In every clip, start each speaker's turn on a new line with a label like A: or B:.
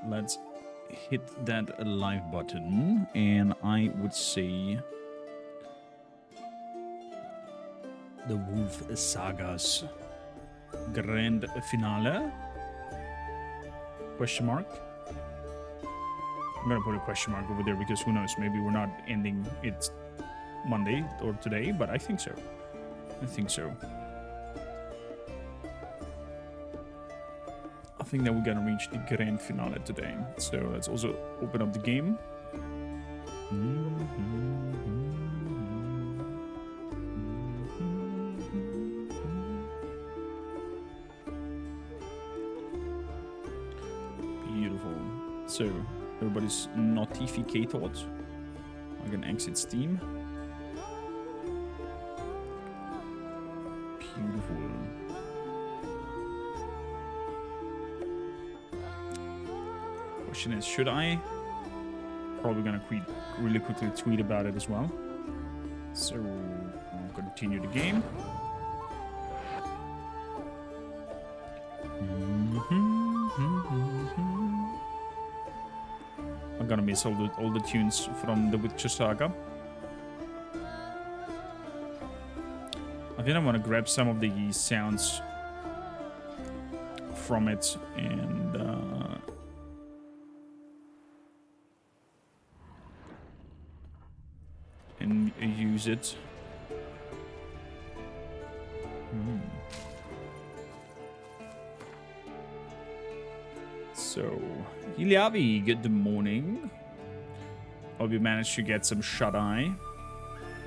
A: let's hit that live button, and I would say the Wolf Saga's grand finale? Question mark? I'm gonna put a question mark over there because who knows, maybe we're not ending it Monday or today, but I think so. I think so. I think that we're gonna reach the grand finale today. So let's also open up the game. Beautiful. So everybody's notificated. I can exit Steam. Beautiful. Question is, should I? Probably gonna really quickly tweet about it as well. So I'll continue the game. I'm gonna miss all the tunes from the Witcher Saga. I think I want to grab some of the sounds from it and use it. So, Iliavi, good morning. Hope you managed to get some shut-eye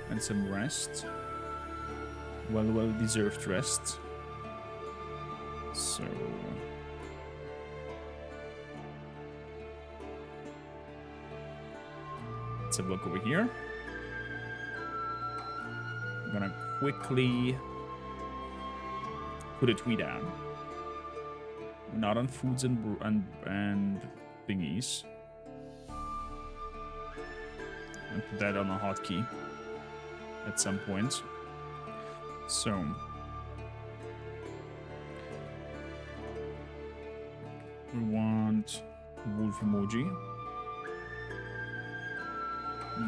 A: and some rest. Well-deserved rest. So... let's have a look over here. I'm gonna quickly put a tweet out. Not on foods and thingies. And put that on a hotkey at some point. So we want wolf emoji.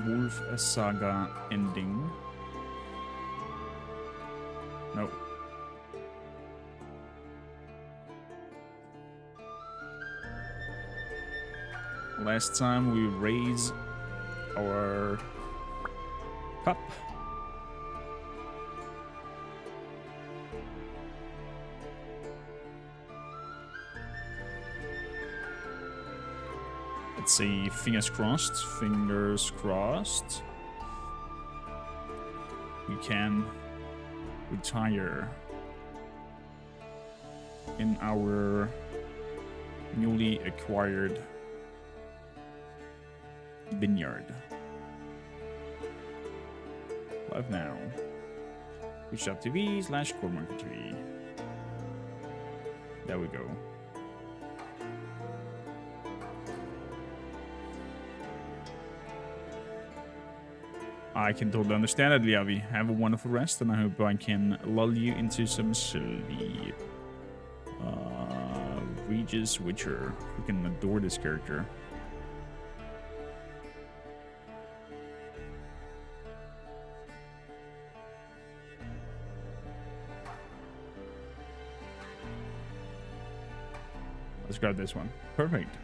A: Wolf Saga ending. No. Last time we raise our cup. Let's see, fingers crossed, fingers crossed. We can retire in our newly acquired vineyard. Live now. Twitch.tv/Kormakrtv. There we go. I can totally understand it, Liavi. Have a wonderful rest, and I hope I can lull you into some sleep. Regis Witcher. Freaking adore this character. Let's grab this one. Perfect.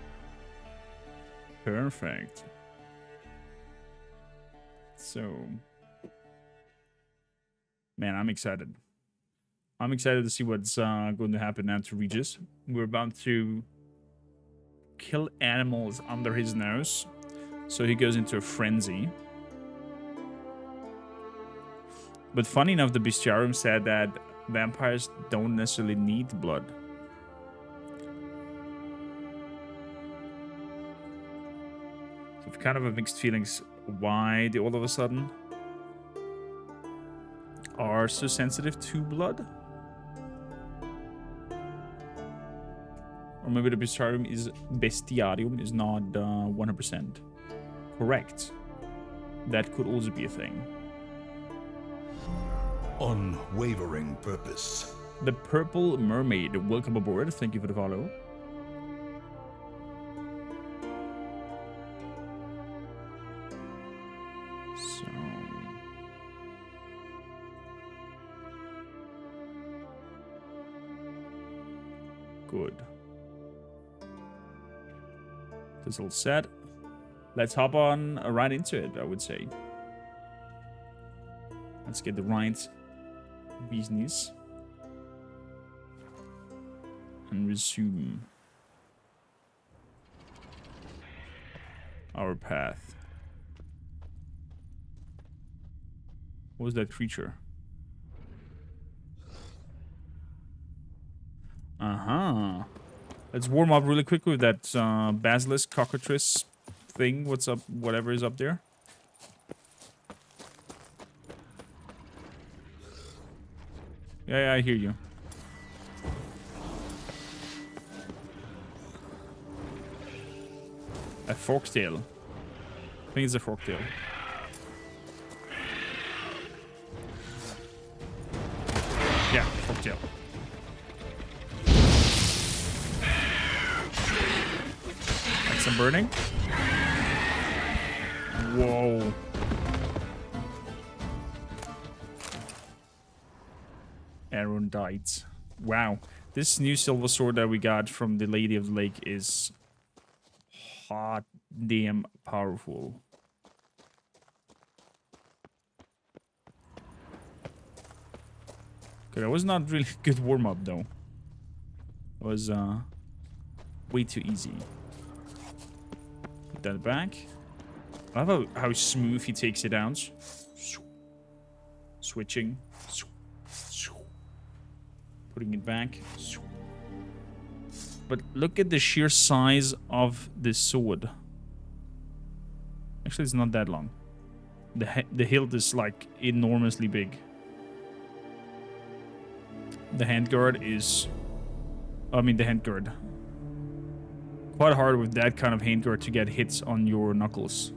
A: Perfect. So, man, I'm excited. I'm excited to see what's going to happen now to Regis. We're about to kill animals under his nose. So he goes into a frenzy. But funny enough, the Bestiarium said that vampires don't necessarily need blood. So I've kind of mixed feelings why they all of a sudden are so sensitive to blood. Or maybe the Bestiarium is not 100% correct. That could also be a thing.
B: Unwavering purpose.
A: The Purple Mermaid, welcome aboard. Thank you for the follow. So... Good. This all set. Let's hop on right into it, I would say. Let's get the right business. And resume our path. What was that creature? Let's warm up really quick with that basilisk cockatrice thing. What's up? Whatever is up there. Yeah, I hear you. A forktail. I think it's a forktail. Yeah, forktail. Like some burning. Whoa. Arondite. Wow. This new silver sword that we got from the Lady of the Lake is hot damn powerful. Okay, that was not really a good warm-up though. It was way too easy. Put that back. I love how smooth he takes it down. Switching. Putting it back. But look at the sheer size of this sword. Actually, it's not that long. The hilt is like enormously big. The handguard is... I mean, the handguard. Quite hard with that kind of handguard to get hits on your knuckles.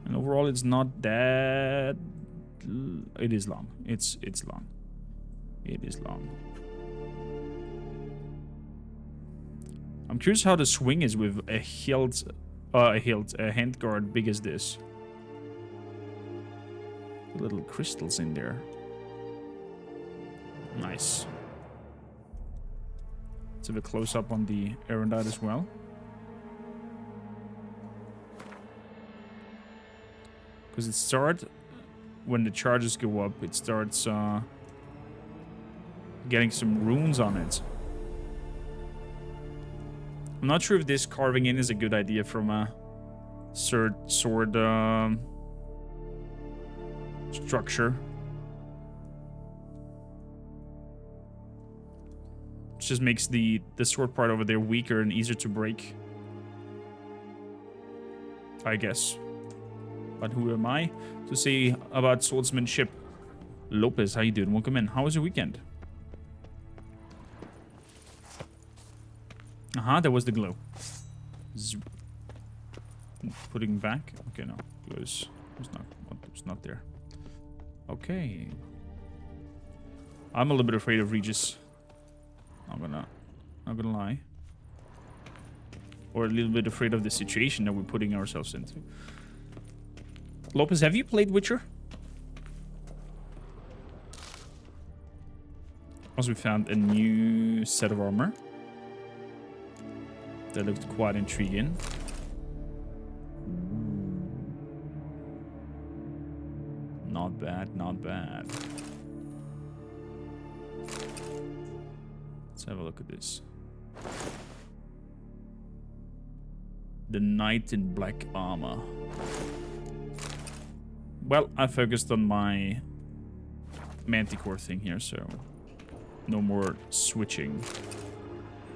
A: And overall, it's not that... It is long. It's long. It is long. I'm curious how the swing is with a handguard big as this. Little crystals in there. Nice. Let's have a close-up on the Arondite as well. Because it starts... When the charges go up, it starts getting some runes on it. I'm not sure if this carving in is a good idea from a sword structure. It just makes the sword part over there weaker and easier to break, I guess. But who am I to say about swordsmanship? Lopez, how you doing? Welcome in. How was your weekend? That was the glow. Putting back. Okay, no, it was not there. Okay. I'm a little bit afraid of Regis. Not gonna lie. Or a little bit afraid of the situation that we're putting ourselves into. Lopez, have you played Witcher? Also, we found a new set of armor. That looked quite intriguing. Not bad, not bad. Let's have a look at this. The Knight in Black Armor. Well, I focused on my Manticore thing here, so no more switching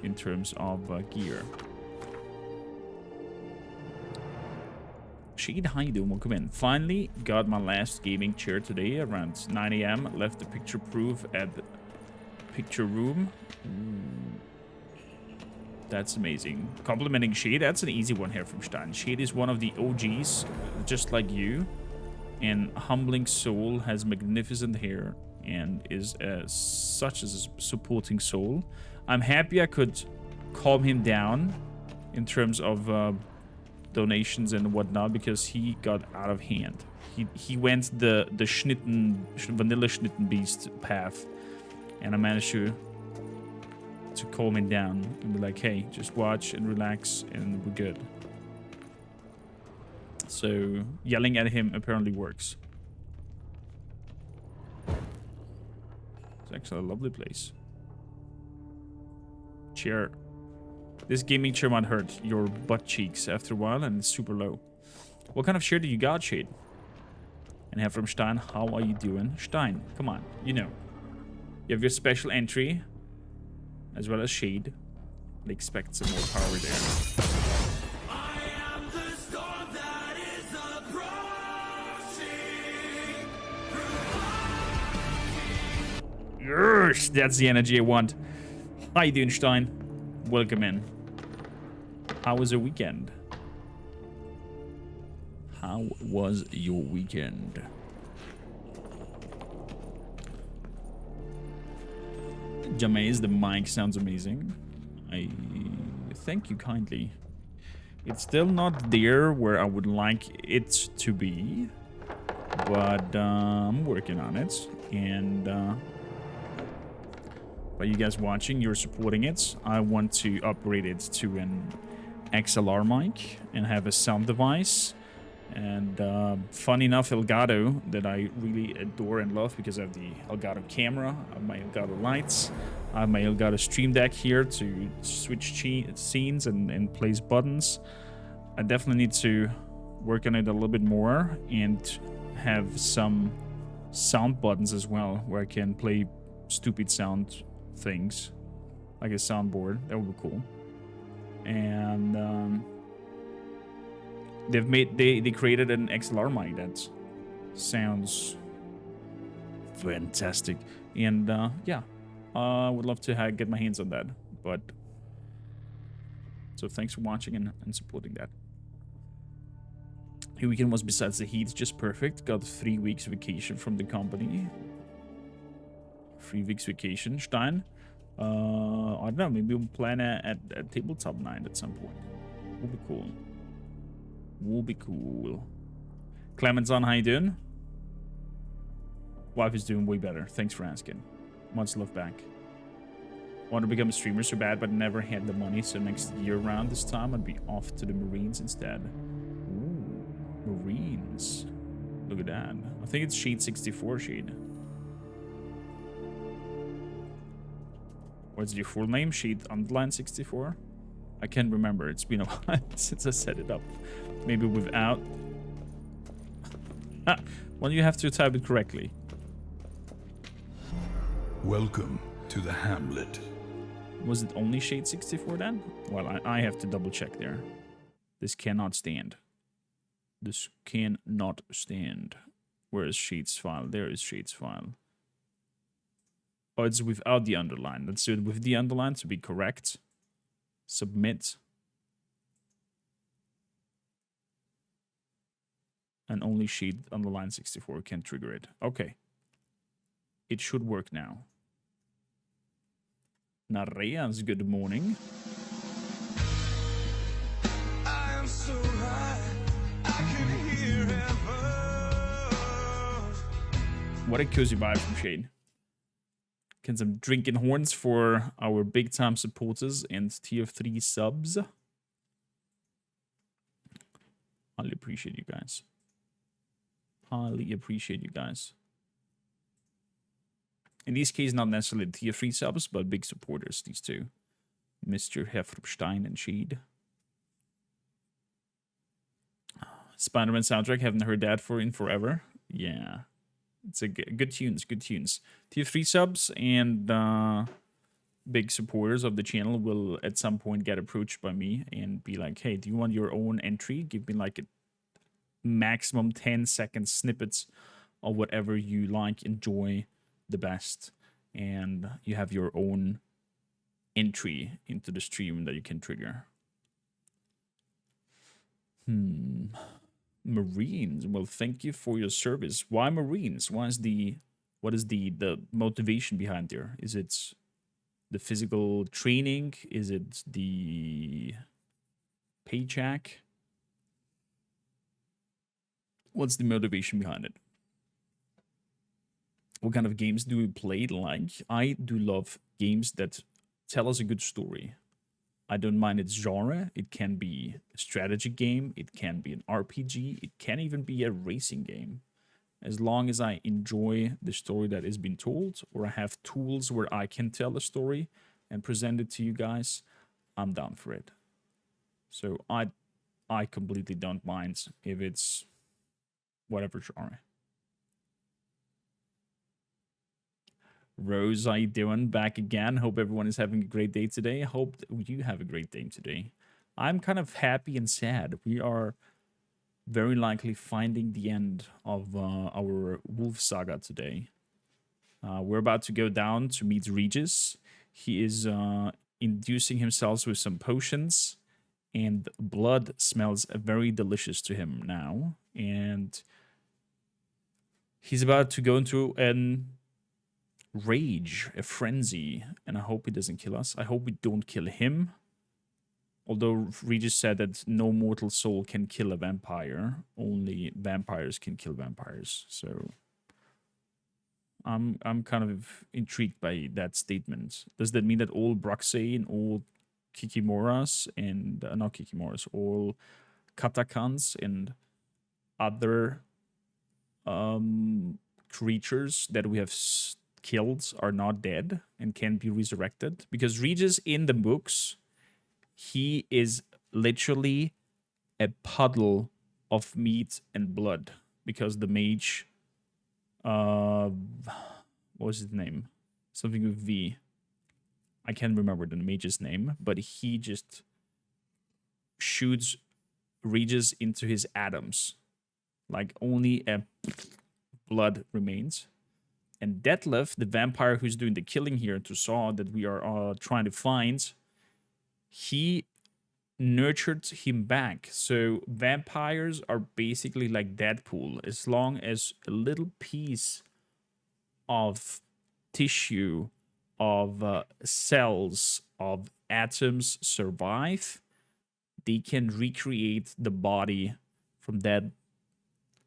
A: in terms of gear. Shade, how you doing? Welcome in. Finally got my last gaming chair today around 9 AM. Left the picture proof at the picture room. That's amazing. Complimenting Shade, that's an easy one here from Stein. Shade is one of the OGs, just like you. And humbling soul, has magnificent hair and is such as a supporting soul. I'm happy I could calm him down in terms of donations and whatnot because he got out of hand. He went the vanilla Schnitten Beast path, and I managed to calm him down and be like, hey, just watch and relax and we're good. So yelling at him apparently works. It's actually a lovely place. Chair. This gaming chair might hurt your butt cheeks after a while, and it's super low. What kind of chair do you got, Shade? And have from Stein, how are you doing? Stein, come on, you know. You have your special entry, as well as Shade. I expect some more power there.
C: I am the storm that is approaching.
A: Yes, that's the energy I want. How you doing, Stein? Welcome in. How was your weekend? How was your weekend? Jamais, the mic sounds amazing. I thank you kindly. It's still not there where I would like it to be, but I'm working on it. And by you guys watching, you're supporting it. I want to upgrade it to an XLR mic and have a sound device. And funny enough, Elgato, that I really adore and love because I have the Elgato camera, I have my Elgato lights, I have my Elgato Stream Deck here to switch scenes and place buttons. I definitely need to work on it a little bit more and have some sound buttons as well where I can play stupid sound things, like a soundboard. That would be cool. And they created an XLR mic that sounds fantastic, and yeah, I would love to get my hands on that. But so thanks for watching and supporting that. The weekend was, besides the heat, just perfect. Got 3 weeks vacation from the company. 3 weeks vacation, Stein. I don't know, maybe we'll plan a tabletop night at some point. Will be cool. Will be cool. Clementson, how you doing? Wife is doing way better. Thanks for asking. Much love back. Want to become a streamer so bad, but never had the money. So next year around this time, I'd be off to the Marines instead. Ooh, Marines. Look at that. I think it's Sheet 64, Sheet. What's your full name? Sheet underline 64? I can't remember. It's been a while since I set it up. Maybe without... well, you have to type it correctly.
B: Welcome to the hamlet.
A: Was it only Shade 64 then? Well, I have to double check there. This cannot stand. This cannot stand. Where is Shade's file? There is Shade's file. Oh, it's without the underline. Let's do it with the underline to be correct. Submit. And only Sheet underline 64 can trigger it. Okay. It should work now. Nareas, good morning.
C: I am so high, I can hear heaven.
A: What a cozy vibe from Shade. Can some drinking horns for our big time supporters and tier 3 subs. Highly appreciate you guys. Highly appreciate you guys. In this case, not necessarily tier 3 subs, but big supporters, these two. Mr. Hefrupstein and Sheed. Spider-Man soundtrack, haven't heard that in forever. Yeah. It's a good tunes, good tunes. Tier 3 subs and big supporters of the channel will at some point get approached by me and be like, hey, do you want your own entry? Give me like a maximum 10-second snippets of whatever you like, enjoy the best, and you have your own entry into the stream that you can trigger. Marines. Well, thank you for your service. Why Marines? What is the motivation behind there? Is it the physical training? Is it the paycheck? What's the motivation behind it? What kind of games do we play? Like, I do love games that tell us a good story. I don't mind its genre. It can be a strategy game. It can be an RPG. It can even be a racing game. As long as I enjoy the story that is being told, or I have tools where I can tell a story and present it to you guys, I'm down for it. So I completely don't mind if it's whatever genre. Rose, how you doing? Back again. Hope everyone is having a great day today. Hope that you have a great day today. I'm kind of happy and sad. We are very likely finding the end of our wolf saga today. We're about to go down to meet Regis. He is inducing himself with some potions, and blood smells very delicious to him now. And he's about to go into an rage, a frenzy, and I hope he doesn't kill us. I hope we don't kill him. Although Regis said that no mortal soul can kill a vampire, only vampires can kill vampires. So I'm kind of intrigued by that statement. Does that mean that all Bruxay and all Kikimoras and not Kikimoras, all Katakans and other creatures that we have killed are not dead and can be resurrected? Because Regis in the books, he is literally a puddle of meat and blood, because the mage, what was his name? Something with V. I can't remember the mage's name, but he just shoots Regis into his atoms. Like, only a blood remains. And Detlef, the vampire who's doing the killing here, to Saw that we are trying to find, he nurtured him back. So vampires are basically like Deadpool. As long as a little piece of tissue, of cells, of atoms survive, they can recreate the body from that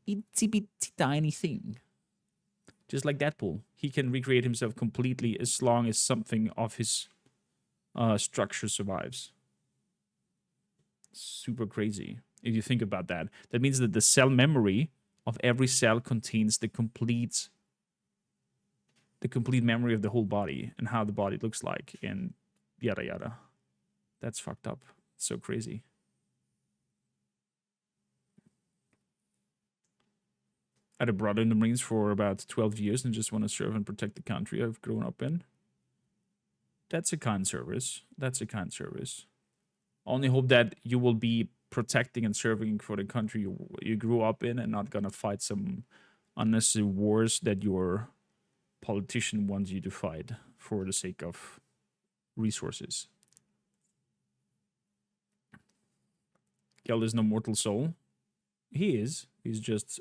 A: itsy bitsy tiny thing. Just like Deadpool. He can recreate himself completely as long as something of his structure survives. Super crazy if you think about that. That means that the cell memory of every cell contains the complete memory of the whole body and how the body looks like and yada yada. That's fucked up. It's so crazy. I had a brother in the Marines for about 12 years and just want to serve and protect the country I've grown up in. That's a kind service. That's a kind service. Only hope that you will be protecting and serving for the country you grew up in and not gonna fight some unnecessary wars that your politician wants you to fight for the sake of resources. Geld is no mortal soul. He is. He's just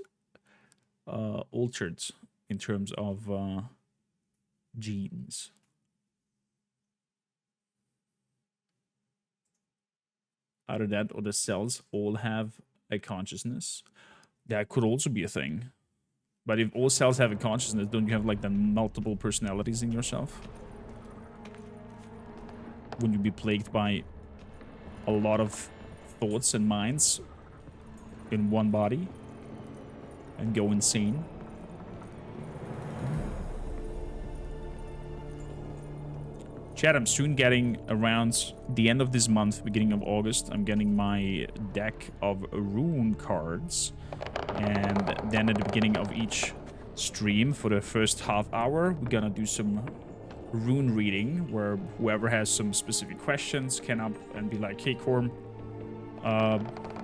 A: altered in terms of genes. Either that or the cells all have a consciousness. That could also be a thing. But if all cells have a consciousness, don't you have like the multiple personalities in yourself? Wouldn't you be plagued by a lot of thoughts and minds in one body and go insane? Chat, I'm soon getting around the end of this month, beginning of August, I'm getting my deck of rune cards. And then at the beginning of each stream, for the first half hour, we're gonna do some rune reading, where whoever has some specific questions can up and be like, hey Korm,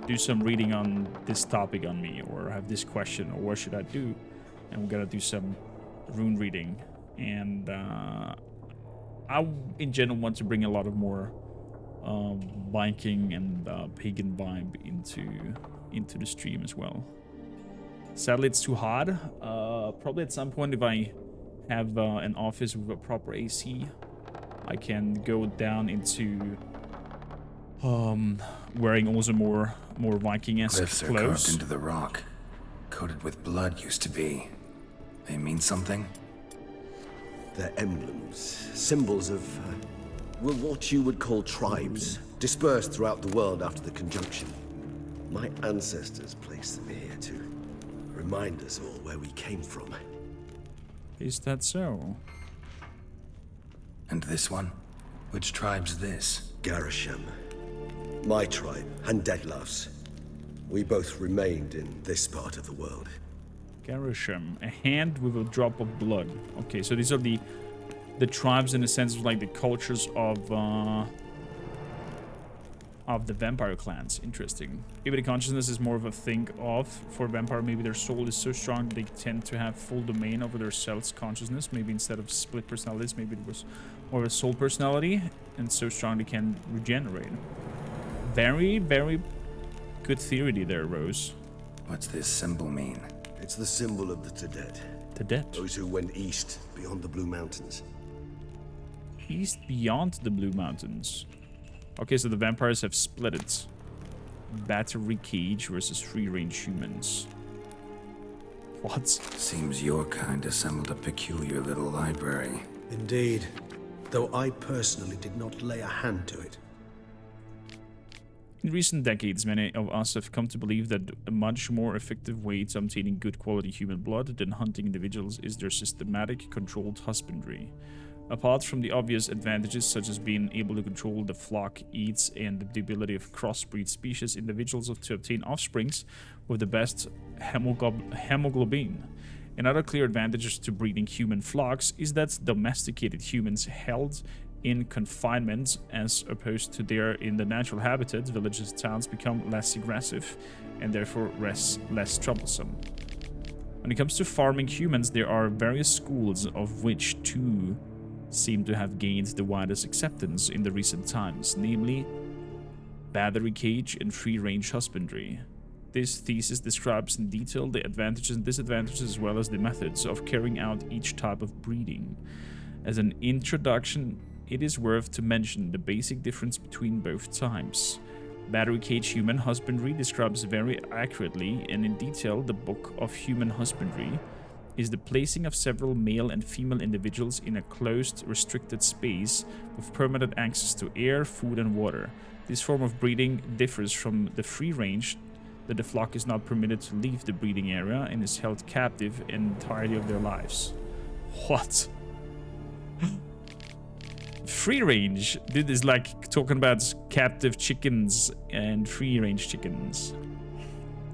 A: do some reading on this topic on me, or I have this question, or what should I do? And we're gonna do some rune reading. And I, in general, want to bring a lot of more Viking and pagan vibe into the stream as well. Sadly, it's too hot. Probably at some point, if I have an office with a proper AC, I can go down into wearing also more Viking-esque
D: Cliffs are
A: clothes.
D: carved into the rock. coated with blood used to be. They mean something?
E: They're emblems, symbols of, well, what you would call tribes, dispersed throughout the world after the conjunction. My ancestors placed them here to remind us all where we came from.
A: Is that so?
D: And this one? Which tribe's this?
E: Garisham. My tribe, and Deadlough's. We both remained in this part of the world.
A: Garisham, a hand with a drop of blood. Okay, so these are the tribes in the sense of like the cultures of the vampire clans. Interesting. Maybe the consciousness is more of a thing of for vampire. Maybe their soul is so strong that they tend to have full domain over their self's consciousness. Maybe instead of split personalities, maybe it was more of a soul personality, and so strong they can regenerate. Very, very good theory there, Rose.
D: What's this symbol mean?
E: It's the symbol of the Tedet.
A: Tedet.
E: Those who went east, beyond the Blue Mountains.
A: East beyond the Blue Mountains. Okay, so the vampires have split it. Battery cage versus free-range humans. What?
D: Seems your kind assembled a peculiar little library.
F: Indeed. Though I personally did not lay a hand to it.
A: In recent decades, many of us have come to believe that a much more effective way to obtaining good quality human blood than hunting individuals is their systematic, controlled husbandry. Apart from the obvious advantages such as being able to control the flock eats and the ability of crossbreed species individuals to obtain offsprings with the best hemoglobin. Another clear advantage to breeding human flocks is that domesticated humans held in confinement as opposed to their in the natural habitat, villages and towns become less aggressive and therefore less troublesome. When it comes to farming humans, there are various schools of which two seem to have gained the widest acceptance in the recent times, namely battery cage and free-range husbandry. This thesis describes in detail the advantages and disadvantages as well as the methods of carrying out each type of breeding. As an introduction, it is worth to mention the basic difference between both types. Battery cage human husbandry describes very accurately and in detail the Book of Human Husbandry is the placing of several male and female individuals in a closed, restricted space with permanent access to air, food, and water. This form of breeding differs from the free range, that the flock is not permitted to leave the breeding area and is held captive entirely of their lives. What? Free range? This is like talking about captive chickens and free range chickens.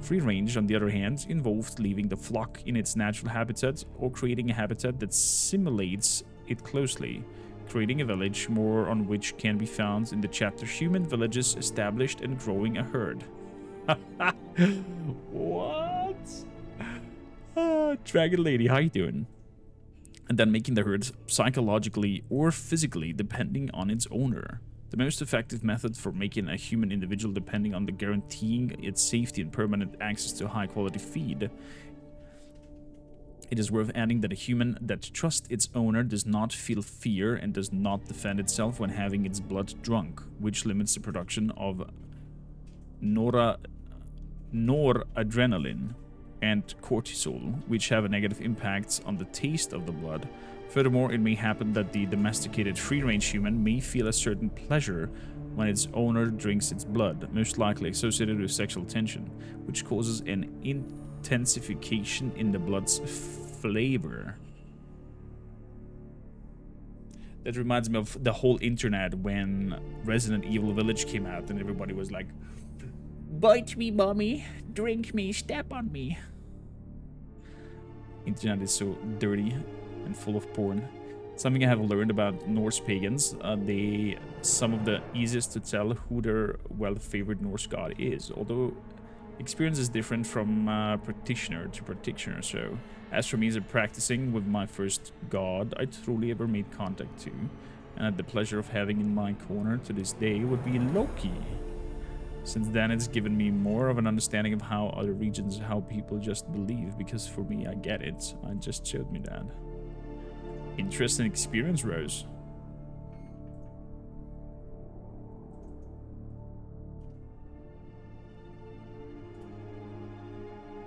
A: Free range, on the other hand, involved leaving the flock in its natural habitat or creating a habitat that simulates it closely, creating a village, more on which can be found in the chapter Human Villages Established and Growing a Herd. What? Dragon Lady, how you doing? And then making the herd psychologically or physically depending on its owner. The most effective method for making a human individual depending on the guaranteeing its safety and permanent access to high quality feed. It is worth adding that a human that trusts its owner does not feel fear and does not defend itself when having its blood drunk, which limits the production of noradrenaline and cortisol, which have a negative impact on the taste of the blood. Furthermore, it may happen that the domesticated free-range human may feel a certain pleasure when its owner drinks its blood, most likely associated with sexual tension, which causes an intensification in the blood's flavor. That reminds me of the whole internet when Resident Evil Village came out and everybody was like, "Bite me, mommy, drink me, step on me." Internet is so dirty and full of porn. Something I have learned about Norse pagans, some of the easiest to tell who their well-favored Norse god is, although experience is different from practitioner to practitioner. So as for me as a practicing with my first god I truly ever made contact to and had the pleasure of having in my corner to this day would be Loki. Since then, it's given me more of an understanding of how other regions, how people just believe, because for me, I get it. I just showed me that. Interesting experience, Rose.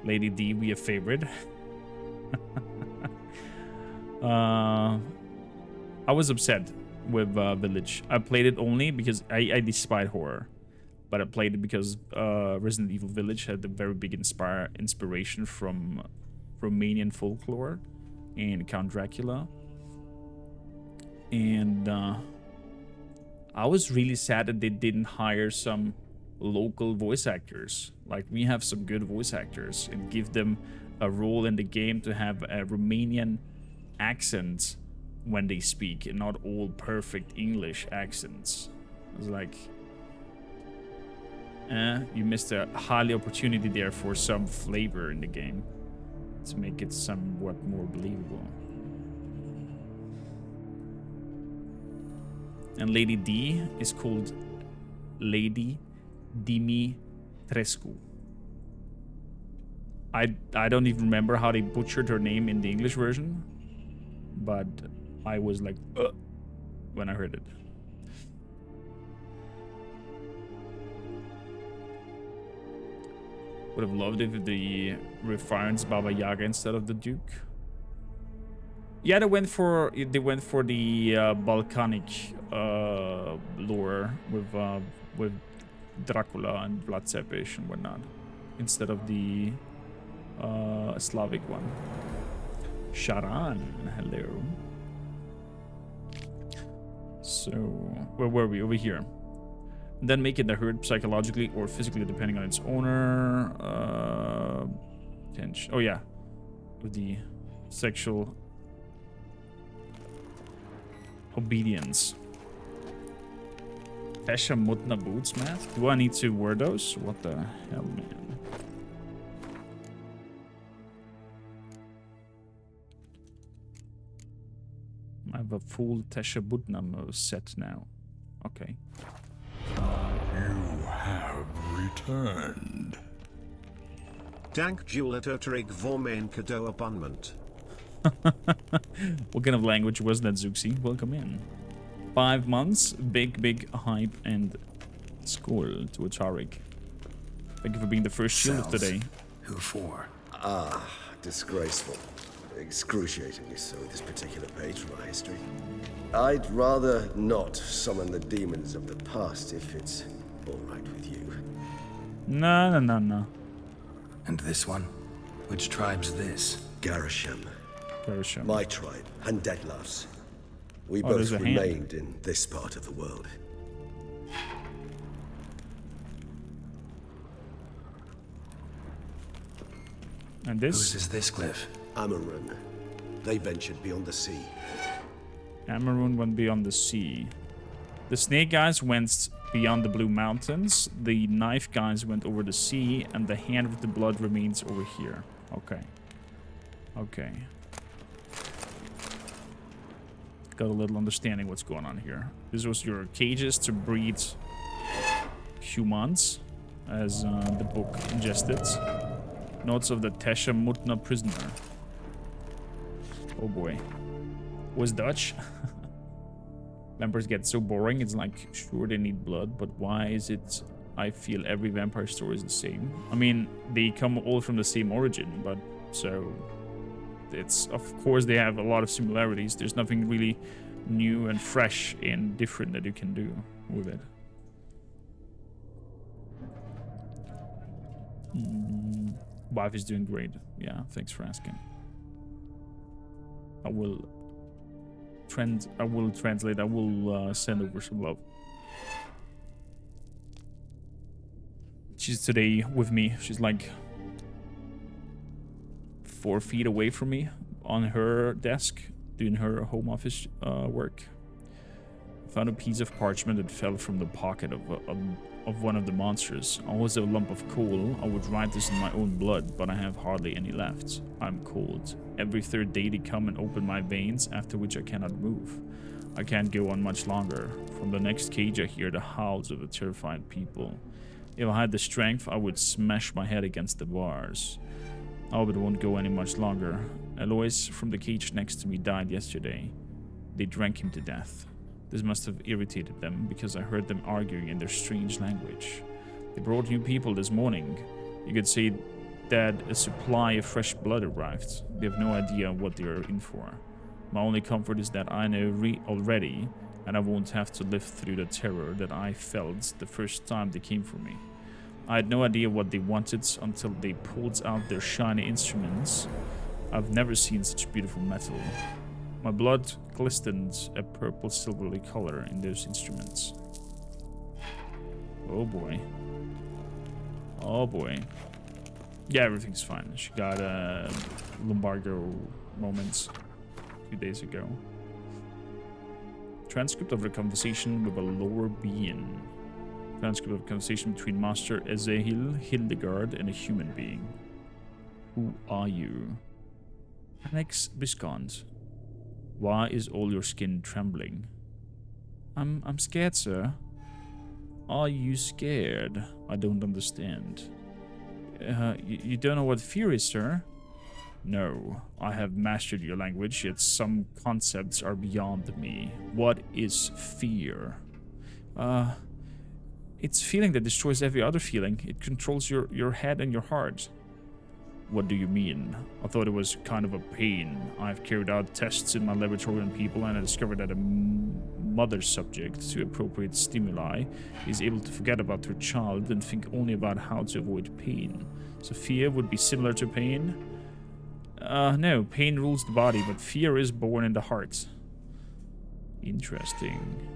A: Lady D, we a favorite. I was upset with Village. I played it only because I despise horror. But I played it because Resident Evil Village had a very big inspiration from Romanian folklore and Count Dracula. And I was really sad that they didn't hire some local voice actors. Like, we have some good voice actors, and give them a role in the game to have a Romanian accent when they speak, and not all perfect English accents. It's like, you missed a highly opportunity there for some flavor in the game to make it somewhat more believable. And Lady D is called Lady Dimitrescu. I don't even remember how they butchered her name in the English version, but I was like, when I heard it. Would have loved it if they referenced Baba Yaga instead of the Duke. Yeah, they went for the Balkanic lore with Dracula and Vlad Tepes and whatnot, instead of the Slavic one. Sharan, hello. So where were we? Over here. And then make it the herd psychologically or physically, depending on its owner. Tension. Oh yeah, with the sexual obedience. Tesha Mutna boots, Matt? Do I need to wear those? What the hell, man? I have a full Tesha Butna set now. Okay.
B: You have returned.
G: Dank Juletertrig Vormain Kado Abundant.
A: What kind of language was that, Zuxi? Welcome in. 5 months, big hype, and school to Atarik. Thank you for being the first shield of today.
D: Who for?
E: Ah, disgraceful. Excruciatingly so, this particular page from our history. I'd rather not summon the demons of the past if it's all right with you.
A: No.
D: And this one? Which tribe's this?
E: Garisham.
A: Garisham.
E: My tribe, and Deadloves. We
A: there's
E: both
A: a hand.
E: remained in this part of the world.
A: And
D: Whose
A: this?
D: is this glyph?
E: Amarun. They ventured beyond the sea.
A: Amarun went beyond the sea. The snake guys went beyond the blue mountains. The knife guys went over the sea, and the hand with the blood remains over here. Okay. Got a little understanding what's going on here. This was your cages to breed humans, as the book ingested. Notes of the Tesha Mutna prisoner. Oh boy. Was Dutch? Vampires get so boring, it's like, sure they need blood, but why is it I feel every vampire story is the same? I mean, they come all from the same origin, but so... It's, of course, they have a lot of similarities. There's nothing really new and fresh and different that you can do with it. Wife is doing great. Yeah, thanks for asking. I will translate. I will send over some love. She's today with me. She's like 4 feet away from me on her desk doing her home office work. I found a piece of parchment that fell from the pocket of one of the monsters. Always a lump of coal. I would write this in my own blood, but I have hardly any left. I'm cold. Every 3rd day they come and open my veins, after which I cannot move. I can't go on much longer. From the next cage I hear the howls of the terrified people. If I had the strength, I would smash my head against the bars. I hope it won't go any much longer. Alois from the cage next to me died yesterday. They drank him to death. This must have irritated them, because I heard them arguing in their strange language. They brought new people this morning. You could say that a supply of fresh blood arrived. They have no idea what they are in for. My only comfort is that I know already, and I won't have to live through the terror that I felt the first time they came for me. I had no idea what they wanted until they pulled out their shiny instruments. I've never seen such beautiful metal. My blood glistened a purple silvery color in those instruments. Oh boy. Oh boy. Yeah, everything's fine. She got a lumbago moment 2 days ago. Transcript of a conversation with a lower being. Transcript of a conversation between Master Ezehil Hildegard and a human being. Who are you? Alex Viscount. Why is all your skin trembling? I'm scared, sir. Are you scared? I don't understand. You don't know what fear is, sir? No, I have mastered your language, yet some concepts are beyond me. What is fear? It's feeling that destroys every other feeling. It controls your head and your heart. What do you mean? I thought it was kind of a pain. I've carried out tests in my laboratory on people, and I discovered that a mother subject to appropriate stimuli is able to forget about her child and think only about how to avoid pain. So fear would be similar to pain? No, pain rules the body, but fear is born in the heart. Interesting.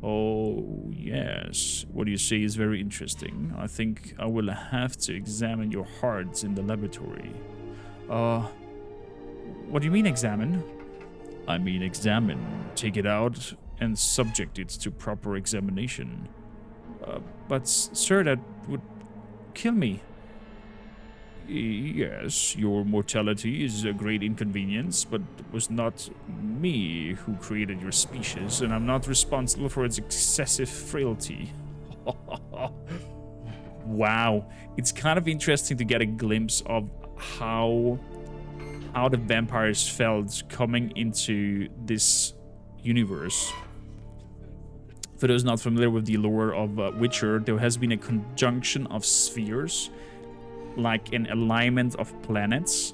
A: Oh, yes. What you say is very interesting. I think I will have to examine your hearts in the laboratory. What do you mean examine? I mean examine. Take it out and subject it to proper examination. But, sir, that would kill me. Yes, your mortality is a great inconvenience, but it was not me who created your species, and I'm not responsible for its excessive frailty. Wow, it's kind of interesting to get a glimpse of how the vampires felt coming into this universe. For those not familiar with the lore of Witcher, there has been a conjunction of spheres, like an alignment of planets.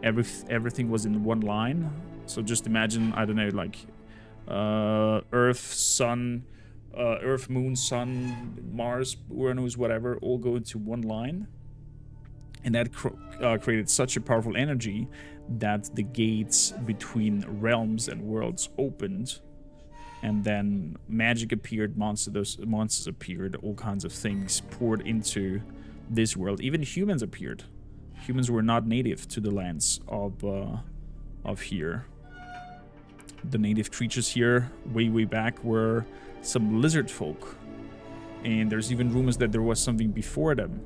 A: Everything was in one line. So just imagine, I don't know, like Earth, Sun, Earth, Moon, Sun, Mars, Uranus, whatever, all go into one line. And that created such a powerful energy that the gates between realms and worlds opened. And then magic appeared, monsters appeared, all kinds of things poured into this world. Even humans appeared. Humans were not native to the lands of here. The native creatures here, way back, were some lizard folk. And there's even rumors that there was something before them.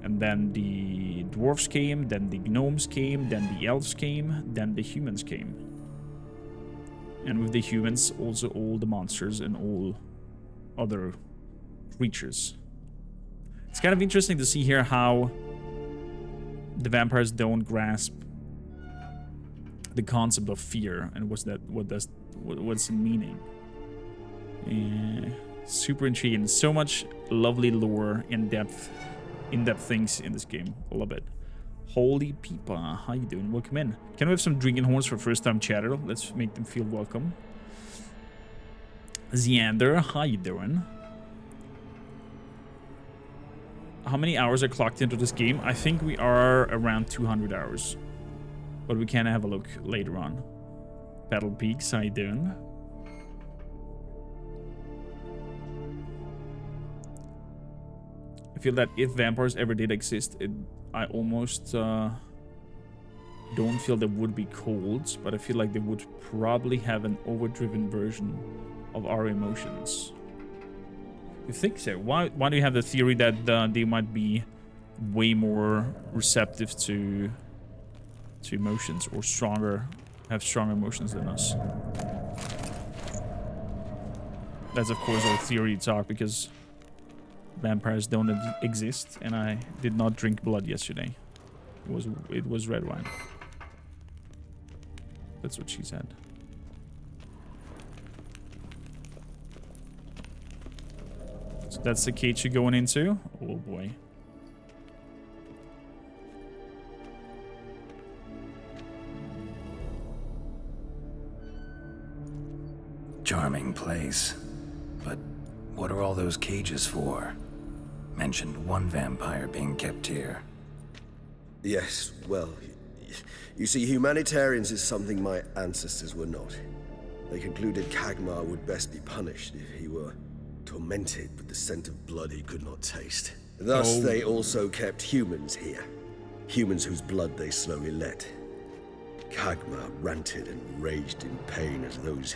A: And then the dwarves came, then the gnomes came, then the elves came, then the humans came. And with the humans, also all the monsters and all other creatures. It's kind of interesting to see here how the vampires don't grasp the concept of fear and what's the meaning. Yeah, super intriguing. So much lovely lore, in-depth things in this game. I love it. Holy peepa, how you doing? Welcome in. Can we have some drinking horns for first-time chatter? Let's make them feel welcome. Xander, how you doing? How many hours are clocked into this game? I think we are around 200 hours. But we can have a look later on. Battle Peaks, how you doing? I feel that if vampires ever did exist, I almost don't feel they would be cold, but I feel like they would probably have an overdriven version of our emotions. You think so? Why do you have the theory that they might be way more receptive to emotions, or have stronger emotions than us? That's of course all theory talk, because vampires don't exist, and I did not drink blood yesterday. It was red wine. That's what she said. So that's the cage you're going into? Oh boy.
D: charming place. But what are all those cages for? Mentioned one vampire being kept here.
E: Yes, well, you see, humanitarians is something my ancestors were not. They concluded Kagmar would best be punished if he were tormented with the scent of blood he could not taste. Thus, they also kept humans here. Humans whose blood they slowly let. Kagmar ranted and raged in pain as those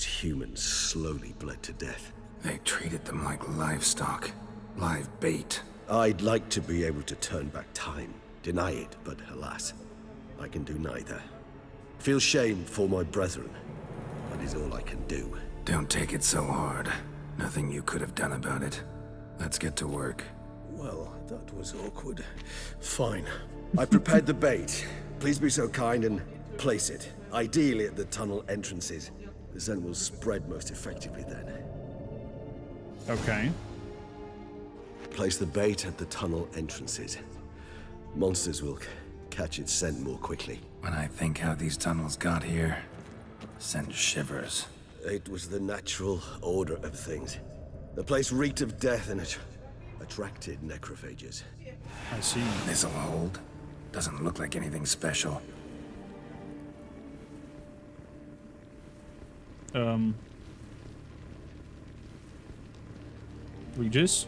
E: humans slowly bled to death.
D: They treated them like livestock. Live bait.
E: I'd like to be able to turn back time, deny it, but alas, I can do neither. Feel shame for my brethren. That is all I can do.
D: Don't take it so hard. Nothing you could have done about it. Let's get to work.
F: Well, that was awkward. Fine.
E: I prepared the bait. Please be so kind and place it, ideally at the tunnel entrances. The scent will spread most effectively then.
A: Okay.
E: Place the bait at the tunnel entrances. Monsters will catch its scent more quickly.
D: When I think how these tunnels got here, send shivers.
E: It was the natural order of things. The place reeked of death and it attracted necrophages.
A: I see.
D: This'll hold. Doesn't look like anything special.
A: Regis?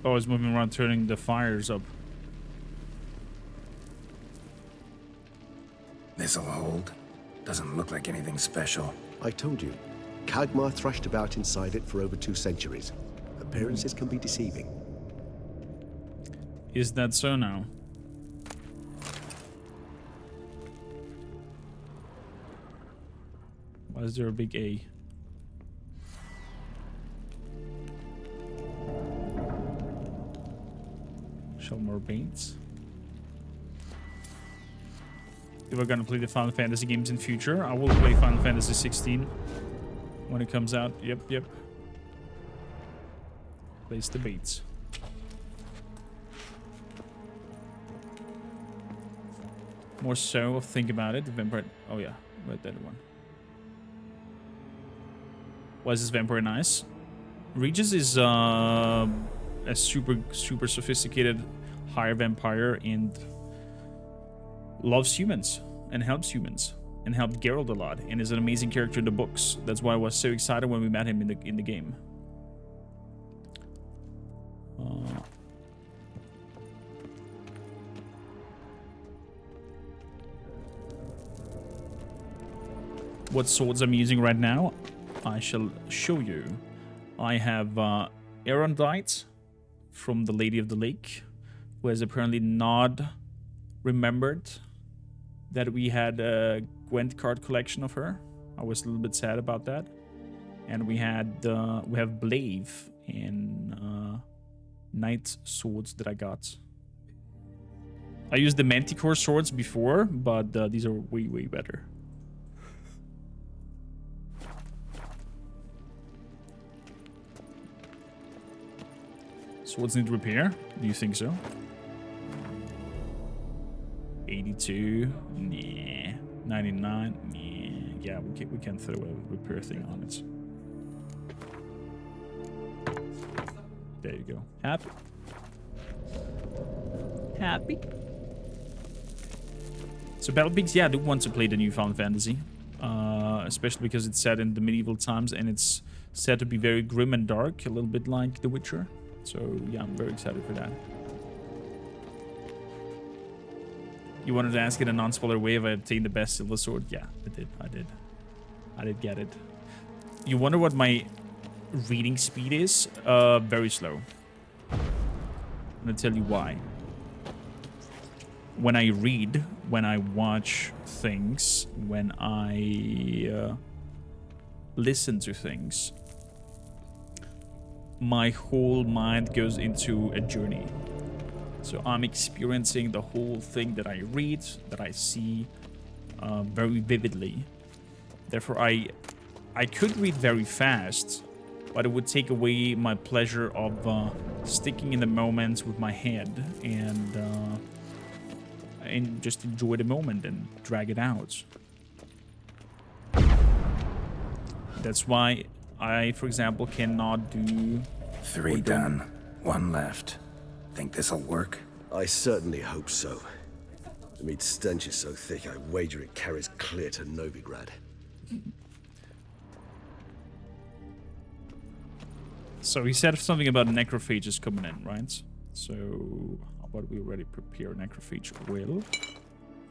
A: Oh, it's moving around, turning the fires up.
D: This'll hold. Doesn't look like anything special.
E: I told you, Kagmar thrashed about inside it for over 2 centuries. Appearances can be deceiving.
A: Is that so now? Why is there a big A? Show more paints. If we're gonna play the Final Fantasy games in future, I will play Final Fantasy 16 when it comes out. Yep. Place the baits. More so, think about it. The vampire. Oh yeah, right, that one. Why is this vampire nice? Regis is a super sophisticated higher vampire and loves humans and helps humans and helped Geralt a lot and is an amazing character in the books. That's why I was so excited when we met him in the game. What swords I'm using right now, I shall show you. I have Erendite from the Lady of the Lake, who has apparently not remembered that we had a Gwent card collection of her. I was a little bit sad about that. And we have Blaive in Knight swords that I got. I used the Manticore swords before, but these are way better. Swords need repair? Do you think so? 82? Nah. 99? Nah. Yeah, we can throw a repair thing on it. There you go. Happy? Happy? So Battle Pigs, yeah, I do want to play the new Final Fantasy. Especially because it's set in the medieval times and it's said to be very grim and dark, a little bit like The Witcher. So yeah, I'm very excited for that. You wanted to ask in a non-spoiler way if I obtained the best silver sword? Yeah, I did get it. You wonder what my reading speed is? Very slow. I'm gonna tell you why. When I read, when I watch things, when I listen to things, my whole mind goes into a journey. So I'm experiencing the whole thing that I read, that I see very vividly. Therefore, I could read very fast, but it would take away my pleasure of sticking in the moments with my head and just enjoy the moment and drag it out. That's why I, for example, cannot do...
D: 3 done. 1 left. Think this'll work?
E: I certainly hope so. The meat stench is so thick, I wager it carries clear to Novigrad.
A: So he said something about necrophages coming in, right? So how about we already prepare necrophage oil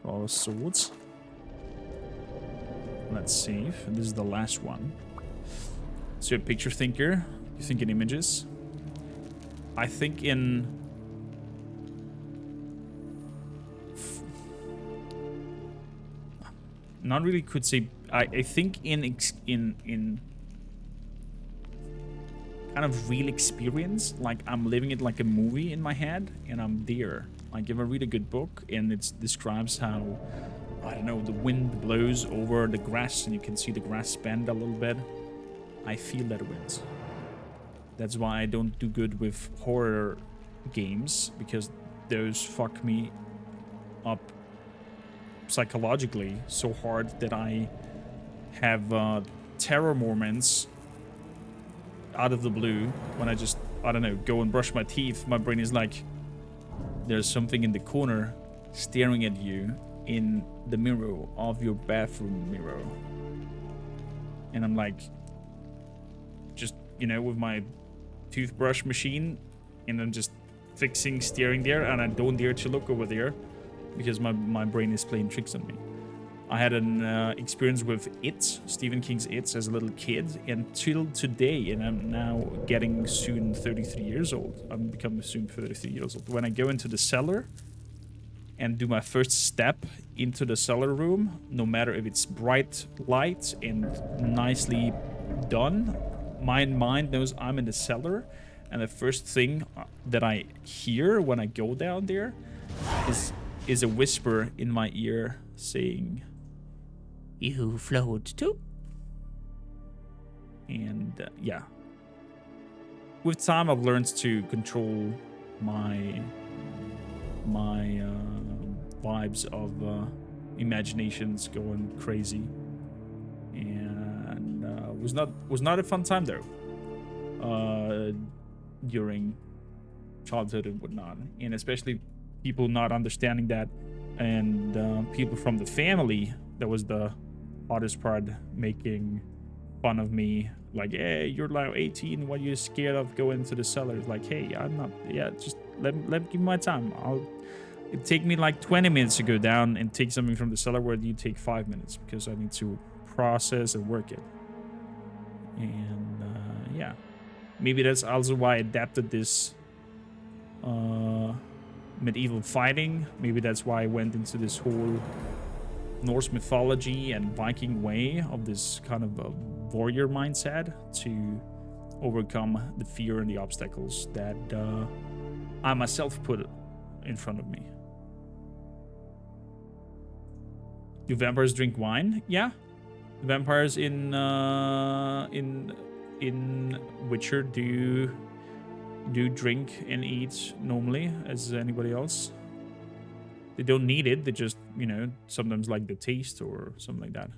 A: for our swords? Let's save. And this is the last one. So you're a picture thinker. You think in images. I think in... Not really could say... I think in kind of real experience. Like I'm living it like a movie in my head. And I'm there. Like if I read a good book and it describes how... I don't know, the wind blows over the grass and you can see the grass bend a little bit. I feel that wind. That's why I don't do good with horror games, because those fuck me up psychologically so hard that I have terror moments out of the blue when I just, I don't know, go and brush my teeth. My brain is like, there's something in the corner staring at you in the mirror of your bathroom mirror. And I'm like, just, you know, with my toothbrush machine, and I'm just fixing, staring there, and I don't dare to look over there because my brain is playing tricks on me. I had an experience with It, Stephen King's It, as a little kid, until today, and I'm now getting soon 33 years old. I'm becoming soon 33 years old. When I go into the cellar and do my first step into the cellar room, no matter if it's bright light and nicely done, my mind knows I'm in the cellar, and the first thing that I hear when I go down there is a whisper in my ear saying, "You float too?" And yeah, with time I've learned to control my vibes of imaginations going crazy, and was not a fun time though during childhood and whatnot, and especially people not understanding that, and people from the family. That was the hardest part, making fun of me, like, hey, you're like 18, what are you scared of going to the cellar? It's like, hey, I'm not, yeah, just let me give me my time. It take me like 20 minutes to go down and take something from the cellar, where you take 5 minutes, because I need to process and work it. And yeah, maybe that's also why I adapted this medieval fighting. Maybe that's why I went into this whole Norse mythology and Viking way of this kind of a warrior mindset to overcome the fear and the obstacles that I myself put in front of me. Do vampires drink wine? Yeah, the vampires in Witcher do drink and eat normally as anybody else. They don't need it. They just, you know, sometimes like the taste or something like that.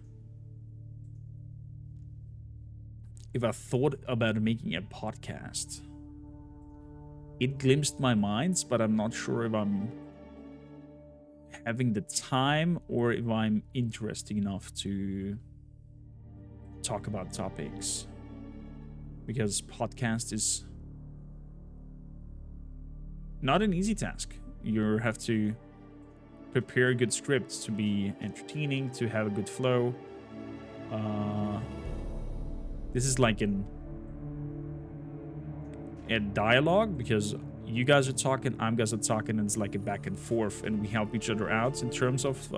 A: If I thought about making a podcast, it glimpsed my mind, but I'm not sure if I'm having the time or if I'm interesting enough to talk about topics. Because podcast is not an easy task. You have to prepare good scripts to be entertaining, to have a good flow. This is like a dialogue, because you guys are talking, I'm guys are talking, and it's like a back and forth, and we help each other out in terms of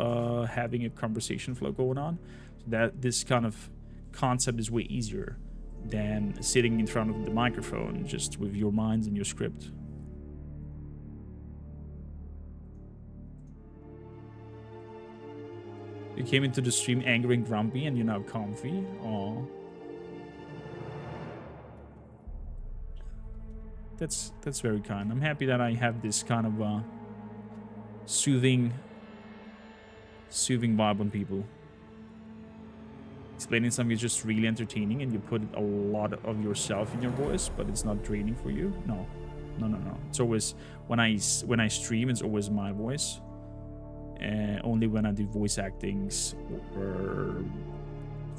A: having a conversation flow going on. So that this kind of concept is way easier than sitting in front of the microphone just with your minds and your script. You came into the stream angry and grumpy, and you're now comfy. Aww. That's very kind. I'm happy that I have this kind of soothing vibe on people. Explaining something is just really entertaining and you put a lot of yourself in your voice, but it's not draining for you. No. It's always when I stream, it's always my voice. Only when I do voice actings or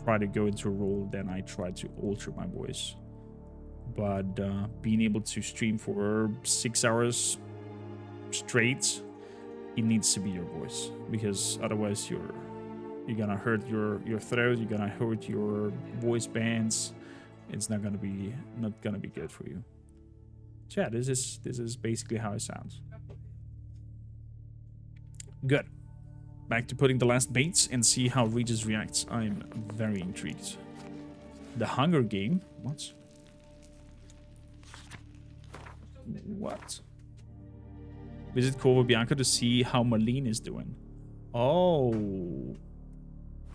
A: try to go into a role, then I try to alter my voice. But being able to stream for 6 hours straight, it needs to be your voice, because otherwise you're gonna hurt your throat, you're gonna hurt your voice bands. It's not gonna be good for you. So yeah, this is basically how it sounds. Good. Back to putting the last baits and see how Regis reacts. I'm very intrigued. The Hunger Game? What? What? Visit Corvo Bianco to see how Marlene is doing. Oh,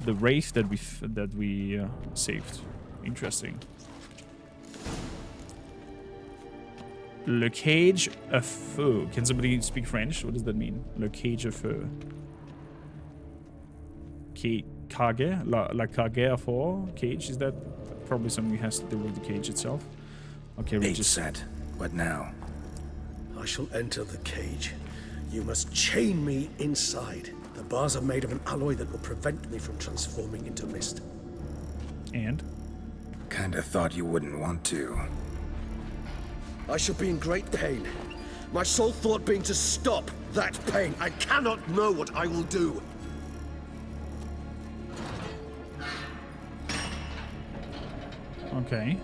A: the wraith that we saved. Interesting. Le cage à feu. Can somebody speak French? What does that mean? Le cage à feu. Cage? La cage à feu? Cage? Is that probably something that has to do with the cage itself? Okay,
D: Bait set. What now?
F: I shall enter the cage. You must chain me inside. The bars are made of an alloy that will prevent me from transforming into mist.
A: And?
D: Kinda thought you wouldn't want to.
E: I shall be in great pain. My sole thought being to stop that pain. I cannot know what I will do.
A: Okay.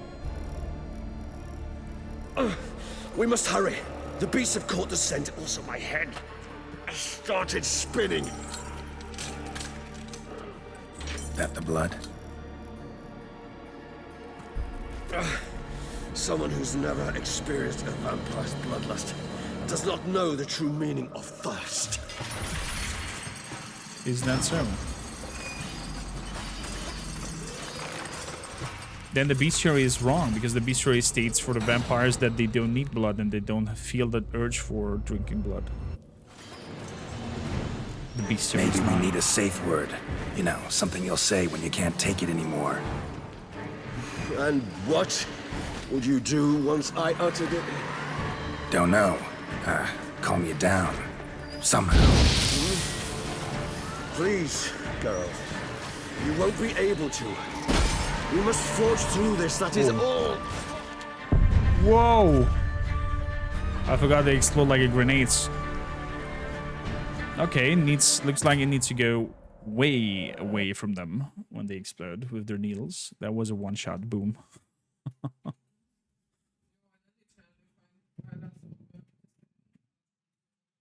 E: We must hurry. The beasts have caught the scent. Also, my head started spinning.
D: That the blood?
E: Someone who's never experienced a vampire's bloodlust does not know the true meaning of thirst.
A: Is that so? Then the bestiary is wrong, because the bestiary states for the vampires that they don't need blood and they don't feel that urge for drinking blood. The bestiary is
D: Maybe we
A: wrong.
D: need a safe word. You know, something you'll say when you can't take it anymore.
E: And what would you do once I uttered it?
D: Don't know. Calm you down. Somehow.
E: Please, Geralt. You won't be able to. We must forge through this, that is all.
A: Whoa! I forgot they explode like a grenades. Okay, looks like it needs to go way away from them when they explode with their needles. That was a one-shot boom.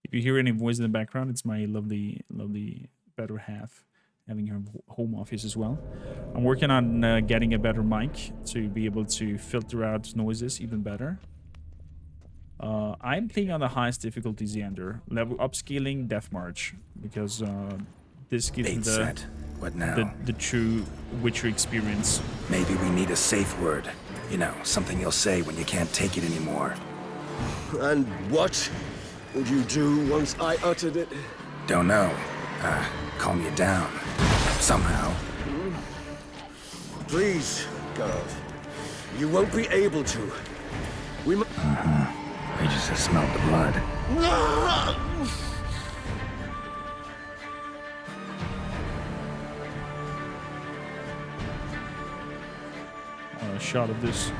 A: If you hear any voice in the background, it's my lovely better half having her home office as well. I'm working on getting a better mic to be able to filter out noises even better. I'm playing on the highest difficulty Xander. Level upscaling Death March, because this gives me
D: Bait set. What now?
A: the true Witcher experience.
D: Maybe we need a safe word. You know, something you'll say when you can't take it anymore.
E: And what would you do once I uttered it?
D: Don't know. Calm you down. Somehow.
E: Please, Geralt. You won't be able to. We must.
D: I just have smelled the blood.
A: A shot of this.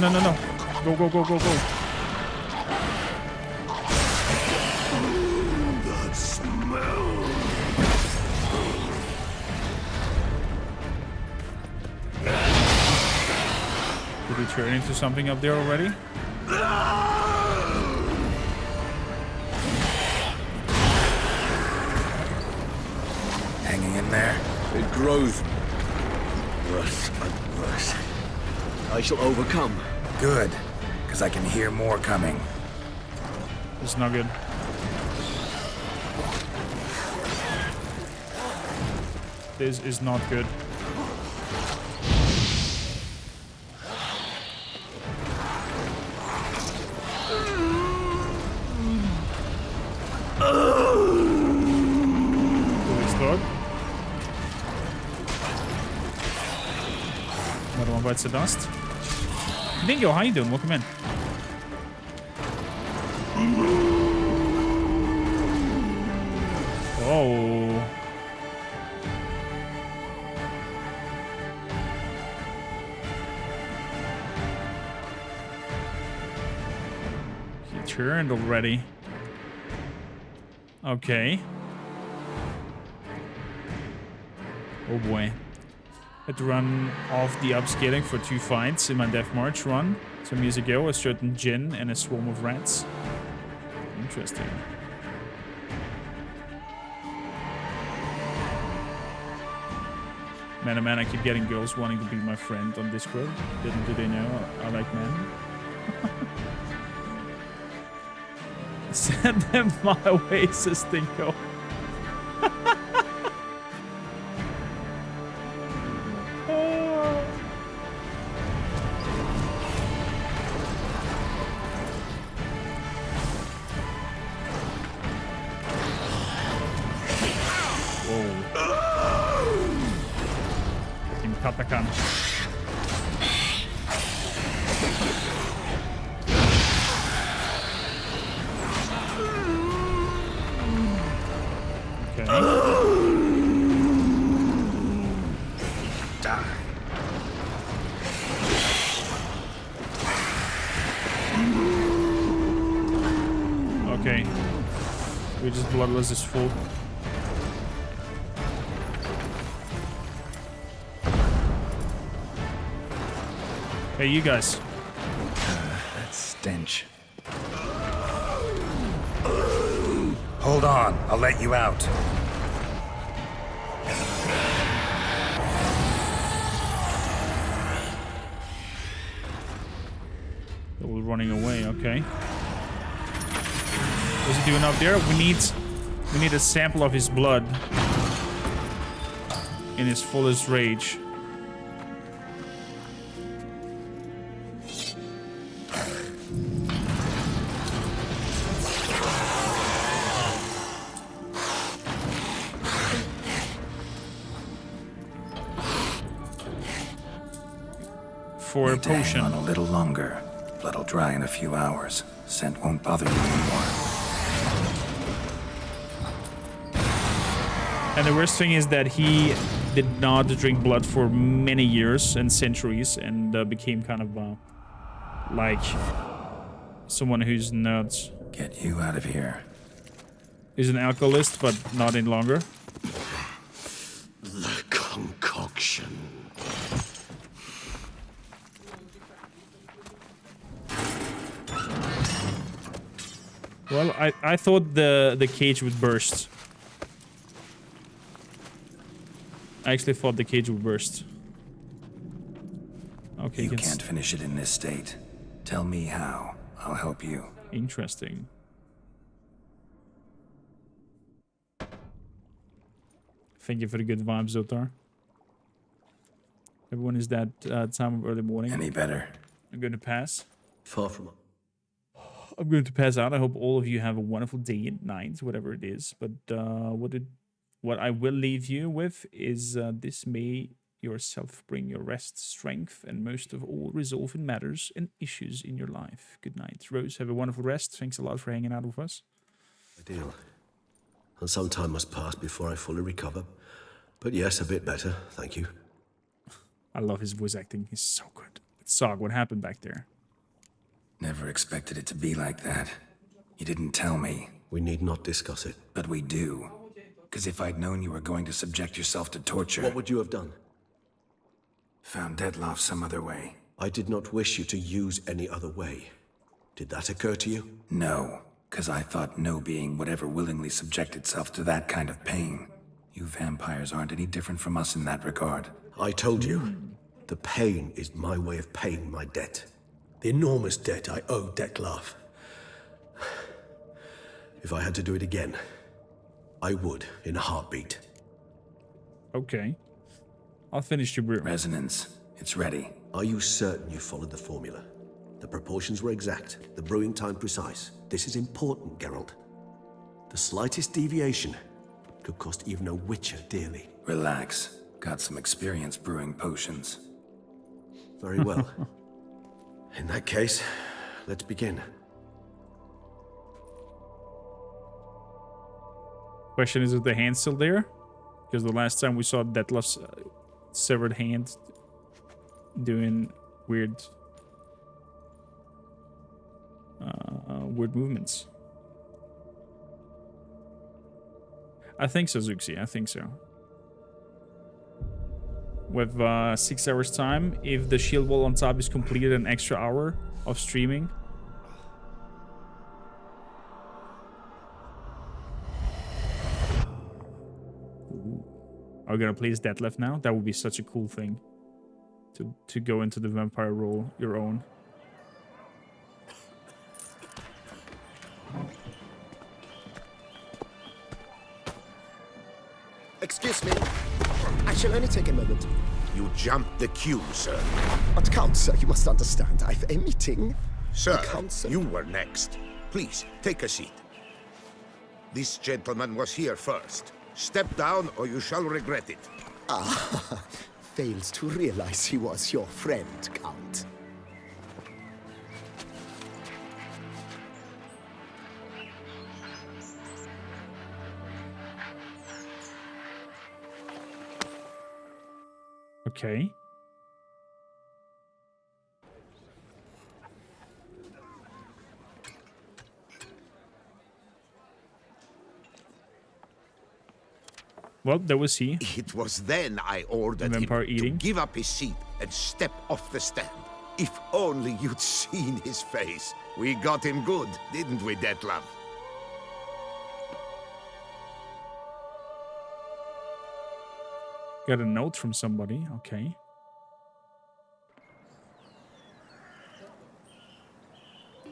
A: No. Go.
E: That smell.
A: Did we turn into something up there already?
D: Hanging in there?
E: It grows worse and worse. I shall overcome.
D: Good. Because I can hear more coming.
A: It's not good. This is not good. bites the dust. Dingo, how you doing? Welcome in. Oh. He turned already. Okay. Oh boy. Had to run off the upscaling for 2 fights in my Death March run. Some years ago, a certain djinn and a swarm of rats. Interesting. Man, oh man, I keep getting girls wanting to be my friend on Discord. Little do they know I like men. Send them my way, says Stinko. Katakan. Okay. We just bloodless is full. Hey, you guys.
D: That stench. Hold on, I'll let you out.
A: We're running away, okay. What's he doing up there? We need a sample of his blood in his fullest rage. For a potion.
D: Hang on a little longer. Blood'll dry in a few hours. Scent won't bother you anymore.
A: And the worst thing is that he did not drink blood for many years and centuries, and became kind of like someone who's not.
D: Get you out of here.
A: Is an alcoholist, but not any longer.
E: The concoction.
A: Well, I thought the cage would burst. I actually thought the cage would burst. Okay,
D: you can't finish it in this state. Tell me how. I'll help you.
A: Interesting. Thank you for the good vibes, Zotar. Everyone is that time of early morning.
D: Any better?
A: I'm going to pass.
E: Far from.
A: I'm going to pass out. I hope all of you have a wonderful day and night, whatever it is. But what I will leave you with is this: may yourself bring your rest, strength, and most of all, resolve in matters and issues in your life. Good night. Rose, have a wonderful rest. Thanks a lot for hanging out with us.
E: Ideal. And some time must pass before I fully recover. But yes, a bit better, thank you.
A: I love his voice acting. He's so good. Sog, what happened back there?
D: Never expected it to be like that. You didn't tell me.
E: We need not discuss it.
D: But we do. Because if I'd known you were going to subject yourself to torture...
E: What would you have done?
D: Found Dettlaff some other way.
E: I did not wish you to use any other way. Did that occur to you?
D: No, because I thought no being would ever willingly subject itself to that kind of pain. You vampires aren't any different from us in that regard.
E: I told you, the pain is my way of paying my debt.
F: The enormous debt I owe Dettlaff.
E: If I had to do it again, I would, in a heartbeat.
A: Okay. I'll finish your brew.
D: Resonance. It's ready.
E: Are you certain you followed the formula? The proportions were exact, the brewing time precise. This is important, Geralt. The slightest deviation could cost even a witcher dearly.
D: Relax. Got some experience brewing potions.
E: Very well. In that case, let's begin.
A: Question is the hand still there? Because the last time we saw Detlef's severed hand doing weird movements. I think so, Zuxi. I think so. With 6 hours time, if the shield wall on top is completed, an extra hour of streaming. Ooh. Are we gonna play as Detlef now? That would be such a cool thing. To go into the vampire role your own.
H: Excuse me. I shall only take a moment.
I: You jumped the queue, sir.
H: But Count, sir, you must understand. I've a meeting.
I: Sir,
H: Council.
I: you were next. Please, take a seat. This gentleman was here first. Step down or you shall regret it.
H: Ah, fails to realize he was your friend, Count.
A: Okay. Well, there was he.
I: It was then I ordered him
A: Vampire
I: to
A: eating.
I: give up his seat and step off the stand. If only you'd seen his face. We got him good, didn't we, Detlef?
A: Got a note from somebody. Okay.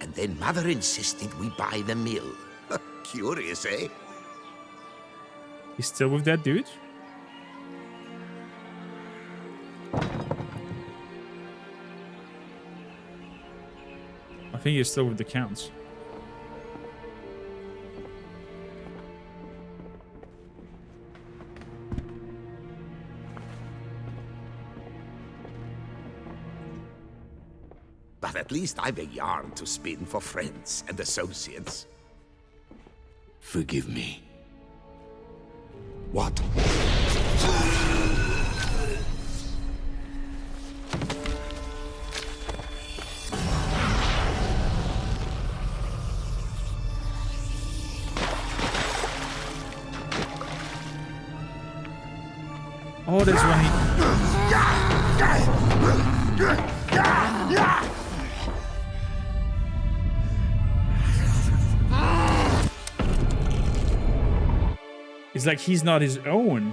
I: And then Mother insisted we buy the mill. Curious, eh?
A: He's still with that dude? I think he's still with the counts.
I: But at least I've a yarn to spin for friends and associates.
B: Forgive me.
I: What?
A: Oh, that's when he... It's like he's not his own.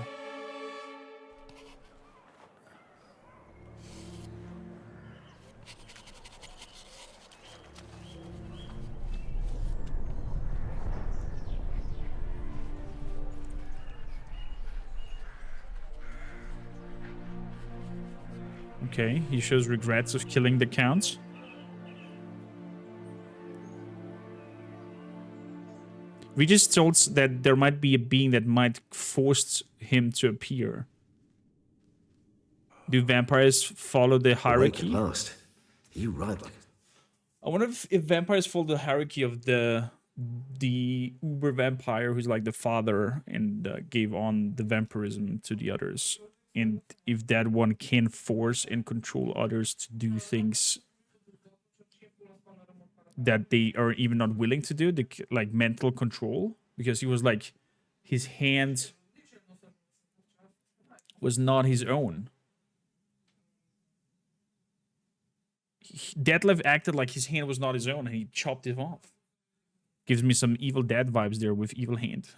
A: Okay, he shows regrets of killing the counts. We just told that there might be a being that might force him to appear. Do vampires follow the hierarchy?
E: Awake at last. You ride like...
A: I wonder if vampires follow the hierarchy of the uber vampire who's like the father and gave on the vampirism to the others. And if that one can force and control others to do things that they are even not willing to do, like mental control, because he was like, his hand was not his own. Detlef acted like his hand was not his own and he chopped it off. Gives me some Evil Dead vibes there with evil hand.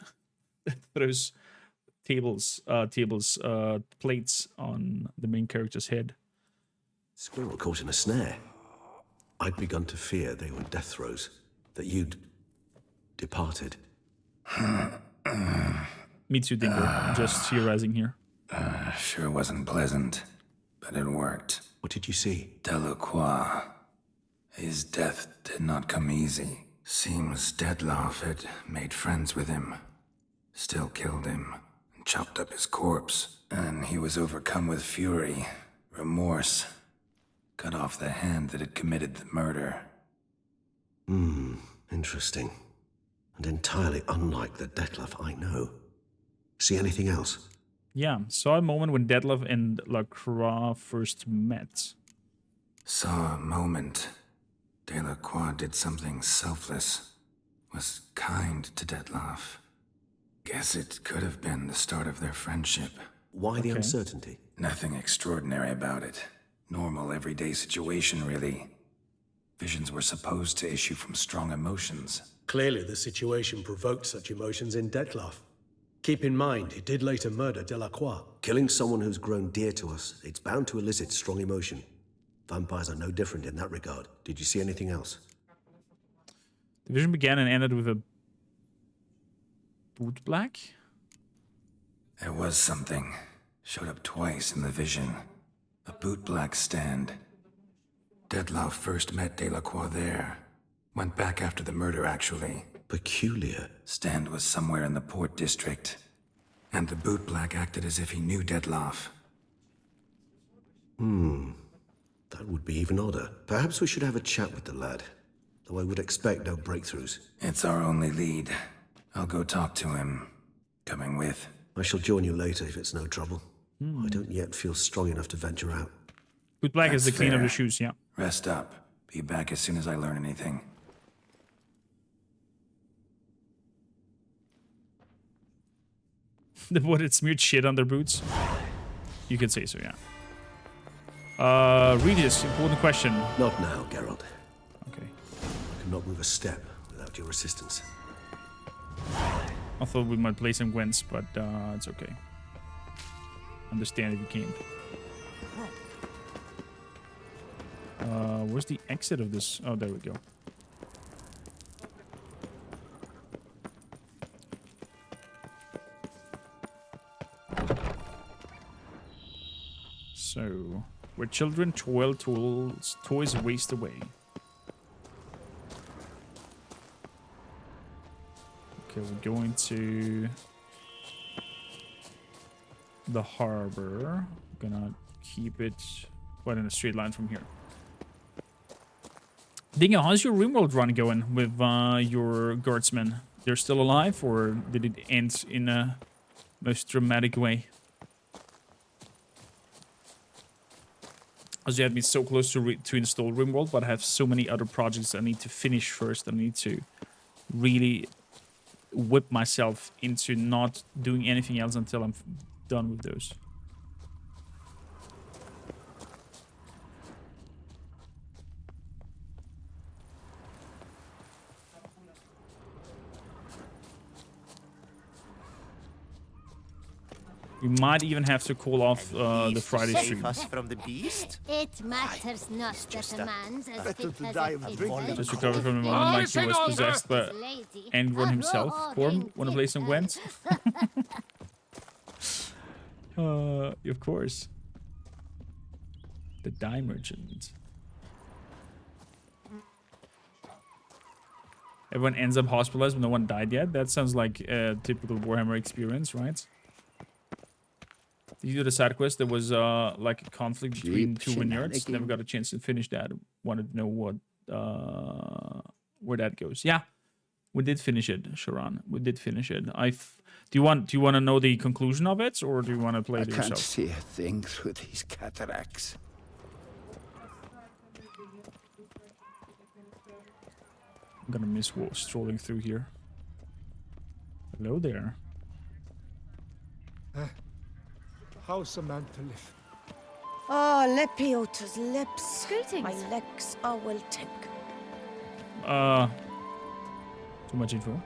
A: Throws plates on the main character's head.
E: Squirrel caught in a snare. I'd begun to fear they were death throes, that you'd departed.
A: Me too, Dingo. Just theorizing here.
D: Sure wasn't pleasant, but it worked.
E: What did you see?
D: Delacroix. His death did not come easy. Seems Detlef had made friends with him. Still killed him, and chopped up his corpse. And he was overcome with fury, remorse. cut off the hand that had committed the murder.
E: Interesting. And entirely unlike the Detlef I know. See anything else?
A: Yeah, saw a moment when Detlef and Lacroix first met.
D: Saw a moment. Delacroix did something selfless. Was kind to Detlef. Guess it could have been the start of their friendship.
E: Why the uncertainty?
D: Nothing extraordinary about it. Normal, everyday situation, really. Visions were supposed to issue from strong emotions.
F: Clearly, the situation provoked such emotions in Detlef. Keep in mind, he did later murder Delacroix.
E: Killing someone who's grown dear to us, it's bound to elicit strong emotion. Vampires are no different in that regard. Did you see anything else?
A: The vision began and ended with a boot black.
D: There was something. Showed up twice in the vision. A bootblack stand. Detlef first met Delacroix there. Went back after the murder, actually.
E: Peculiar.
D: Stand was somewhere in the port district. And the bootblack acted as if he knew Detlef.
E: That would be even odder. Perhaps we should have a chat with the lad. Though I would expect no breakthroughs.
D: It's our only lead. I'll go talk to him. Coming with.
E: I shall join you later if it's no trouble. I don't yet feel strong enough to venture out.
A: Boot black is the
D: That's
A: clean of the
D: fair.
A: shoes, yeah.
D: Rest up. Be back as soon as I learn anything.
A: The what it smeared shit on their boots? You could say so, yeah. Regis, important question.
E: Not now, Geralt.
A: Okay.
E: I cannot move a step without your assistance.
A: I thought we might play some Gwents, but it's okay. Understand if you can't. Where's the exit of this? Oh, there we go. So, where children toil, toys waste away. Okay, we're going to the harbor. Gonna keep it quite in a straight line from here. Dingo, how's your RimWorld run going with your guardsmen? They're still alive, or did it end in a most dramatic way? As you had been so close to install RimWorld, but I have so many other projects I need to finish first. I need to really whip myself into not doing anything else until I'm done with those. We might even have to call off the Friday stream.
H: Save us from the beast?
J: It matters not that a man's as
H: better
J: fit
H: to
J: as
H: die
J: a
H: of
J: pig
H: drink
J: as
H: than
A: Just
J: a
A: recovered from the
J: pig.
A: moment like he was possessed by
J: Lady,
A: Angron
J: a
A: himself.
J: roaring
A: Korm, wanna play some Gwent? Of course. The Dye Merchant. Everyone ends up hospitalized, but no one died yet. That sounds like a typical Warhammer experience, right? Did you do the side quest? There was like a conflict between two vineyards. Never got a chance to finish that. Wanted to know what where that goes. Yeah, we did finish it, Sharon. We did finish it. Do you want to know the conclusion of it, or do you want to play it
B: I can't
A: yourself?
B: see a thing through these cataracts.
A: I'm gonna miss strolling through here. Hello there.
C: How's a man to live?
K: Oh, Lepiota's lips.
J: Greetings.
K: My legs are well taken.
A: Too much info.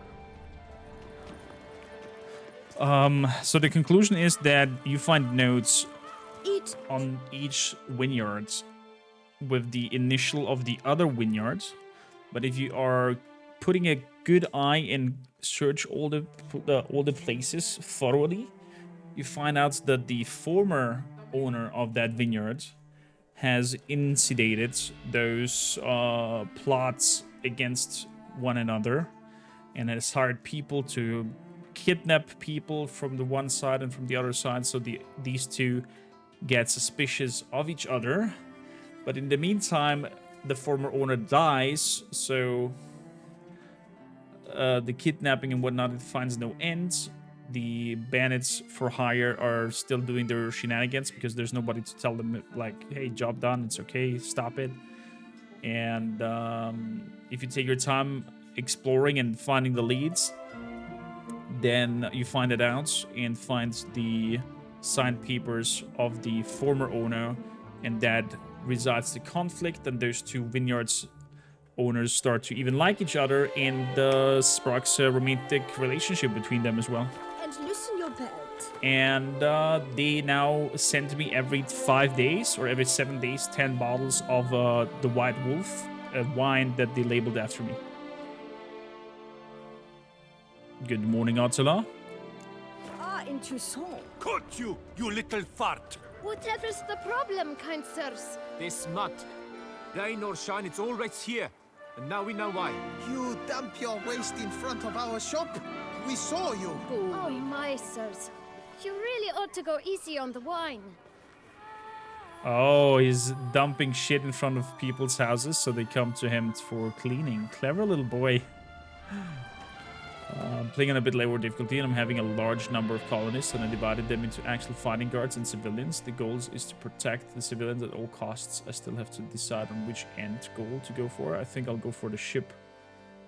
A: So the conclusion is that you find notes
K: Eat.
A: on each vineyard with the initial of the other vineyard. But if you are putting a good eye and search all the places thoroughly, you find out that the former owner of that vineyard has instigated those plots against one another and has hired people to kidnap people from the one side and from the other side, so these two get suspicious of each other. But in the meantime, the former owner dies, so the kidnapping and whatnot, it finds no end. The bandits for hire are still doing their shenanigans because there's nobody to tell them, like, hey, job done, it's okay, stop it. And if you take your time exploring and finding the leads, then you find it out and find the signed papers of the former owner, and that resides the conflict, and those two vineyards owners start to even like each other, and sparks a romantic relationship between them as well.
K: And loosen your belt.
A: And they now send me every 5 days or every 7 days 10 bottles of the White Wolf, a wine that they labeled after me. Good morning, Otsala.
K: In Toussaint.
L: Cut you, you little fart!
J: Whatever's the problem, kind sirs?
M: This smut. Rain or shine, it's all right here. And now we know why.
H: You dump your waste in front of our shop? We saw you.
J: Oh, my sirs. You really ought to go easy on the wine.
A: Oh, he's dumping shit in front of people's houses so they come to him for cleaning. Clever little boy. I'm playing on a bit lower difficulty, and I'm having a large number of colonists, and I divided them into actual fighting guards and civilians. The goal is to protect the civilians at all costs. I still have to decide on which end goal to go for. I think I'll go for the ship.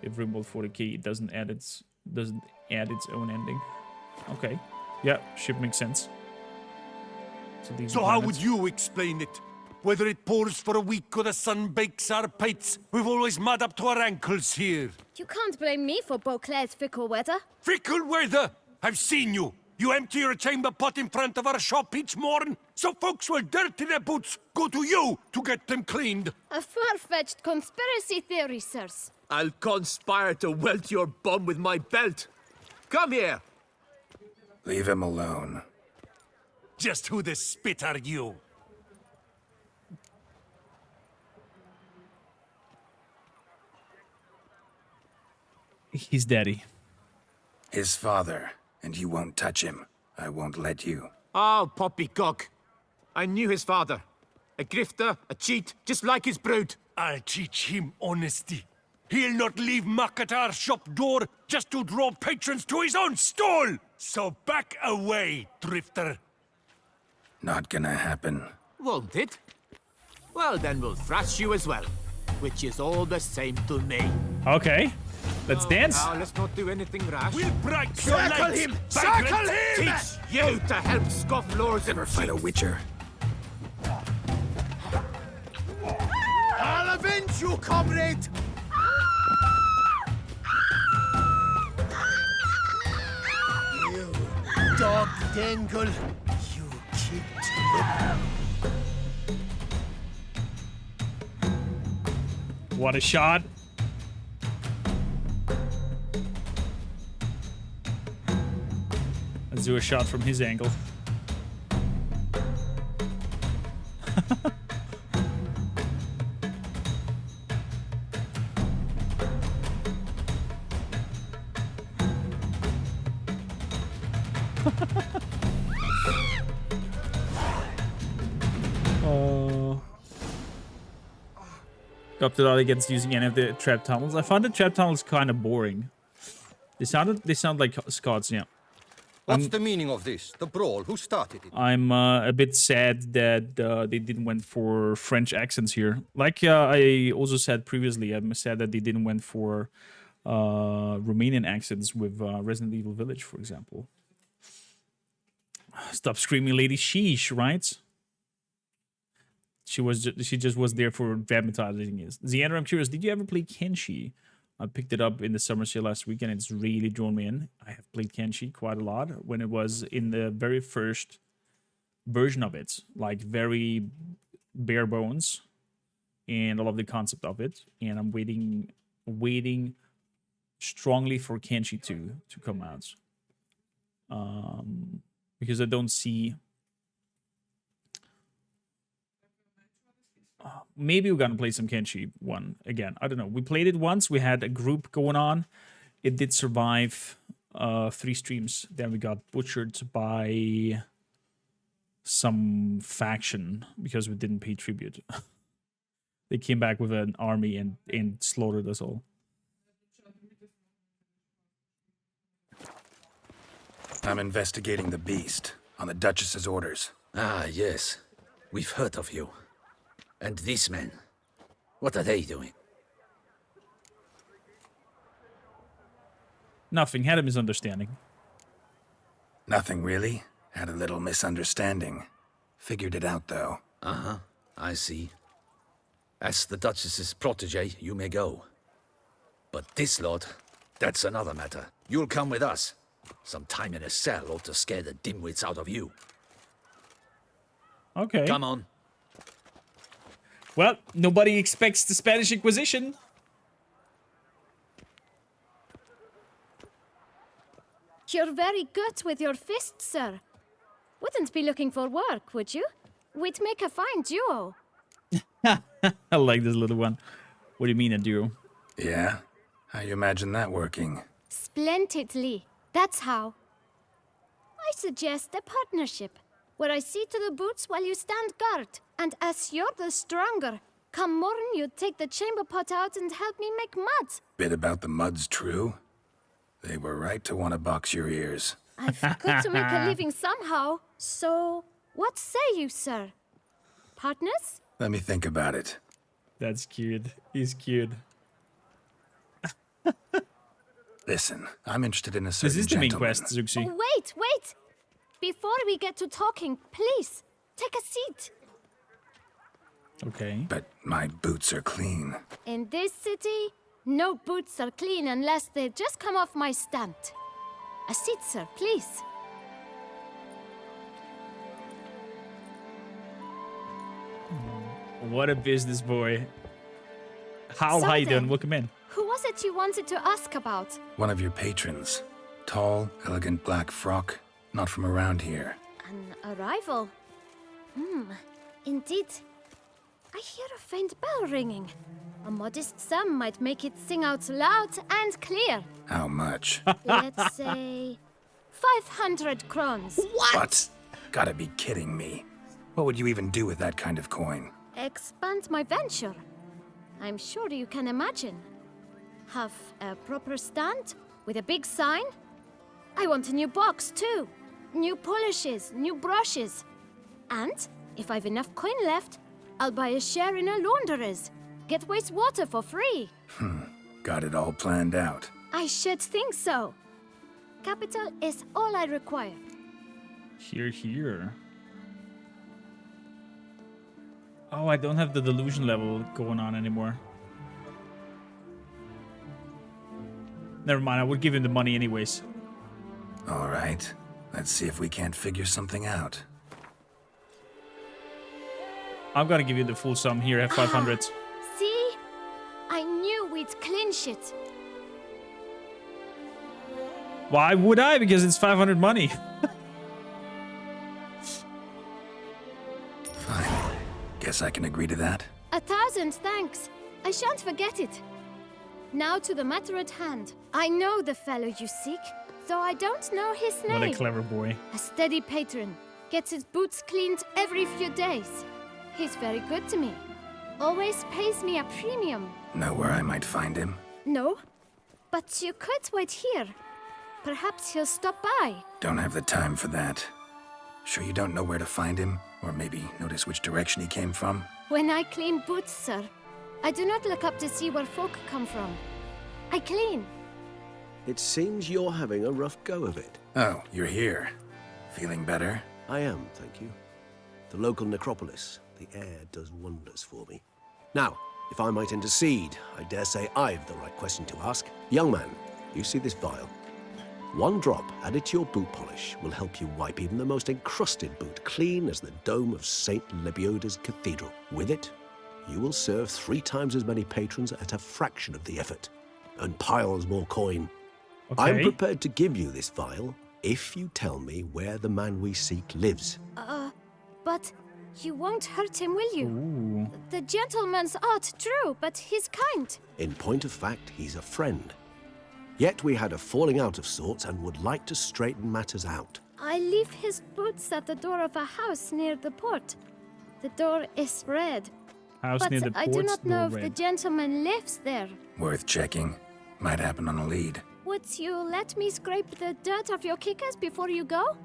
A: If Rimworld 40k doesn't add its own ending. Okay. Yeah, ship makes sense.
L: So how would you explain it? Whether it pours for a week or the sun bakes our pates, we've always mud up to our ankles here.
J: You can't blame me for Beauclair's fickle weather.
L: Fickle weather? I've seen you. You empty your chamber pot in front of our shop each morn, so folks will dirty their boots, go to you to get them cleaned.
J: A far-fetched conspiracy theory, sirs.
M: I'll conspire to welt your bum with my belt. Come here.
D: Leave him alone.
L: Just who the spit are you?
A: His daddy.
D: His father, and you won't touch him. I won't let you.
M: Oh, poppycock. I knew his father. A grifter, a cheat, just like his brood.
L: I'll teach him honesty. He'll not leave muck at our shop door just to draw patrons to his own stall! So back away, drifter.
D: Not gonna happen.
M: Won't it? Well, then we'll thrash you as well. Which is all the same to me.
A: Okay. Let's dance.
M: Now, let's not do anything rash.
L: We'll break your legs!
M: Circle him!
L: Circle him!
M: Teach you to help scofflaws
D: Ever fight a witcher?
H: I'll avenge you, comrade! You dog dangle! You kid!
A: What a shot. Let's do a shot from his angle. Up to that against using any of the trap tunnels. I find the trap tunnels kind of boring. They sound like Scots, yeah.
N: What's the meaning of this? The brawl? Who started it?
A: I'm a bit sad that they didn't went for French accents here. Like I also said previously, I'm sad that they didn't went for Romanian accents with Resident Evil Village, for example. Stop screaming, lady. Sheesh, right? She just was there for dramatizing it. Xander, I'm curious, did you ever play Kenshi? I picked it up in the summer sale last week, and it's really drawn me in. I have played Kenshi quite a lot when it was in the very first version of it, like very bare bones, and I love the concept of it. And I'm waiting strongly for Kenshi 2 to come out, because I don't see. Maybe we're gonna play some Kenshi 1 again. I don't know. We played it once. We had a group going on. It did survive 3 streams. Then we got butchered by some faction because we didn't pay tribute. They came back with an army and slaughtered us all.
D: I'm investigating the beast on the Duchess's orders.
O: Ah, yes. We've heard of you. And these men, what are they doing?
A: Nothing. Had a misunderstanding.
D: Nothing really. Had a little misunderstanding. Figured it out, though.
O: Uh-huh. I see. As the Duchess's protege, you may go. But this lot, that's another matter. You'll come with us. Some time in a cell ought to scare the dimwits out of you.
A: Okay.
O: Come on.
A: Well, nobody expects the Spanish Inquisition.
J: You're very good with your fists, sir. Wouldn't be looking for work, would you? We'd make a fine duo.
A: I like this little one. What do you mean, a duo?
D: Yeah? How you imagine that working?
J: Splendidly. That's how. I suggest a partnership, where I see to the boots while you stand guard. And as you're the stronger, come morn you take the chamber pot out and help me make mud.
D: Bit about the mud's true? They were right to want to box your ears.
J: I've got to make a living somehow. So, what say you, sir? Partners?
D: Let me think about it.
A: That's cute. He's cute.
D: Listen, I'm interested in a certain
A: This is the main
D: gentleman.
A: quest, Zuxi.
J: Oh, wait! Before we get to talking, please, take a seat.
A: Okay.
D: But my boots are clean.
J: In this city, no boots are clean unless they just come off my stand. A seat, sir, please.
A: What a business boy. How
J: So
A: high you
J: then,
A: doing? Welcome in.
J: Who was it you wanted to ask about?
D: One of your patrons. Tall, elegant black frock. Not from around here.
J: An arrival? Indeed. I hear a faint bell ringing. A modest sum might make it sing out loud and clear.
D: How much?
J: Let's say 500 crowns.
D: What? Gotta be kidding me. What would you even do with that kind of coin?
J: Expand my venture. I'm sure you can imagine. Have a proper stand with a big sign. I want a new box too. New polishes, new brushes. And if I've enough coin left, I'll buy a share in a launderer's. Get wastewater for free.
D: Got it all planned out.
J: I should think so. Capital is all I require.
A: Here. Oh, I don't have the delusion level going on anymore. Never mind, I would give him the money anyways.
D: All right. Let's see if we can't figure something out.
A: I'm gonna give you the full sum here at 500.
J: See? I knew we'd clinch it.
A: Why would I? Because it's 500 money.
D: Fine. Guess I can agree to that.
J: 1,000 thanks. I shan't forget it. Now to the matter at hand. I know the fellow you seek, though I don't know his name.
A: What a clever boy.
J: A steady patron. Gets his boots cleaned every few days. He's very good to me. Always pays me a premium.
D: Know where I might find him?
J: No, but you could wait here. Perhaps he'll stop by.
D: Don't have the time for that. Sure you don't know where to find him? Or maybe notice which direction he came from?
J: When I clean boots, sir, I do not look up to see where folk come from. I clean.
E: It seems you're having a rough go of it.
D: Oh, you're here. Feeling better?
E: I am, thank you. The local necropolis. The air does wonders for me. Now, if I might intercede, I dare say I've the right question to ask. Young man, you see this vial? One drop added to your boot polish will help you wipe even the most encrusted boot clean as the dome of St. Lebioda's Cathedral. With it, you will serve 3 times as many patrons at a fraction of the effort, and piles more coin.
A: Okay.
E: I'm prepared to give you this vial if you tell me where the man we seek lives.
J: But you won't hurt him, will you?
A: Ooh.
J: The gentleman's art, true, but he's kind.
E: In point of fact, he's a friend. Yet we had a falling out of sorts and would like to straighten matters out.
J: I leave his boots at the door of a house near the port. The door is red.
A: House
J: But
A: near the
J: I
A: port,
J: do not know if
A: Norway.
J: the gentleman lives there.
D: Worth checking. Might happen on a lead.
J: Would you let me scrape the dirt off your kickers before you go?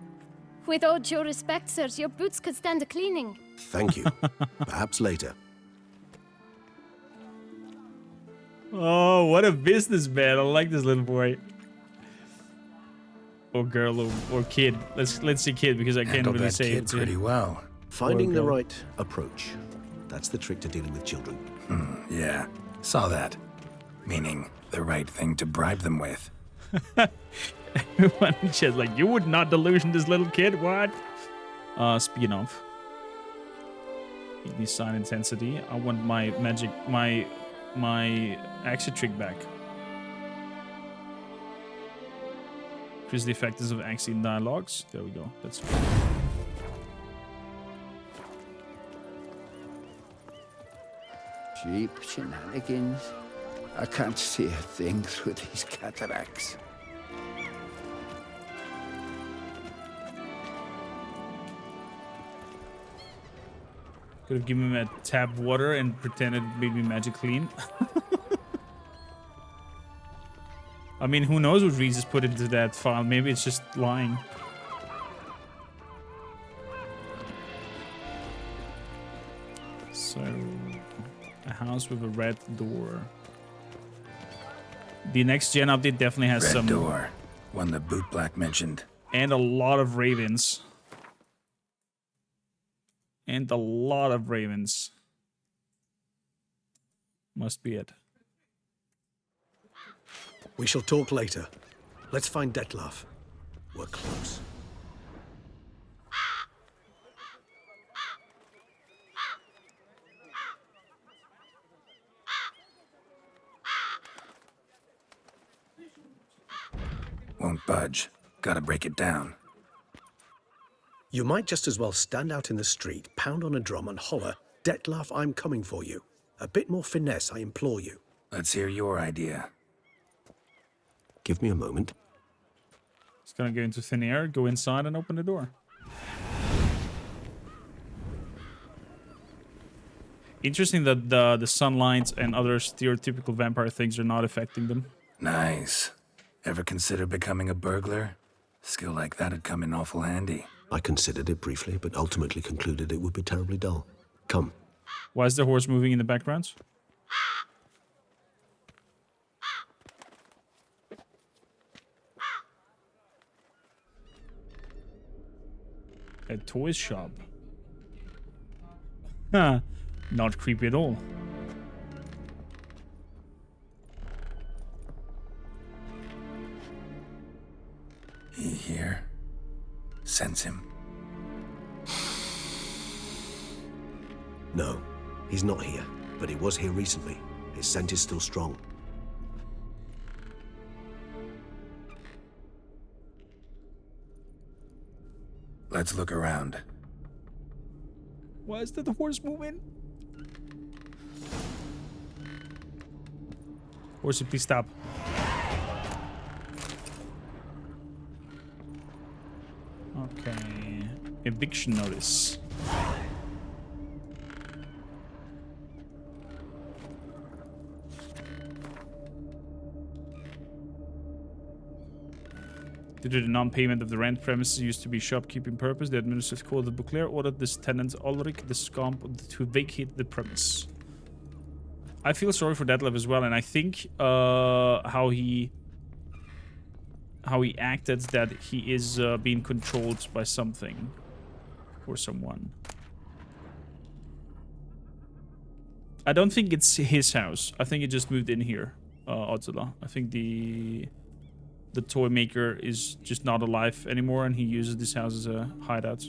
J: With all due respect, sirs, your boots could stand a cleaning.
E: Thank you. Perhaps later.
A: Oh, what a businessman. I like this little boy. Or girl, or kid. Let's say kid, because I can't
D: Handled
A: really
D: that
A: say
D: kid
A: it.
D: pretty well.
E: Finding the
A: girl.
E: right approach. That's the trick to dealing with children.
D: Yeah, saw that. Meaning, the right thing to bribe them with.
A: Everyone just like, you would not delusion this little kid, what? Speaking of. Give me sign intensity. I want my magic, my exit trick back. Increase the effectiveness of accent dialogues. There we go. That's good.
B: Cheap shenanigans. I can't see a thing through these cataracts.
A: Could have given him a tap of water and pretended it made me magic clean. I mean, who knows what Reese put into that file? Maybe it's just lying. So, a house with a red door. The next gen update definitely has
D: Red
A: some
D: door. One the bootblack mentioned.
A: and a lot of ravens. And a lot of ravens. Must be it.
F: We shall talk later. Let's find Detlef. We're close.
D: Won't budge. Gotta break it down.
F: You might just as well stand out in the street, pound on a drum and holler, Detlef, I'm coming for you. A bit more finesse, I implore you.
D: Let's hear your idea.
E: Give me a moment.
A: It's gonna go into thin air, go inside and open the door. Interesting that the sunlight and other stereotypical vampire things are not affecting them.
D: Nice. Ever consider becoming a burglar? Skill like that'd come in awful handy.
E: I considered it briefly, but ultimately concluded it would be terribly dull. Come.
A: Why is the horse moving in the background? A toy shop. Huh. Not creepy at all.
D: He here? Sense him.
E: No, he's not here, but he was here recently. His scent is still strong.
D: Let's look around.
A: Why is the horse moving? Horsey, please stop. Okay. Eviction notice. Due to the non-payment of the rent, premises used to be shopkeeping purpose, the administrative court of Beauclair ordered this tenant Ulrich the Scamp to vacate the premise. I feel sorry for Detlef as well, and I think how he acted, that he is being controlled by something or someone. I don't think it's his house. I think he just moved in here, Ottula. I think the toy maker is just not alive anymore, and he uses this house as a hideout.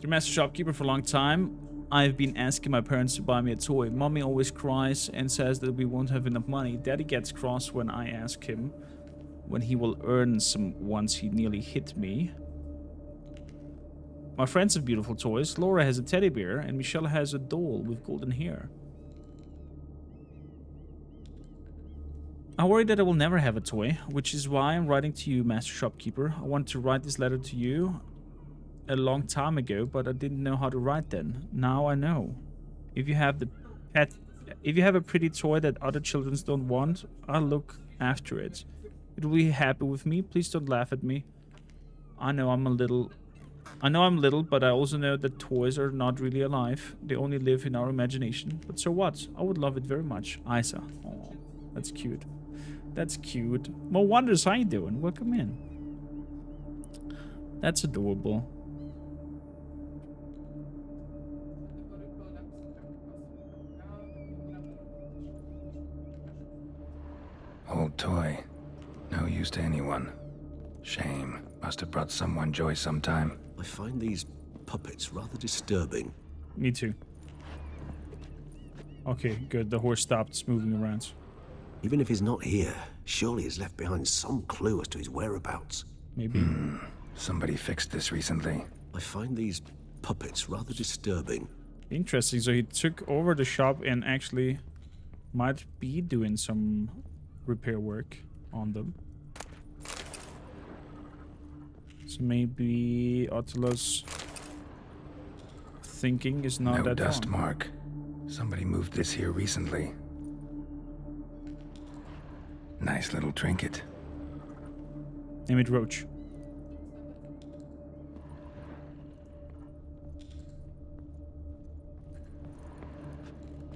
A: Dear master shopkeeper, for a long time, I've been asking my parents to buy me a toy. Mommy always cries and says that we won't have enough money. Daddy gets cross when I ask him when he will earn some once he nearly hit me. My friends have beautiful toys. Laura has a teddy bear, and Michelle has a doll with golden hair. I worry that I will never have a toy, which is why I'm writing to you, Master Shopkeeper. I wanted to write this letter to you a long time ago, but I didn't know how to write then. Now I know. If you have a pretty toy that other children don't want, I'll look after it. It will be happy with me. Please don't laugh at me. I know I'm little, but I also know that toys are not really alive. They only live in our imagination. But so what? I would love it very much. Isa. Oh, that's cute. That's cute. Mo Wonders, how you doing? Welcome in. That's adorable.
D: Old toy. No use to anyone. Shame. Must have brought someone joy sometime.
E: I find these puppets rather disturbing.
A: Me too. Okay, good. The horse stopped moving around.
E: Even if he's not here, surely he's left behind some clue as to his whereabouts.
A: Maybe.
D: Somebody fixed this recently.
E: I find these puppets rather disturbing.
A: Interesting. So he took over the shop and actually might be doing some repair work on them. So maybe Attila's thinking is not
D: No
A: that
D: dust
A: wrong.
D: mark. Somebody moved this here recently. Nice little trinket.
A: Name it Roach.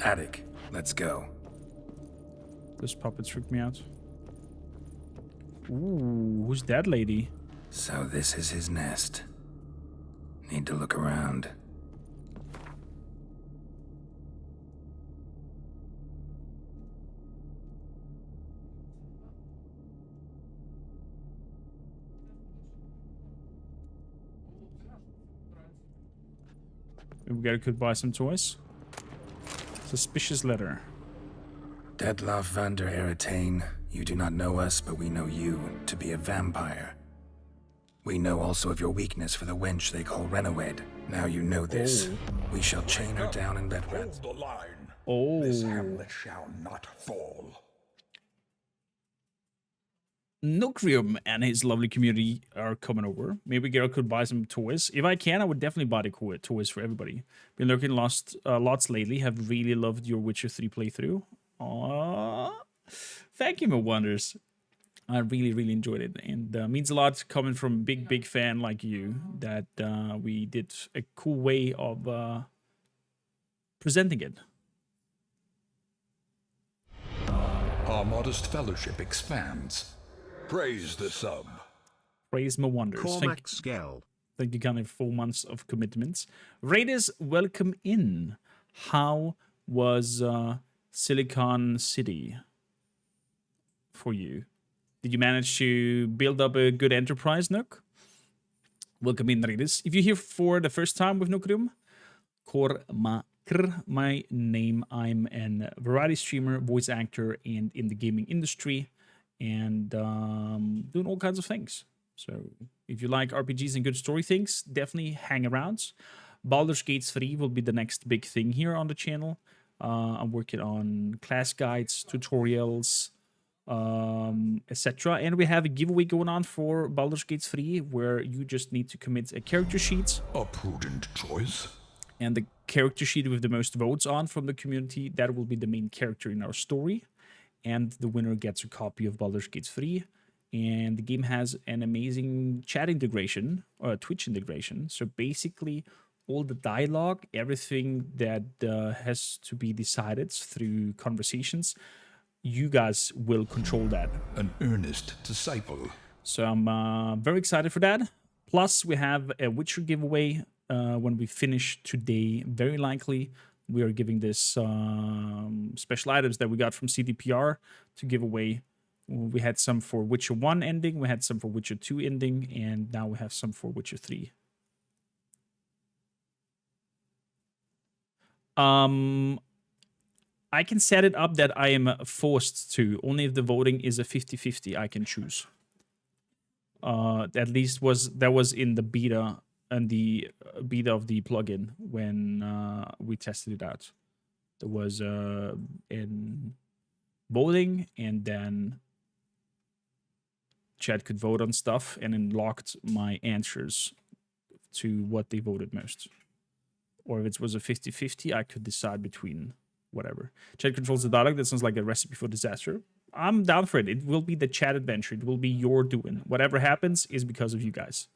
D: Attic, let's go.
A: This puppet freaked me out. Ooh, who's that lady?
D: So this is his nest. Need to look around.
A: We could buy some toys. Suspicious letter.
D: Detlef van der Eretain, you do not know us, but we know you to be a vampire. We know also of your weakness for the wench they call Renawed. Now you know this. We shall chain her down and let her.
P: Hold the line.
A: Oh.
P: This hamlet shall not fall.
A: Nukrium and his lovely community are coming over. Maybe Geralt could buy some toys. If I can, I would definitely buy the toys for everybody. Been looking lots lately. Have really loved your Witcher 3 playthrough. Aww. Thank you, Mo Wonders. I really, really enjoyed it. And means a lot coming from a big fan like you that we did a cool way of presenting it.
P: Our modest fellowship expands. Praise the sub.
A: Praise Mo Wonders. Thank you, Gunnar, for 4 months of commitments. Raiders, welcome in. How was Silicon City for you? Did you manage to build up a good enterprise, Nook? Welcome in, Raiders. If you're here for the first time with Nukrium, Kormakrtv, my name. I'm a variety streamer, voice actor, and in the gaming industry, and doing all kinds of things. So if you like RPGs and good story things, definitely hang around. Baldur's Gate 3 will be the next big thing here on the channel. I'm working on class guides, tutorials, etc. And we have a giveaway going on for Baldur's Gate 3 where you just need to commit a character sheet.
P: A prudent choice.
A: And the character sheet with the most votes on from the community, that will be the main character in our story. And the winner gets a copy of Baldur's Gate 3. And the game has an amazing chat integration, or Twitch integration. So basically, all the dialogue, everything that has to be decided through conversations, you guys will control that.
P: An earnest disciple.
A: So I'm very excited for that. Plus, we have a Witcher giveaway when we finish today. Very likely, we are giving this special items that we got from CDPR to give away. We had some for Witcher 1 ending, we had some for Witcher 2 ending, and now we have some for Witcher 3. I can set it up that I am forced to. Only if the voting is a 50-50, I can choose. At least that was in the beta and the beta of the plugin when we tested it out. There was in voting, and then chat could vote on stuff, and then locked my answers to what they voted most. Or if it was a 50-50, I could decide between whatever. Chat controls the dialogue. That sounds like a recipe for disaster. I'm down for it. It will be the chat adventure. It will be your doing. Whatever happens is because of you guys.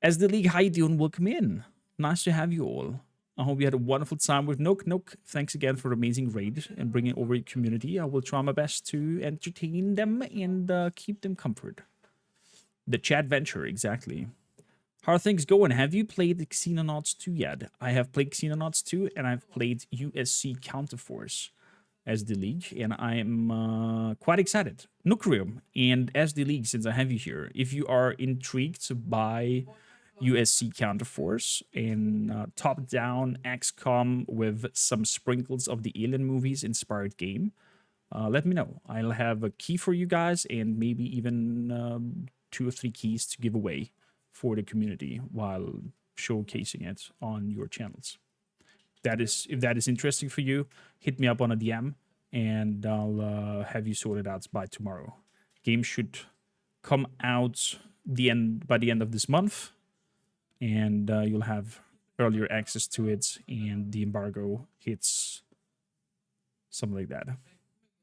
A: As the League, how you doing? Welcome in. Nice to have you all. I hope you had a wonderful time with Nook. Nook, thanks again for the amazing raid and bringing over your community. I will try my best to entertain them and keep them comfort. The chat venture, exactly. How are things going? Have you played Xenonauts 2 yet? I have played Xenonauts 2 and I've played USC Counterforce as the League, and I'm quite excited. Nookrium and as the League, since I have you here, if you are intrigued by USC Counterforce and top-down XCOM with some sprinkles of the Alien movies inspired game, let me know. I'll have a key for you guys and maybe even 2 or 3 keys to give away for the community while showcasing it on your channels. If that is interesting for you, hit me up on a DM and I'll have you sorted out by tomorrow. Game should come out by the end of this month, and you'll have earlier access to it, and the embargo hits something like that.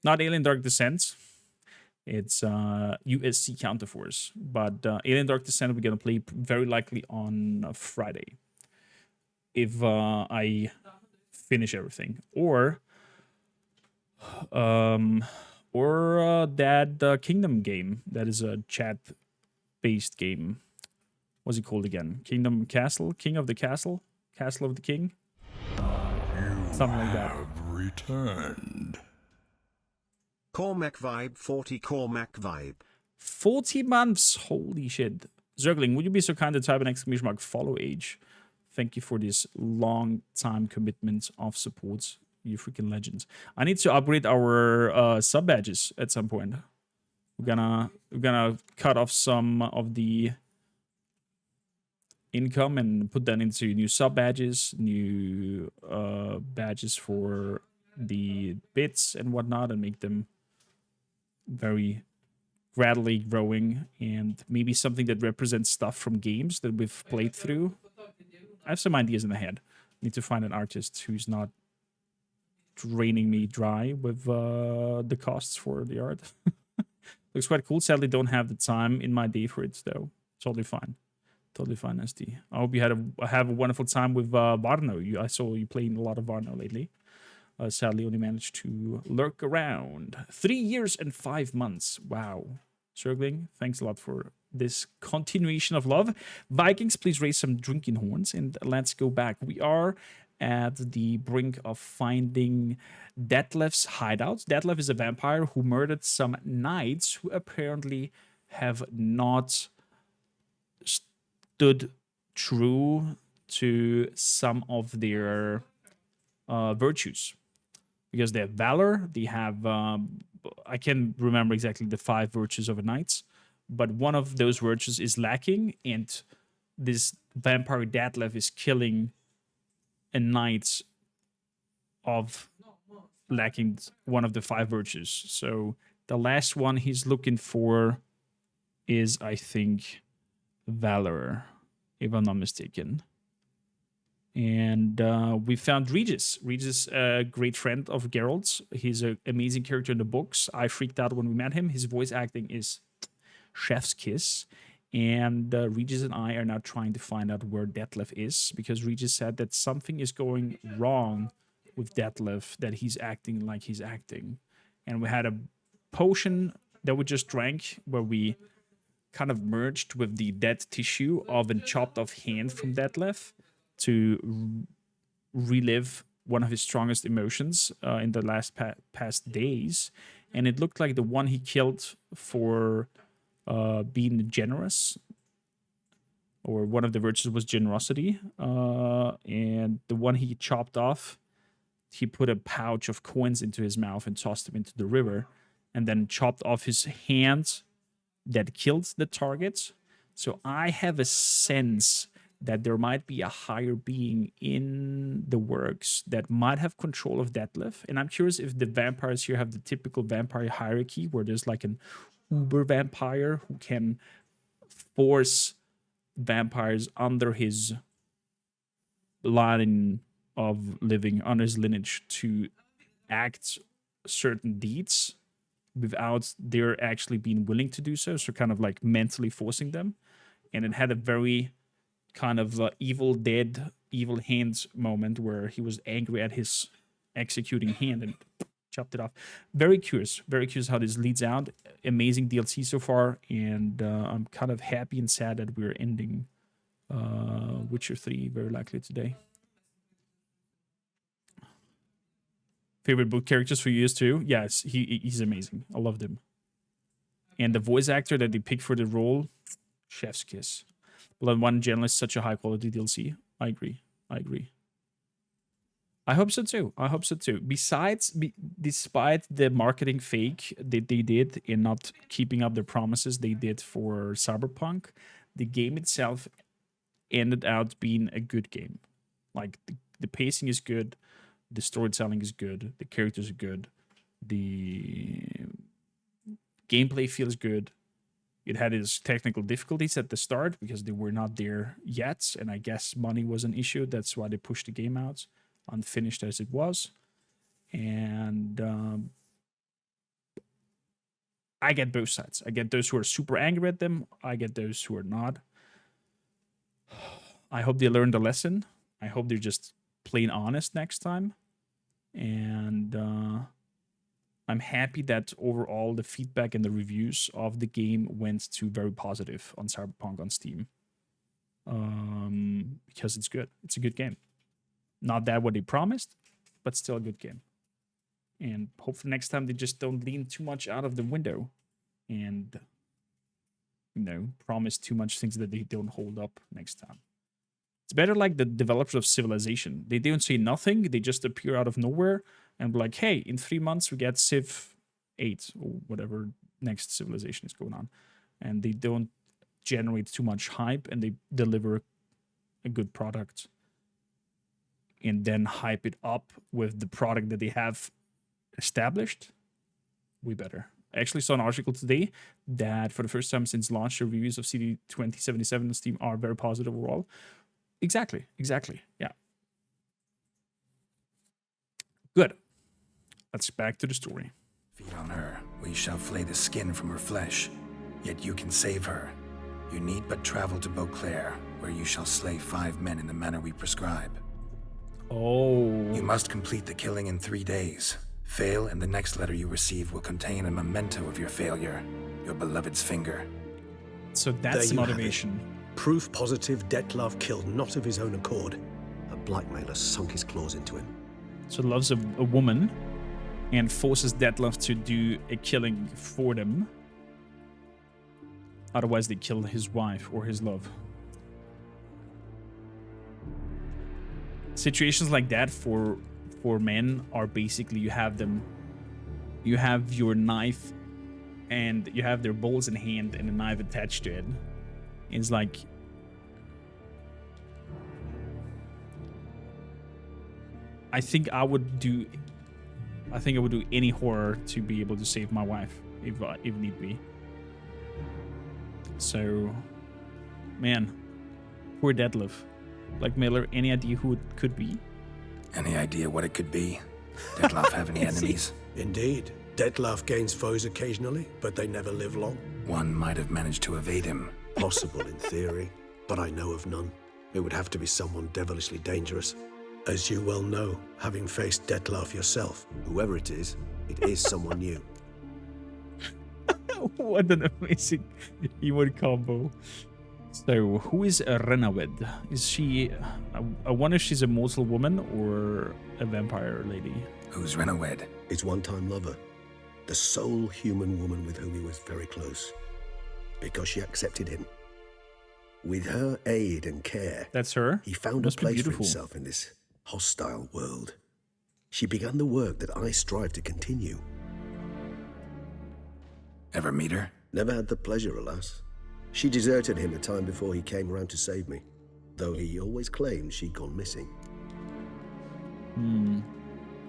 A: Not Alien Dark Descent. It's USC Counterforce, but Alien Dark Descent we're gonna play very likely on Friday, if I finish everything, or that Kingdom game that is a chat-based game. What's it called again? Kingdom Castle? King of the Castle? Castle of the King? Something like that.
P: Returned.
G: Kormakrtv 40 Kormakrtv.
A: 40 months! Holy shit. Zergling, would you be so kind to type an exclamation mark follow age? Thank you for this long time commitment of support. You freaking legends. I need to upgrade our sub badges at some point. We're gonna cut off some of the income and put that into new sub badges, new badges for the bits and whatnot, and make them very gradually growing, and maybe something that represents stuff from games that we've played through. I have some ideas in the head. Need to find an artist who's not draining me dry with the costs for the art. Looks quite cool. Sadly, don't have the time in my day for it, though. Totally fine. Totally fine, SD. I hope you have a wonderful time with Varno. I saw you playing a lot of Varno lately. Sadly, only managed to lurk around. 3 years and 5 months. Wow. Circling, thanks a lot for this continuation of love. Vikings, please raise some drinking horns and let's go back. We are at the brink of finding Detlef's hideout. Detlef is a vampire who murdered some knights who apparently have not stood true to some of their virtues. Because they have valor, they have, I can't remember exactly the 5 virtues of a knight, but one of those virtues is lacking, and this vampire Detlef is killing a knight of lacking one of the 5 virtues. So the last one he's looking for is, I think, valor, if I'm not mistaken. And we found Regis. Regis, a great friend of Geralt's. He's an amazing character in the books. I freaked out when we met him. His voice acting is chef's kiss. And Regis and I are now trying to find out where Detlef is, because Regis said that something is going wrong with Detlef, that he's acting like he's acting. And we had a potion that we just drank where we kind of merged with the dead tissue of a chopped off hand from Detlef to relive one of his strongest emotions in the last past days. And it looked like the one he killed for being generous, or one of the virtues was generosity. And the one he chopped off, he put a pouch of coins into his mouth and tossed them into the river, and then chopped off his hand that killed the target. So I have a sense that there might be a higher being in the works that might have control of Detlef. And I'm curious if the vampires here have the typical vampire hierarchy where there's like an uber vampire who can force vampires under his line of living, under his lineage, to act certain deeds without their actually being willing to do so. So kind of like mentally forcing them. And it had a very kind of Evil Dead, evil hands moment where he was angry at his executing hand and chopped it off. Very curious how this leads out. Amazing DLC so far, and I'm kind of happy and sad that we're ending Witcher 3 very likely today. Favorite book characters for you too? Yes, he's amazing. I loved him. And the voice actor that they picked for the role, chef's kiss. Blood&wine generally is such a high quality DLC. I agree. I hope so too. Despite the marketing fake that they did in not keeping up the promises they did for Cyberpunk, the game itself ended out being a good game. Like the pacing is good, the storytelling is good, the characters are good, the gameplay feels good. It had its technical difficulties at the start because they were not there yet, and I guess money was an issue. That's why they pushed the game out, unfinished as it was. And I get both sides. I get those who are super angry at them. I get those who are not. I hope they learned a lesson. I hope they're just plain honest next time. And I'm happy that overall the feedback and the reviews of the game went to very positive on Cyberpunk on Steam. Because it's good. It's a good game. Not that what they promised, but still a good game. And hopefully next time they just don't lean too much out of the window and, promise too much things that they don't hold up next time. It's better like the developers of Civilization. They don't say nothing. They just appear out of nowhere and be like, hey, in 3 months we get Civ 8 or whatever next Civilization is going on. And they don't generate too much hype and they deliver a good product. And then hype it up with the product that they have established. Way better. I actually saw an article today that for the first time since launch, the reviews of CD 2077 on Steam are very positive overall. Exactly. Yeah. Good. Let's back to the story.
D: Feed on her. We shall flay the skin from her flesh. Yet you can save her. You need but travel to Beauclair, where you shall slay 5 men in the manner we prescribe.
A: Oh.
D: You must complete the killing in 3 days. Fail, and the next letter you receive will contain a memento of your failure. Your beloved's finger.
A: So that's the motivation.
F: Proof positive Detlef killed not of his own accord. A blackmailer sunk his claws into him.
A: So loves a woman and forces Detlef to do a killing for them. Otherwise they kill his wife or his love. Situations like that for men are basically you have your knife and you have their balls in hand and a knife attached to it. It's like I think I would do any horror to be able to save my wife if need be. So, man, poor Detlef. Like Miller, any idea who it could be?
D: Any idea what it could be? Detlef have any enemies?
F: Indeed. Detlef gains foes occasionally, but they never live long.
D: One might have managed to evade him.
F: Possible in theory, but I know of none. It would have to be someone devilishly dangerous. As you well know, having faced Detlef yourself, whoever it is someone new.
A: What an amazing emote combo. So, who is Renawed? Is she... I wonder if she's a mortal woman or a vampire lady.
D: Who's Renawed?
F: His one-time lover. The sole human woman with whom he was very close. Because she accepted him. With her aid and care...
A: That's her?
F: He found a place for himself in this hostile world. She began the work that I strive to continue.
D: Ever meet her?
F: Never had the pleasure, alas. She deserted him a time before he came around to save me. though he always claims she'd gone missing.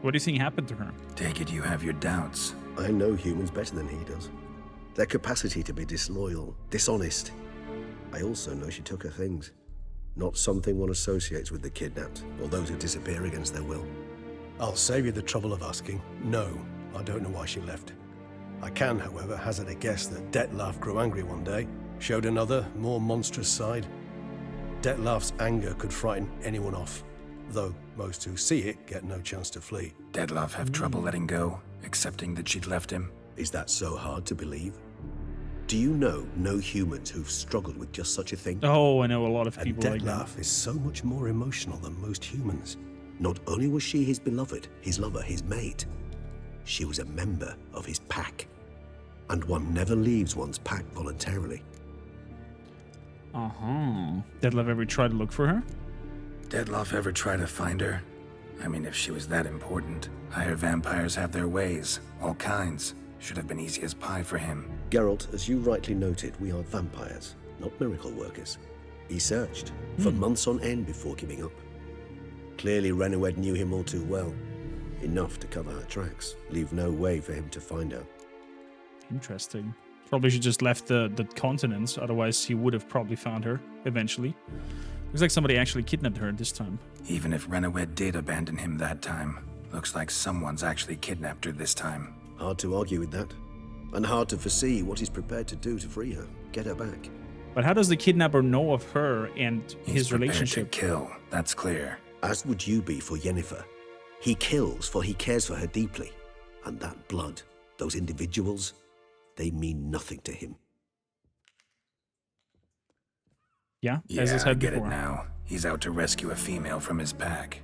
A: What do you think happened to her?
D: Take it you have your doubts.
F: I know humans better than he does. Their capacity to be disloyal, dishonest. I also know she took her things. Not something one associates with the kidnapped, or those who disappear against their will.
Q: I'll save you the trouble of asking. No, I don't know why she left. I can, however, hazard a guess that Detlef grew angry one day, showed another, more monstrous side. Detlef's anger could frighten anyone off, though most who see it get no chance to flee.
D: Detlef have trouble letting go, accepting that she'd left him.
F: Is that so hard to believe? Do you know no humans who've struggled with just such a thing?
A: Oh, I know a lot of
F: And
A: people like that.
F: Detlef is so much more emotional than most humans. Not only was she his beloved, his lover, his mate, she was a member of his pack. And one never leaves one's pack voluntarily.
A: Detlef ever tried to look for her?
D: Detlef ever try to find her? I mean, if she was that important. Higher vampires have their ways, all kinds. Should have been easy as pie for him.
F: Geralt, as you rightly noted, we are vampires, not miracle workers. He searched for months on end before giving up. Clearly, Renowed knew him all too well. Enough to cover her tracks, leave no way for him to find her.
A: Interesting. Probably should just left the continent, otherwise he would have probably found her eventually. Looks like somebody actually kidnapped her this time.
D: Even if Renowed did abandon him that time, looks like someone's actually kidnapped her this time.
F: Hard to argue with that. And hard to foresee what he's prepared to do to free her, get her back.
A: But how does the kidnapper know of her and his relationship?
D: To kill, that's clear.
F: As would you be for Yennefer. He kills for he cares for her deeply. And that blood, those individuals, they mean nothing to him.
A: Yeah,
D: Yeah,
A: as I
D: I
A: said
D: get
A: before.
D: it now. He's out to rescue a female from his pack.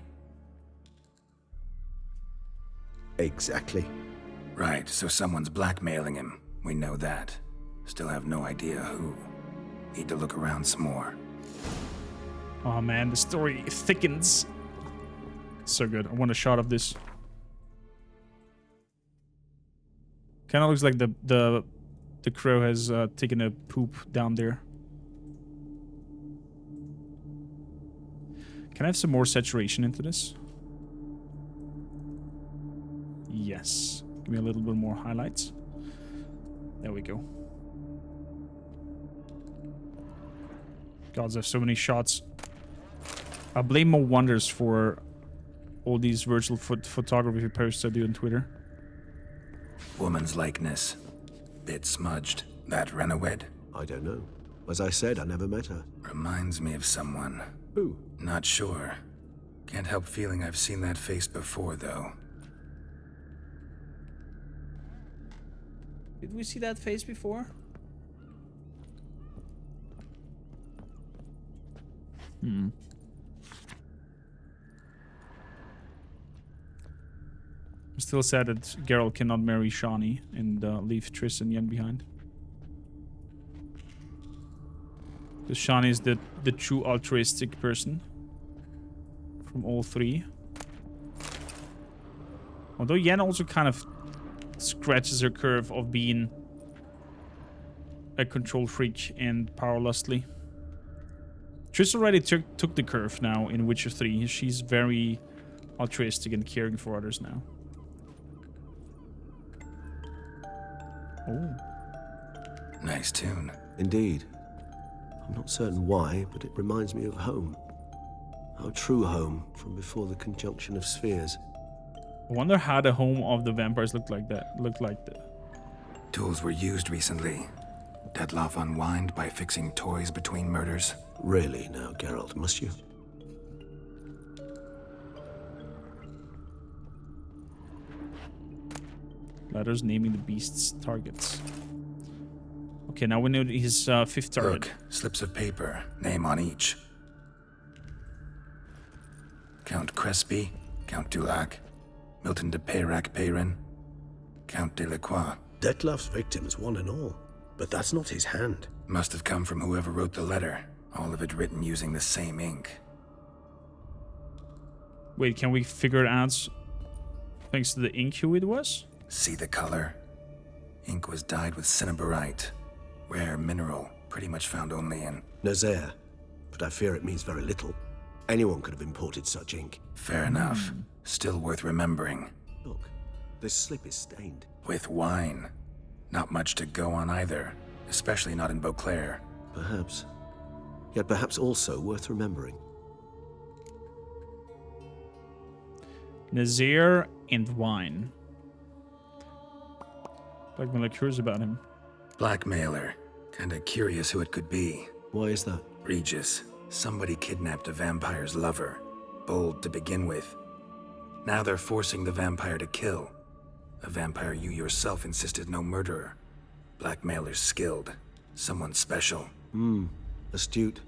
F: Exactly.
D: Right, so someone's blackmailing him. We know that. Still have no idea who. Need to look around some more.
A: Oh man, the story thickens. So good. I want a shot of this. Kind of looks like the crow has taken a poop down there. Can I have some more saturation into this? Yes. Give me a little bit more highlights. There we go. Gods, I have so many shots. I blame Mo Wonders for all these virtual photography posts I do on Twitter.
D: Woman's likeness. Bit smudged. That Renowed?
F: I don't know. As I said, I never met her.
D: Reminds me of someone.
F: Who?
D: Not sure. Can't help feeling I've seen that face before, though.
A: Did we see that face before? I'm still sad that Geralt cannot marry Shani and leave Triss and Yen behind. Because Shani is the true altruistic person from all three. Although Yen also kind of scratches her curve of being a control freak and powerlustly. Triss already took the curve now in Witcher 3. She's very altruistic and caring for others now. Oh.
D: Nice tune.
F: Indeed. I'm not certain why, but it reminds me of home. Our true home from before the conjunction of spheres.
A: I wonder how the home of the vampires looked like.
D: Tools were used recently. Detlef unwind by fixing toys between murders.
F: Really now, Geralt, must you?
A: Letters naming the beast's targets. Okay, now we know his fifth target.
D: Look, slips of paper, name on each. Count Crespi, Count Dulac, Milton de Peyrac-Peyrin, Count Delacroix.
F: Detlef's victims, one and all. But that's not his hand.
D: Must have come from whoever wrote the letter. All of it written using the same ink.
A: Wait, can we figure it out thanks to the ink who it was?
D: See the color? Ink was dyed with cinnabarite. Rare mineral, pretty much found only in...
F: Nazaire. but I fear it means very little. Anyone could have imported such ink.
D: Fair enough. Still worth remembering.
F: Look, this slip is stained.
D: With wine. Not much to go on either, especially not in Beauclair.
F: Perhaps. Yet perhaps also worth remembering.
A: Nazir and wine. Blackmailer curious about him.
D: Blackmailer. Kinda curious who it could be.
F: Why is that?
D: Regis. Somebody kidnapped a vampire's lover. Bold to begin with. Now they're forcing the vampire to kill. A vampire you yourself insisted no murderer. Blackmailer's skilled. Someone special.
F: Astute.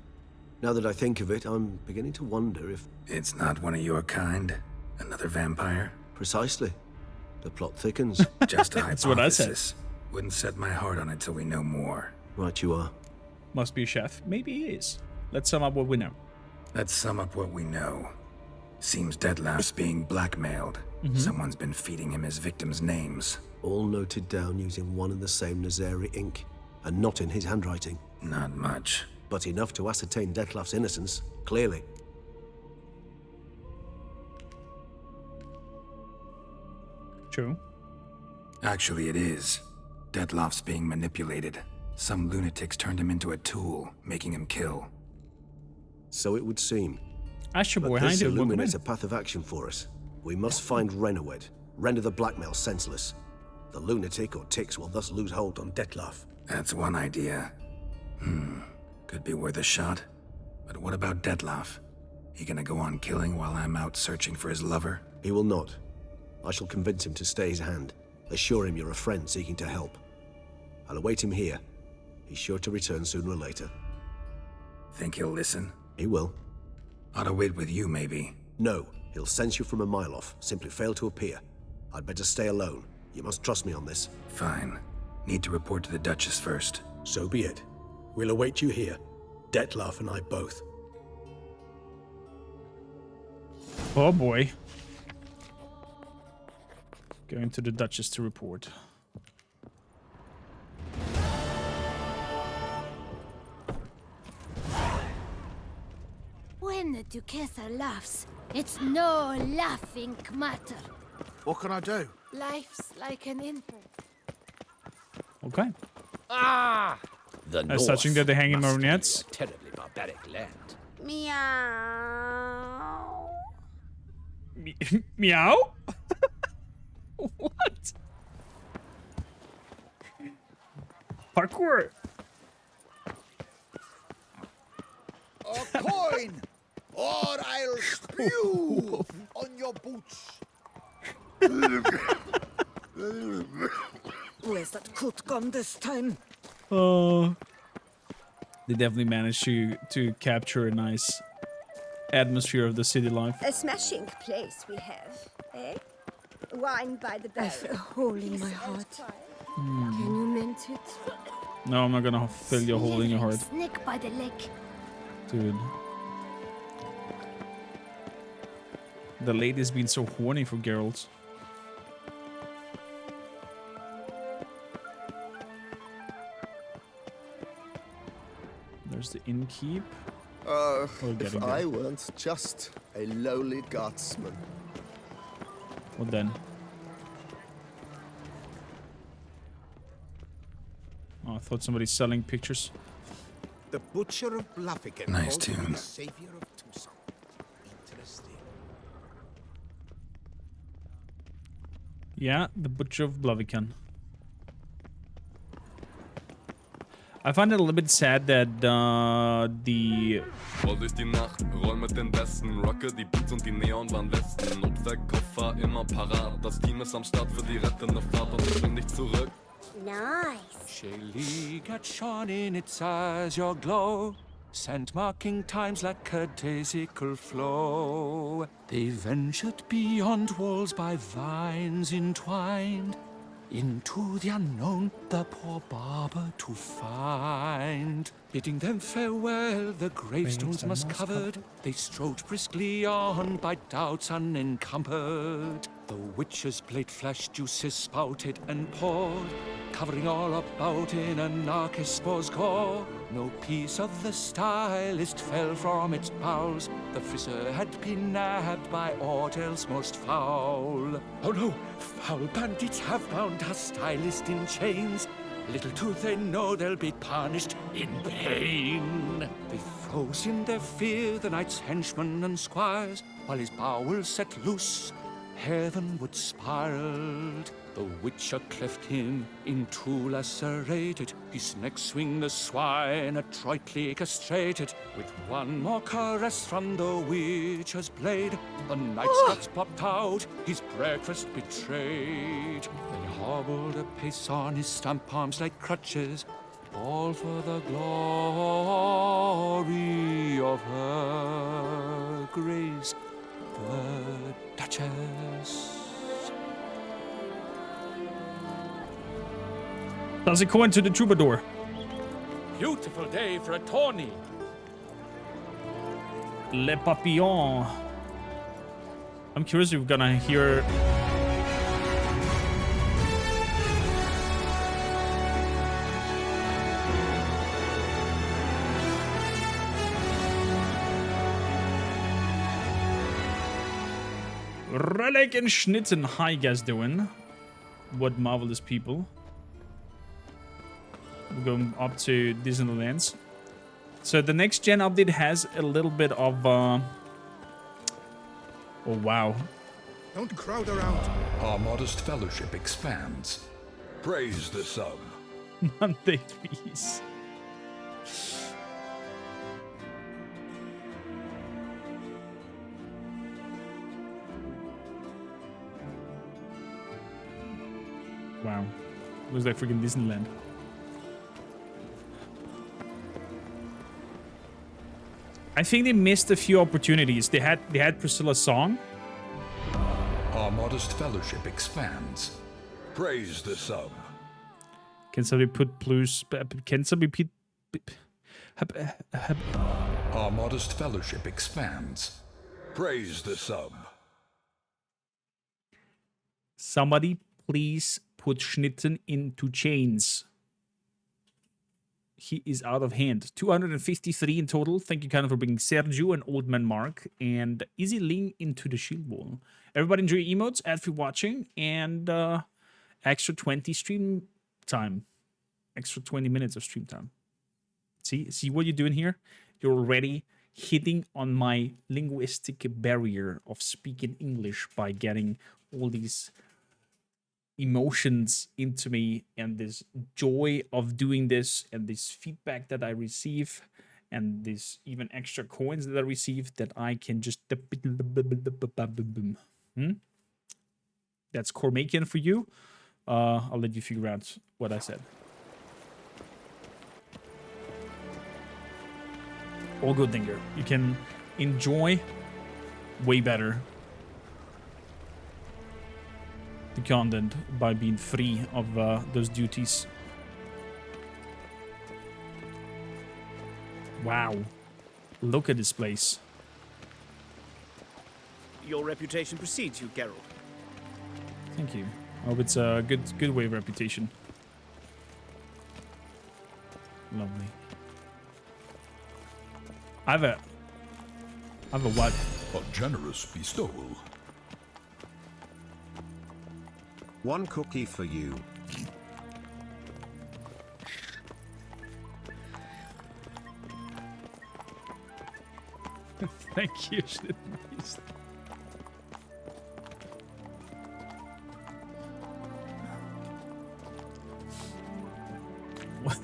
F: Now that I think of it, I'm beginning to wonder if...
D: It's not one of your kind? Another vampire?
F: Precisely. The plot thickens.
D: Just a
A: That's what I said.
D: hypothesis. Wouldn't set my heart on it till we know more.
F: Right you are.
A: Must be a chef. Maybe he is. Let's sum up what we know.
D: Let's sum up what we know. Seems Detlef's being blackmailed. Someone's been feeding him his victims' names.
F: All noted down using one and the same Nazeri ink, and not in his handwriting.
D: Not much.
F: But enough to ascertain Detlef's innocence, clearly.
A: True.
D: Actually, it is. Detlef's being manipulated. Some lunatics turned him into a tool, making him kill.
F: So it would seem.
A: Asher boy,
F: But
A: how you
F: this
A: doing? Welcome
F: illuminates
A: in.
F: a path of action for us. We must find Renowed, render the blackmail senseless. The lunatic or ticks will thus lose hold on Detlef.
D: That's one idea. Could be worth a shot. But what about Detlef? He gonna go on killing while I'm out searching for his lover?
F: He will not. I shall convince him to stay his hand. Assure him you're a friend seeking to help. I'll await him here. He's sure to return sooner or later.
D: Think he'll listen?
F: He will.
D: Ought to wait with you, maybe.
F: No, he'll sense you from a mile off. Simply fail to appear. I'd better stay alone. You must trust me on this.
D: Fine. Need to report to the Duchess first.
F: So be it. We'll await you here. Detlef and I both.
A: Oh boy. Going to the Duchess to report.
J: When the Duchessa laughs, it's no laughing matter.
I: What can I do?
J: Life's like an infant.
A: Okay.
O: The
A: As touching that they hang in
O: must be
A: marionettes.
O: a terribly barbaric land.
K: Meow.
A: Meow? What? Parkour.
I: A coin! Or I'll spew on your boots.
K: Where's that coot gone this time?
A: Oh. They definitely managed to capture a nice atmosphere of the city life.
K: A smashing place we have, eh? Wine by the barrel.
J: I feel a hole in my heart. Can you mend it?
A: No, I'm not gonna fill your hole in your heart.
J: Snake by the leg.
A: Dude. The lady's been so horny for Geralt. There's the innkeep. We're
H: If
A: getting
H: I
A: there.
H: weren't just a lowly guardsman.
A: What then? Oh, I thought somebody's selling pictures.
I: The Butcher of Bluffican.
D: Nice
I: called to be
D: tune.
I: the Savior of Tucson. Interesting.
A: Yeah, the Butcher of Blaviken. I find it a little bit sad that the...
R: Roll durch die Nacht, roll mit den Besten, rocke die Beats und die Neonwarnwesten. Notfallkoffer immer parat, das Team ist am Start für die rettende Fahrt und ich bin nicht zurück.
K: Nice.
S: Shaylee got shone in its azure glow, scent marking times like a daisical flow. They ventured beyond walls by vines entwined, into the unknown the poor barber to find. Bidding them farewell, the gravestones must covered, they strode briskly on by doubts unencumbered. The witch's blade flashed, juices spouted and poured, covering all about in anarchist gore. No piece of the stylist fell from its bowels. The friseur had been nabbed by aught else most foul. Oh no, foul bandits have bound our stylist in chains. Little do they know they'll be punished in pain. They froze in their fear the knight's henchmen and squires, while his bowels set loose, heavenward spiraled. The witcher cleft him in two lacerated, his neck swing the swine adroitly castrated. With one more caress from the witcher's blade, the knight's guts popped out, his breakfast betrayed. They hobbled a pace on his stump arms like crutches, all for the glory of her grace, the Duchess.
A: Does it go into the troubadour?
S: Beautiful day for a tourney.
A: Le Papillon. I'm curious if we're gonna hear... Relic and Schnitten. How you guys doing? What marvelous people. We're going up to Disneyland. So the next gen update has a little bit of oh wow.
I: Don't crowd around.
P: Our modest fellowship expands. Praise the sub.
A: Monday fees. Wow. Looks like freaking Disneyland. I think they missed a few opportunities. They had Priscilla's song.
P: Our modest fellowship expands. Praise the sub.
A: Can somebody put blues? Can somebody
P: Our modest fellowship expands. Praise the sub.
A: Somebody please put Schnitten into chains. He is out of hand. 253 in total. Thank you, kind of, for bringing Sergio and Old Man Mark and Easy Ling into the shield wall. Everybody enjoy your emotes, ad free watching, and extra 20 stream time. Extra 20 minutes of stream time. See what you're doing here? You're already hitting on my linguistic barrier of speaking English by getting all these emotions into me and this joy of doing this and this feedback that I receive and this even extra coins that I receive that I can just That's Kormakrtv for you. I'll let you figure out what I said. All good, Dinger. You can enjoy way better the content by being free of those duties. Wow. Look at this place.
T: Your reputation precedes you, Geralt.
A: Thank you. I hope it's a good way of reputation. Lovely. I have a what?
P: A generous bestowal.
G: One cookie for you.
A: Thank you. What?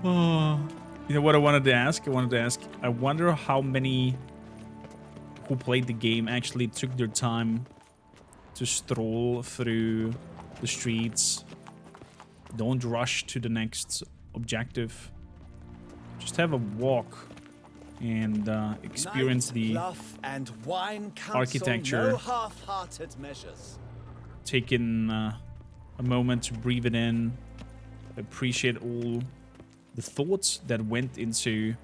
A: Oh, you know what I wanted to ask? I wonder how many who played the game actually took their time to stroll through the streets. Don't rush to the next objective. Just have a walk and experience the architecture.
T: No half-hearted measures.
A: Take in a moment to breathe it in. Appreciate all the thoughts that went into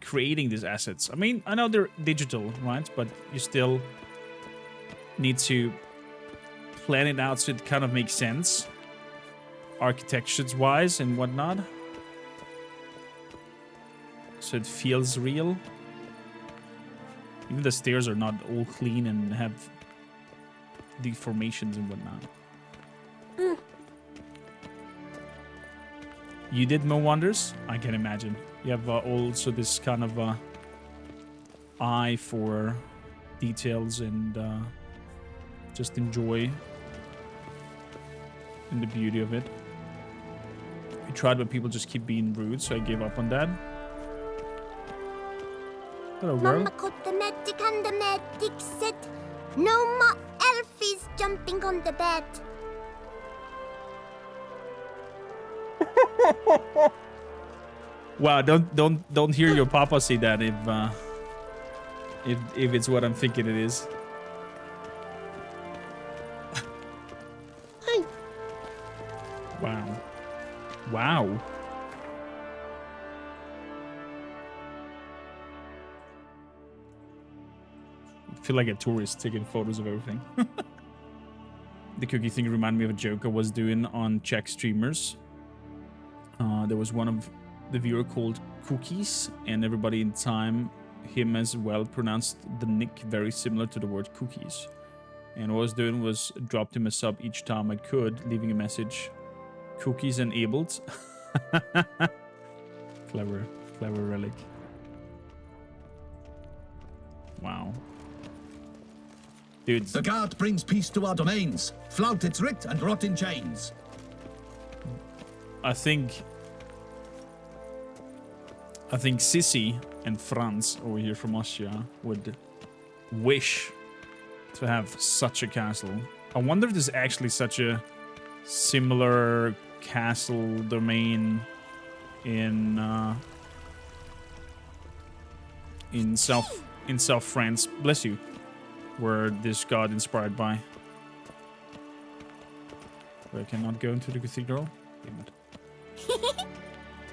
A: creating these assets. I mean, I know they're digital, right? But you still need to plan it out so it kind of makes sense, architecture-wise and whatnot, so it feels real. Even the stairs are not all clean and have deformations and whatnot. You did more wonders? I can imagine. You have also this kind of eye for details and just enjoy in the beauty of it. I tried, but people just keep being rude, so I gave up on that. Hello, girl.
J: Mamma got the magic and the magic set. No more elfies jumping on the bed.
A: Wow, don't hear your papa say that if it's what I'm thinking it is. Wow. Wow. I feel like a tourist taking photos of everything. The cookie thing reminded me of a joke I was doing on Czech streamers. There was one of the viewer called Cookies, and everybody in time, him as well, pronounced the nick very similar to the word cookies. And what I was doing was dropped him a sub each time I could, leaving a message. Cookies enabled. Clever relic. Wow. Dude.
O: The guard brings peace to our domains. Flout its writ and rot in chains.
A: I think Sissy and Franz over here from Austria would wish to have such a castle. I wonder if there's actually such a similar castle domain in South France. Bless you. Where this got inspired by. But I cannot go into the cathedral. Damn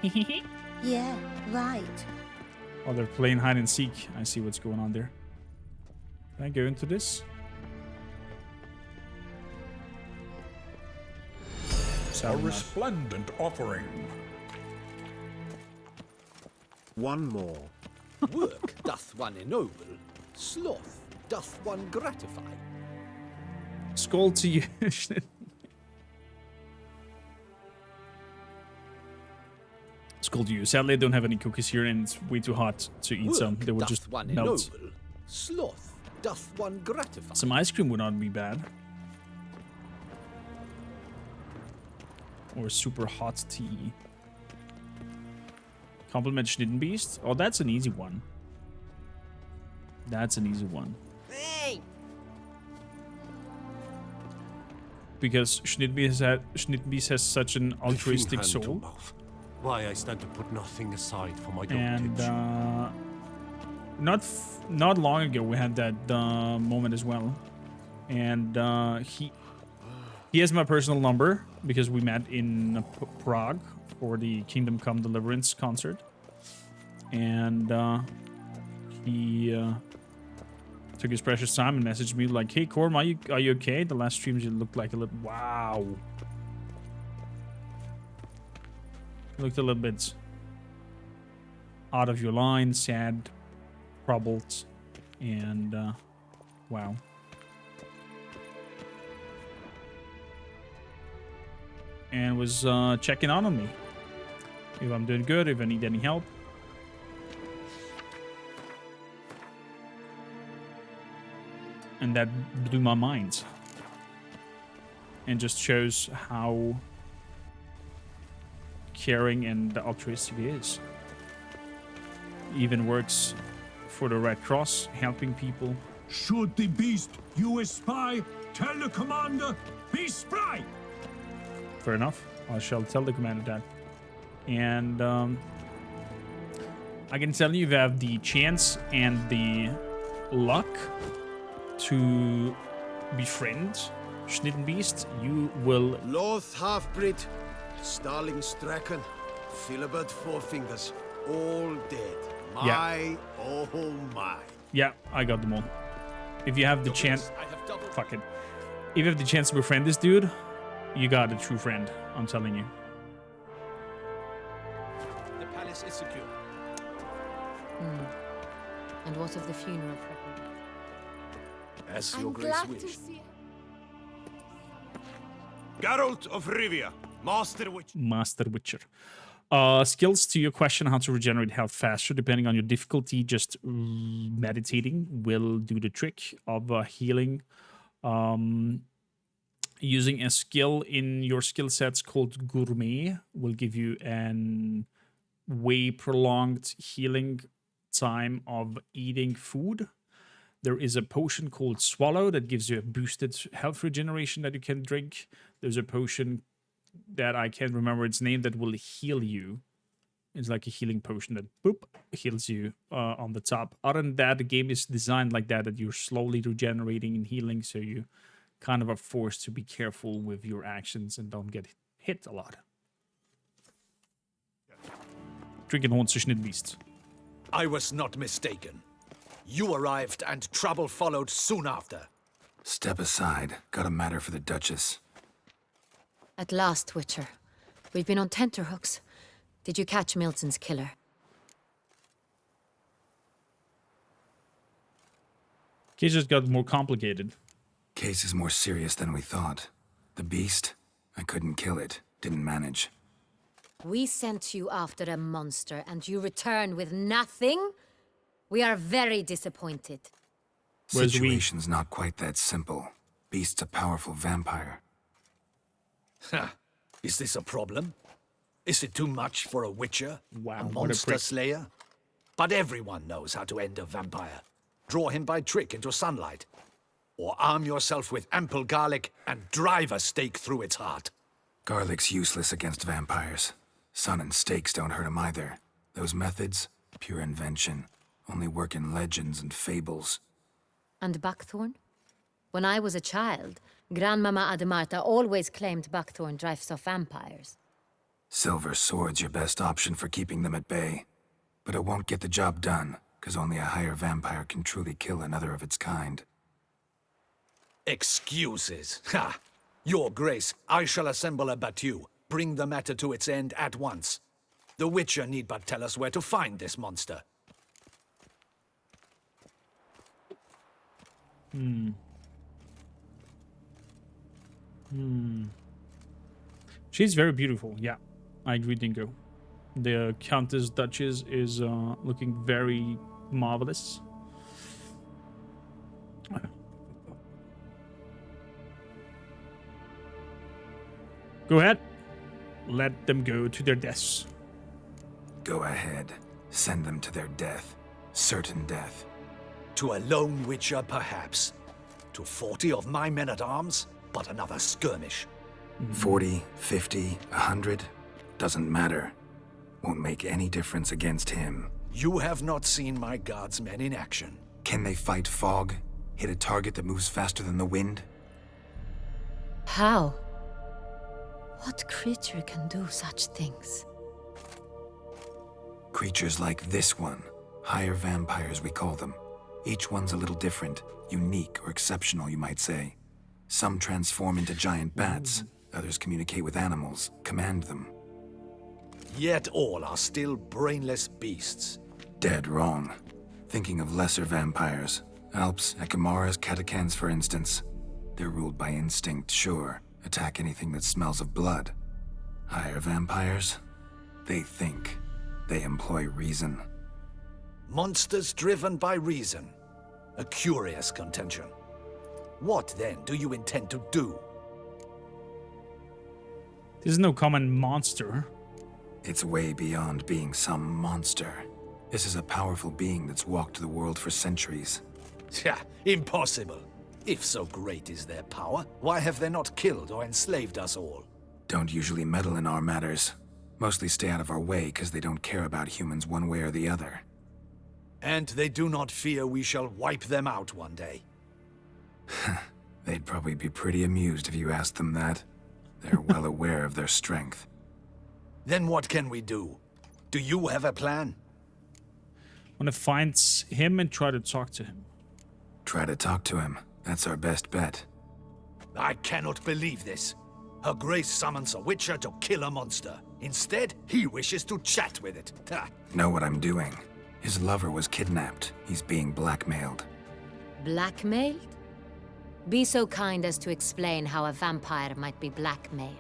A: it.
K: Yeah, right.
A: Oh, they're playing hide and seek. I see what's going on there. Can I go into this?
P: A resplendent offering.
T: One more.
N: Work doth one ennoble, sloth doth one gratify.
A: Skull to you. Skull to you. Sadly, I don't have any cookies here, and it's way too hot to eat some. They would just
N: one
A: melt.
N: ennoble, sloth doth one gratify.
A: Some ice cream would not be bad. Or super hot tea. Compliment Schnittenbeast. Oh, that's an easy one. That's an easy one.
K: Hey!
A: Because Schnittenbeast has such an altruistic
Q: Hand to
A: soul.
Q: mouth. Why I stand to put nothing aside for my
A: And
Q: dotage.
A: not long ago we had that moment as well. And he has my personal number because we met in Prague for the Kingdom Come Deliverance concert. And he took his precious time and messaged me like, "Hey Korm, are you okay? The last streams you looked like a little wow. You looked a little bit out of your line, sad, troubled, and wow." And was checking on me. If I'm doing good, if I need any help. And that blew my mind. And just shows how caring and altruistic he is. Even works for the Red Cross, helping people.
L: Should the beast you espy, tell the commander, be spry!
A: Fair enough. I shall tell the commander that. And I can tell you, if you have the chance and the luck to befriend Schnittenbeast, you will...
E: Loth half-breed, Starling Straken, Philibert Four Fingers, all dead. My,
A: Yeah.
E: oh my.
A: Yeah, I got them all. If you have the chance, fuck it. If you have the chance to befriend this dude, you got a true friend. I'm telling you.
N: The palace is secure.
U: And what of the funeral preparation?
O: As your grace wished.
G: Geralt of Rivia, Master Witcher.
A: Master Witcher. Skills to your question how to regenerate health faster, depending on your difficulty. Just meditating will do the trick of healing. Using a skill in your skill sets called Gourmet will give you an way prolonged healing time of eating food. There is a potion called Swallow that gives you a boosted health regeneration that you can drink. There's a potion that I can't remember its name that will heal you. It's like a healing potion that boop heals you on the top. Other than that, the game is designed like that you're slowly regenerating and healing, so you kind of are forced to be careful with your actions and don't get hit a lot. Drinking horns to Schnittbeast.
O: I was not mistaken. You arrived and trouble followed soon after.
D: Step aside. Got a matter for the Duchess.
U: At last, Witcher. We've been on tenterhooks. Did you catch Milton's killer?
A: Case just got more complicated.
D: Case is more serious than we thought. The beast, I couldn't kill it. Didn't manage.
U: We sent you after a monster, and you return with nothing? We are very disappointed.
D: Situation's not quite that simple. Beast's a powerful vampire.
O: Is this a problem? Is it too much for a witcher?
A: Wow,
O: a
A: what a
O: monster
A: prick.
O: slayer? But everyone knows how to end a vampire. Draw him by trick into sunlight. Or arm yourself with ample garlic and drive a stake through its heart.
D: Garlic's useless against vampires. Sun and stakes don't hurt him either. Those methods, pure invention. Only work in legends and fables.
U: And buckthorn? When I was a child, Grandmama Ademarta always claimed buckthorn drives off vampires.
D: Silver sword's your best option for keeping them at bay. But it won't get the job done, because only a higher vampire can truly kill another of its kind.
O: Excuses. Ha! Your Grace, I shall assemble a battue. Bring the matter to its end at once. The Witcher need but tell us where to find this monster.
A: She's very beautiful, yeah. I agree, Dingo. The Countess Duchess is looking very marvelous. Go ahead. Let them go to their deaths.
D: Go ahead. Send them to their death. Certain death.
O: To a lone Witcher, perhaps. To 40 of my men-at-arms, but another skirmish.
D: 40, 50, 100, doesn't matter. Won't make any difference against him.
O: You have not seen my guardsmen in action.
D: Can they fight fog? Hit a target that moves faster than the wind?
U: How? What creature can do such things?
D: Creatures like this one. Higher vampires, we call them. Each one's a little different. Unique or exceptional, you might say. Some transform into giant bats. Others communicate with animals, command them.
O: Yet all are still brainless beasts.
D: Dead wrong. Thinking of lesser vampires. Alps, Ekamaras, Catacans, for instance. They're ruled by instinct, sure. Attack anything that smells of blood. Higher vampires? They think. They employ reason.
O: Monsters driven by reason. A curious contention. What, then, do you intend to do?
A: This is no common monster.
D: It's way beyond being some monster. This is a powerful being that's walked the world for centuries.
O: Yeah, impossible. If so great is their power, why have they not killed or enslaved us all?
D: Don't usually meddle in our matters. Mostly stay out of our way because they don't care about humans one way or the other.
O: And they do not fear we shall wipe them out one day.
D: They'd probably be pretty amused if you asked them that. They're well aware of their strength.
O: Then what can we do? Do you have a plan?
A: I want to find him and try to talk to him.
D: try to talk to him. That's our best bet.
O: I cannot believe this. Her Grace summons a witcher to kill a monster. Instead, he wishes to chat with it. Ha.
D: Know what I'm doing. His lover was kidnapped. He's being blackmailed.
U: Blackmailed? Be so kind as to explain how a vampire might be blackmailed.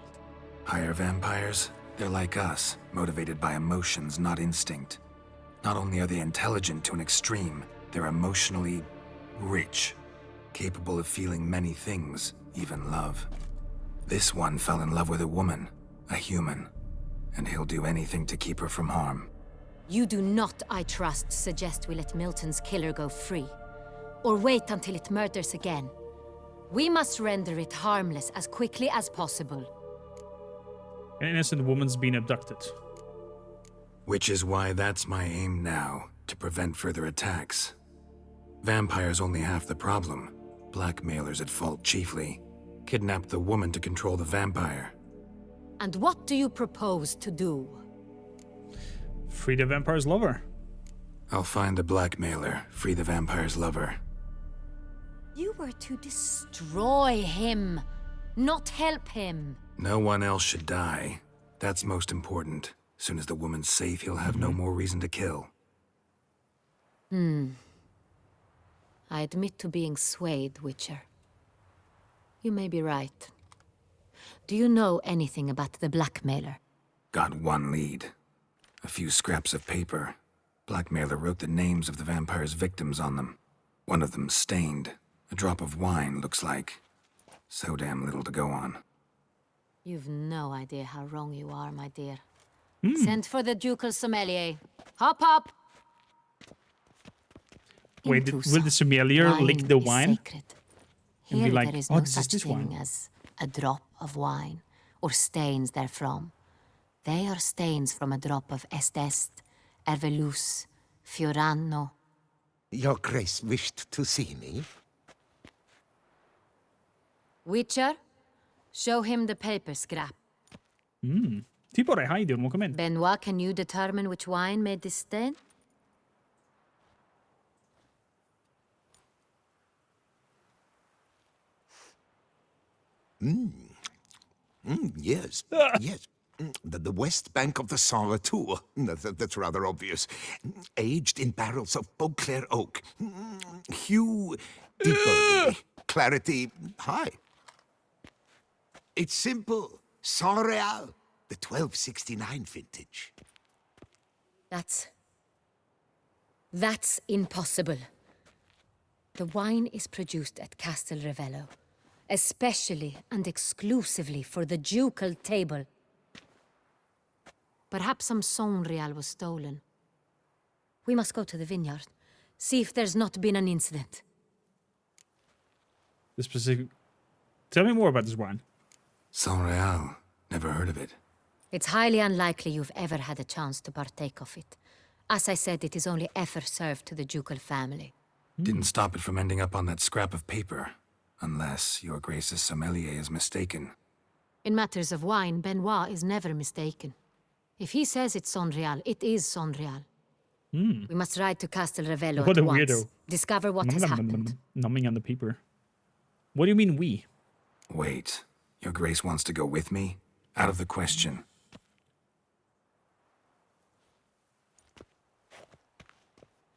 D: Higher vampires? They're like us, motivated by emotions, not instinct. Not only are they intelligent to an extreme, they're emotionally rich, capable of feeling many things, even love. This one fell in love with a woman, a human, and he'll do anything to keep her from harm.
U: You do not, I trust, suggest we let Milton's killer go free, or wait until it murders again. We must render it harmless as quickly as possible.
A: An innocent woman's been abducted.
D: Which is why that's my aim now, to prevent further attacks. Vampires only half the problem. Blackmailers at fault chiefly. Kidnapped the woman to control the vampire.
U: And what do you propose to do?
A: Free the vampire's lover.
D: I'll find the blackmailer, free the vampire's lover.
U: You were to destroy him, not help him.
D: No one else should die. That's most important. Soon as the woman's safe, he'll have no more reason to kill.
U: I admit to being swayed, Witcher. You may be right. Do you know anything about the blackmailer?
D: Got one lead. A few scraps of paper. Blackmailer wrote the names of the vampire's victims on them. One of them stained. A drop of wine, looks like. So damn little to go on.
U: You've no idea how wrong you are, my dear. Send for the ducal sommelier. Hop, hop!
A: Wait, will the sommelier lick the wine?
U: Sacred.
A: And
U: Here
A: be like,
U: there is
A: oh,
U: no
A: this is
U: such
A: this
U: thing
A: wine.
U: as a drop of wine, or stains therefrom. They are stains from a drop of Est, Ervelus, Fiorano.
H: Your Grace wished to see me?
U: Witcher, show him the paper scrap.
A: Ti på dig, Heidi, kom in.
U: Benoit, can you determine which wine made this stain?
I: Yes, yes. The west bank of the Saar too. That's rather obvious. Aged in barrels of Beauclair oak. Hue, deep burgundy. Clarity, high. It's simple. Saint-Réal, the 1269 vintage.
U: That's impossible. The wine is produced at Castel Ravello, especially and exclusively for the ducal table. Perhaps some Saint-Réal was stolen. We must go to the vineyard, see if there's not been an incident.
A: The specific... Tell me more about this wine.
D: Saint-Réal. Never heard of it.
U: It's highly unlikely you've ever had a chance to partake of it. As I said, it is only ever served to the ducal family.
D: Didn't stop it from ending up on that scrap of paper. Unless your Grace's sommelier is mistaken.
U: In matters of wine, Benoit is never mistaken. If he says it's Saint-Réal, it is Saint-Réal. We must ride to Castel Ravello
A: What
U: at
A: a
U: once.
A: weirdo.
U: Discover what has happened.
A: Numbing on the paper. What do you mean we?
D: Wait. Your Grace wants to go with me? Out of the question.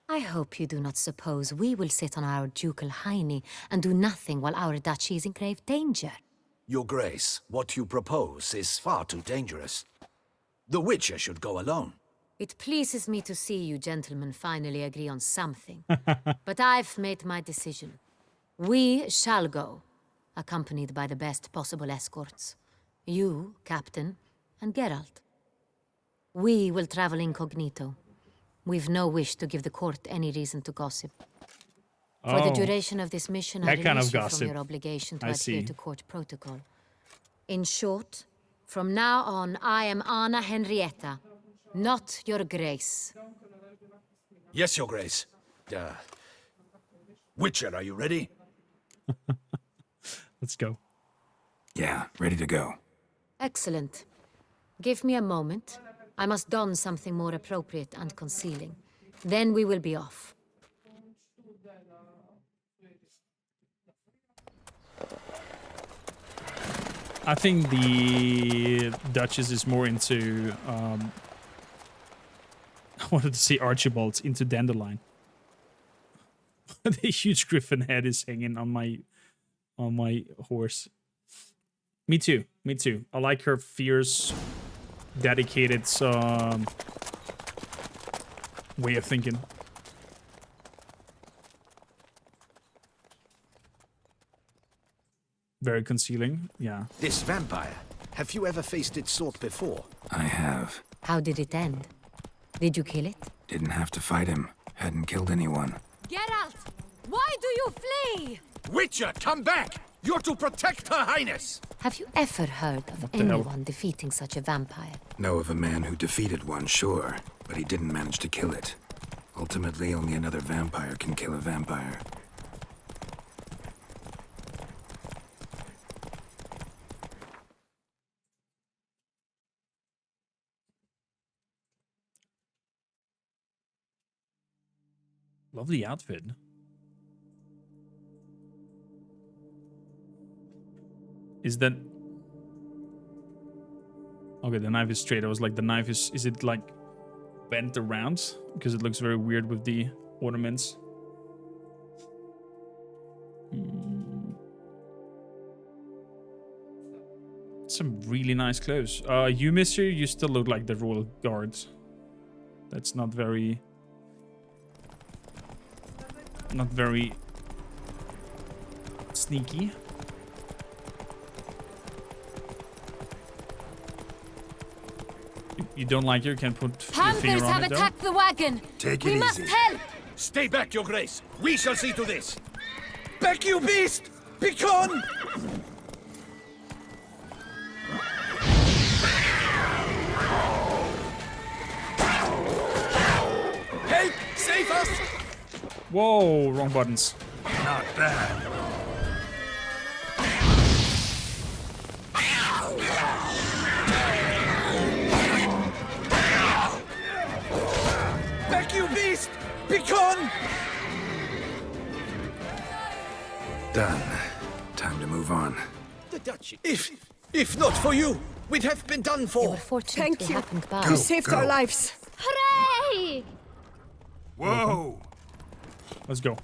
U: I hope you do not suppose we will sit on our ducal hiney and do nothing while our duchy is in grave danger.
O: Your Grace, what you propose is far too dangerous. The Witcher should go alone.
U: It pleases me to see you gentlemen finally agree on something. But I've made my decision. We shall go, accompanied by the best possible escorts. You, Captain, and Geralt. We will travel incognito. We've no wish to give the court any reason to gossip. For the duration of this mission, I
A: that kind
U: release
A: of
U: you
A: gossip.
U: from your obligation to
A: I
U: adhere
A: see.
U: to court protocol. In short, from now on, I am Anna Henrietta, not your Grace.
O: Yes, Your Grace. Witcher, are you ready?
A: Let's go.
D: Yeah, ready to go.
U: Excellent. Give me a moment. I must don something more appropriate and concealing. Then we will be off.
A: I think the Duchess is more into I wanted to say Archibald's into Dandelion. The huge griffin head is hanging on my horse. Me too. Me too. I like her fierce, dedicated way of thinking. Very concealing, yeah.
N: This vampire, have you ever faced its sort before?
D: I have.
U: How did it end? Did you kill it?
D: Didn't have to fight him. Hadn't killed anyone.
U: Geralt! Why do you flee?
L: Witcher, come back! You're to protect Her Highness!
U: Have you ever heard of anyone defeating such a vampire?
D: Know of a man who defeated one, sure, but he didn't manage to kill it. Ultimately, only another vampire can kill a vampire.
A: Lovely outfit. Is that... Okay, the knife is straight. I was like, the knife is it like bent around? Because it looks very weird with the ornaments. Some really nice clothes. You, mister, you still look like the royal guards. That's not very... Not very sneaky. You don't like it? You can put your finger on it, though?
U: Attacked the wagon.
D: Take it easy.
U: We must help.
L: Stay back, your grace. We shall see to this.
M: Back, you beast! Begone! Help! Save us!
A: Whoa, wrong buttons.
L: Not bad.
M: Back, you beast! Begone!
D: Done. Time to move on.
N: The Duchy.
M: If not for you, we'd have been done for.
U: You were fortunate
K: Thank
U: we
K: you.
U: happened by.
K: You saved our lives.
J: Hooray!
L: Whoa!
A: Let's go.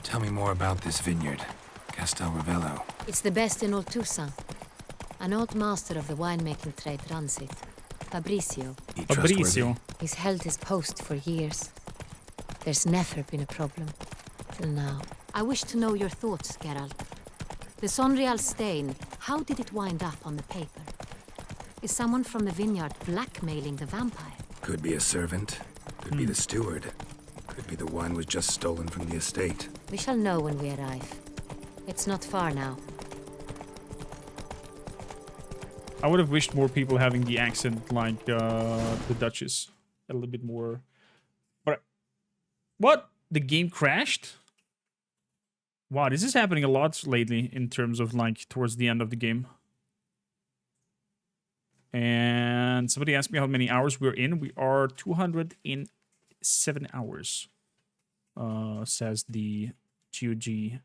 D: Tell me more about this vineyard, Castel Ravello.
U: It's the best in all Toussaint. An old master of the winemaking trade runs it. Fabricio.
A: Fabricio.
U: He's held his post for years. There's never been a problem. Till now. I wish to know your thoughts, Geralt. The Sonreal stain, how did it wind up on the paper? Is someone from the vineyard blackmailing the vampire?
D: Could be a servant. Could be the steward. Could be the wine was just stolen from the estate.
U: We shall know when we arrive. It's not far now.
A: I would have wished more people having the accent like the Duchess. A little bit more. But what? The game crashed? Wow, this is happening a lot lately in terms of like towards the end of the game. And somebody asked me how many hours we're in. We are 207 hours. Says the GOG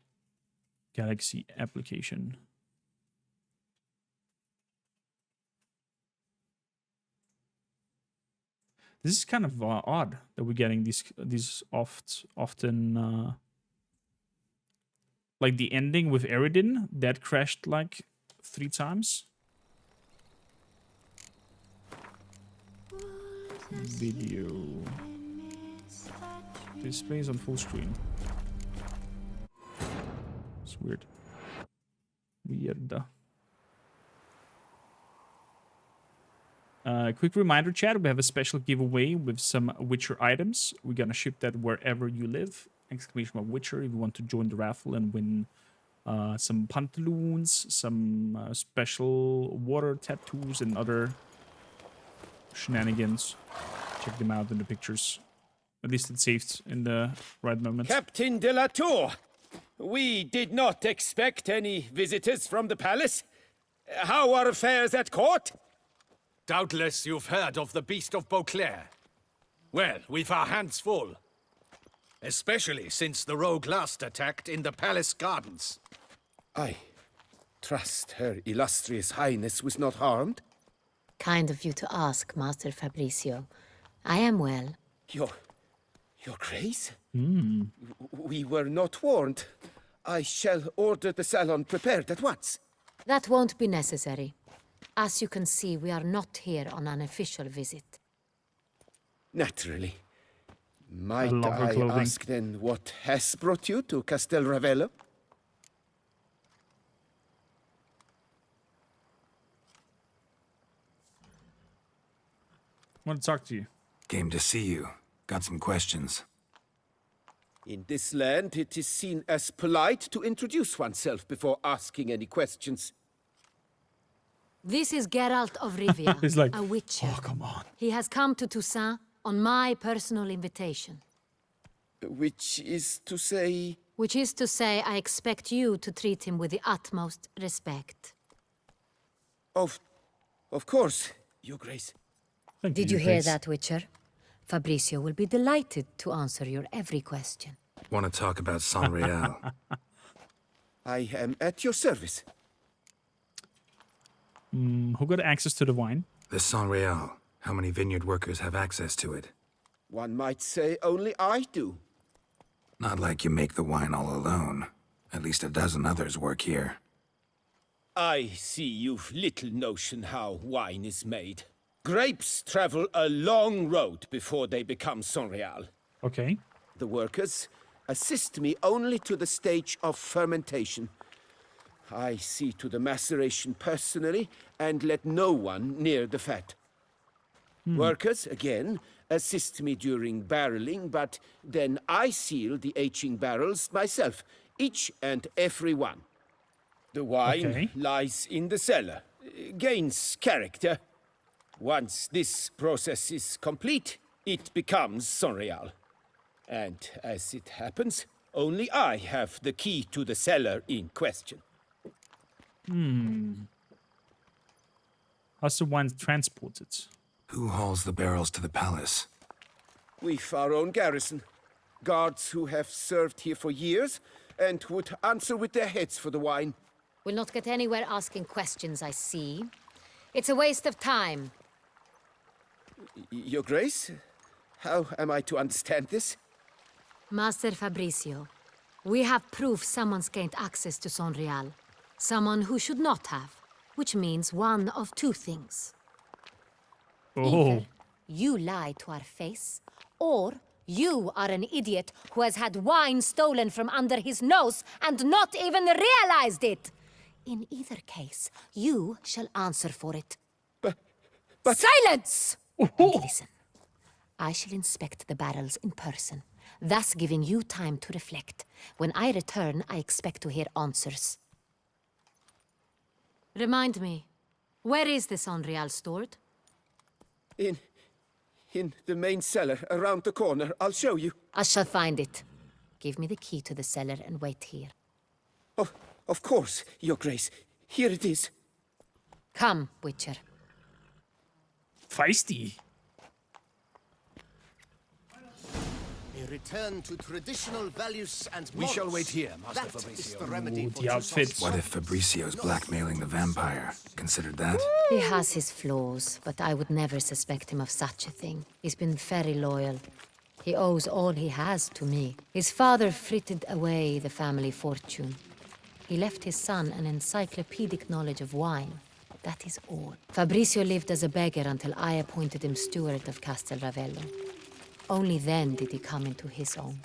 A: Galaxy application. This is kind of odd that we're getting these often like the ending with Eridin that crashed like 3 times. Video displays on full screen. It's weird. Weird. Quick reminder, chat, we have a special giveaway with some Witcher items. We're gonna ship that wherever you live. Exclamation mark Witcher if you want to join the raffle and win some pantaloons, some special water tattoos and other shenanigans. Check them out in the pictures. At least it's saved in the right moment.
M: Captain de la Tour, we did not expect any visitors from the palace. How are affairs at court?
L: Doubtless you've heard of the Beast of Beauclair. Well, we've our hands full.
O: Especially since the rogue last attacked in the palace gardens.
M: Aye.
E: trust Her Illustrious Highness was not harmed?
U: Kind of you to ask, Master Fabricio. I am well.
E: Your Grace?
A: Hmm.
E: We were not warned. I shall order the salon prepared at once.
U: That won't be necessary. As you can see, we are not here on an official visit.
E: Naturally. Might
A: love her
E: I
A: clothing.
E: ask then what has brought you to Castel Ravello?
A: I want to talk to you.
D: Came to see you. Got some questions.
E: In this land, it is seen as polite to introduce oneself before asking any questions.
U: This is Geralt of Rivia,
A: He's like,
U: a witcher.
A: oh, come on.
U: He has come to Toussaint on my personal invitation.
E: Which is to say...
U: Which is to say, I expect you to treat him with the utmost respect.
E: Of course, Your Grace.
U: Did you hear that, Witcher? Fabricio will be delighted to answer your every question.
D: Want to talk about San Real?
E: I am at your service.
A: Who got access to the wine?
D: The San Real. How many vineyard workers have access to it?
E: One might say only I do.
D: Not like you make the wine all alone. At least a dozen others work here.
M: I see you've little notion how wine is made. Grapes travel a long road before they become Sonreal.
A: Okay.
E: The workers assist me only to the stage of fermentation. I see to the maceration personally and let no one near the fat. Workers, again, assist me during barreling, but then I seal the aging barrels myself, each and every one. The wine lies in the cellar, gains character. Once this process is complete, it becomes Sonreal. And as it happens, only I have the key to the cellar in question.
A: How's the wine transported?
D: Who hauls the barrels to the palace?
E: We've our own garrison. Guards who have served here for years and would answer with their heads for the wine.
U: We'll not get anywhere asking questions, I see. It's a waste of time.
E: Your Grace? How am I to understand this?
U: Master Fabricio, we have proof someone's gained access to Sonreal. Someone who should not have, which means one of two things. Either you lie to our face, or you are an idiot who has had wine stolen from under his nose and not even realized it. In either case, you shall answer for it.
E: But...
U: Silence! Listen. I shall inspect the barrels in person, thus giving you time to reflect. When I return, I expect to hear answers. Remind me, where is the Sonreal stored?
E: In the main cellar, around the corner. I'll show you.
U: I shall find it. Give me the key to the cellar and wait here.
E: Of course, Your Grace. Here it is.
U: Come, Witcher.
A: Feisty.
H: A return to traditional values and
O: We shall wait here, Master
H: That
O: Fabricio.
H: is the remedy for
A: the outfit.
D: What if Fabricio's blackmailing the vampire? Considered that?
U: He has his flaws, but I would never suspect him of such a thing. He's been very loyal. He owes all he has to me. His father frittered away the family fortune. He left his son an encyclopedic knowledge of wine. That is all. Fabricio lived as a beggar until I appointed him steward of Castel Ravello. Only then did he come into his own.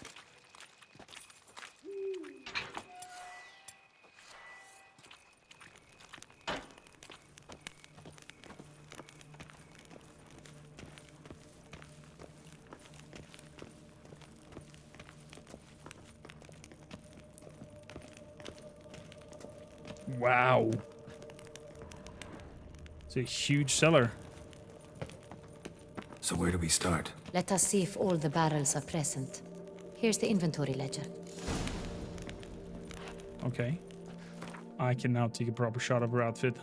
A: Wow. It's a huge cellar.
D: So where do we start?
U: Let us see if all the barrels are present. Here's the inventory ledger.
A: Okay. I can now take a proper shot of her outfit.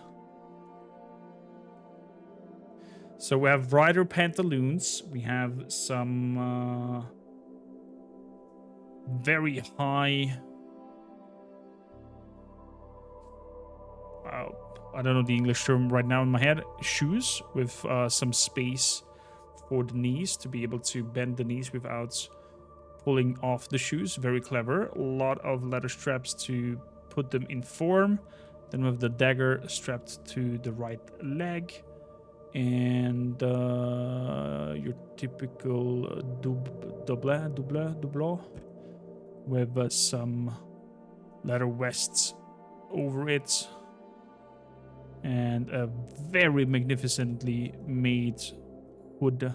A: So we have rider pantaloons. We have some very high I don't know the English term right now in my head, shoes with some space for the knees to be able to bend the knees without pulling off the shoes. Very clever. A lot of leather straps to put them in form. Then with the dagger strapped to the right leg. And your typical double with some leather vests over it. And a very magnificently made hood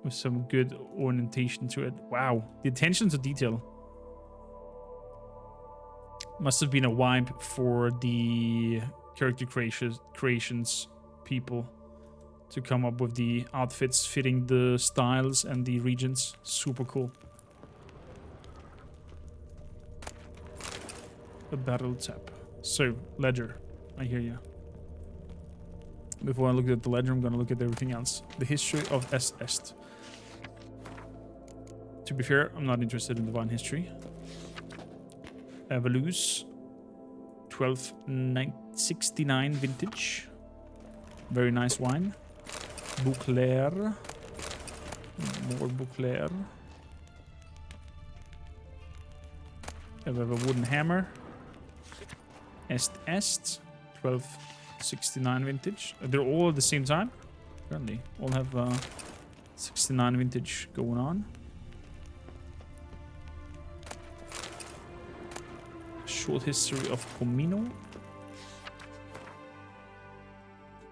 A: with some good ornamentation to it. Wow, the attention to detail. Must have been a vibe for the character creations people to come up with the outfits fitting the styles and the regions. Super cool. A battle tab. So, ledger. I hear you. Before I look at the ledger, I'm gonna look at everything else. The history of Est. To be fair, I'm not interested in the wine history. Evolus. 1269 vintage. Very nice wine. Bouclair. More Bouclair. I have a wooden hammer. Est. 1269 vintage. They're all at the same time. Apparently, all have 69 vintage going on. Short history of Comino.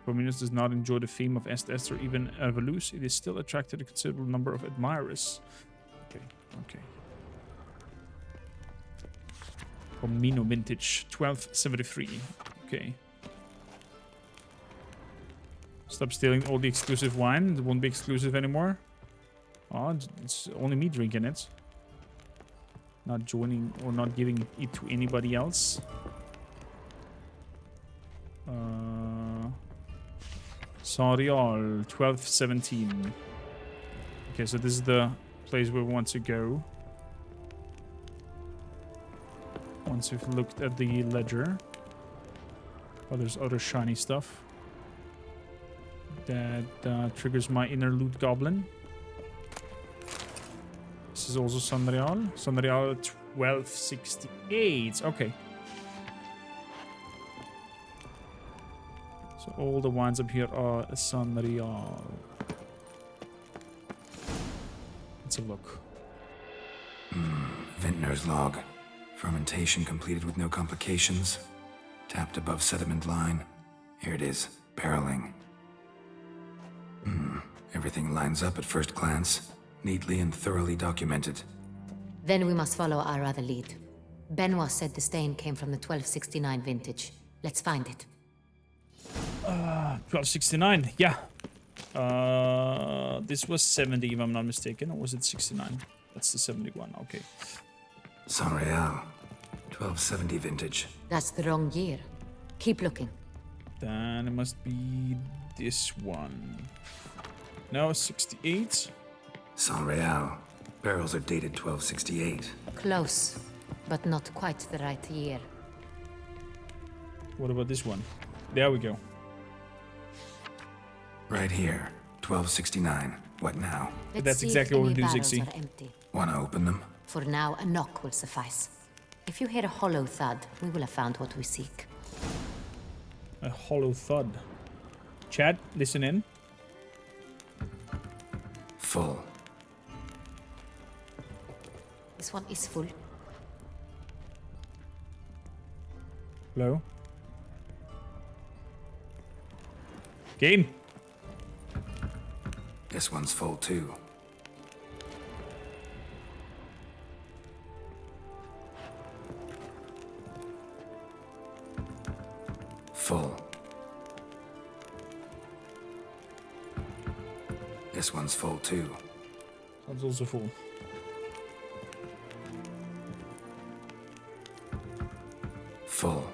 A: Comino does not enjoy the fame of Est or even Evolus. It is still attracted a considerable number of admirers. Okay. Comino vintage 1273. Okay. Stop stealing all the exclusive wine. It won't be exclusive anymore. Oh, it's only me drinking it. Not joining or not giving it to anybody else. Saint-Réal 1217. Okay, so this is the place where we want to go. Once we've looked at the ledger. Oh, there's other shiny stuff. That triggers my inner loot goblin. This is also Saint-Réal. Saint-Réal 1268. Okay. So all the wines up here are Saint-Réal. Let's have a look.
D: Vintner's log. Fermentation completed with no complications. Tapped above sediment line. Here it is. Barreling. Everything lines up at first glance. Neatly and thoroughly documented.
U: Then we must follow our other lead. Benoit said the stain came from the 1269 vintage. Let's find it.
A: 1269, yeah. This was 70 if I'm not mistaken, or was it 69? That's the 71, okay.
D: Saint-Réal, 1270 vintage.
U: That's the wrong year. Keep looking.
A: Then it must be this one. No, 68.
D: Saint-Réal. Barrels are dated 1268.
U: Close, but not quite the right year.
A: What about this one? There we go.
D: Right here, 1269. What now?
A: That's exactly what we do, Zixi.
D: Wanna open them?
U: For now, a knock will suffice. If you hear a hollow thud, we will have found what we seek.
A: A hollow thud. Chat, listen in.
D: Full.
U: This one is full.
A: Hello? Game.
D: This one's full too. Full. This one's full too.
A: One's also full.
D: Full.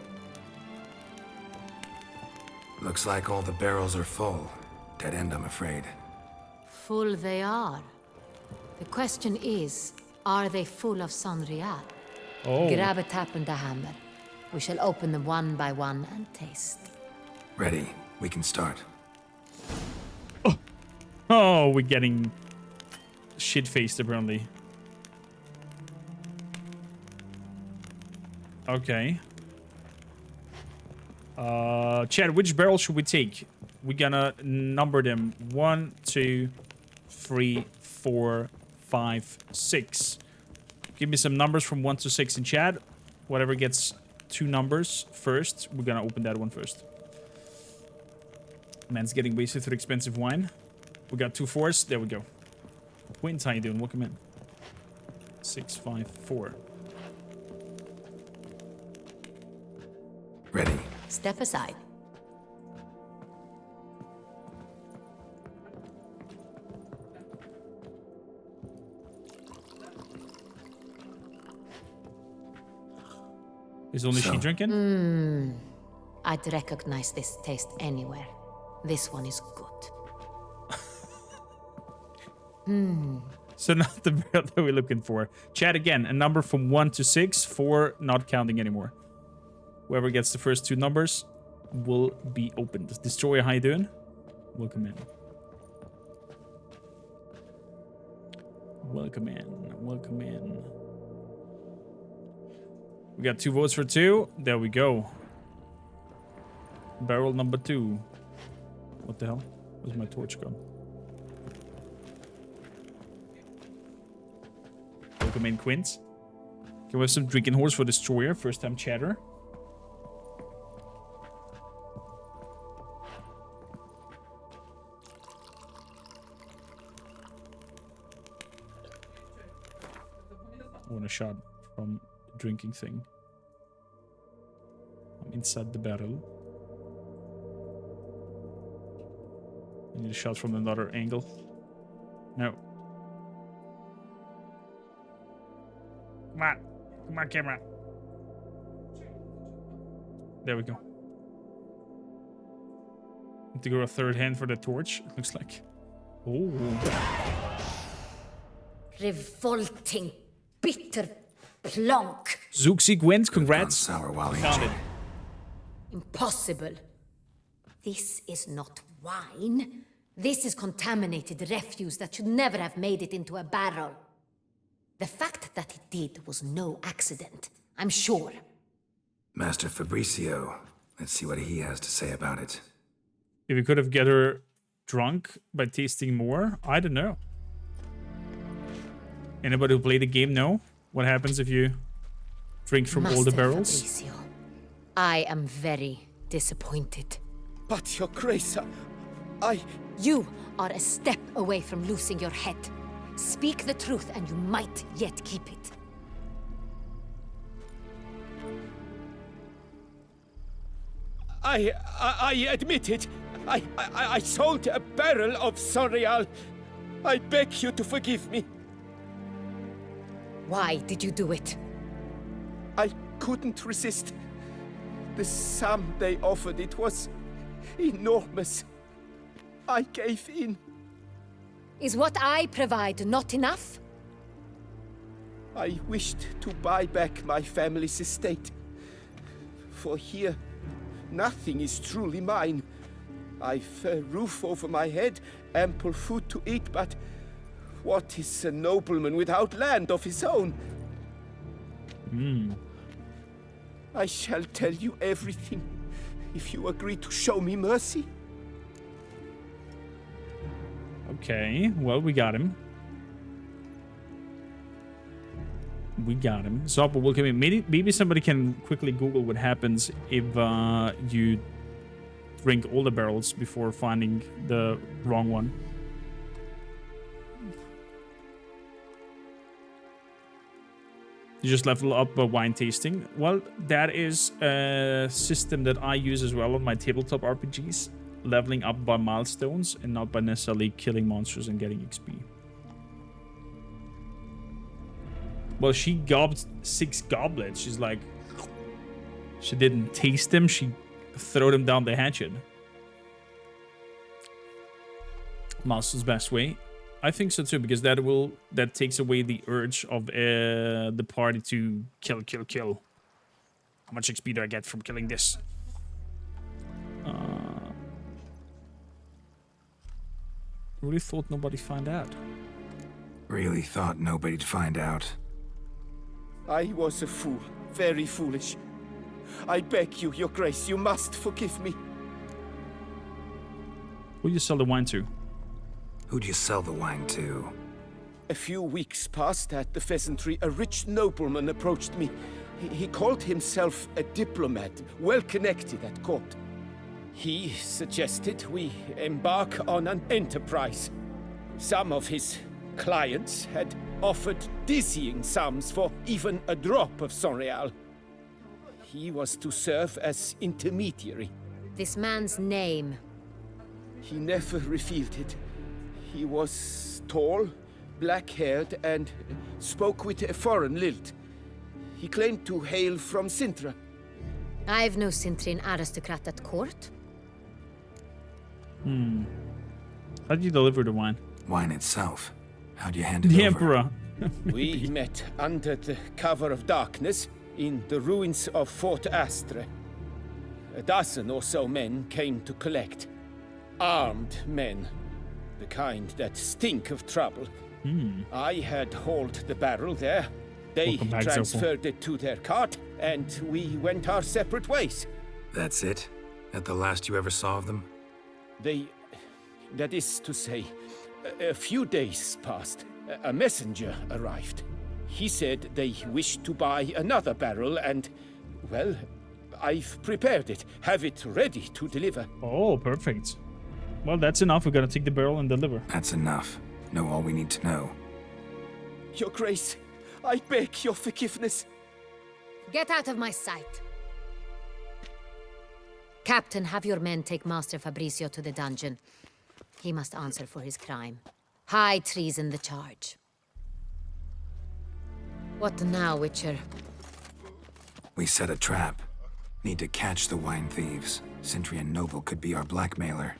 D: Looks like all the barrels are full. Dead end, I'm afraid.
U: Full they are. The question is, are they full of Saint-Réal?
A: Oh.
U: Grab a tap and a hammer. We shall open them one by one and taste.
D: Ready. We can start.
A: Oh, we're getting shit-faced apparently. Okay. Chad, which barrel should we take? We're gonna number them 1, 2, 3, 4, 5, 6. Give me some numbers from 1 to 6 in chat. Whatever gets 2 numbers first, we're gonna open that one first. Man's getting wasted through expensive wine. We got 2 4s. There we go. Quint, how you doing? Welcome in. 6, 5, 4.
D: Ready.
U: Step aside.
A: Is only she drinking?
U: I'd recognize this taste anywhere. This one is good.
A: So not the barrel that we're looking for. Chat again. A number from 1 to 6. 4 not counting anymore. Whoever gets the first 2 numbers will be opened. Destroyer, how you doing? Welcome in. Welcome in. Welcome in. We got 2 votes for 2. There we go. Barrel number 2. What the hell? Where's my torch gone? Welcome in, Quint. Can we have some drinking horse for Destroyer? First time chatter. I want a shot from the drinking thing. I'm inside the barrel. I need a shot from another angle. No. Come on. Come on, camera. There we go. Need to go a third hand for the torch, it looks like. Oh.
U: Revolting, bitter plonk.
A: Zuxi Gwent, congrats.
D: Sour while
A: Found it.
U: Impossible. This is not wine. This is contaminated refuse that should never have made it into a barrel. The fact that it did was no accident, I'm sure.
D: Master Fabricio. Let's see what he has to say about it.
A: If we could have get her drunk by tasting more, I don't know. Anybody who played the game know what happens if you drink from all the barrels?
U: Fabricio, I am very disappointed.
M: But, Your Grace,
U: You are a step away from losing your head. Speak the truth and you might yet keep it.
M: I admit it. I sold a barrel of Sonreal. I beg you to forgive me.
U: Why did you do it?
M: I couldn't resist. The sum they offered, it was enormous. I gave in.
U: Is what I provide not enough?
M: I wished to buy back my family's estate. For here, nothing is truly mine. I've a roof over my head, ample food to eat, but what is a nobleman without land of his own? I shall tell you everything, if you agree to show me mercy.
A: Okay, well, we got him. We got him. Zoppa, welcome in. Maybe somebody can quickly Google what happens if you drink all the barrels before finding the wrong one. You just level up wine tasting. Well, that is a system that I use as well on my tabletop RPGs. Leveling up by milestones and not by necessarily killing monsters and getting XP. Well, she gobbed 6 goblets. She's like... She didn't taste them. She threw them down the hatchet. Master's best way. I think so too, because that takes away the urge of the party to kill. How much XP do I get from killing this? Really thought nobody'd find out.
D: Really thought nobody'd find out.
M: I was a fool, very foolish. I beg you, Your Grace, you must forgive me.
A: Who do you sell the wine to?
D: Who'd you sell the wine to?
M: A few weeks past at the pheasantry, a rich nobleman approached me. He called himself a diplomat, well connected at court. He suggested we embark on an enterprise. Some of his clients had offered dizzying sums for even a drop of Sonreal. He was to serve as intermediary.
U: This man's name?
M: He never revealed it. He was tall, black-haired, and spoke with a foreign lilt. He claimed to hail from Sintra.
U: I've no Sintrian aristocrat at court.
A: How do you deliver the wine?
D: Wine itself. How do you hand it
A: The
D: over?
A: Emperor.
M: We met under the cover of darkness in the ruins of Fort Astre. A dozen or so men came to collect. Armed men. The kind that stink of trouble. I had hauled the barrel there. They transferred it to their cart, and we went our separate ways.
D: That's it? At the last you ever saw of them?
M: That is to say, a few days passed. A messenger arrived. He said they wished to buy another barrel and, well, I've prepared it. Have it ready to deliver.
A: Oh, perfect. Well, that's enough. We're gonna take the barrel and deliver.
D: That's enough. Know all we need to know.
M: Your Grace, I beg your forgiveness.
U: Get out of my sight. Captain, have your men take Master Fabrizio to the dungeon. He must answer for his crime. High treason the charge. What now, Witcher?
D: We set a trap. Need to catch the wine thieves. Sintrian noble could be our blackmailer.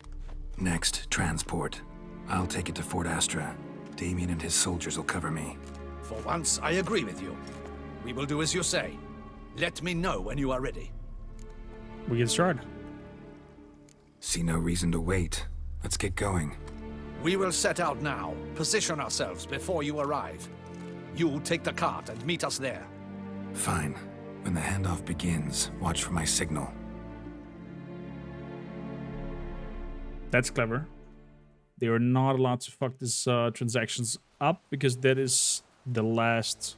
D: Next, transport. I'll take it to Fort Astra. Damien and his soldiers will cover me.
O: For once, I agree with you. We will do as you say. Let me know when you are ready.
A: We get started.
D: See no reason to wait. Let's get going.
O: We will set out now. Position ourselves before you arrive. You take the cart and meet us there.
D: Fine. When the handoff begins, watch for my signal.
A: That's clever. They are not allowed to fuck this transactions up because that is the last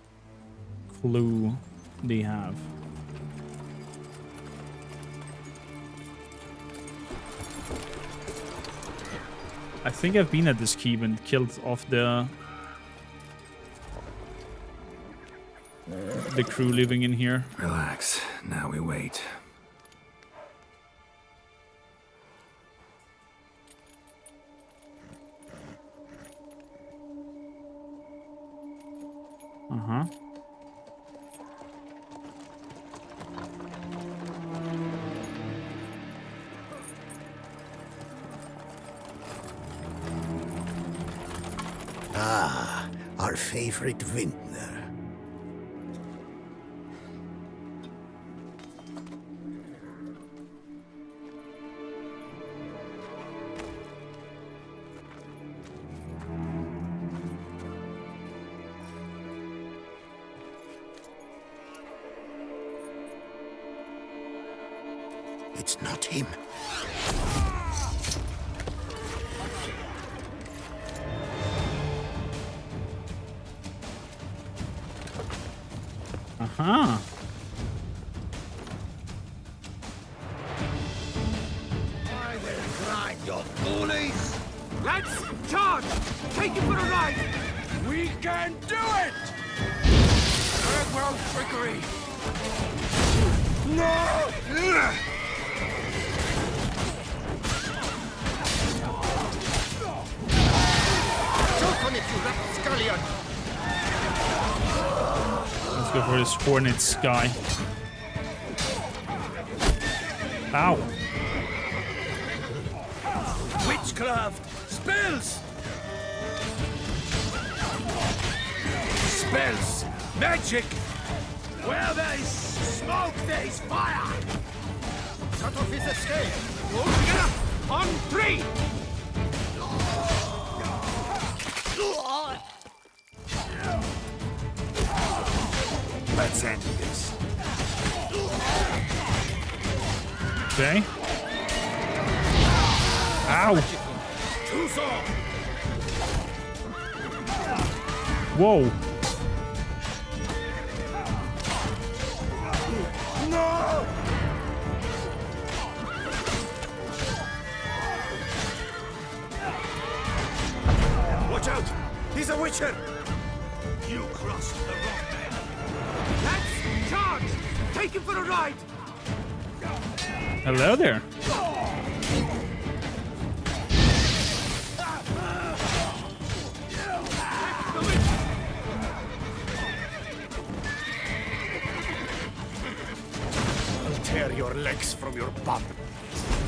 A: clue they have. I think I've been at this keep and killed off the crew living in here.
D: Relax. Now we wait.
A: Uh-huh.
H: Ah, our favorite vintner. It's not him.
A: Uh-huh.
G: I will grind your bullies!
L: Lads, charge! Take it for a ride! We can do it! Farewell trickery! No!
G: Choke on it, you rapscallion!
A: Let's go for this Hornets guy. Ow.
L: Witchcraft! Spells! Spells! Magic!
G: Where there is smoke, there is fire! Cut off his escape! All together! On 3!
D: Let's end this.
A: Okay. Ow! Whoa!
G: No! Watch out! He's a witcher! You crossed the wrong man. Let's charge! Take him for a ride!
A: Hello there.
G: I'll tear your legs from your bum.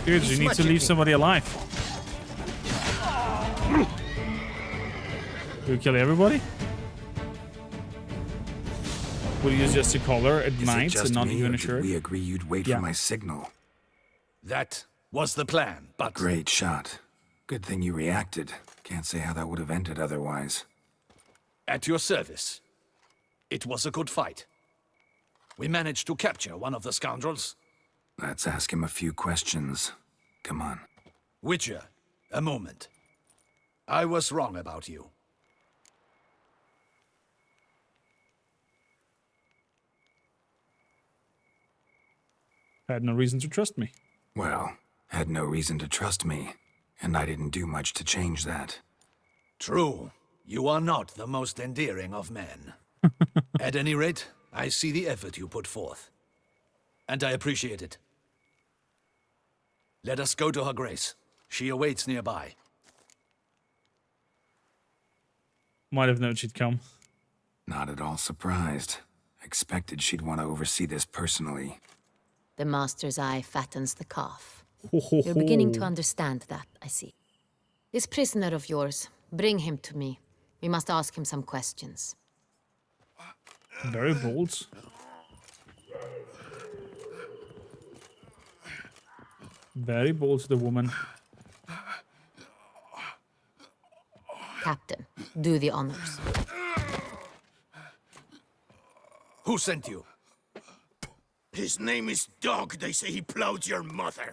A: Dude, you need to leave somebody alive. Do you kill everybody? Would you use just a collar at night and not even a shirt?
D: We agree you'd wait for my signal.
O: That was the plan, but...
D: Great shot. Good thing you reacted. Can't say how that would have ended otherwise.
O: At your service. It was a good fight. We managed to capture one of the scoundrels.
D: Let's ask him a few questions. Come on.
O: Witcher, a moment. I was wrong about you.
A: Had no reason to trust me.
D: Well, had no reason to trust me, and I didn't do much to change that.
O: True. You are not the most endearing of men. At any rate, I see the effort you put forth. And I appreciate it. Let us go to her grace. She awaits nearby.
A: Might have known she'd come.
D: Not at all surprised. Expected she'd want to oversee this personally.
U: The master's eye fattens the calf. You're beginning to understand that, I see. This prisoner of yours, bring him to me. We must ask him some questions.
A: Very bold. Very bold to the woman.
U: Captain, do the honors.
O: Who sent you?
G: His name is Dog. They say he plowed your mother.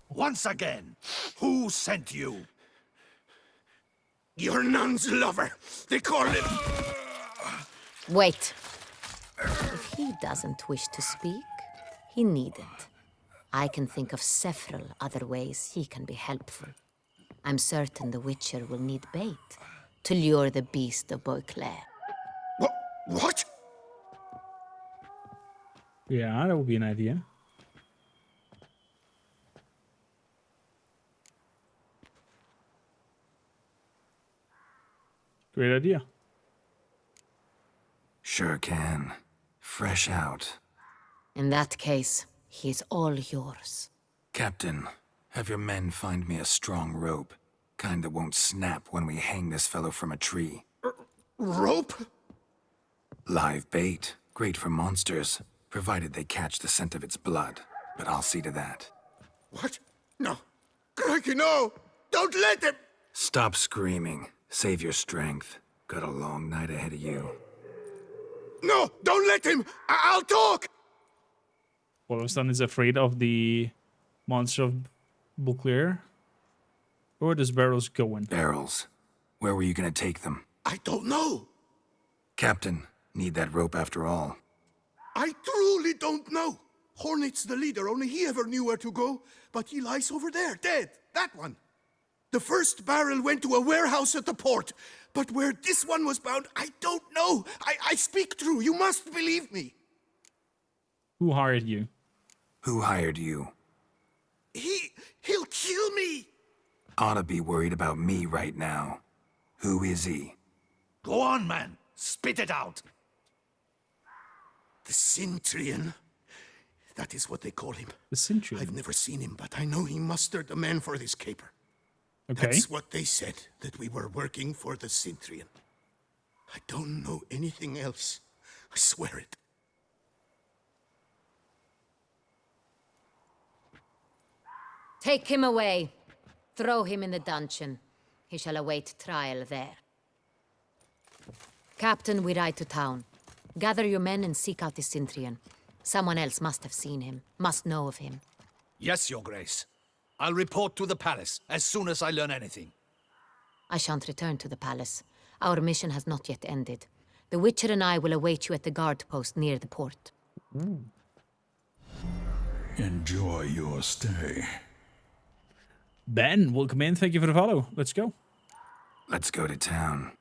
O: Once again, who sent you?
G: Your nun's lover. They call him...
U: Wait. If he doesn't wish to speak, he needn't. I can think of several other ways he can be helpful. I'm certain the Witcher will need bait to lure the beast of Beauclair.
G: What?
A: Yeah, that would be an idea. Great idea.
D: Sure can. Fresh out.
U: In that case, he's all yours.
D: Captain, have your men find me a strong rope. Kind that won't snap when we hang this fellow from a tree.
G: Rope?
D: Live bait. Great for monsters, provided they catch the scent of its blood. But I'll see to that.
G: What? No. Crikey, no! Don't let him!
D: Stop screaming. Save your strength. Got a long night ahead of you.
G: No! Don't let him! I'll talk!
A: Wolfstan is afraid of the monster of Beauclair. Where does Barrels going?
D: Barrels. Where were you gonna take them?
G: I don't know.
D: Captain, need that rope after all.
G: I truly don't know. Hornet's the leader, only he ever knew where to go. But he lies over there, dead. That one. The first barrel went to a warehouse at the port. But where this one was bound, I don't know. I speak true. You must believe me.
A: Who hired you?
D: Who hired you?
G: He'll kill me.
D: Ought to be worried about me right now. Who is he?
O: Go on, man. Spit it out.
G: The Cintrian. That is what they call him.
A: The Cintrian?
G: I've never seen him, but I know he mustered the men for this caper.
A: Okay.
G: That's what they said, that we were working for the Cintrian. I don't know anything else. I swear it.
U: Take him away. Throw him in the dungeon. He shall await trial there. Captain, we ride to town. Gather your men and seek out the Cintrian. Someone else must have seen him, must know of him.
O: Yes, Your Grace. I'll report to the palace as soon as I learn anything.
U: I shan't return to the palace. Our mission has not yet ended. The Witcher and I will await you at the guard post near the port.
P: Enjoy your stay.
A: Ben, welcome in. Thank you for the follow. Let's go.
D: Let's go to town.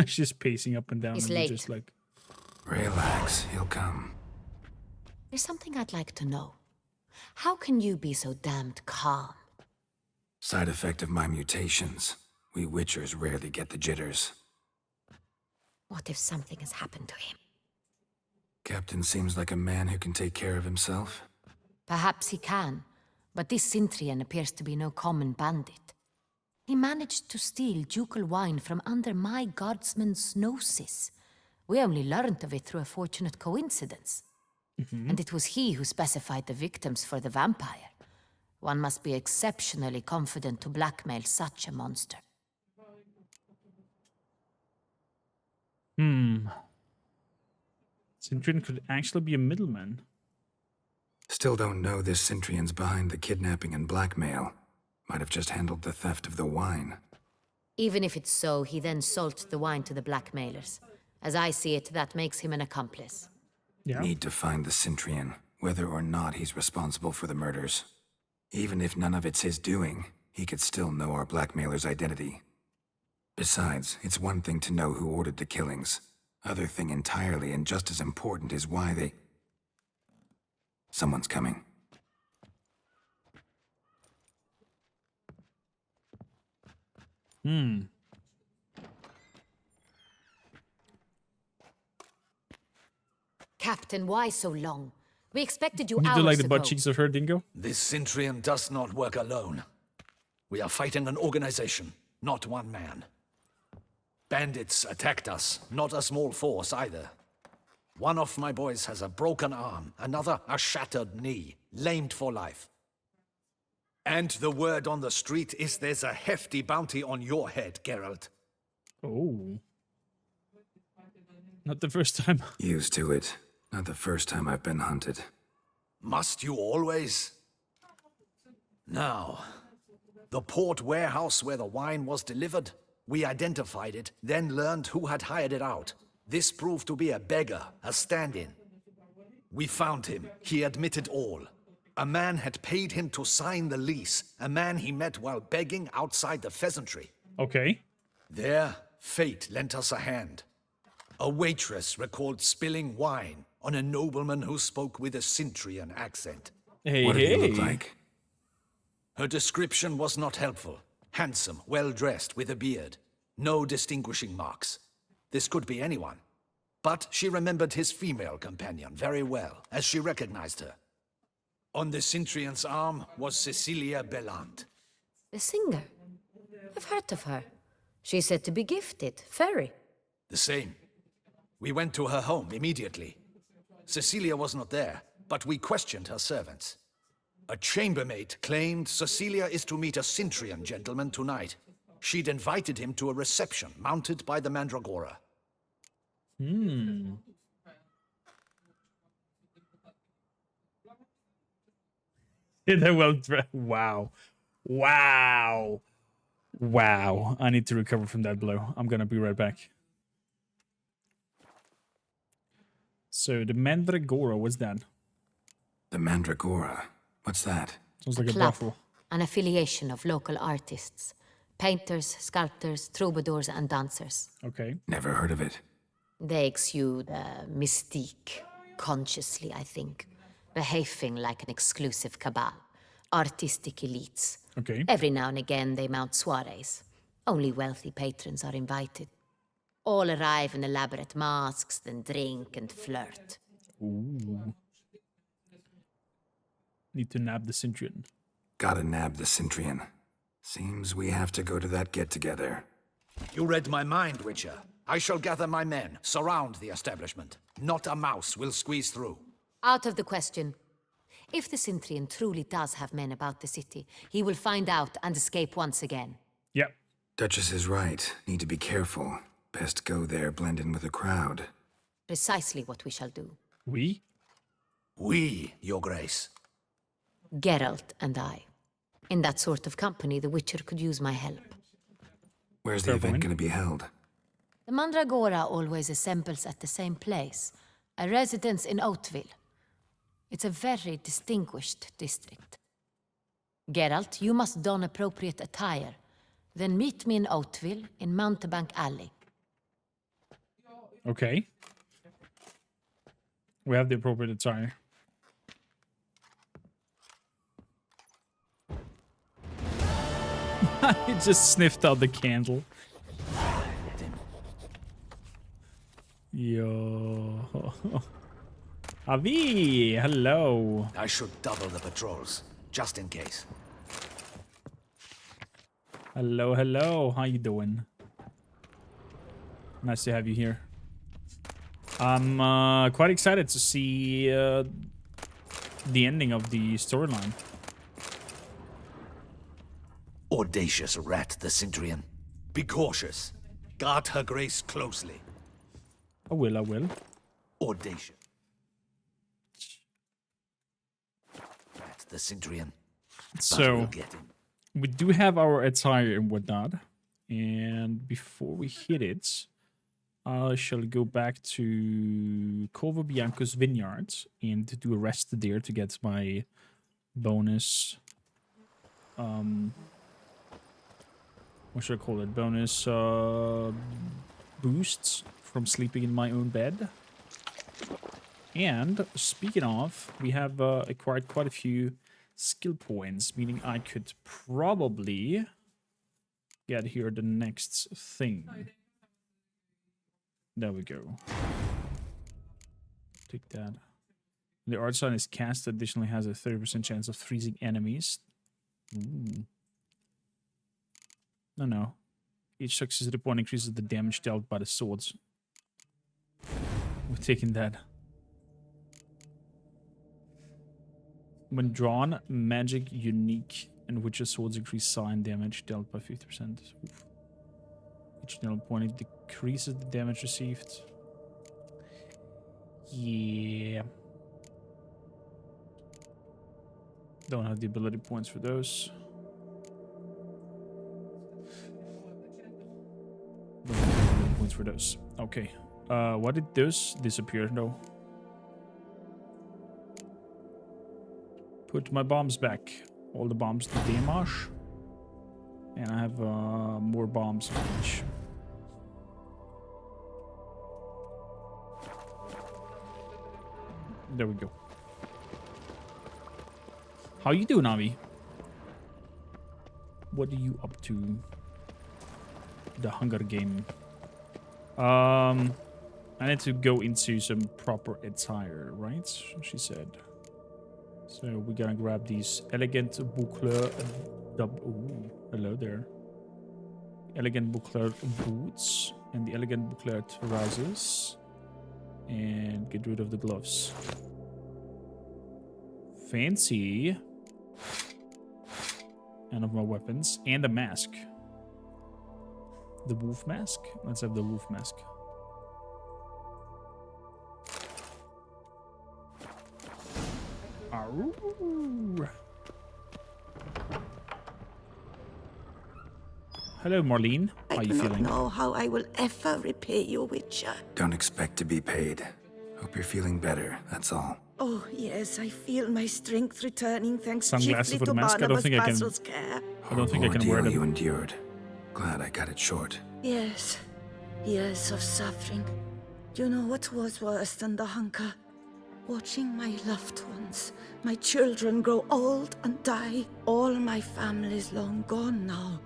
A: She's pacing up and down.
U: He's
A: and we're
U: late.
A: just like,
D: Relax, he'll come.
U: There's something I'd like to know. How can you be so damned calm?
D: Side effect of my mutations. We Witchers rarely get the jitters.
U: What if something has happened to him?
D: Captain seems like a man who can take care of himself.
U: Perhaps he can, but this Cintrian appears to be no common bandit. He managed to steal ducal wine from under my guardsman's noses. We only learned of it through a fortunate coincidence. And it was he who specified the victims for the vampire. One must be exceptionally confident to blackmail such a monster.
A: Cintrian could actually be a middleman.
D: Still don't know this Cintrian's behind the kidnapping and blackmail. Might have just handled the theft of the wine.
U: Even if it's so, he then sold the wine to the blackmailers. As I see it, that makes him an accomplice.
A: Yeah.
D: Need to find the Cintrian, whether or not he's responsible for the murders. Even if none of it's his doing, he could still know our blackmailer's identity. Besides, it's one thing to know who ordered the killings. Other thing entirely, and just as important, is why they... Someone's coming.
U: Captain, why so long? We expected you
A: You
U: hours
A: do like the
U: ago.
A: butt cheeks of her, Dingo?
O: This Cintrian does not work alone. We are fighting an organization, not one man. Bandits attacked us, not a small force either. One of my boys has a broken arm, another a shattered knee, lamed for life. And the word on the street is there's a hefty bounty on your head, Geralt.
A: Oh. Not the first time.
D: Used to it. Not the first time I've been hunted.
O: Must you always? Now, the port warehouse where the wine was delivered, we identified it, then learned who had hired it out. This proved to be a beggar, a stand-in. We found him. He admitted all. A man had paid him to sign the lease, a man he met while begging outside the pheasantry.
A: Okay.
O: There, fate lent us a hand. A waitress recalled spilling wine on a nobleman who spoke with a Cintrian accent.
A: Hey,
D: What did he look like?
O: Her description was not helpful. Handsome, well-dressed, with a beard. No distinguishing marks. This could be anyone. But she remembered his female companion very well, as she recognized her. On the Cintrian's arm was Cecilia Bellant.
U: The singer. I've heard of her. She's said to be gifted, fairy.
O: The same. We went to her home immediately. Cecilia was not there, but we questioned her servants. A chambermaid claimed Cecilia is to meet a Cintrian gentleman tonight. She'd invited him to a reception mounted by the Mandragora.
A: They're well dressed. Wow. Wow. Wow. I need to recover from that blow. I'm gonna be right back. So the Mandragora, what's that?
D: The Mandragora? What's that?
A: Sounds like a
U: club,
A: brothel.
U: an affiliation of local artists. Painters, sculptors, troubadours, and dancers.
A: Okay.
D: Never heard of it.
U: They exude mystique, consciously, I think. Behaving like an exclusive cabal. Artistic elites.
A: Okay.
U: Every now and again they mount soirees. Only wealthy patrons are invited. All arrive in elaborate masks, then drink and flirt.
A: Ooh. Need to nab the Centurion.
D: Gotta nab the Centurion. Seems we have to go to that get-together.
O: You read my mind, Witcher. I shall gather my men, surround the establishment. Not a mouse will squeeze through.
U: Out of the question. If the Centurion truly does have men about the city, he will find out and escape once again.
A: Yep.
D: Duchess is right. Need to be careful. Best go there, blend in with the crowd.
U: Precisely what we shall do.
A: We?
O: We, Your Grace.
U: Geralt and I. In that sort of company, the Witcher could use my help.
D: Where's the event going to be held?
U: The Mandragora always assembles at the same place, a residence in Oatville. It's a very distinguished district. Geralt, you must don appropriate attire. Then meet me in Oatville in Mountebank Alley.
A: Okay. We have the appropriate attire. I just sniffed out the candle. Yo. Avi, hello.
O: I should double the patrols, just in case.
A: Hello, hello. How you doing? Nice to have you here. I'm quite excited to see the ending of the storyline.
O: Audacious rat, the Centurion. Be cautious. Guard her grace closely.
A: I will, I will.
O: Audacious. Rat, the Centurion.
A: So, we do have our attire and whatnot. And before we hit it, I shall go back to Corvo Bianco's vineyards and do a rest there to get my bonus. What should I call it? Bonus boosts from sleeping in my own bed. And speaking of, we have acquired quite a few skill points, meaning I could probably get here the next thing. There we go. Take that. The art sign is cast, additionally has a 30% chance of freezing enemies. Ooh. No. Each successive point increases the damage dealt by the swords. We're taking that. When drawn, magic, unique, and Witcher swords increase sign damage dealt by 50%. Oof. Each nail point decreases the damage received. Yeah. Don't have the ability points for those. Don't have the ability points for those. Okay. Why did those disappear though? Put my bombs back. All the bombs to damage. And I have more bombs on each. There we go. How you doing, Avi? What are you up to? The Hunger Game. I need to go into some proper attire, right? She said. So we're gonna grab these elegant boucleur. Ooh, hello there. Elegant boucleur boots and the elegant boucleur trousers. And get rid of the gloves. Fancy. And of my weapons. And a mask. The wolf mask? Let's have the wolf mask. Arroo. Hello, Marlene. How are you feeling?
K: I do not know how I will ever repay you, Witcher.
D: Don't expect to be paid. Hope you're feeling better, that's all.
K: Oh, yes, I feel my strength returning thanks
A: Sunglasses
K: chiefly
A: for the
K: to
A: mask?
K: Barnabas Basil's care.
A: I don't think I can wear them.
D: You endured. Glad I got it short.
K: Yes, years of suffering. Do you know what was worse than the hunger? Watching my loved ones, my children grow old and die. All my family's long gone now.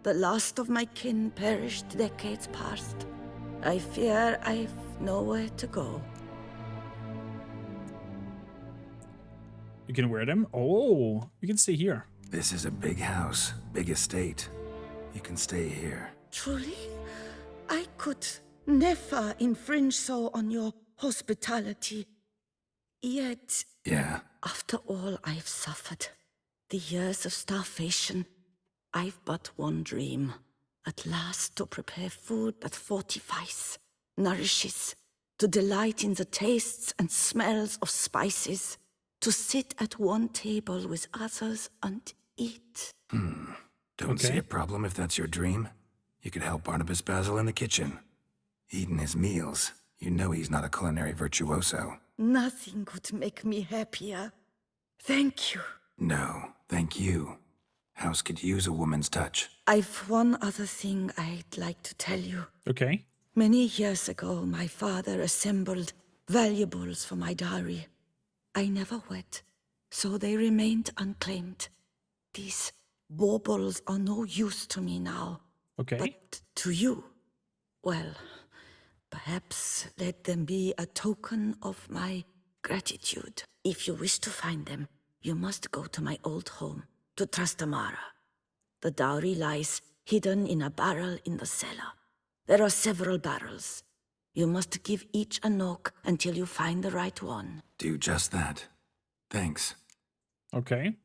K: The last of my kin perished decades past. I fear I've nowhere to go.
A: You can wear them? Oh, you can stay here.
D: This is a big house, big estate. You can stay here.
K: Truly? I could never infringe so on your hospitality. Yet,
D: Yeah.
K: after all I've suffered, the years of starvation, I've but one dream. At last to prepare food that fortifies, nourishes, to delight in the tastes and smells of spices, to sit at one table with others and eat.
D: Don't see a problem if that's your dream. You could help Barnabas Basil in the kitchen. Eating his meals. You know he's not a culinary virtuoso.
K: Nothing could make me happier. Thank you.
D: No, thank you. House could use a woman's touch.
K: I've one other thing I'd like to tell you.
A: Okay.
K: Many years ago, my father assembled valuables for my dowry. I never wed, so they remained unclaimed. These baubles are no use to me now.
A: Okay.
K: But to you, well, perhaps let them be a token of my gratitude. If you wish to find them, you must go to my old home, to Trastamara. The dowry lies hidden in a barrel in the cellar. There are several barrels. You must give each a knock until you find the right one.
D: Do just that. Thanks.
A: Okay.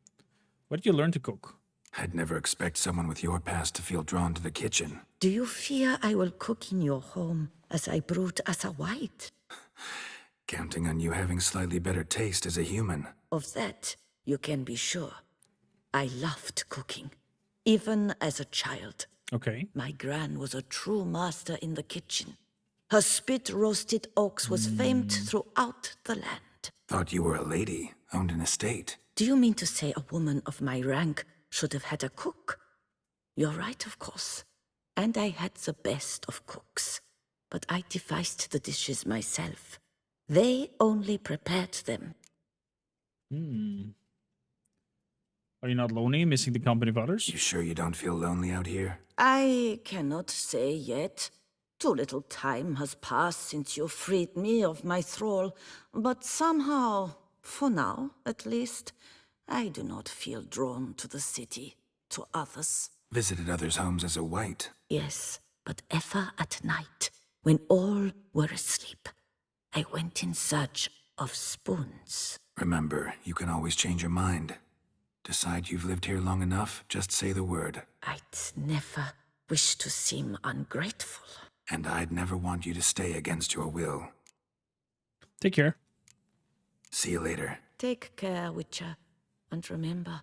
A: What did you learn to cook?
D: I'd never expect someone with your past to feel drawn to the kitchen.
K: Do you fear I will cook in your home as I brewed as a white?
D: Counting on you having slightly better taste as a human.
K: Of that, you can be sure. I loved cooking, even as a child.
A: Okay.
K: My gran was a true master in the kitchen. Her spit-roasted ox was famed throughout the land.
D: Thought you were a lady, owned an estate.
K: Do you mean to say a woman of my rank should have had a cook? You're right, of course. And I had the best of cooks. But I devised the dishes myself. They only prepared them.
A: Are you not lonely, missing the company of others?
D: You sure you don't feel lonely out here?
K: I cannot say yet. Too little time has passed since you freed me of my thrall, but somehow, for now at least, I do not feel drawn to the city, to others.
D: Visited others' homes as a white.
K: Yes, but ever at night, when all were asleep, I went in search of spoons.
D: Remember, you can always change your mind. Decide you've lived here long enough, just say the word.
K: I'd never wish to seem ungrateful.
D: And I'd never want you to stay against your will.
A: Take care.
D: See you later.
K: Take care, Witcher. And remember,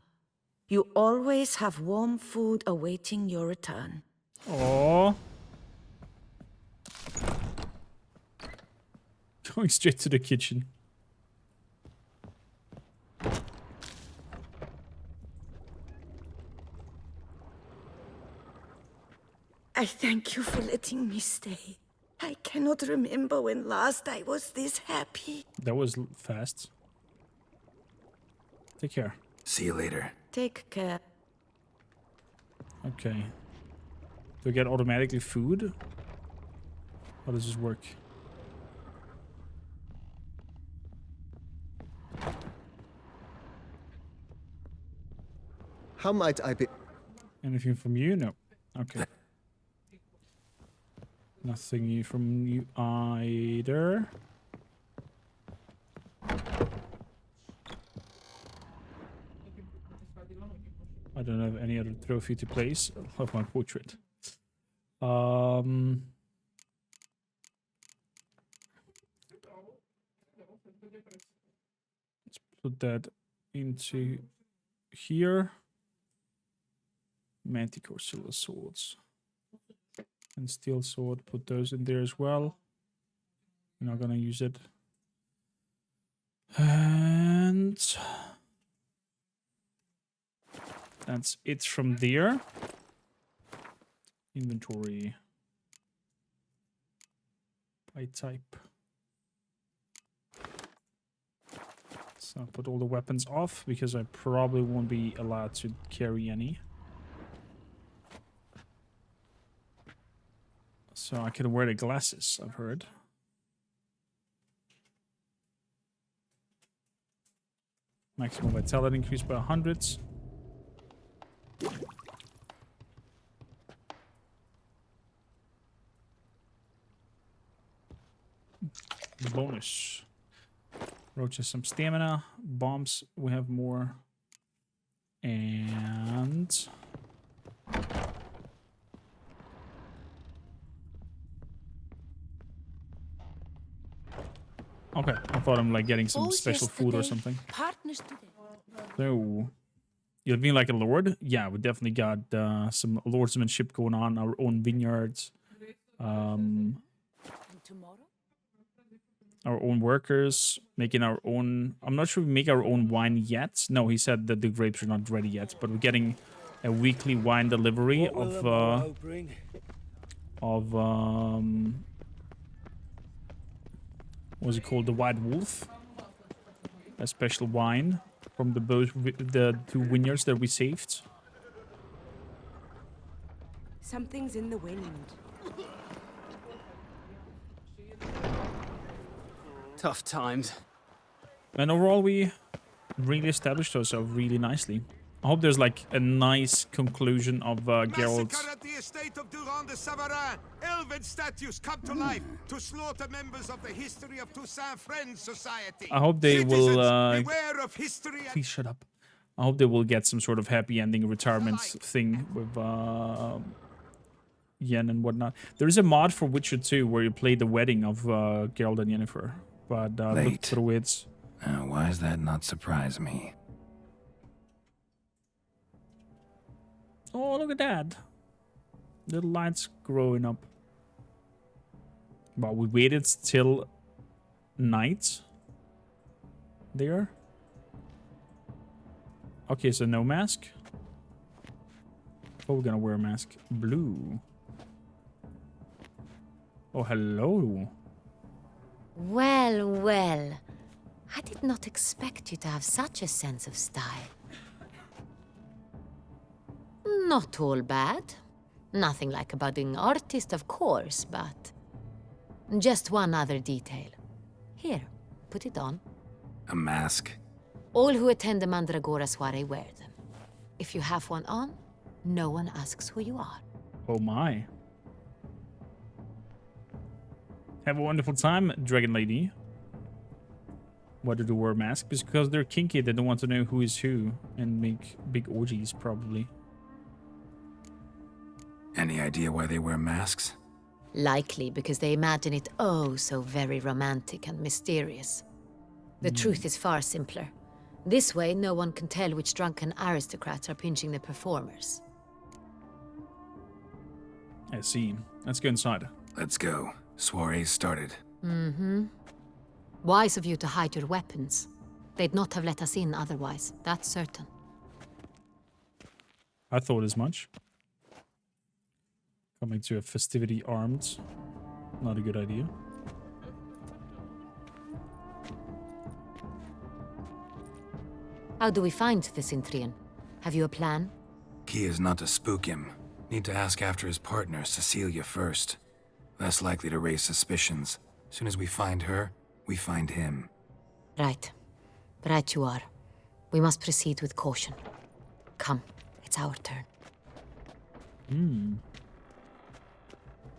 K: you always have warm food awaiting your return.
A: Aww. Going straight to the kitchen.
K: I thank you for letting me stay. I cannot remember when last I was this happy.
A: That was fast. Take care.
D: See you later.
K: Take care.
A: Okay. Do I get automatically food? How does this work?
H: How might I be?
A: Anything from you? No. Okay. Nothing from you either. I don't have any other trophy to place of my portrait. Let's put that into here. Manticore silver swords. And steel sword, put those in there as well. We're not gonna use it. And that's it from there. Inventory by type. So I'll put all the weapons off because I probably won't be allowed to carry any. So I can wear the glasses, I've heard. Maximum vitality increased by 100. Bonus. Roaches some stamina. Bombs, we have more. And... Okay, I thought I'm like getting some special food or something. So, you're being like a lord? Yeah, we definitely got some lordsmanship going on, our own vineyards. Our own workers, making our own... I'm not sure we make our own wine yet. No, he said that the grapes are not ready yet, but we're getting a weekly wine delivery of what's it called? The White Wolf. A special wine from the 2 vineyards that we saved.
C: Something's in the wind.
V: Tough times.
A: And overall, we really established ourselves really nicely. I hope there's like a nice conclusion of Geralt's...
I: Massacre at the estate of Durand de Savarin. Elven statues come to life to slaughter members of the History of Toussaint Friends Society.
A: I hope they will...
I: beware of history and...
A: Please shut up. I hope they will get some sort of happy ending retirement thing with Yen and whatnot. There is a mod for Witcher 2 where you play the wedding of Geralt and Yennefer. But look through it.
D: Why does that not surprise me?
A: Oh, look at that. Little lights growing up. But we waited till night. There. Okay, so no mask. Oh, we're gonna wear a mask. Blue. Oh, hello.
U: Well, well. I did not expect you to have such a sense of style. Not all bad. Nothing like a budding artist, of course, but... Just one other detail. Here, put it on.
D: A mask?
U: All who attend the Mandragora soiree wear them. If you have one on, no one asks who you are.
A: Oh my. Have a wonderful time, Dragon Lady. Why do they wear masks? Because they're kinky, they don't want to know who is who and make big orgies, probably.
D: Any idea why they wear masks?
U: Likely because they imagine it oh so very romantic and mysterious. The truth is far simpler. This way, no one can tell which drunken aristocrats are pinching the performers.
A: I see. Let's go inside.
D: Let's go. Soiree started.
U: Mm-hmm. Wise of you to hide your weapons. They'd not have let us in otherwise, that's certain.
A: I thought as much. Coming to a festivity armed. Not a good idea.
U: How do we find the Cintrian? Have you a plan?
D: Key is not to spook him. Need to ask after his partner, Cecilia, first. Less likely to raise suspicions. Soon as we find her, we find him.
U: Right. Right you are. We must proceed with caution. Come, it's our turn.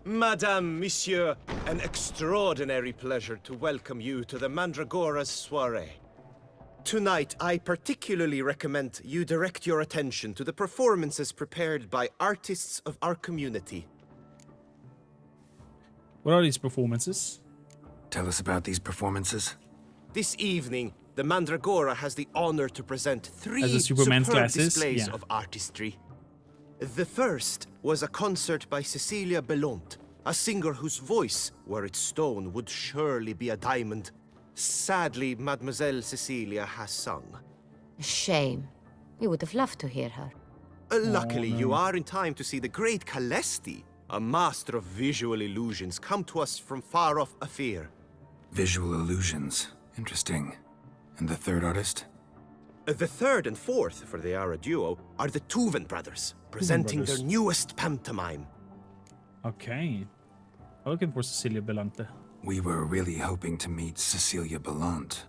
E: Madame, Monsieur, an extraordinary pleasure to welcome you to the Mandragora's soiree. Tonight, I particularly recommend you direct your attention to the performances prepared by artists of our community.
A: What are these performances?
D: Tell us about these performances.
E: This evening, the Mandragora has the honor to present 3
A: Superman's
E: superb
A: glasses?
E: displays
A: Yeah.
E: of artistry. The first was a concert by Cecilia Belont, a singer whose voice, were it stone, would surely be a diamond. Sadly, Mademoiselle Cecilia has sung.
U: Shame. We would have loved to hear her.
E: Luckily, you are in time to see the great Calesti, a master of visual illusions, come to us from far off Afir.
D: Visual illusions. Interesting. And the third artist?
E: The third and fourth, for they are a duo, are the Tuven brothers, presenting their newest pantomime.
A: Okay. I'm looking for Cecilia Belante.
D: We were really hoping to meet Cecilia Bellant.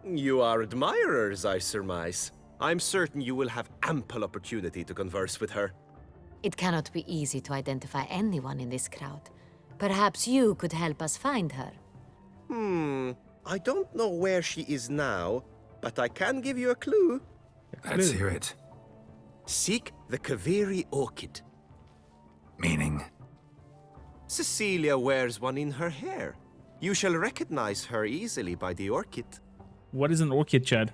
E: You are admirers, I surmise. I'm certain you will have ample opportunity to converse with her.
U: It cannot be easy to identify anyone in this crowd. Perhaps you could help us find her.
E: I don't know where she is now, but I can give you a clue.
D: Let's hear it.
E: Seek the Kaveri orchid.
D: Meaning?
E: Cecilia wears one in her hair. You shall recognize her easily by the orchid.
A: What is an orchid, Chad?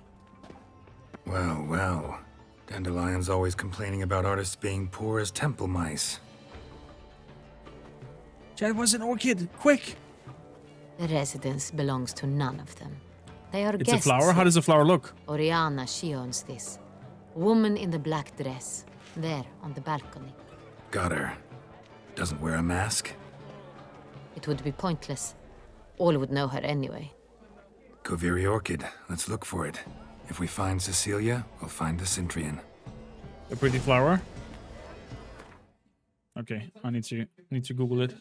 D: Well, well. Dandelion's always complaining about artists being poor as temple mice.
A: Chad, what's an orchid? Quick!
U: The residence belongs to none of them. They are
A: It's
U: guests.
A: a flower? How does a flower look?
U: Oriana, she owns this. Woman in the black dress. There, on the balcony.
D: Got her. Doesn't wear a mask?
U: It would be pointless. All would know her anyway.
D: Kaveri orchid. Let's look for it. If we find Cecilia, we'll find the Cintrian.
A: A pretty flower? Okay, I need to Google it.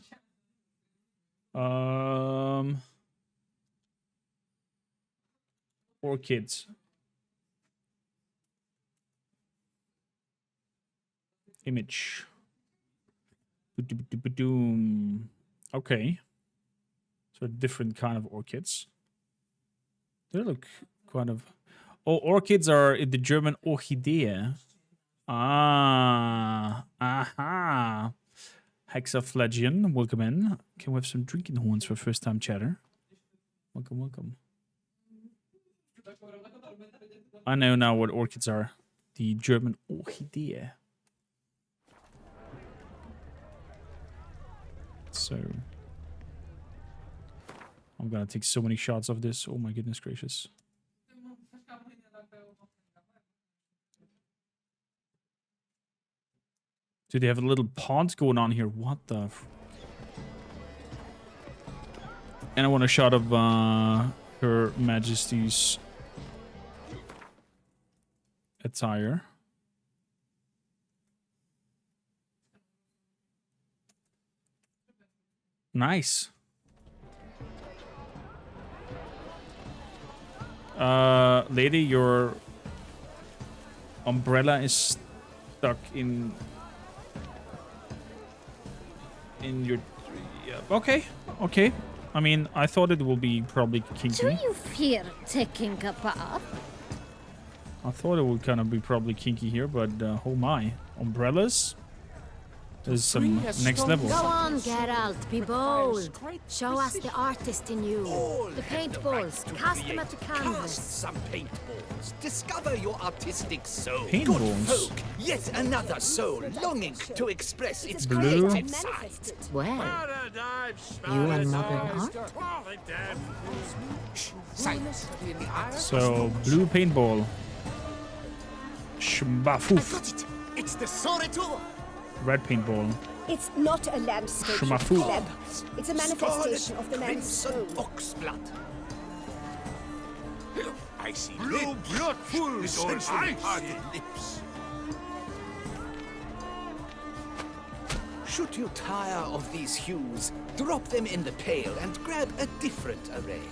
A: Orchids. Image. Okay. So different kind of orchids. They look kind of... Oh, orchids are the German Orchidee. Ah. Aha. Hexaflagian, welcome in. Can we have some drinking horns for first time chatter? Welcome, welcome. I know now what orchids are. The German Orchidee. So I'm gonna take so many shots of this. Oh my goodness gracious. Do they have a little pond going on here? What the and I want a shot of Her Majesty's attire. Nice. Lady, your umbrella is stuck in your... Yeah. Okay, okay. I mean, I thought it would be probably kinky.
J: Do you fear taking a bath?
A: I thought it would kind of be probably kinky here, but oh my. Umbrellas? There's some next level.
U: Go on, Geralt, be bold. Show us the artist in you. The paintballs, cast them at the canvas.
O: Cast some paintballs. Discover your artistic soul.
A: Paintballs?
O: Good folk, yet another soul longing to express its
A: Blue.
O: creative side.
U: Well, you and modern art?
O: Silence.
A: So, blue paintball. Shmbafoof.
O: It's the Soritor.
A: Red paintball.
C: It's not a landscape,
A: Shmafu.
C: Pleb. It's a manifestation of the man's soul.
O: Oxblood.
L: I see blue blood full parted lips.
O: Should you tire of these hues, drop them in the pail and grab a different array.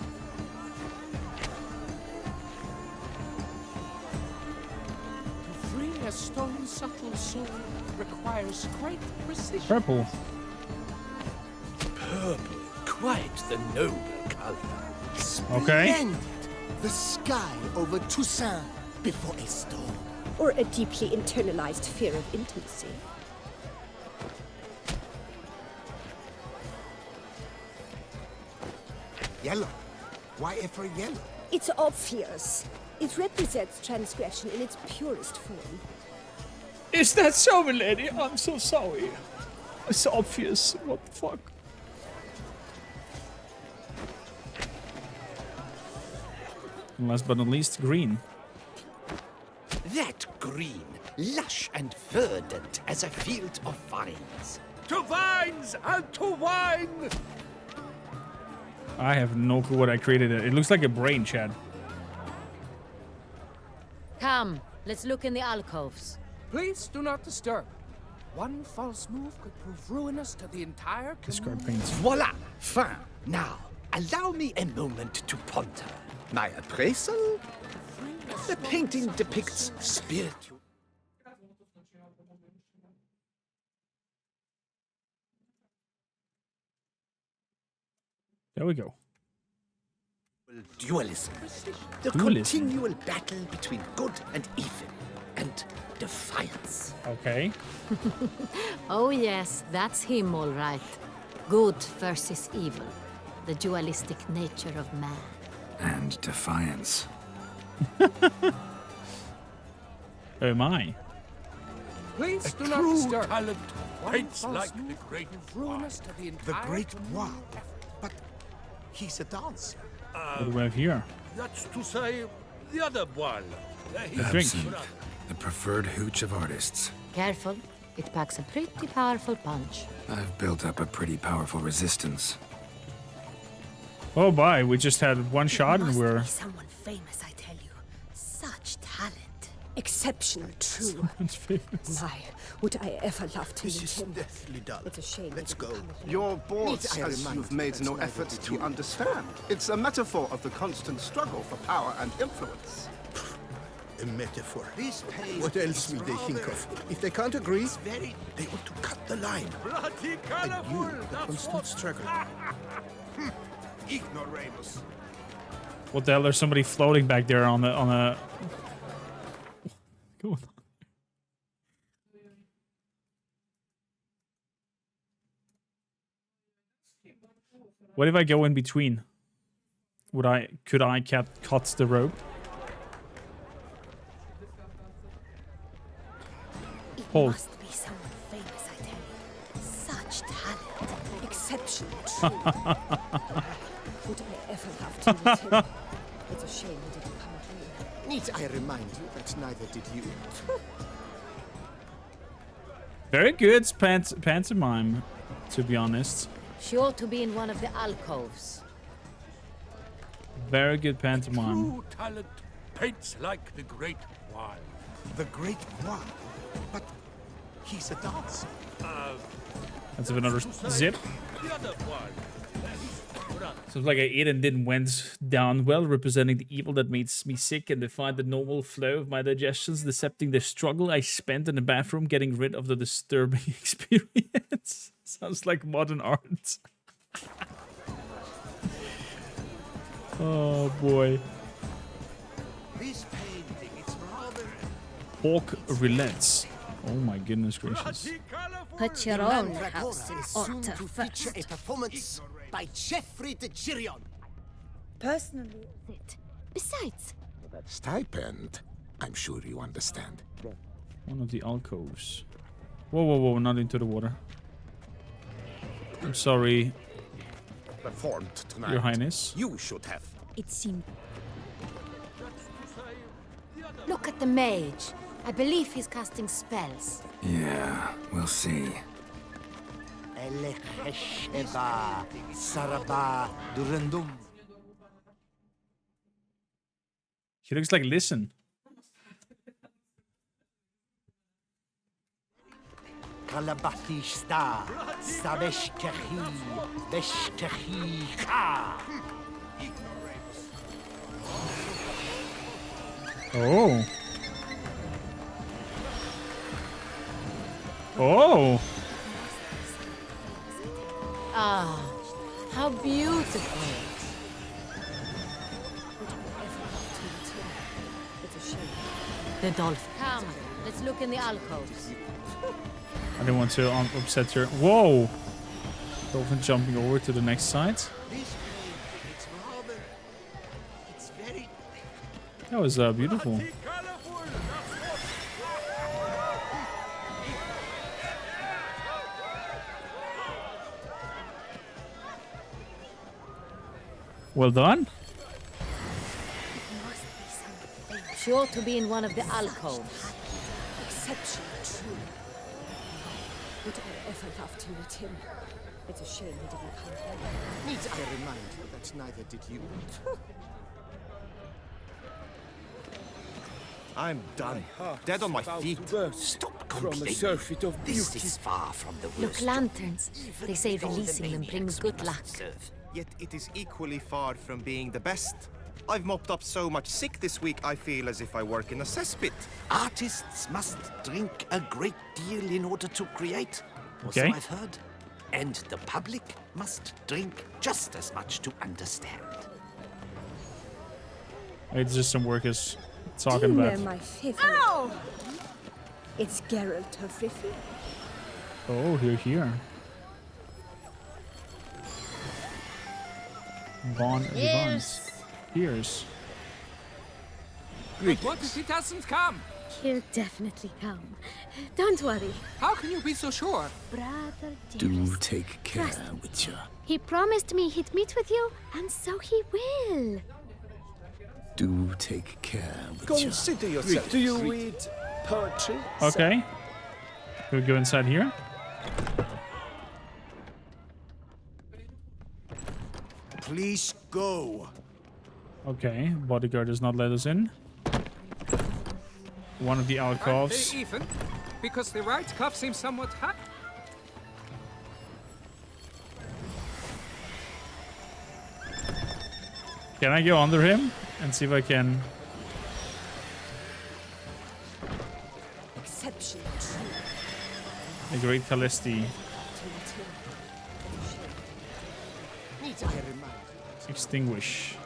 N: To free a stone's subtle soul requires great precision.
A: Purple.
O: Purple, quite the noble color.
A: Okay.
H: Splendid. The sky over Toussaint before a storm.
C: Or a deeply internalized fear of intimacy.
I: Yellow. Why ever yellow?
C: It's obvious. It represents transgression in its purest form.
A: Is that so, milady? I'm so sorry. It's obvious. What the fuck? And last but not least, green.
O: That green, lush and verdant as a field of vines.
L: To vines and to wine!
A: I have no clue what I created. It looks like a brain, Chad.
U: Come, let's look in the alcoves.
N: Please do not disturb. One false move could prove ruinous to the entire
A: Discard
N: community.
A: paints.
O: Voila! Fin! Now, allow me a moment to ponder.
B: My appraisal? The painting depicts spirit.
A: There we go.
B: Dualism. The continual battle between good and evil. And defiance.
A: Okay.
U: Oh yes, that's him all right. Good versus evil. The dualistic nature of man.
D: And defiance.
A: Oh my.
N: Please do
L: true
N: not disturb.
L: Talent
N: One
L: paints
N: false
L: like
N: move
L: the great
N: ruin us to the
G: The
N: entire
G: great
N: community.
G: wow. But he's a dancer.
A: What do we have here?
L: That's to say, the other one.
D: Absinthe, the preferred hooch of artists.
U: Careful, it packs a pretty powerful punch.
D: I've built up a pretty powerful resistance.
A: Oh boy, we just had one shot and we're...
C: Someone famous, I tell you. Such talent. Exceptional, too.
A: Someone's famous.
C: My, would I ever love to
G: This
C: meet
G: is
C: him.
G: deathly dull.
C: It's a shame.
G: Let's go.
F: You're bored
G: Need I
F: as
G: remind
F: you've
G: you
F: made
G: that's
F: no
G: neither
F: effort
G: did
F: to
G: you.
F: understand. It's a metaphor of the constant struggle for power and influence.
G: A metaphor.
B: This page
G: What else
B: is
G: will they think
B: rather-
G: of? If they can't agree,
B: Very
G: they want to cut the line.
L: Bloody
G: And
L: colorful!
G: you, the constant struggle.
B: ignoramus.
A: What the hell? There's somebody floating back there on a... Go on. What if I go in between? Could I cut the rope?
C: It
A: Hold.
C: must be someone famous, I tell you. Such talent. Exceptional, true. Would I ever love to meet him? It's a shame he didn't come at me.
B: Need I remind you that neither did you?
A: Very good pantomime, to be honest.
U: Sure to be in one of the alcoves.
A: Very good pantomime.
L: True talent paints like the great one.
G: The great wow. But he's a dancer.
A: Let's have another zip.
L: The other one.
A: Sounds like I ate and didn't went down well, representing the evil that makes me sick and defied the normal flow of my digestions, decepting the struggle I spent in the bathroom, getting rid of the disturbing experience. Sounds like modern art. Oh boy.
B: This painting, it's rather...
A: Pork roulette. Oh my goodness gracious.
C: Put your
B: The
C: own
B: Mandragora
C: house in
B: is soon
C: order
B: to feature
C: first.
B: a performance by Jeffrey de Girion.
K: Personally,
J: Besides,
I: Stipend. I'm sure you understand.
A: One of the alcoves. Whoa, whoa, whoa, not into the water. I'm sorry,
I: Performed tonight.
A: Your Highness.
I: You should have.
C: It seemed
U: Look at the mage. I believe he's casting spells.
D: Yeah, we'll see.
B: Elechesheba, Saraba, Durandum.
A: She looks like Listen.
B: Kalabakishta, Sabeshkehi, Beshkehi, Ha.
A: Oh. Oh.
U: Ah, how beautiful. The dolphin. Come, let's look in the alcoves.
A: I didn't want to upset her. Whoa. Dolphin jumping over to the next side. That was beautiful. Well done.
U: Sure to be in one of the alcoves.
C: exceptional, true. Would I ever love to meet him? It's a shame he didn't come here.
B: Need I remind you that neither did you? I'm done. Dead on my feet. Stop complaining. This is far from the worst.
U: Look, lanterns. They say releasing them brings good luck.
F: Yet it is equally far from being the best.
R: I've mopped up so much sick this week, I feel as if I work in a cesspit.
B: Artists must drink a great deal in order to create. Or so
A: Okay.
B: I've heard. And the public must drink just as much to understand.
A: It's just some workers
C: Do you
A: talking
C: know
A: about.
C: my favorite? Ow! It's Geralt of Rivia.
A: Oh, here. Von Evans. Here's.
N: But what if he doesn't come?
J: He'll definitely come. Don't worry.
N: How can you be so sure?
J: Brother
B: Do
J: dearest,
B: take care,
J: trust me.
B: Witcher.
J: He promised me he'd meet with you, and so he will.
B: Do take care, Witcher.
M: Consider yourself. Do you read poetry?
A: Okay. Can we go inside here?
G: Please go.
A: Okay, bodyguard does not let us in. One of the
N: Aren't
A: alcoves.
N: they even? Because the right cuff seems somewhat high.
A: Can I go under him and see if I can?
C: Exception.
A: The great Calesti. Extinguish.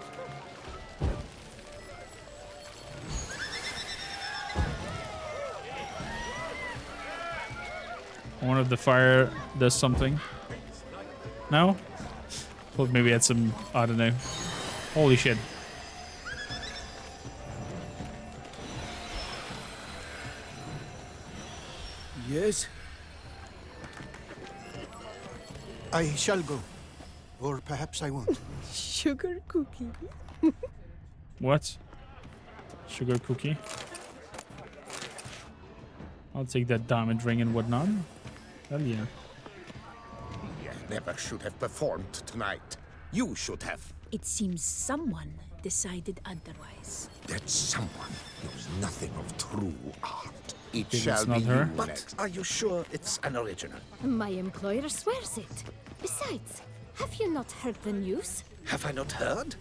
A: I wonder if the fire does something. No? Well, maybe it had some, I don't know. Holy shit.
M: Yes?
G: I shall go. Or perhaps I won't.
C: Sugar cookie.
A: What? Sugar cookie? I'll take that diamond ring and whatnot. Hell yeah.
I: You never should have performed tonight. You should have.
C: It seems someone decided otherwise.
I: That someone knows nothing of true art. It
A: Okay,
I: shall
A: that's
I: be
A: not her.
I: you
O: But
I: next.
O: are you sure it's an original?
J: My employer swears it. Besides, have you not heard the news?
O: Have I not heard?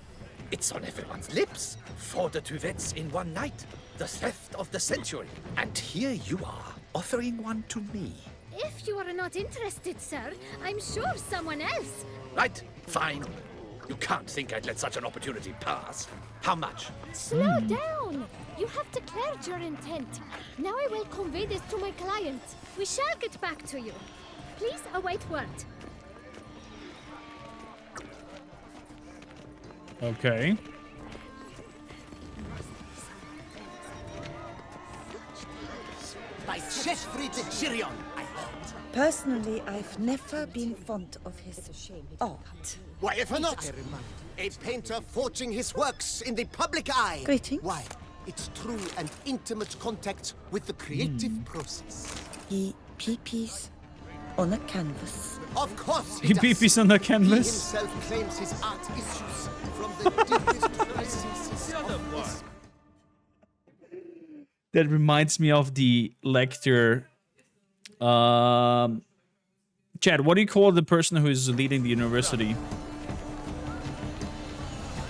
O: It's on everyone's lips. 4 duets in one night. The theft of the century. And here you are, offering one to me.
J: If you are not interested, sir, I'm sure someone else.
O: Right, fine. You can't think I'd let such an opportunity pass. How much?
J: Slow down. You have declared your intent. Now I will convey this to my client. We shall get back to you. Please await word.
A: Okay.
B: By Siegfried Sirion, I heard.
K: Personally, I've never been fond of his art.
B: Why, if not? A painter forging his works in the public eye.
K: Greetings.
B: Why? It's true and intimate contact with the creative process.
K: He peepees on a canvas.
B: Of course
A: He
B: does.
A: peepees on the
B: He
A: canvas.
B: himself claims his art issues from the deepest recesses of his.
A: That reminds me of the lecture. Chad, what do you call the person who is leading the university?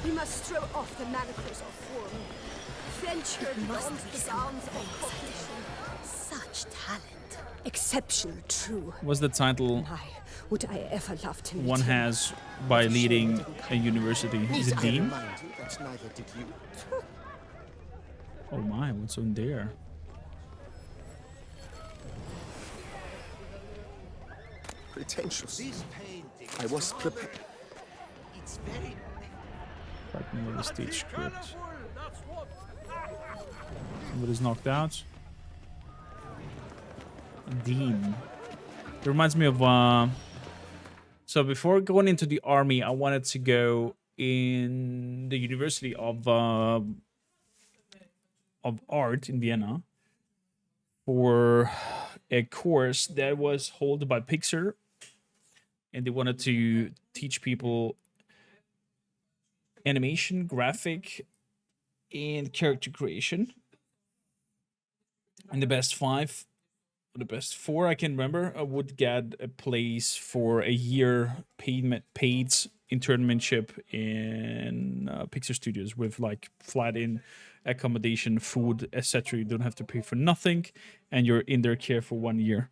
C: We must throw off the manacles of form. Venture beyond the bounds of competition.
J: Such talent.
C: Exceptional, true.
A: What's the title
C: Would I ever love to meet
A: one
C: him?
A: has by leading a university? Is it
B: I
A: Dean?
B: remind you that neither did you.
A: Oh my, what's in there?
B: Pretentious. I was prepared.
I: It's very
A: Fragment of the stage script. Somebody's knocked out. Dean. It reminds me of so before going into the army, I wanted to go in the University of Art in Vienna for a course that was held by Pixar, and they wanted to teach people animation, graphic, and character creation. And the best 5, or the best 4, I can remember, I would get a place for a year paid internship in Pixar Studios with like flight in, accommodation, food, etc. You don't have to pay for nothing, and you're in their care for 1 year.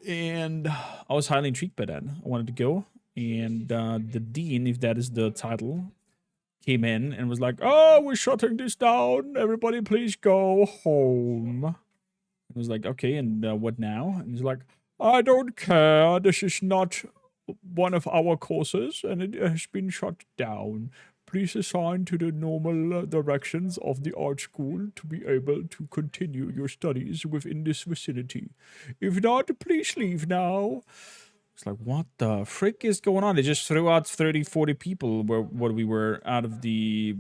A: And I was highly intrigued by that. I wanted to go, and the dean, if that is the title, came in and was like, "Oh, we're shutting this down. Everybody, please go home." I was like, "Okay, and what now?" And he's like, "I don't care. This is not one of our courses, and it has been shut down. Please assign to the normal directions of the art school to be able to continue your studies within this vicinity. If not, please leave now." It's like, what the frick is going on? They just threw out 30, 40 people when we were out of the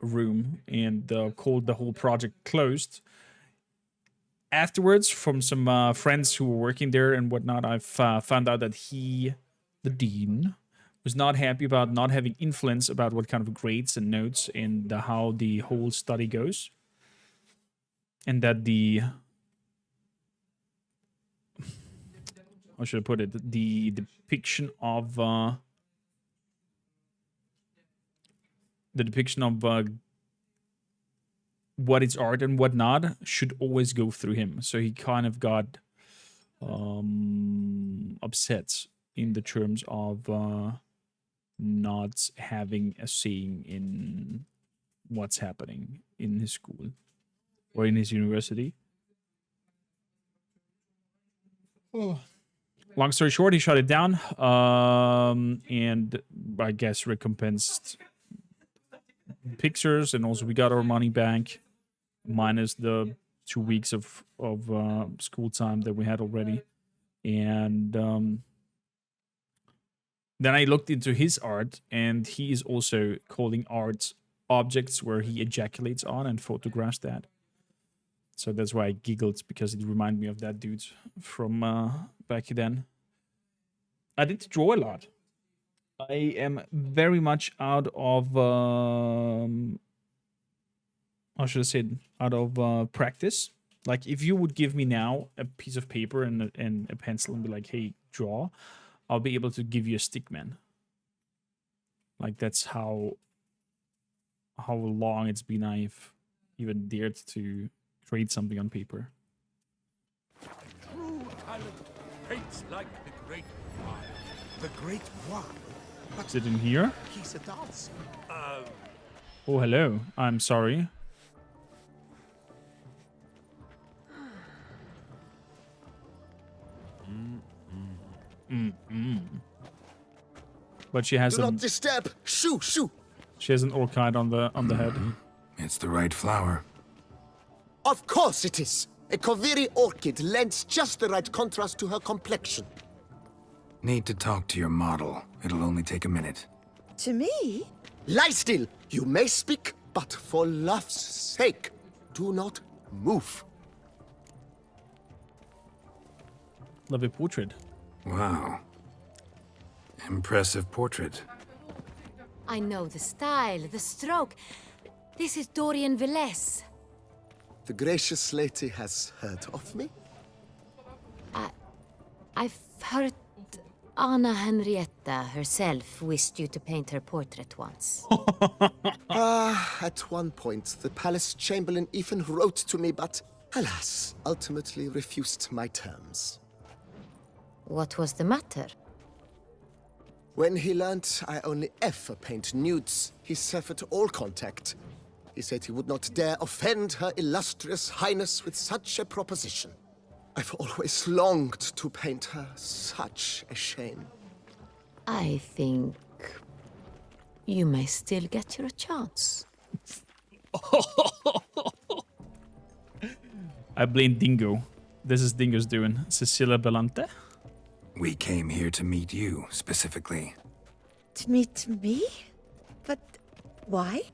A: room, and called the whole project closed. Afterwards, from some friends who were working there and whatnot, I've found out that he, the dean, was not happy about not having influence about what kind of grades and notes and how the whole study goes. And that the... how should I put it? The depiction of... the depiction of what is art and what not should always go through him. So he kind of got upset in the terms of not having a saying in what's happening in his school or in his university. Oh. Long story short, he shut it down, and I guess recompensed pictures, and also we got our money back, minus the 2 weeks of school time that we had already. And then I looked into his art, and he is also calling art objects where he ejaculates on and photographs that. So that's why I giggled, because it reminded me of that dude from back then. I did draw a lot. I am very much out of, how should I say it? Out of practice. Like, if you would give me now a piece of paper and a pencil and be like, "Hey, draw," I'll be able to give you a stick man. Like, that's how long it's been I've even dared to create something on paper.
L: True talent paints like the great wine.
I: The great wine?
A: Is it in here?
I: He's a dancer.
A: Oh, hello. I'm sorry. But she has
E: Do not disturb. Shoo, shoo.
A: She has an orchid on the head.
D: It's the right flower.
E: Of course it is. A Korviri orchid lends just the right contrast to her complexion.
D: Need to talk to your model. It'll only take a minute.
K: To me?
E: Lie still. You may speak, but for love's sake, do not move.
A: Lovely portrait.
D: Wow. Impressive portrait.
U: I know the style, the stroke. This is Dorian Velez.
E: The gracious lady has heard of me?
U: I've heard Anna Henrietta herself wished you to paint her portrait once.
E: At one point, the palace chamberlain even wrote to me, but alas, ultimately refused my terms.
U: What was the matter?
E: When he learned I only ever paint nudes, he severed all contact. He said he would not dare offend her illustrious highness with such a proposition. I've always longed to paint her. Such a shame.
U: I think you may still get your chance.
A: I blame Dingo. This is Dingo's doing. Cecilia Belante?
D: We came here to meet you, specifically.
K: To meet me? But why?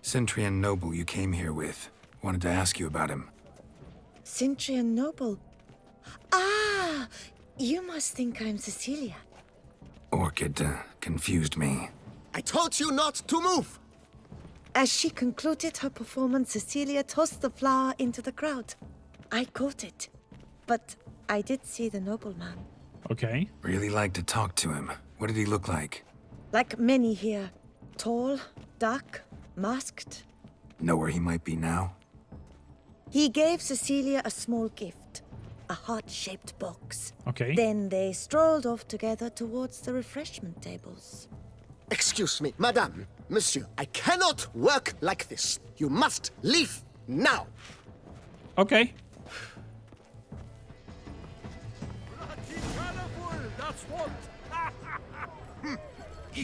D: Centrian noble you came here with. Wanted to ask you about him.
K: Centrian noble. Ah! You must think I'm Cecilia.
D: Orchid confused me.
E: I told you not to move!
K: As she concluded her performance, Cecilia tossed the flower into the crowd. I caught it, but I did see the nobleman.
A: Okay.
D: Really like to talk to him. What did he look like?
K: Like many here. Tall, dark, masked.
D: Know where he might be now?
K: He gave Cecilia a small gift. A heart-shaped box.
A: Okay.
K: Then they strolled off together towards the refreshment tables.
H: Excuse me, madame, monsieur, I cannot work like this. You must leave now.
A: Okay.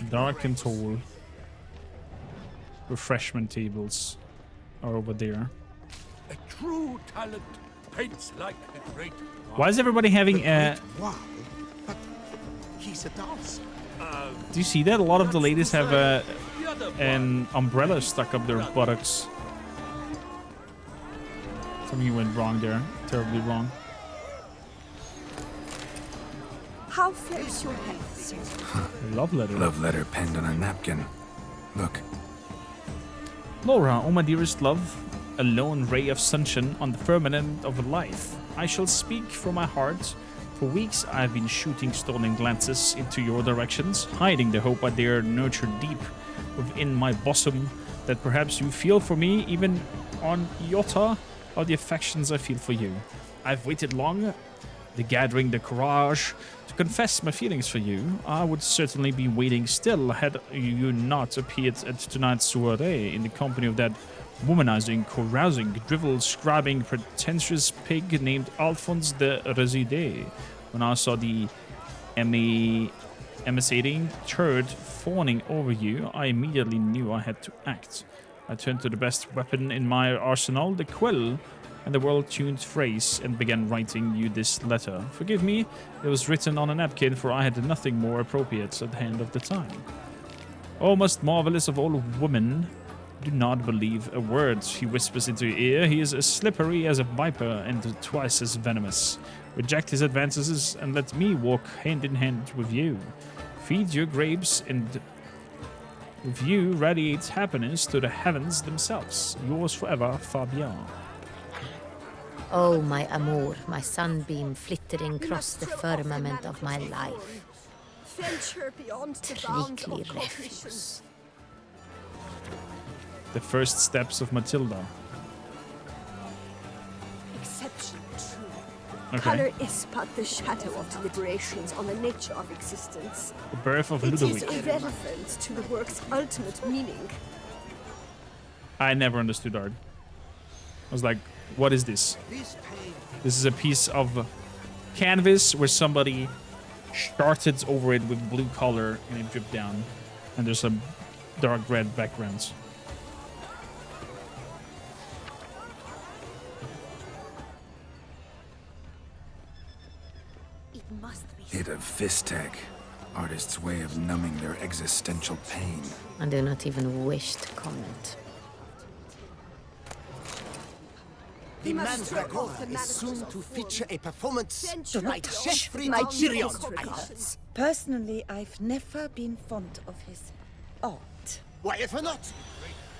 A: Dark and tall. Refreshment tables are over there.
L: A true talent paints like a great.
A: Why is everybody having a...
B: Wow, but he's a dancer.
A: Do you see that? A lot of the ladies have an umbrella stuck up their buttocks. Something went wrong there. Terribly wrong.
C: How fares your health, sir?
A: Love letter.
D: Love letter penned on a napkin. Look.
A: Laura, oh my dearest love, a lone ray of sunshine on the firmament of life. I shall speak from my heart. For weeks I have been shooting stolen glances into your directions, hiding the hope I dare nurture deep within my bosom, that perhaps you feel for me, even on iota of the affections I feel for you. I've waited long, gathering the courage to confess my feelings for you. I would certainly be waiting still had you not appeared at tonight's soiree in the company of that womanizing, carousing, drivel-scribing, pretentious pig named Alphonse de Reside. When I saw the emaciating turd fawning over you, I immediately knew I had to act. I turned to the best weapon in my arsenal, the quill, and the well-tuned phrase, and began writing you this letter. Forgive me, it was written on a napkin, for I had nothing more appropriate at hand of the time. O most marvelous of all women, do not believe a word he whispers into your ear. He is as slippery as a viper and twice as venomous. Reject his advances and let me walk hand in hand with you. Feed your grapes, and with you radiates happiness to the heavens themselves. Yours forever, Fabian.
U: Oh, my amour, my sunbeam flittering across the firmament of my life.
C: Venture beyond the bounds
U: Trickly
C: of cognition.
U: refuse.
A: The first steps of Matilda.
C: Exception true.
A: Okay.
C: Color is but the shadow of deliberations on the nature of existence.
A: The birth of
C: It is
A: Ludovic.
C: irrelevant to the work's ultimate meaning.
A: I never understood art. I was like, what is this? This is a piece of canvas where somebody started over it with blue color and it dripped down. And there's some dark red backgrounds.
C: It must be.
D: Hit of Fistek. Artist's way of numbing their existential pain.
U: I do not even wish to comment.
H: The Mandragora is soon to feature a performance
C: Venture
H: by
C: beyond
H: Jeffrey
C: my
H: Tyrion.
C: deepest regards.
K: Personally, I've never been fond of his art.
H: Why ever not?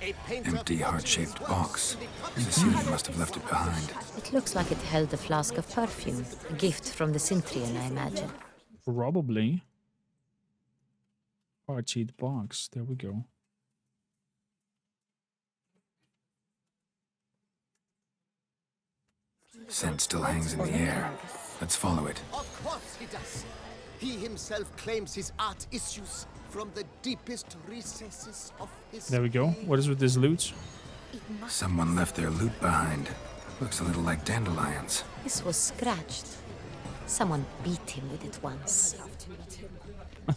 H: A painter
D: Empty heart-shaped box. Cecilia must have left it behind.
U: It looks like it held a flask of perfume. A gift from the Cintrian, I imagine.
A: Probably. Heart-shaped box. There we go.
D: Scent still hangs in the air. Let's follow it.
H: Of course he does. He himself claims his art issues from the deepest recesses of his
A: There we go. What is with this loot?
D: Someone left their loot behind. Looks a little like dandelions.
U: This was scratched. Someone beat him with it once.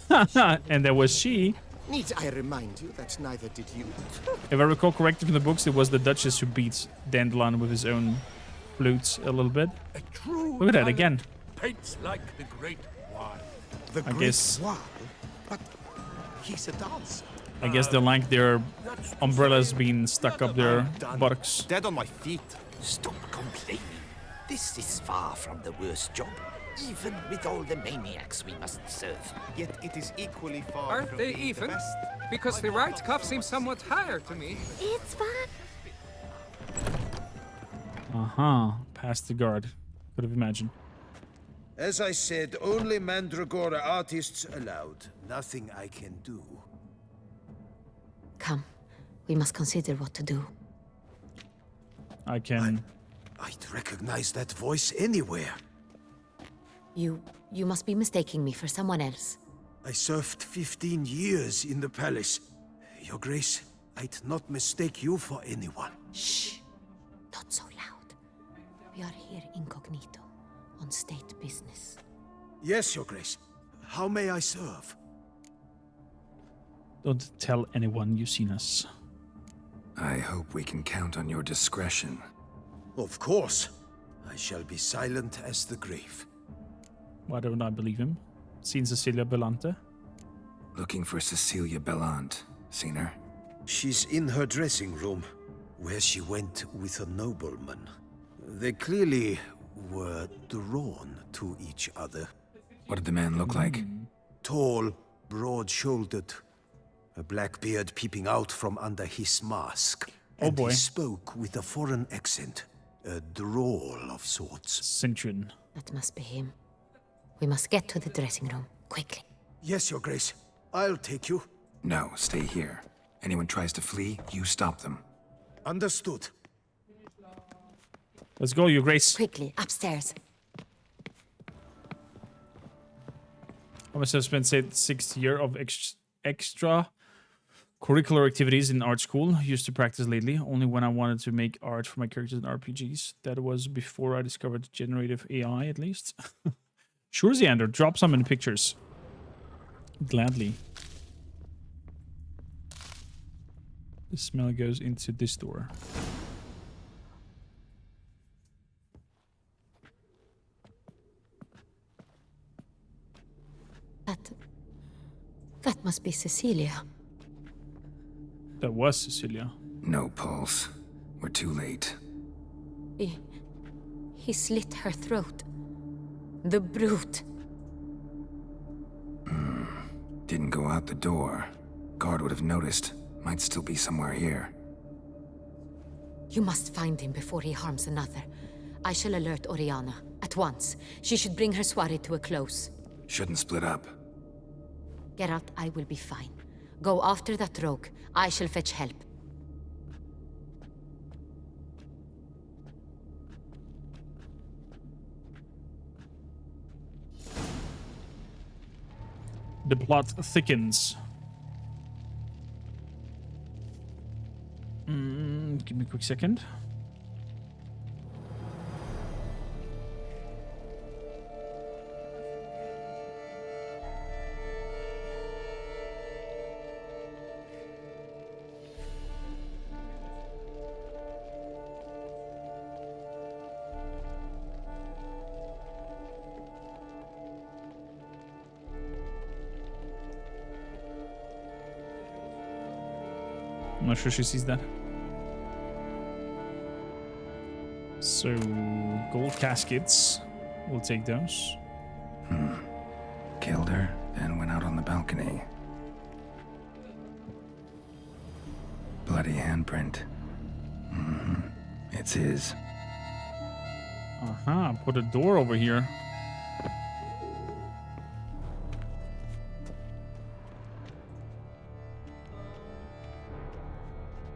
A: And there was she.
H: Need I remind you that neither did you?
A: If I recall correctly from the books, it was the Duchess who beat Dandelion with his own flute a little bit. Look at that again.
L: Paints like the great wine.
F: The
A: I
F: great
A: guess-
F: wine, but he's a dancer.
A: I guess they like their umbrellas being stuck up their buttocks.
R: Dead on my feet. Stop complaining. This is far from the worst job, even with all the maniacs we must serve.
I: Yet it is equally far
N: Aren't
I: from
N: they
I: being the
N: even?
I: best.
N: Because the right cuff seems somewhat higher to me.
J: It's fine.
A: Past the guard. Could have imagined.
I: As I said, only Mandragora artists allowed. Nothing I can do.
U: Come, we must consider what to do.
A: I can...
I: I'd recognize that voice anywhere.
U: You must be mistaking me for someone else.
I: I served 15 years in the palace. Your Grace, I'd not mistake you for anyone.
U: Shh! Not so loud. We are here incognito, on state business.
I: Yes, Your Grace. How may I serve?
A: Don't tell anyone you've seen us.
D: I hope we can count on your discretion.
I: Of course. I shall be silent as the grave.
A: Why don't I believe him? Seen Cecilia Belante?
D: Looking for Cecilia Bellant. Seen her?
I: She's in her dressing room, where she went with a nobleman. They clearly were drawn to each other.
D: What did the man look like?
I: Tall, broad-shouldered, a black beard peeping out from under his mask.
A: Oh boy.
I: He spoke with a foreign accent, a drawl of sorts.
A: Centurion.
U: That must be him. We must get to the dressing room, quickly.
I: Yes, Your Grace. I'll take you.
D: No, stay here. Anyone tries to flee, you stop them.
I: Understood.
A: Let's go, Your Grace.
U: Quickly, upstairs.
A: I must have spent, say, 6 years of extra curricular activities in art school. Used to practice lately, only when I wanted to make art for my characters in RPGs. That was before I discovered generative AI, at least. Sure, Xander, drop some in the pictures. Gladly. The smell goes into this door.
U: That must be Cecilia.
A: That was Cecilia.
D: No pulse. We're too late.
U: He slit her throat. The brute.
D: Didn't go out the door. Guard would have noticed. Might still be somewhere here.
U: You must find him before he harms another. I shall alert Oriana. At once. She should bring her soirée to a close.
D: Shouldn't split up.
U: Geralt, I will be fine. Go after that rogue. I shall fetch help.
A: The plot thickens. Give me a quick second. I'm not sure she sees that. So, gold caskets. We'll take those.
D: Killed her, then went out on the balcony. Bloody handprint. It's his.
A: Put a door over here.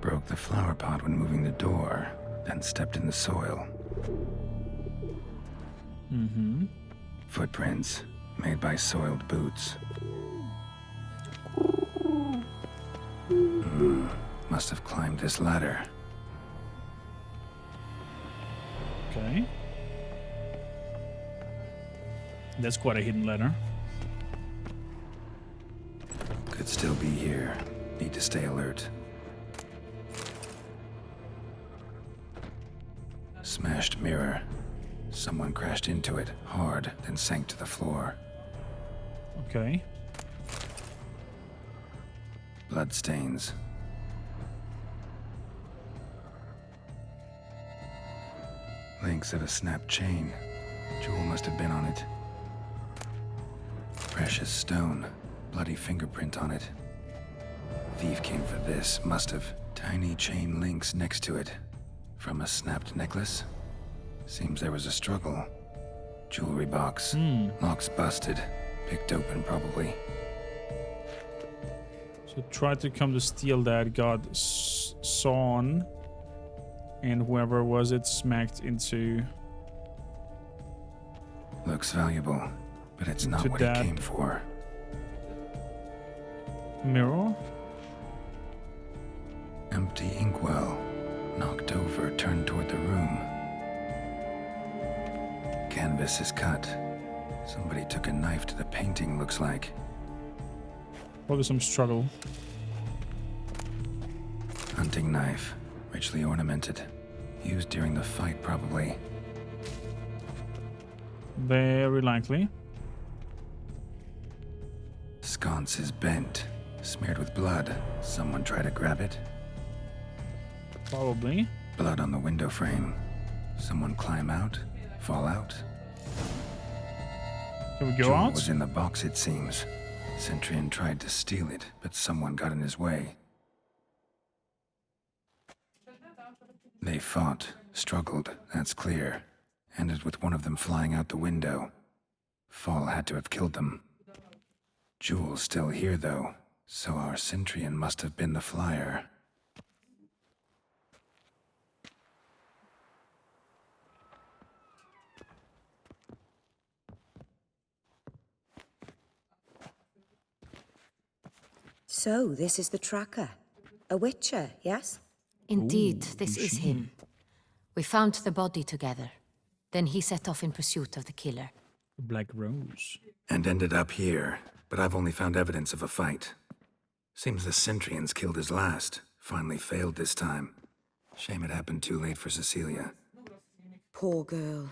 D: Broke the flower pot when moving the door, then stepped in the soil. Footprints made by soiled boots. Must have climbed this ladder.
A: Okay. That's quite a hidden ladder.
D: Could still be here. Need to stay alert. Smashed mirror. Someone crashed into it hard, then sank to the floor.
A: Okay.
D: Bloodstains. Links of a snapped chain. Jewel must have been on it. Precious stone. Bloody fingerprint on it. Thief came for this. Must have. Tiny chain links next to it. From a snapped necklace? Seems there was a struggle. Jewelry box. Lock's busted. Picked open, probably.
A: So tried to come to steal that, got sawn, and whoever was it smacked into.
D: Looks valuable, but it's not what it came for.
A: Mirror?
D: Empty inkwell. Knocked over, turned toward the room. Canvas is cut. Somebody took a knife to the painting, looks like.
A: Probably some struggle.
D: Hunting knife. Richly ornamented. Used during the fight, probably.
A: Very likely.
D: Sconce is bent. Smeared with blood. Someone try to grab it?
A: Probably.
D: Blood on the window frame. Someone climb out? Fall out?
A: Can we go
D: Jewel
A: out?
D: Was in the box, it seems. Centurion tried to steal it, but someone got in his way. They fought, struggled, that's clear. Ended with one of them flying out the window. Fall had to have killed them. Jewel's still here, though, so our Centurion must have been the flyer.
S: So, this is the tracker. A witcher, yes?
U: Indeed, this is him. We found the body together. Then he set off in pursuit of the killer.
A: Black Rose.
D: And ended up here, but I've only found evidence of a fight. Seems the Centurions killed his last. Finally failed this time. Shame it happened too late for Cecilia.
S: Poor girl.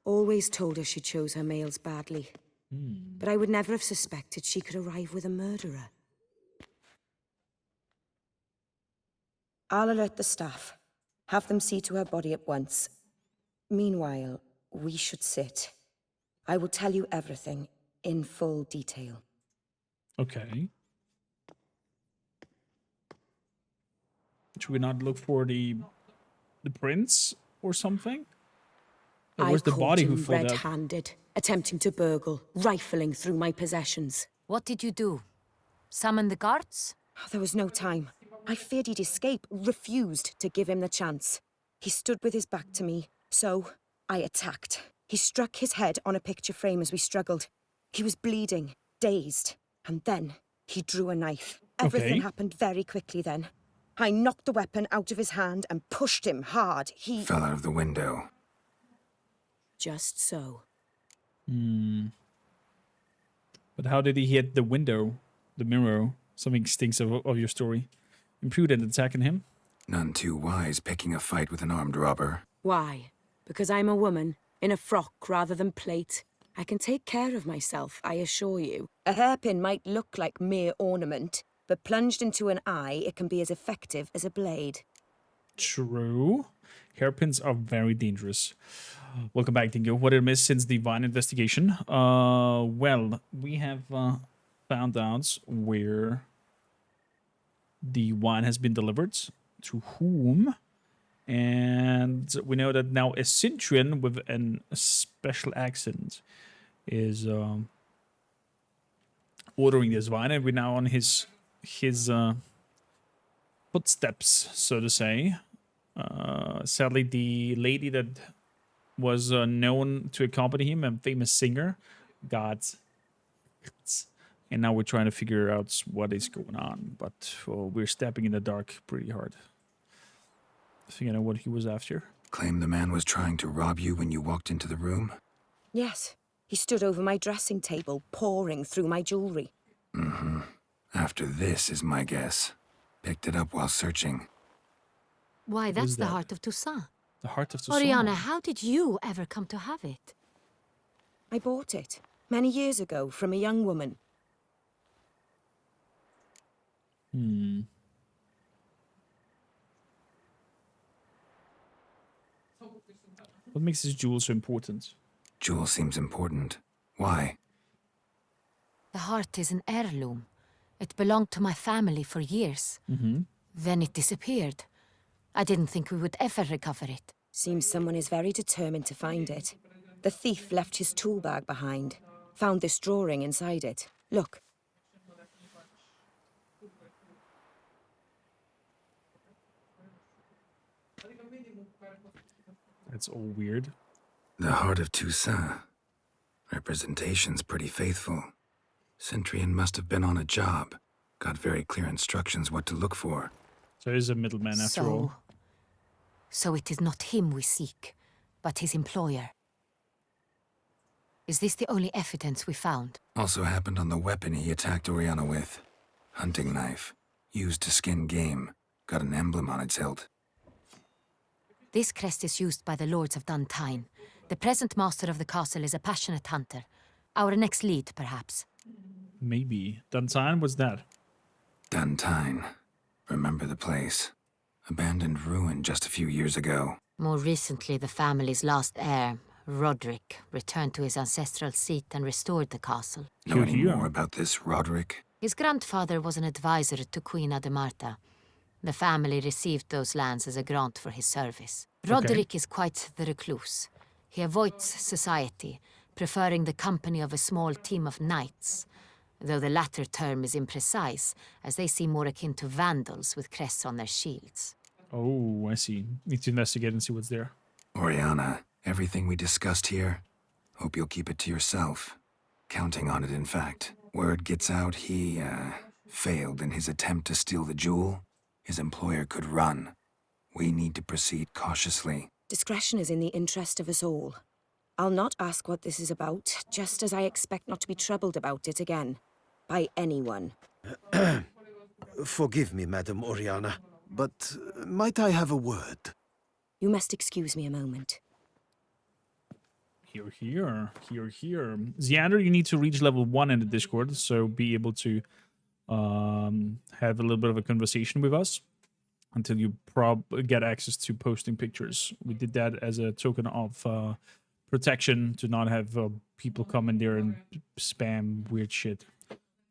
S: Always told her she chose her males badly. But I would never have suspected she could arrive with a murderer. I'll alert the staff. Have them see to her body at once. Meanwhile, we should sit. I will tell you everything in full detail.
A: Okay. Should we not look for the prince or something? Or was the body who fell out?
S: Red-handed, attempting to burgle, rifling through my possessions.
U: What did you do? Summon the guards?
S: There was no time. I feared he'd escape, refused to give him the chance. He stood with his back to me, so I attacked. He struck his head on a picture frame as we struggled. He was bleeding, dazed, and then he drew a knife. Everything happened very quickly then. I knocked the weapon out of his hand and pushed him hard. He
D: fell out of the window.
S: Just so.
A: But how did he hit the window, the mirror? Something stinks of your story. Imprudent attacking him?
D: None too wise picking a fight with an armed robber.
S: Why? Because I'm a woman, in a frock rather than plate. I can take care of myself, I assure you. A hairpin might look like mere ornament, but plunged into an eye, it can be as effective as a blade.
A: True. Hairpins are very dangerous. Welcome back, Dingo. What did I miss since the Vine investigation? Well, we have found out where the wine has been delivered, to whom, and we know that now a Centurion with a special accent is ordering this wine, and we're now on his footsteps, so to say. Sadly, the lady that was known to accompany him, a famous singer, got hit. And now we're trying to figure out what is going on. But we're stepping in the dark pretty hard. I think I know what he was after.
D: Claim the man was trying to rob you when you walked into the room?
S: Yes. He stood over my dressing table, pouring through my jewelry.
D: After this is my guess. Picked it up while searching.
U: Why, that's the Heart of Toussaint.
A: The Heart of Toussaint.
U: Oriana, how did you ever come to have it?
S: I bought it many years ago from a young woman.
A: What makes this jewel so important?
D: Jewel seems important. Why?
U: The heart is an heirloom. It belonged to my family for years. Then it disappeared. I didn't think we would ever recover it.
S: Seems someone is very determined to find it. The thief left his tool bag behind. Found this drawing inside it. Look.
A: That's all weird.
D: The Heart of Toussaint. Representation's pretty faithful. Centurion must have been on a job. Got very clear instructions what to look for.
A: So he's a middleman after all.
U: So it is not him we seek, but his employer. Is this the only evidence we found?
D: Also happened on the weapon he attacked Oriana with. Hunting knife. Used to skin game. Got an emblem on its hilt.
U: This crest is used by the Lords of Duntine. The present master of the castle is a passionate hunter. Our next lead, perhaps.
A: Maybe. Duntine? What's that?
D: Duntine. Remember the place. Abandoned ruin just a few years ago.
U: More recently, the family's last heir, Roderick, returned to his ancestral seat and restored the castle.
D: Know any more about this Roderick?
U: His grandfather was an advisor to Queen Ademarta. The family received those lands as a grant for his service. Roderick is quite the recluse. He avoids society, preferring the company of a small team of knights, though the latter term is imprecise, as they seem more akin to vandals with crests on their shields.
A: Oh, I see. Need to investigate and see what's there.
D: Oriana, everything we discussed here, hope you'll keep it to yourself. Counting on it, in fact. Word gets out he, failed in his attempt to steal the jewel. His employer could run. We need to proceed cautiously.
S: Discretion is in the interest of us all. I'll not ask what this is about, just as I expect not to be troubled about it again. By anyone.
I: Forgive me, Madam Oriana, but might I have a word?
S: You must excuse me a moment.
A: Here. Xander, you need to reach level 1 in the Discord, so be able to have a little bit of a conversation with us until you get access to posting pictures. We did that as a token of protection to not have people come in there and spam weird shit.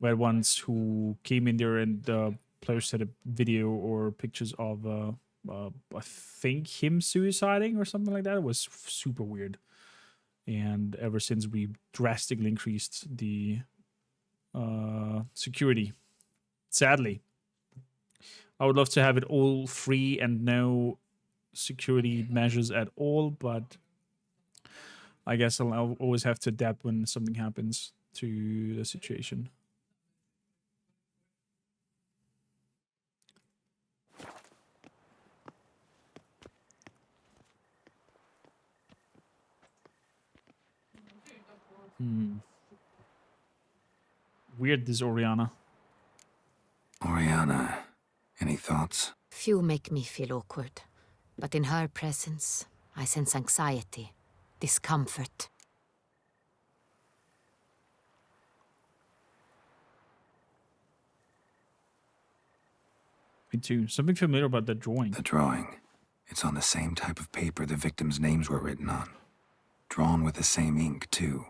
A: We had ones who came in there and posted a video or pictures of I think him suiciding or something like that. It was super weird. And ever since we drastically increased the security, sadly. I would love to have it all free and no security measures at all, but I guess I'll always have to adapt when something happens to the situation. Weird, this Oriana.
D: Oriana, any thoughts?
U: Few make me feel awkward, but in her presence, I sense anxiety, discomfort.
A: Me too. Something familiar about that drawing.
D: The drawing. It's on the same type of paper the victims' names were written on. Drawn with the same ink, too.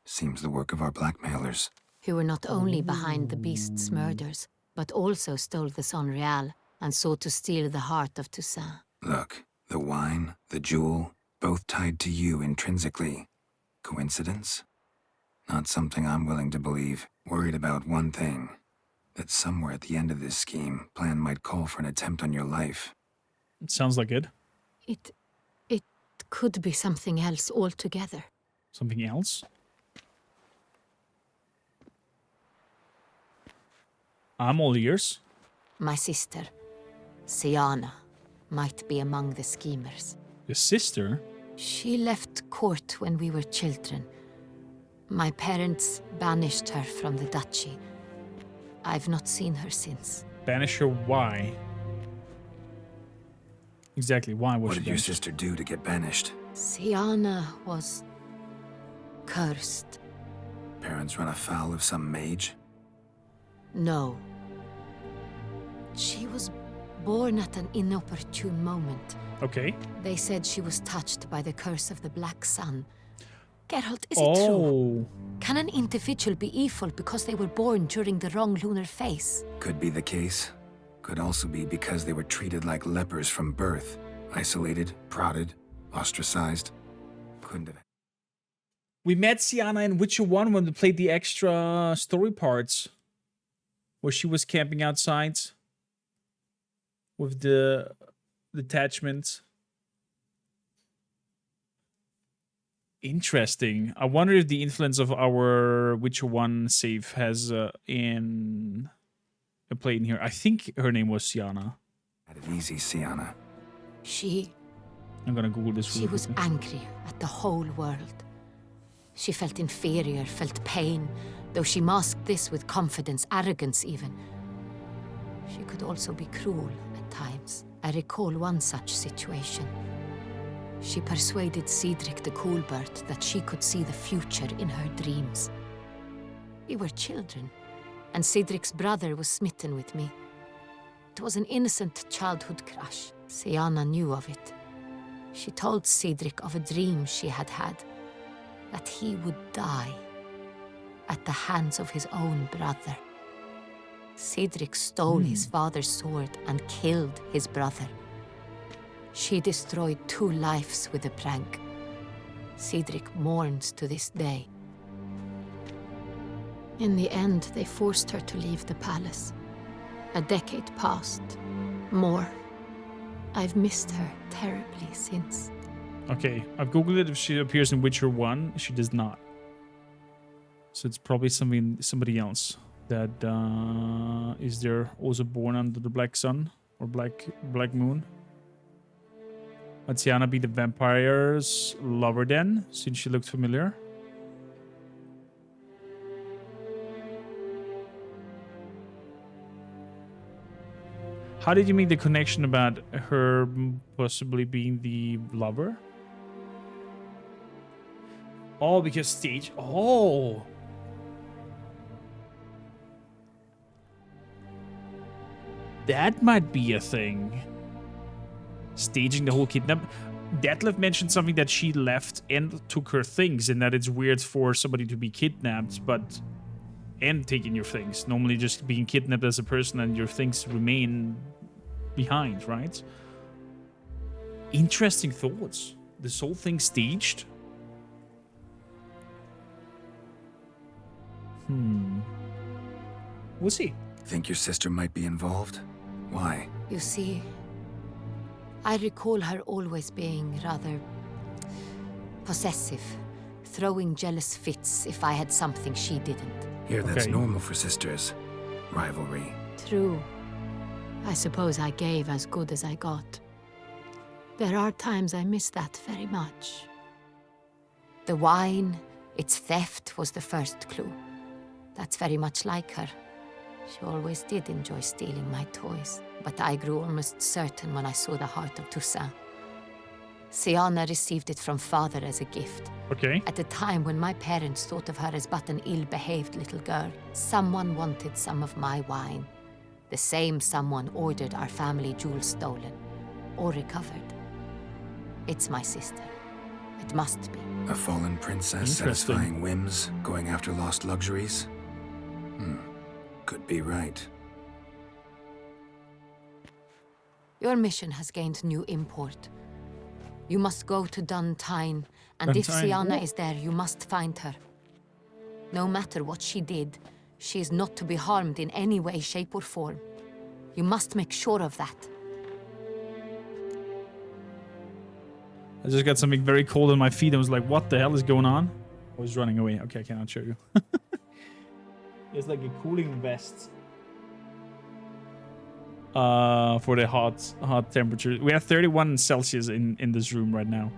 D: Seems the work of our blackmailers.
U: Who were not only behind the beast's murders, but also stole the Son Real and sought to steal the heart of Toussaint.
D: Look, the wine, the jewel, both tied to you intrinsically. Coincidence? Not something I'm willing to believe. Worried about one thing. That somewhere at the end of this scheme, plan might call for an attempt on your life.
A: It sounds like it.
U: It could be something else altogether.
A: Something else? I'm all ears.
U: My sister, Siana, might be among the schemers.
A: Your sister?
U: She left court when we were children. My parents banished her from the duchy. I've not seen her since.
A: Banish her? Why? Exactly, why was
D: What
A: she
D: did your
A: banished?
D: sister do to get banished?
U: Siana was cursed.
D: Parents run afoul of some mage?
U: No. She was born at an inopportune moment.
A: Okay.
U: They said she was touched by the curse of the Black Sun. Geralt, is it true? Can an individual be evil because they were born during the wrong lunar phase?
D: Could be the case. Could also be because they were treated like lepers from birth. Isolated, prodded, ostracized. Couldn't have.
A: We met Sienna in Witcher 1 when we played the extra story parts. Where she was camping outside. With the detachment. Interesting. I wonder if the influence of our Witcher 1 save has a play in here. I think her name was Sienna.
D: Had it easy, Sienna.
A: I'm gonna Google this.
U: She was angry at the whole world. She felt inferior, felt pain, though she masked this with confidence, arrogance even. She could also be cruel at times. I recall one such situation. She persuaded Cedric the Coolbird that she could see the future in her dreams. We were children, and Cedric's brother was smitten with me. It was an innocent childhood crush. Sienna knew of it. She told Cedric of a dream she had had, that he would die at the hands of his own brother. Cedric stole his father's sword and killed his brother. She destroyed 2 lives with a prank. Cedric mourns to this day. In the end, they forced her to leave the palace. A decade passed. More. I've missed her terribly since.
A: Okay, I've googled it. If she appears in Witcher 1, she does not. So it's probably somebody else that is there also born under the Black Sun or Black Moon. Would Sienna be the vampire's lover then, since she looked familiar? How did you make the connection about her possibly being the lover? Oh, because stage... Oh! That might be a thing. Staging the whole kidnap. Detlef mentioned something that she left and took her things, and that it's weird for somebody to be kidnapped, but... and taking your things. Normally just being kidnapped as a person and your things remain behind, right? Interesting thoughts. This whole thing staged? We'll see.
D: Think your sister might be involved? Why?
U: You see, I recall her always being rather possessive, throwing jealous fits if I had something she didn't.
D: Here, that's normal for sisters. Rivalry.
U: True. I suppose I gave as good as I got. There are times I miss that very much. The wine, its theft was the first clue. That's very much like her. She always did enjoy stealing my toys, but I grew almost certain when I saw the heart of Toussaint. Sienna received it from father as a gift.
A: Okay.
U: At a time when my parents thought of her as but an ill-behaved little girl, someone wanted some of my wine. The same someone ordered our family jewels stolen, or recovered. It's my sister. It must be.
D: A fallen princess satisfying whims, going after lost luxuries? Could be right.
U: Your mission has gained new import. You must go to Duntine, and if Sienna is there, you must find her. No matter what she did, she is not to be harmed in any way, shape, or form. You must make sure of that.
A: I just got something very cold on my feet and was like, what the hell is going on? I was running away. Okay, I cannot show you. It's like a cooling vest. For the hot temperature. We have 31 Celsius in this room right now.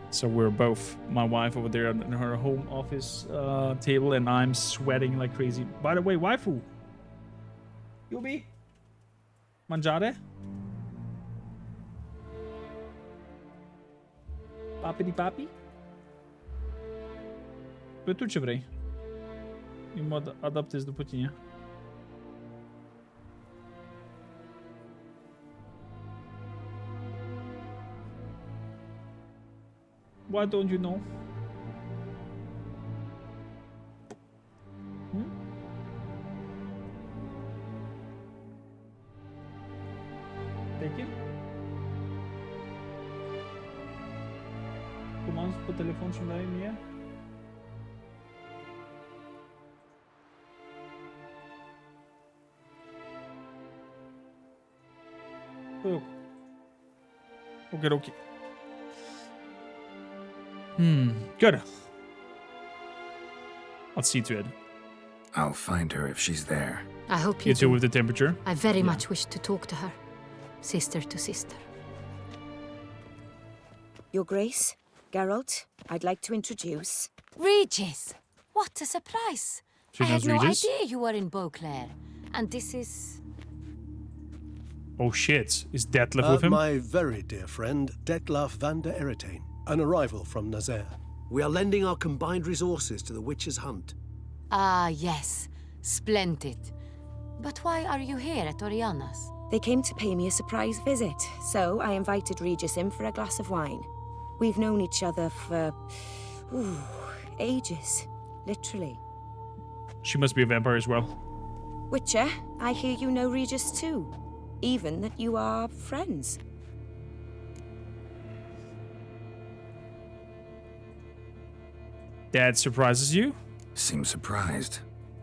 A: So we're both, my wife over there on her home office table, and I'm sweating like crazy. By the way, waifu. Yubi? Mangiare? Papi di papi? Bă, tu ce vrei? Eu mă adaptez după tine. Why don't you know? Thank you. Comand pe telefon și îmi dai mie? Oh. Okay. Good. I'll see to it.
D: I'll find her if she's there.
U: I hope you
A: You too
U: do.
A: with the temperature?
U: I very much wish to talk to her. Sister to sister.
S: Your Grace, Geralt, I'd like to introduce...
U: Regis! What a surprise!
A: She
U: I had
A: knows
U: no
A: Regis?
U: idea you were in Beauclair. And this is...
A: Oh shit, is Detlef with him?
Q: My very dear friend, Detlef van der Eretain, an arrival from Nazaire.
E: We are lending our combined resources to the Witcher's hunt.
U: Ah, yes. Splendid. But why are you here at Oriana's?
S: They came to pay me a surprise visit, so I invited Regis in for a glass of wine. We've known each other for... ages. Literally.
A: She must be a vampire as well.
S: Witcher, I hear you know Regis too. Even that you are friends.
A: That surprises you?
D: Seem surprised.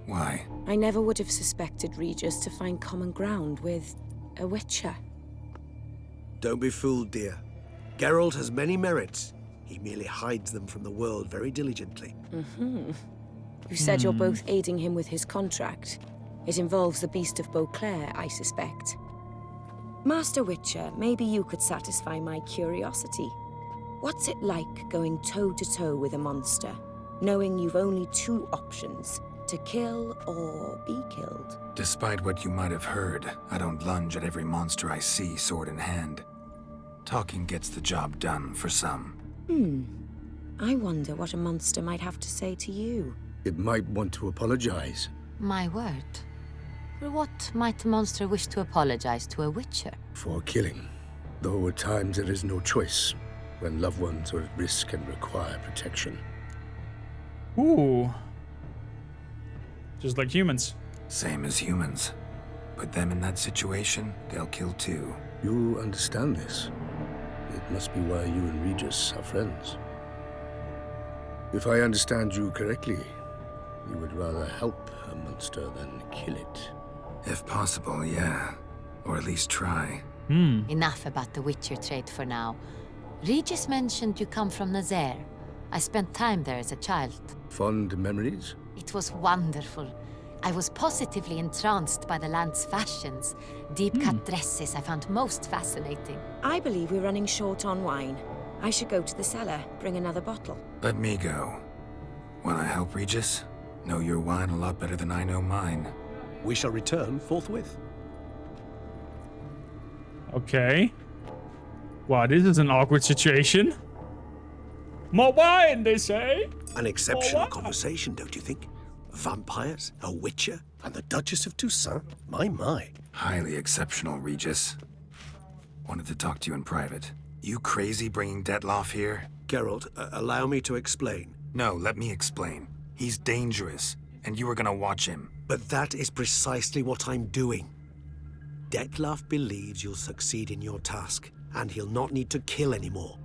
D: Why?
S: I never would have suspected Regis to find common ground with a Witcher.
E: Don't be fooled, dear. Geralt has many merits. He merely hides them from the world very diligently.
S: You said you're both aiding him with his contract. It involves the Beast of Beauclair, I suspect. Master Witcher, maybe you could satisfy my curiosity. What's it like going toe-to-toe with a monster, knowing you've only two options, to kill or be killed?
D: Despite what you might have heard, I don't lunge at every monster I see sword in hand. Talking gets the job done for some.
S: I wonder what a monster might have to say to you.
I: It might want to apologize.
U: My word. For what might a monster wish to apologize to a Witcher?
I: For killing. Though at times there is no choice, when loved ones are at risk and require protection.
A: Ooh. Just like humans.
D: Same as humans. Put them in that situation, they'll kill too.
I: You understand this. It must be why you and Regis are friends. If I understand you correctly, you would rather help a monster than kill it.
D: If possible, yeah. Or at least try.
U: Enough about the Witcher trade for now. Regis mentioned you come from Nazaire. I spent time there as a child.
I: Fond memories?
U: It was wonderful. I was positively entranced by the land's fashions. Deep-cut dresses I found most fascinating.
S: I believe we're running short on wine. I should go to the cellar, bring another bottle.
D: Let me go. Wanna help, Regis? Know your wine a lot better than I know mine.
Q: We shall return forthwith.
A: Okay. Wow, this is an awkward situation. More wine, they say.
E: An exceptional conversation, don't you think? Vampires, a Witcher,
Q: and the Duchess of Toussaint? My.
D: Highly exceptional, Regis. Wanted to talk to you in private. You crazy bringing Detlef here?
E: Geralt, allow me to explain.
D: No, let me explain. He's dangerous, and you were gonna watch him.
E: But that is precisely what I'm doing. Detlef believes you'll succeed in your task, and he'll not need to kill anymore.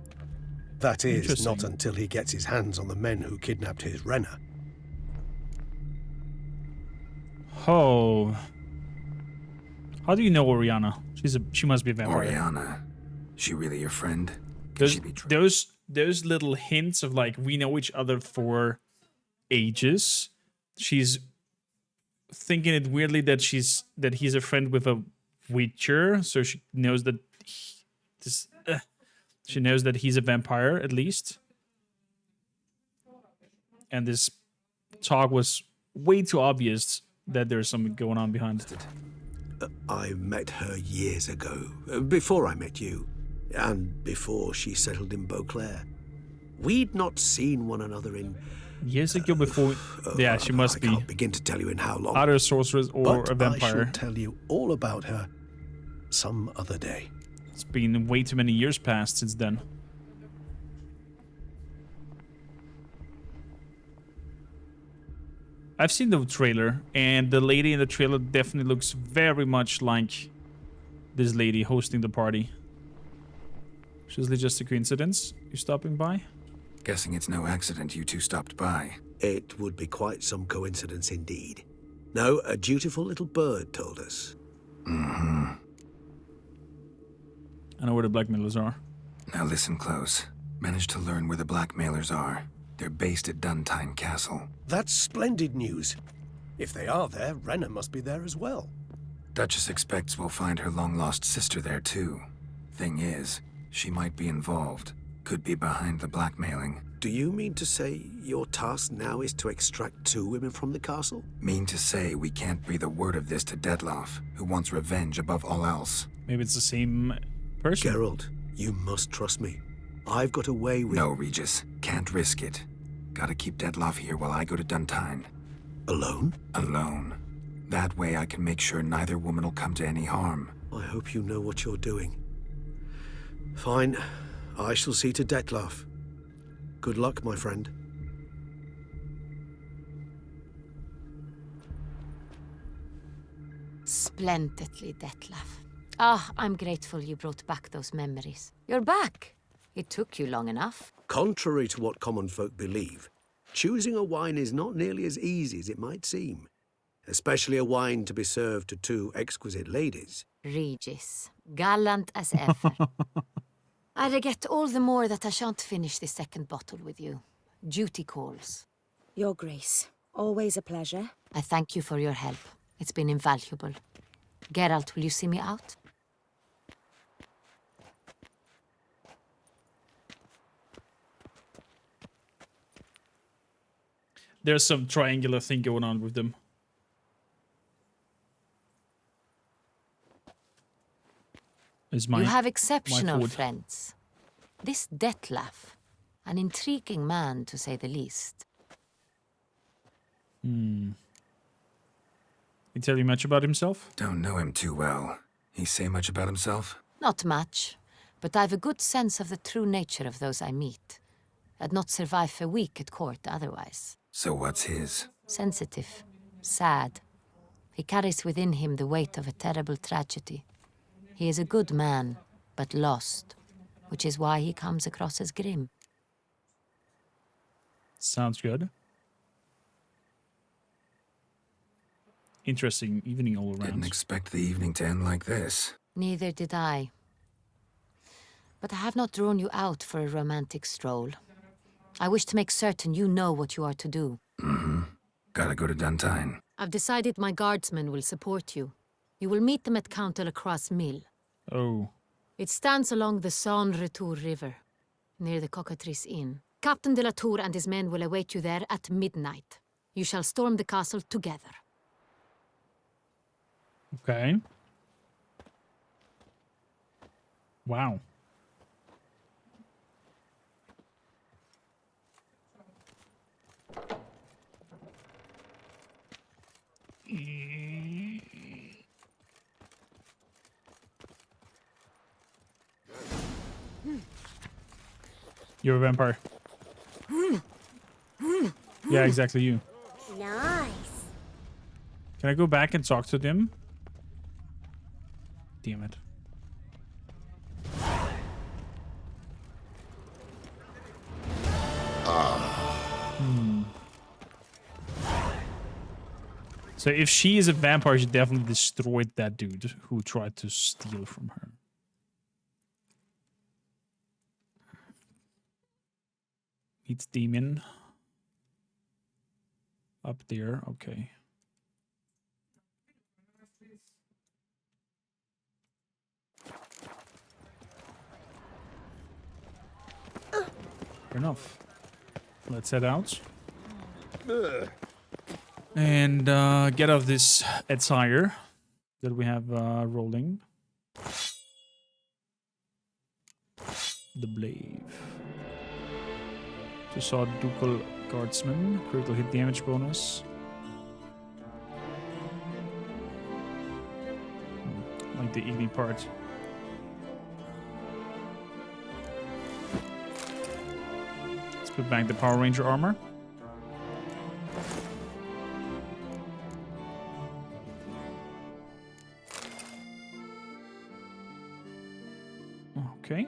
Q: That is, not until he gets his hands on the men who kidnapped his Renner.
A: Oh. How do you know Oriana? She must be a vampire.
D: Oriana. She really your friend?
A: Those little hints of like we know each other for ages. She's thinking it weirdly that he's a friend with a Witcher, so she knows that she knows that he's a vampire at least. And this talk was way too obvious that there's something going on behind it.
E: I met her years ago, before I met you, and before she settled in Beauclair. We'd not seen one another in...
A: Years ago before... yeah, she must be.
E: I can't begin to tell you in how long.
A: Either a sorceress or a
Q: But I
A: vampire.
Q: shall tell you all about her some other day.
A: It's been way too many years past since then. I've seen the trailer, and the lady in the trailer definitely looks very much like this lady hosting the party. Is this just a coincidence? You stopping by?
D: Guessing it's no accident you two stopped by.
E: It would be quite some coincidence indeed. No, a dutiful little bird told us.
A: I know where the blackmailers are.
D: Now listen close. Managed to learn where the blackmailers are. They're based at Duntine Castle.
Q: That's splendid news. If they are there, Renna must be there as well.
D: Duchess expects we'll find her long-lost sister there, too. Thing is, she might be involved. Could be behind the blackmailing.
E: Do you mean to say your task now is to extract 2 women from the castle?
D: Mean to say we can't breathe a word of this to Detloff, who wants revenge above all else.
A: Maybe it's the same person.
E: Geralt, you must trust me. I've got a way with...
D: No, Regis. Can't risk it. Gotta keep Detloff here while I go to Duntine.
E: Alone?
D: Alone. That way I can make sure neither woman will come to any harm.
E: I hope you know what you're doing. Fine. I shall see to Detloff. Good luck, my friend.
U: Splendidly, Detlaff. Ah, I'm grateful you brought back those memories. You're back. It took you long enough.
E: Contrary to what common folk believe, choosing a wine is not nearly as easy as it might seem. Especially a wine to be served to 2 exquisite ladies.
U: Regis, gallant as ever. I regret all the more that I shan't finish this second bottle with you. Duty calls.
S: Your Grace, always a pleasure.
U: I thank you for your help. It's been invaluable. Geralt, will you see me out?
A: There's some triangular thing going on with them.
U: You have exceptional friends. This Detlaff, an intriguing man to say the least.
A: He tell you much about himself?
D: Don't know him too well. He say much about himself?
U: Not much, but I've a good sense of the true nature of those I meet. I'd not survive a week at court otherwise.
D: So what's his?
U: Sensitive, sad. He carries within him the weight of a terrible tragedy. He is a good man, but lost, which is why he comes across as grim.
A: Sounds good. Interesting evening all around.
D: Didn't expect the evening to end like this.
U: Neither did I. But I have not drawn you out for a romantic stroll. I wish to make certain you know what you are to do.
D: Gotta go to Duntine.
U: I've decided my guardsmen will support you. You will meet them at Count de la Croix's mill.
A: Oh.
U: It stands along the Saône-Retour River, near the Cockatrice Inn. Captain de la Tour and his men will await you there at midnight. You shall storm the castle together.
A: Okay. Wow. You're a vampire. Yeah, exactly you.
J: Nice.
A: Can I go back and talk to them? Damn it. So if she is a vampire, she definitely destroyed that dude who tried to steal from her. Meets demon. Up there, okay. Fair enough. Let's head out. And get off this attire that we have rolling. The Blade. Just saw Ducal Guardsman. Critical hit damage bonus. Like the evening part. Let's put back the Power Ranger armor. Okay.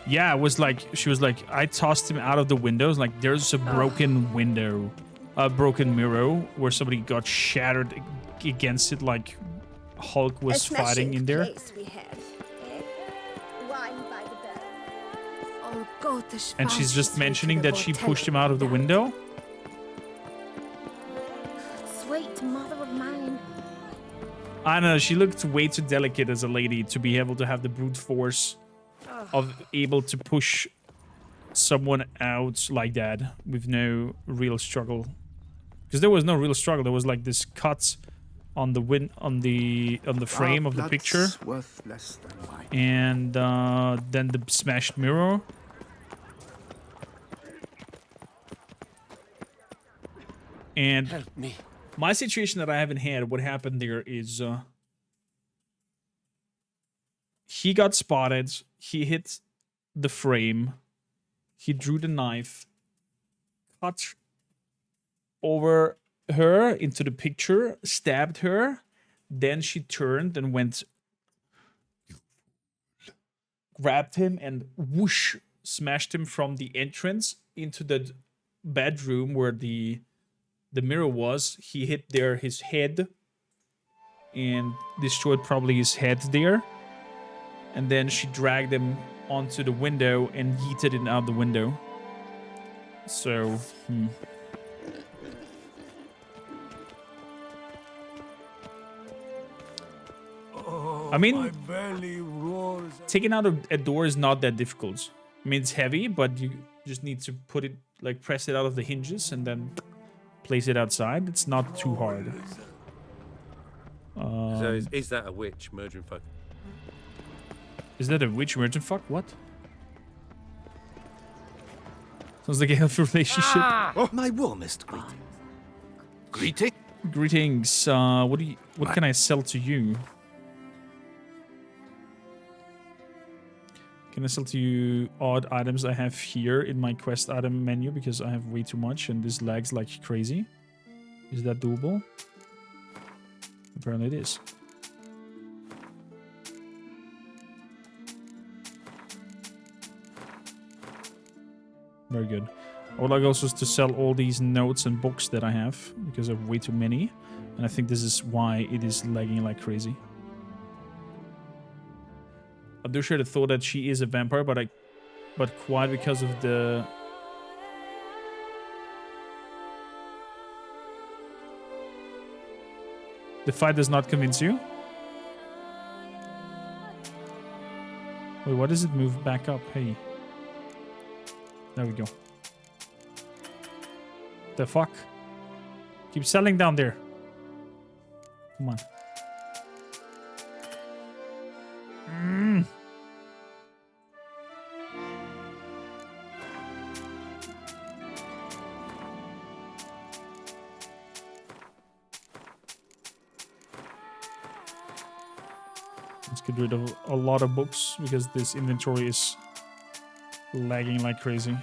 A: Yeah, it was like, she was like, I tossed him out of the windows. Like, there's a broken window a broken mirror where somebody got shattered against it, like Hulk was fighting in there.
C: We have, eh? Wine by the bell.
K: Oh, Gottes
A: And she's just
K: Vater,
A: mentioning
K: the
A: that she
K: Vortex.
A: pushed him out of the window.
J: Sweet mother of mine.
A: I don't know, she looked way too delicate as a lady to be able to have the brute force of able to push someone out like that with no real struggle. Because there was no real struggle. There was like this cut on the frame of the picture,
F: worth less than wine.
A: and then the smashed mirror. And
L: help me.
A: My situation that I haven't had, what happened there is he got spotted, he hit the frame, he drew the knife, cut over her into the picture, stabbed her, then she turned and went, grabbed him and whoosh, smashed him from the entrance into the bedroom where the mirror was. He hit there his head and destroyed probably his head there. And then she dragged him onto the window and yeeted it out the window. So,
L: Oh,
A: I mean,
L: my belly roars.
A: taking out a door is not that difficult. I mean, it's heavy, but you just need to put it, like press it out of the hinges and then place it outside. It's not too hard.
P: So is that a witch murdering folk?
A: Is that a witch merchant fuck? What? Sounds like a healthy relationship.
R: Oh, my warmest greetings. Greeting?
A: Greetings. What can I sell to you? Can I sell to you odd items I have here in my quest item menu because I have way too much and this lags like crazy? Is that doable? Apparently it is. Very good. I would like also to sell all these notes and books that I have because I have way too many. And I think this is why it is lagging like crazy. I do share the thought that she is a vampire, but quite because of the... The fight does not convince you? Wait, why does it move back up? Hey. There we go. The fuck? Keep selling down there. Come on. Let's get rid of a lot of books because this inventory is lagging like crazy.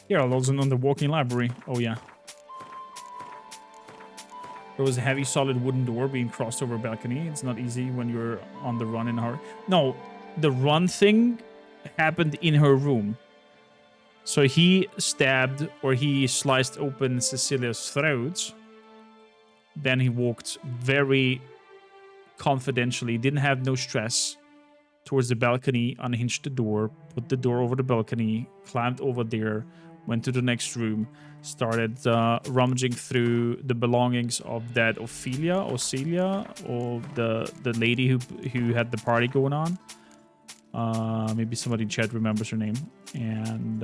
A: Here, I'll also on the walking library. Oh yeah. There was a heavy solid wooden door being crossed over a balcony. It's not easy when you're on the run in a hurry. No, the run thing happened in her room. So he stabbed or he sliced open Cecilia's throat. Then he walked very confidentially, didn't have no stress, towards the balcony, unhinged the door, put the door over the balcony, climbed over there, went to the next room, started rummaging through the belongings of that Ophelia, or the lady who had the party going on. Maybe somebody in chat remembers her name. And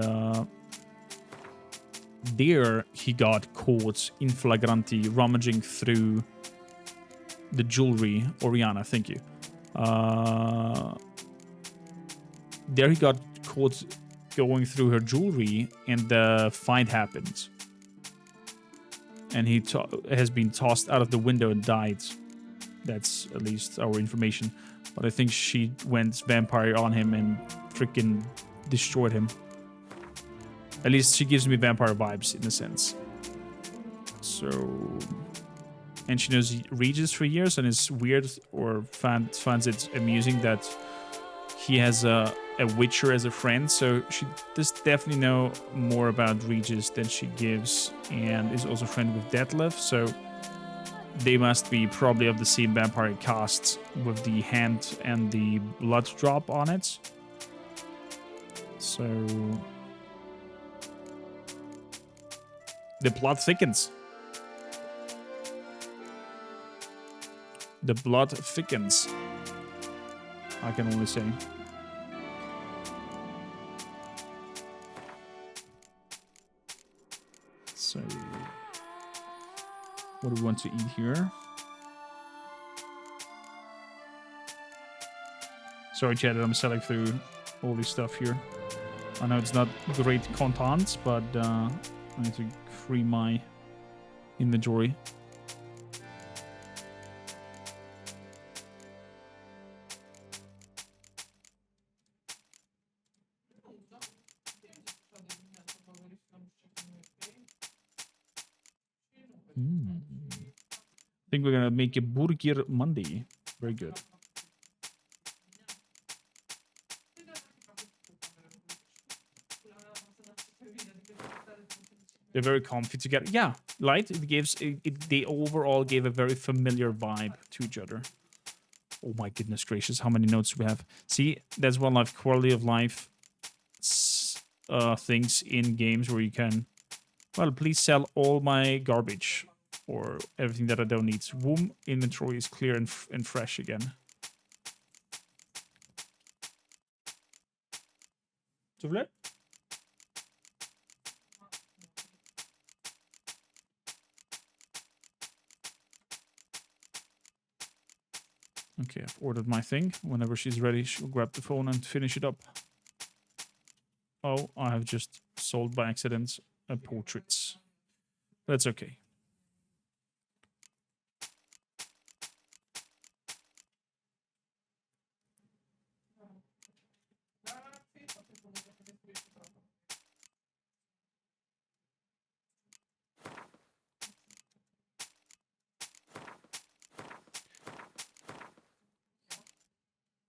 A: there he got caught in flagranti rummaging through the jewelry. Oriana, thank you. There he got caught going through her jewelry, and the fight happened. And he has been tossed out of the window and died. That's at least our information. But I think she went vampire on him and freaking destroyed him. At least she gives me vampire vibes in a sense. So and she knows Regis for years, and it's weird or finds it amusing that he has a Witcher as a friend. So she does definitely know more about Regis than she gives, and is also friend with Detlef. So they must be probably of the same vampire caste, with the hand and the blood drop on it. So the plot thickens. The blood thickens, I can only say. So, what do we want to eat here? Sorry, chat, I'm selling through all this stuff here. I know it's not great content, but I need to free my inventory. I think we're gonna make a Burger Monday. Very good. They're very comfy together. Yeah, light. It gives they overall gave a very familiar vibe to each other. Oh my goodness gracious, how many notes we have? See, that's one of quality of life things in games where you can, well, please sell all my garbage or everything that I don't need. Womb inventory is clear and fresh again. Soufflé? Okay, I've ordered my thing. Whenever she's ready, she'll grab the phone and finish it up. Oh, I have just sold by accident a portrait. That's okay.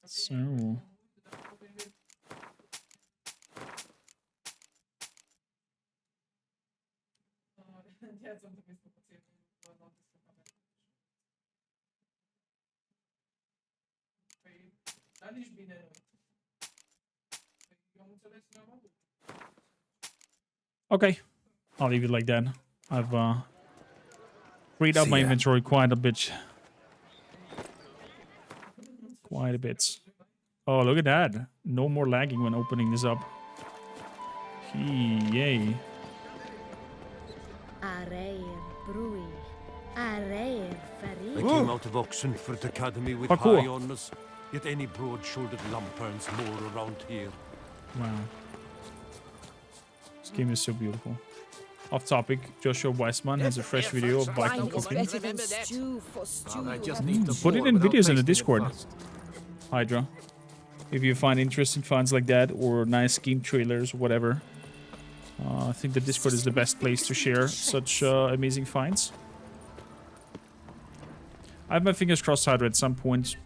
A: So... Okay, I'll leave it like that. I've freed up my inventory quite a bit. Quite a bit. Oh, look at that. No more lagging when opening this up. Yay.
L: I came out of Oxenford Academy with
A: Parkour.
L: high honours, yet any broad-shouldered lump earns more around here.
A: Wow. This game is so beautiful. Off topic, Joshua Weissman has a fresh video of Viking cooking.
K: Better than stew for stew.
A: Put it in videos in the Discord, Hydra. If you find interesting finds like that, or nice game trailers, whatever. I think the Discord is the best place to share such amazing finds. I have my fingers crossed, Hydra. At some point,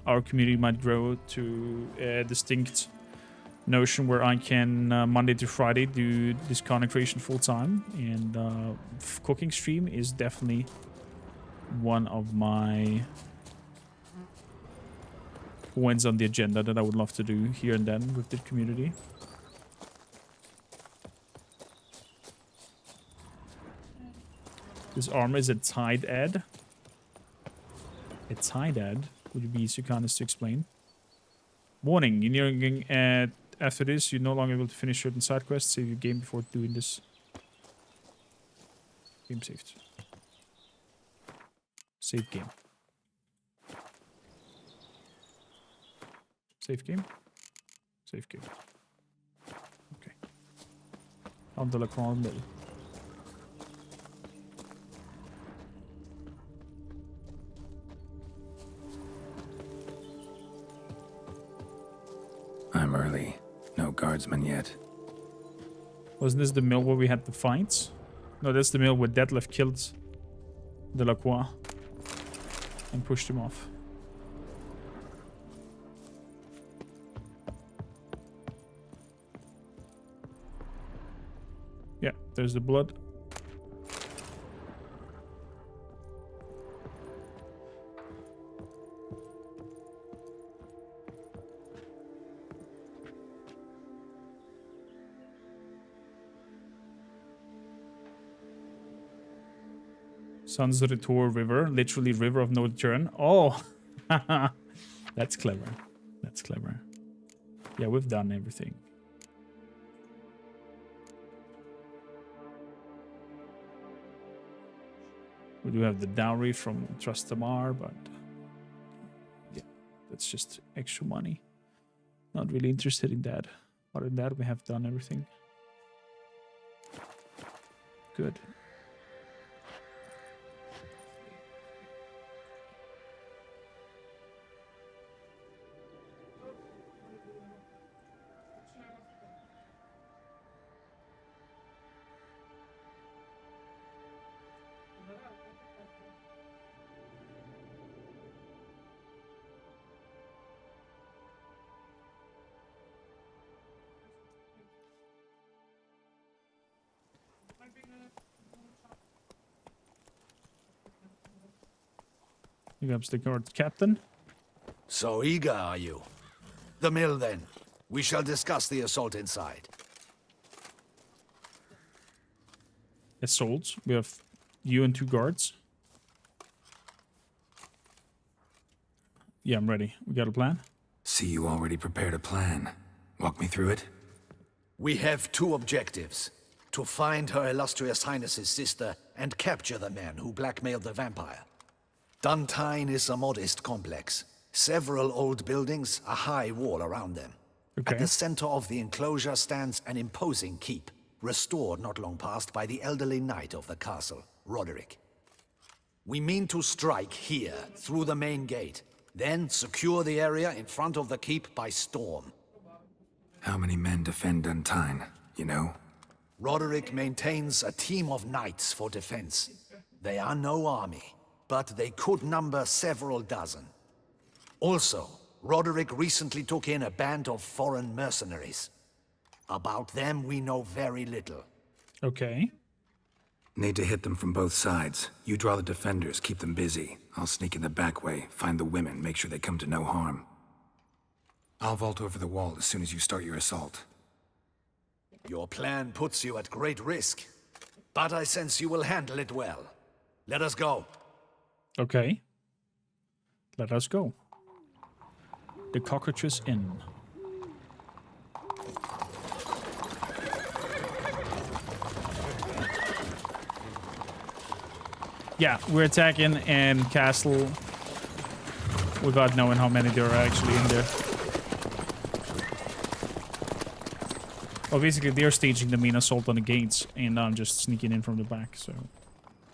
A: our community might grow to a distinct notion where I can Monday to Friday do this content creation full time, and cooking stream is definitely one of my points on the agenda that I would love to do here and then with the community. This armor is a tide ad. A tide ad? Would you be so kind as to explain? Warning, you're nearing after this, you're no longer able to finish certain side quests. Save your game before doing this. Game saved. Save game. Save game. Save game. Okay. Under la Grande Mill.
D: I'm early. No guardsmen yet.
A: Wasn't this the mill where we had the fights? No, that's the mill where Detlef killed Delacroix and pushed him off. Yeah, there's the blood. Sans Retour River, literally river of no return. Oh, that's clever. That's clever. Yeah, we've done everything. We do have the dowry from Trastamar, but yeah, that's just extra money. Not really interested in that. Other than that, we have done everything. Good. Here comes the guard captain.
O: So eager are you? The mill, then. We shall discuss the assault inside.
A: Assault. We have you and 2 guards. Yeah, I'm ready. We got a plan?
D: See, you already prepared a plan. Walk me through it.
O: We have 2 objectives. To find Her Illustrious Highness's sister and capture the man who blackmailed the vampire. Duntine is a modest complex. Several old buildings, a high wall around them.
A: Okay.
O: At the center of the enclosure stands an imposing keep, restored not long past by the elderly knight of the castle, Roderick. We mean to strike here, through the main gate, then secure the area in front of the keep by storm.
D: How many men defend Duntine, you know?
O: Roderick maintains a team of knights for defense. They are no army, but they could number several dozen. Also, Roderick recently took in a band of foreign mercenaries. About them, we know very little.
A: Okay.
D: Need to hit them from both sides. You draw the defenders, keep them busy. I'll sneak in the back way, find the women, make sure they come to no harm. I'll vault over the wall as soon as you start your assault.
O: Your plan puts you at great risk, but I sense you will handle it well. Let us go.
A: Okay. Let us go. The Cockatrice Inn. Yeah, we're attacking and castle without knowing how many there are actually in there. Well, basically they're staging the main assault on the gates and I'm just sneaking in from the back, so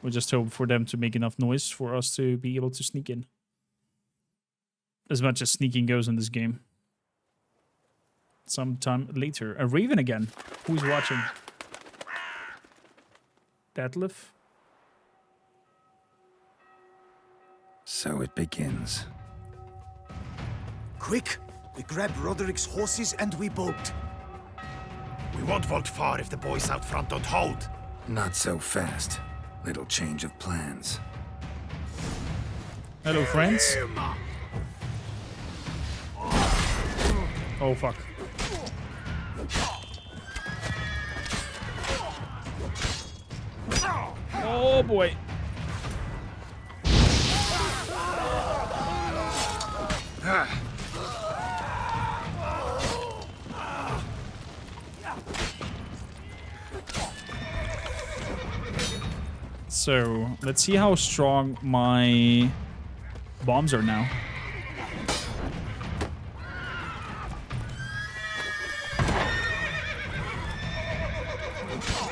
A: we'll just hope for them to make enough noise for us to be able to sneak in. As much as sneaking goes in this game. Sometime later. A raven again. Who's watching? Detlef?
D: So it begins.
H: Quick! We grab Roderick's horses and we bolt.
R: We won't vault far if the boys out front don't hold.
D: Not so fast. Little change of plans.
A: Hello, friends. Oh, fuck. Oh, boy. So, let's see how strong my bombs are now.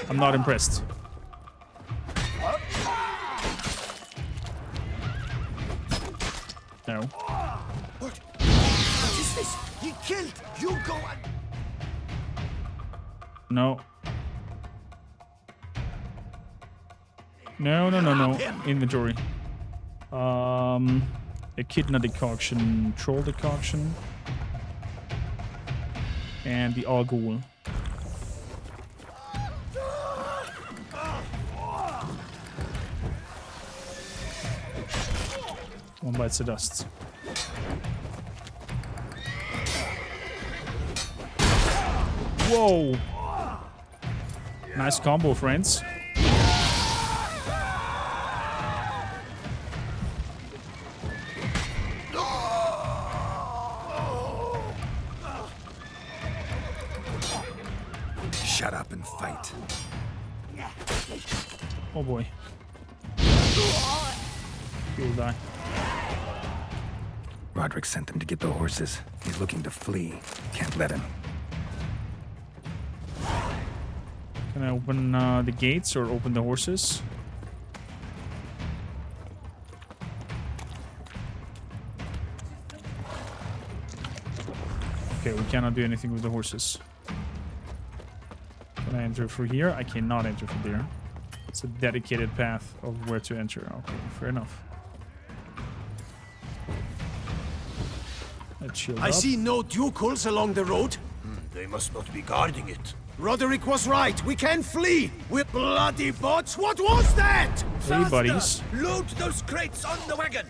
A: I'm not impressed. No.
H: What is this? He killed! You go and...
A: No. No. Inventory. Echidna decoction, troll decoction, and the Argul. One bites the dust. Whoa! Nice combo, friends.
D: Shut up and fight.
A: Oh boy. He'll die.
D: Roderick sent them to get the horses. He's looking to flee. Can't let him.
A: Can I open the gates or open the horses? Okay, we cannot do anything with the horses. Can I enter through here? I cannot enter through there. It's a dedicated path of where to enter. Okay, fair enough. Let's shield
T: I
A: up.
T: see no ducals along the road.
L: They must not be guarding it.
T: Roderick was right. We can flee. We're bloody bots. What was that?
A: Hey, buddies.
R: Load those crates on the wagon.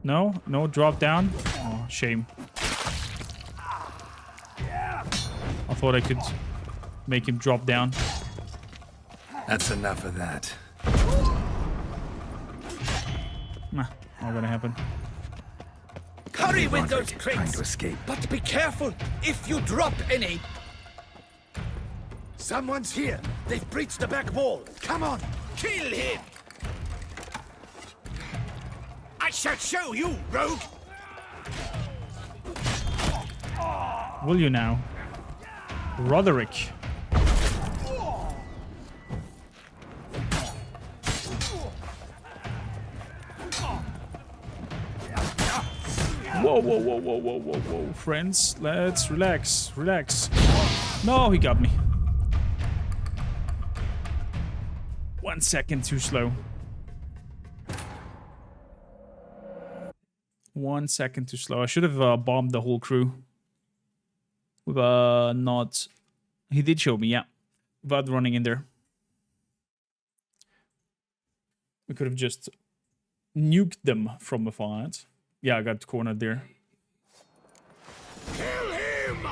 A: No, drop down. Oh, shame. I thought I could make him drop down.
D: That's enough of that.
A: Nah, not gonna happen.
R: Hurry with those
D: Roderick, trying
R: crates.
D: to escape.
R: But be careful if you drop any.
T: Someone's here. They've breached the back wall. Come on.
R: Kill him. I shall show you, rogue.
A: Will you now? Roderick. Whoa. Friends, let's relax. No, he got me. 1 second too slow. 1 second too slow. I should have bombed the whole crew. With not... He did show me, yeah. Without running in there. We could have just nuked them from afar. Yeah, I got cornered there.
T: Kill him!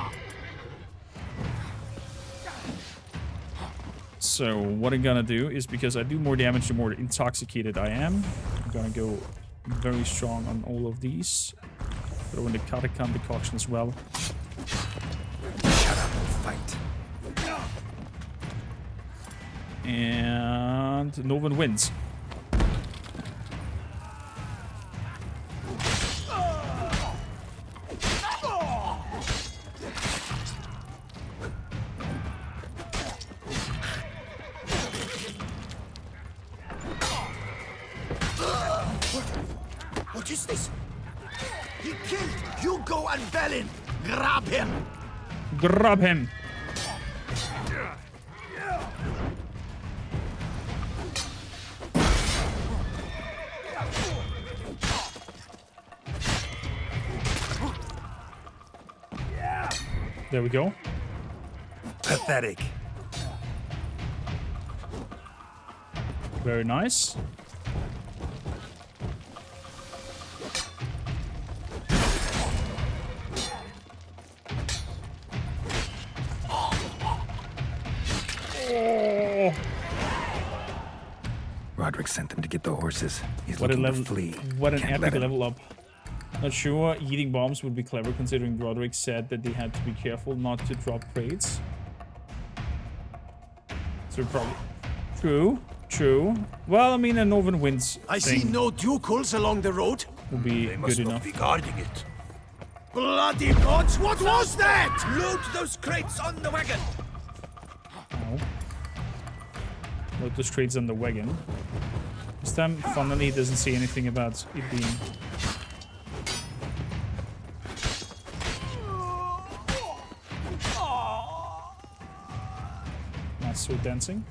A: So what I'm gonna do is, because I do more damage the more intoxicated I am, I'm gonna go very strong on all of these. Throw in the catacomb decoction as well.
D: Shut up and fight.
A: And no one wins.
T: What is this? He killed Hugo and Belin. Grab him.
A: Grab him. There we go.
D: Pathetic.
A: Very nice. Oh.
D: Roderick sent them to get the horses. He's
A: What a
D: looking
A: level!
D: to flee.
A: What an
D: Can't let
A: epic
D: him.
A: level up. Not sure eating bombs would be clever, considering Roderick said that they had to be careful not to drop crates. So probably true. Well, I mean, a Northern Winds
T: I see
A: thing
T: no ducals along the road.
A: will be
L: They must
A: good
L: not
A: enough.
L: be guarding it.
T: Bloody bots. What was that?
R: Load those crates on the wagon.
A: Ow. Load those crates on the wagon. This time, funnily, he doesn't say anything about it being... sword dancing.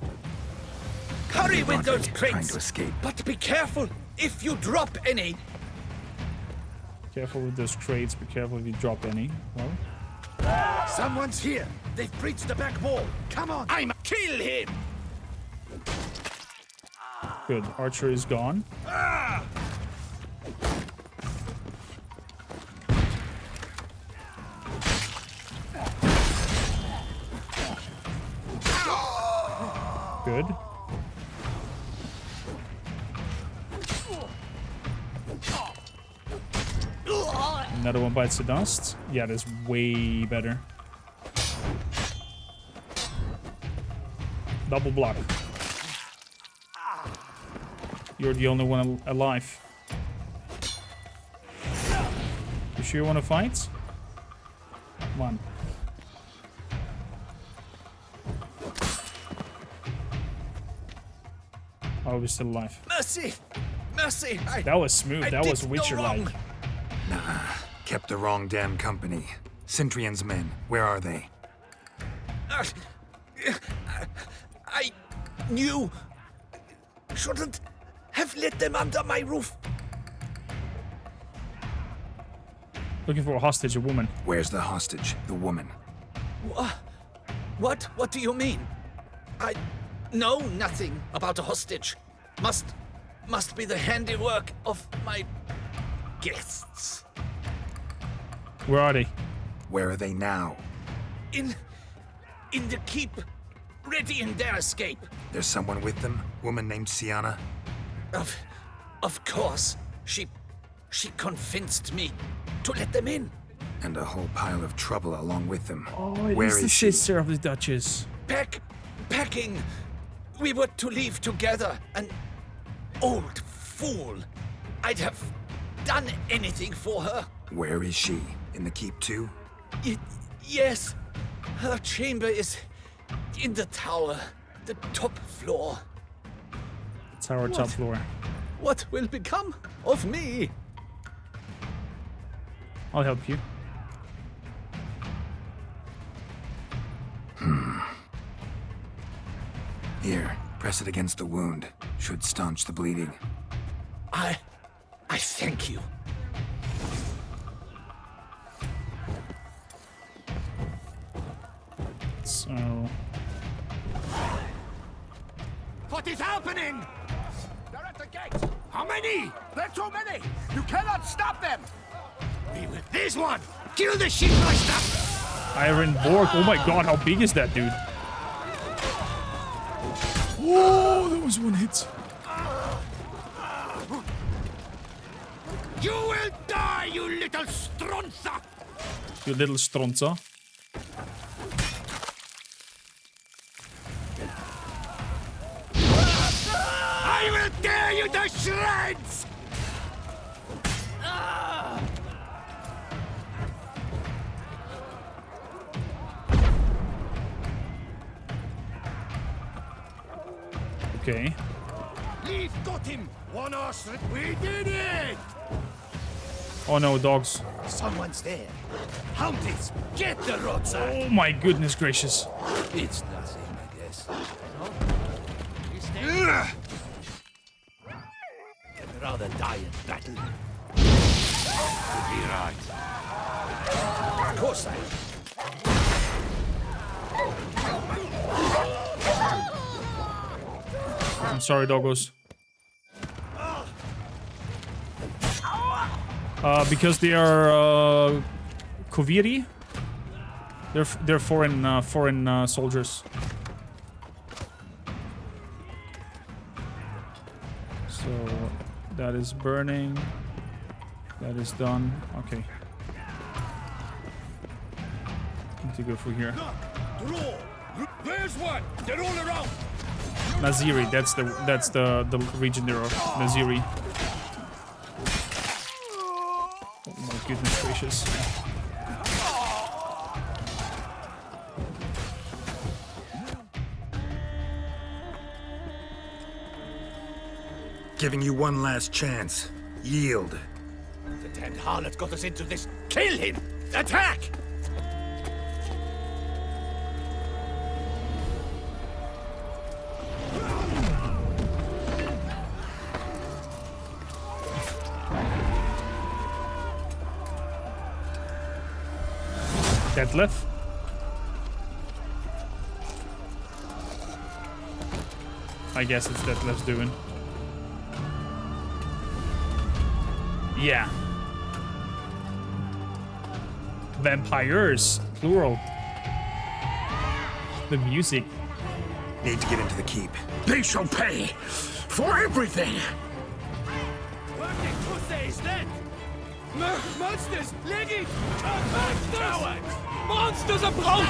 O: Hurry with those
D: Trying
O: crates!
D: to escape.
O: But be careful if you drop any.
A: Careful with those crates. Be careful if you drop any. Well,
R: Someone's here. They've breached the back wall. Come on.
O: Kill him!
A: good. Archer is gone. Good. Another one bites the dust. Yeah, that's way better. Double block. You're the only one alive. You sure you want to fight? Come on. Oh, we're still alive.
O: Mercy! Mercy!
A: That was smooth. That was Witcher-like.
D: Nah, kept the wrong damn company. Centrion's men, where are they?
O: I knew. Shouldn't have let them under my roof.
A: Looking for a hostage, a woman.
D: Where's the hostage, the woman?
O: What? What do you mean? I know nothing about a hostage. Must be the handiwork of my guests.
A: Where are they?
D: Where are they now?
O: In the keep, ready in their escape.
D: There's someone with them? Woman named Sienna?
O: Of course. She convinced me to let them in.
D: And a whole pile of trouble along with them.
A: Oh, it
D: Where
A: is the
D: she?
A: sister of the Duchess.
O: Packing. We were to leave together. An old fool. I'd have done anything for her.
D: Where is she? In the keep too?
O: Yes. Her chamber is in the tower. The top floor.
A: Tower top floor.
O: What will become of me?
A: I'll help you.
D: Here, press it against the wound. Should staunch the bleeding.
O: I thank you.
A: So...
R: What is happening? They're at the gate. How many? There are too many. You cannot stop them. We will. This one. Kill the shipmaster.
A: Iron Borg. Oh my god, how big is that dude? Whoa, that was one hit.
R: You will die, you little stronza.
A: You little stronza.
R: I will tear you to shreds.
A: Okay.
R: Leave got him. One horse. We did it.
A: Oh no, dogs.
R: Someone's there. Hunters, get the roadside.
A: Oh my goodness gracious.
R: It's nothing, I guess. I'd rather die in battle. You'll be right. Of course I am.
A: I'm sorry, doggos. Because they are Koviri. They're foreign soldiers. So that is burning. That is done. Okay. Need to go through here.
R: There's one. They're all around.
A: Naziri, that's the region there of Naziri. Oh my goodness gracious.
D: Giving you one last chance. Yield.
R: The damned harlot got us into this. Kill him! Attack!
A: Detlef. I guess it's Detlef's doing. Yeah. Vampires, plural. The music.
R: Need to get into the keep. They shall pay for everything.
L: Monsters! Lady! Monsters approach!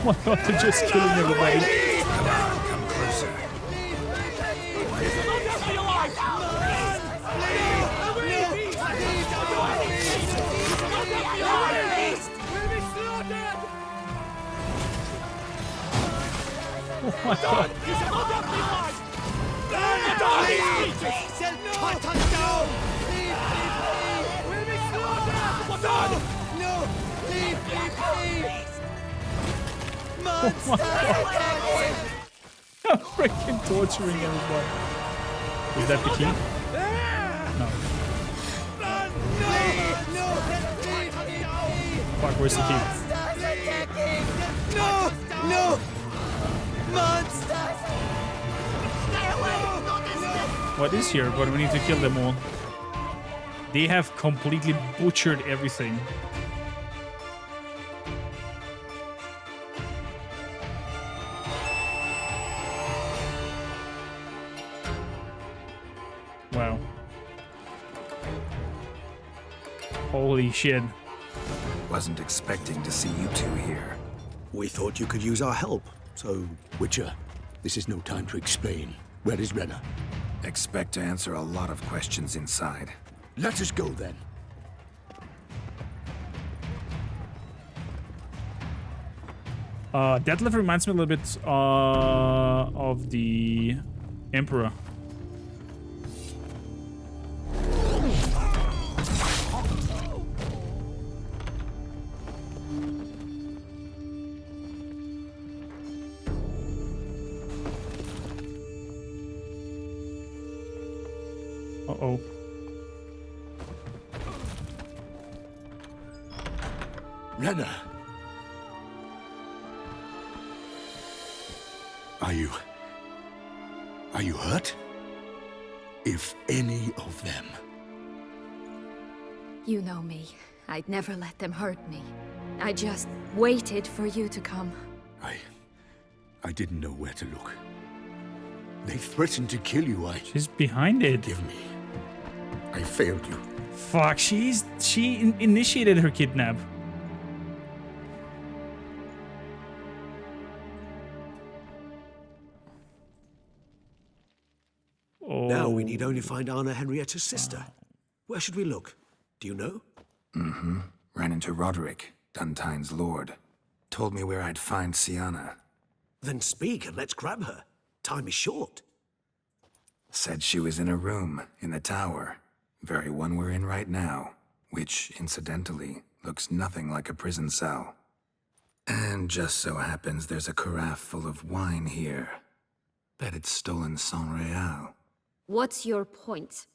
A: Why not they just killing everybody?
D: Come closer.
A: Oh my god. Oh my god. I'm freaking torturing everyone. Is that the key? No. Fuck, where's the key?
T: No! No! Monsters!
A: What is here? But we need to kill them all. They have completely butchered everything. Wow. Holy shit.
D: Wasn't expecting to see you two here.
Q: We thought you could use our help, so... Witcher, this is no time to explain. Where is Renna?
D: Expect to answer a lot of questions inside.
Q: Let us go, then.
A: Detlef reminds me a little bit of the Emperor. Uh-oh.
Q: Renna! Are you hurt? If any of them.
C: You know me. I'd never let them hurt me. I just waited for you to come.
Q: I didn't know where to look. They threatened to kill you.
A: She's behind it.
Q: Forgive me. I failed you.
A: Fuck, she initiated her kidnap.
E: Now we need only find Anna Henrietta's sister. Where should we look? Do you know?
D: Mm-hmm. Ran into Roderick, Duntine's lord. Told me where I'd find Sienna.
E: Then speak and let's grab her. Time is short.
D: Said she was in a room in the tower. Very one we're in right now. Which, incidentally, looks nothing like a prison cell. And just so happens there's a carafe full of wine here. Bet it's stolen sans real.
C: What's your point?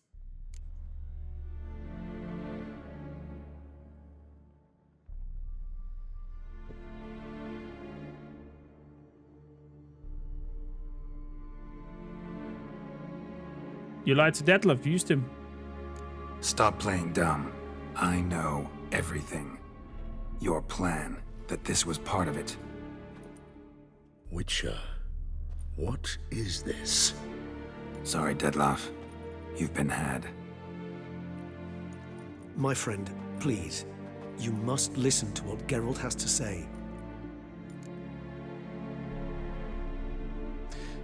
A: You lied to Detlef, used him.
D: Stop playing dumb. I know everything. Your plan, that this was part of it.
Q: Witcher, what is this?
D: Sorry, Detlef. You've been had.
E: My friend, please. You must listen to what Geralt has to say.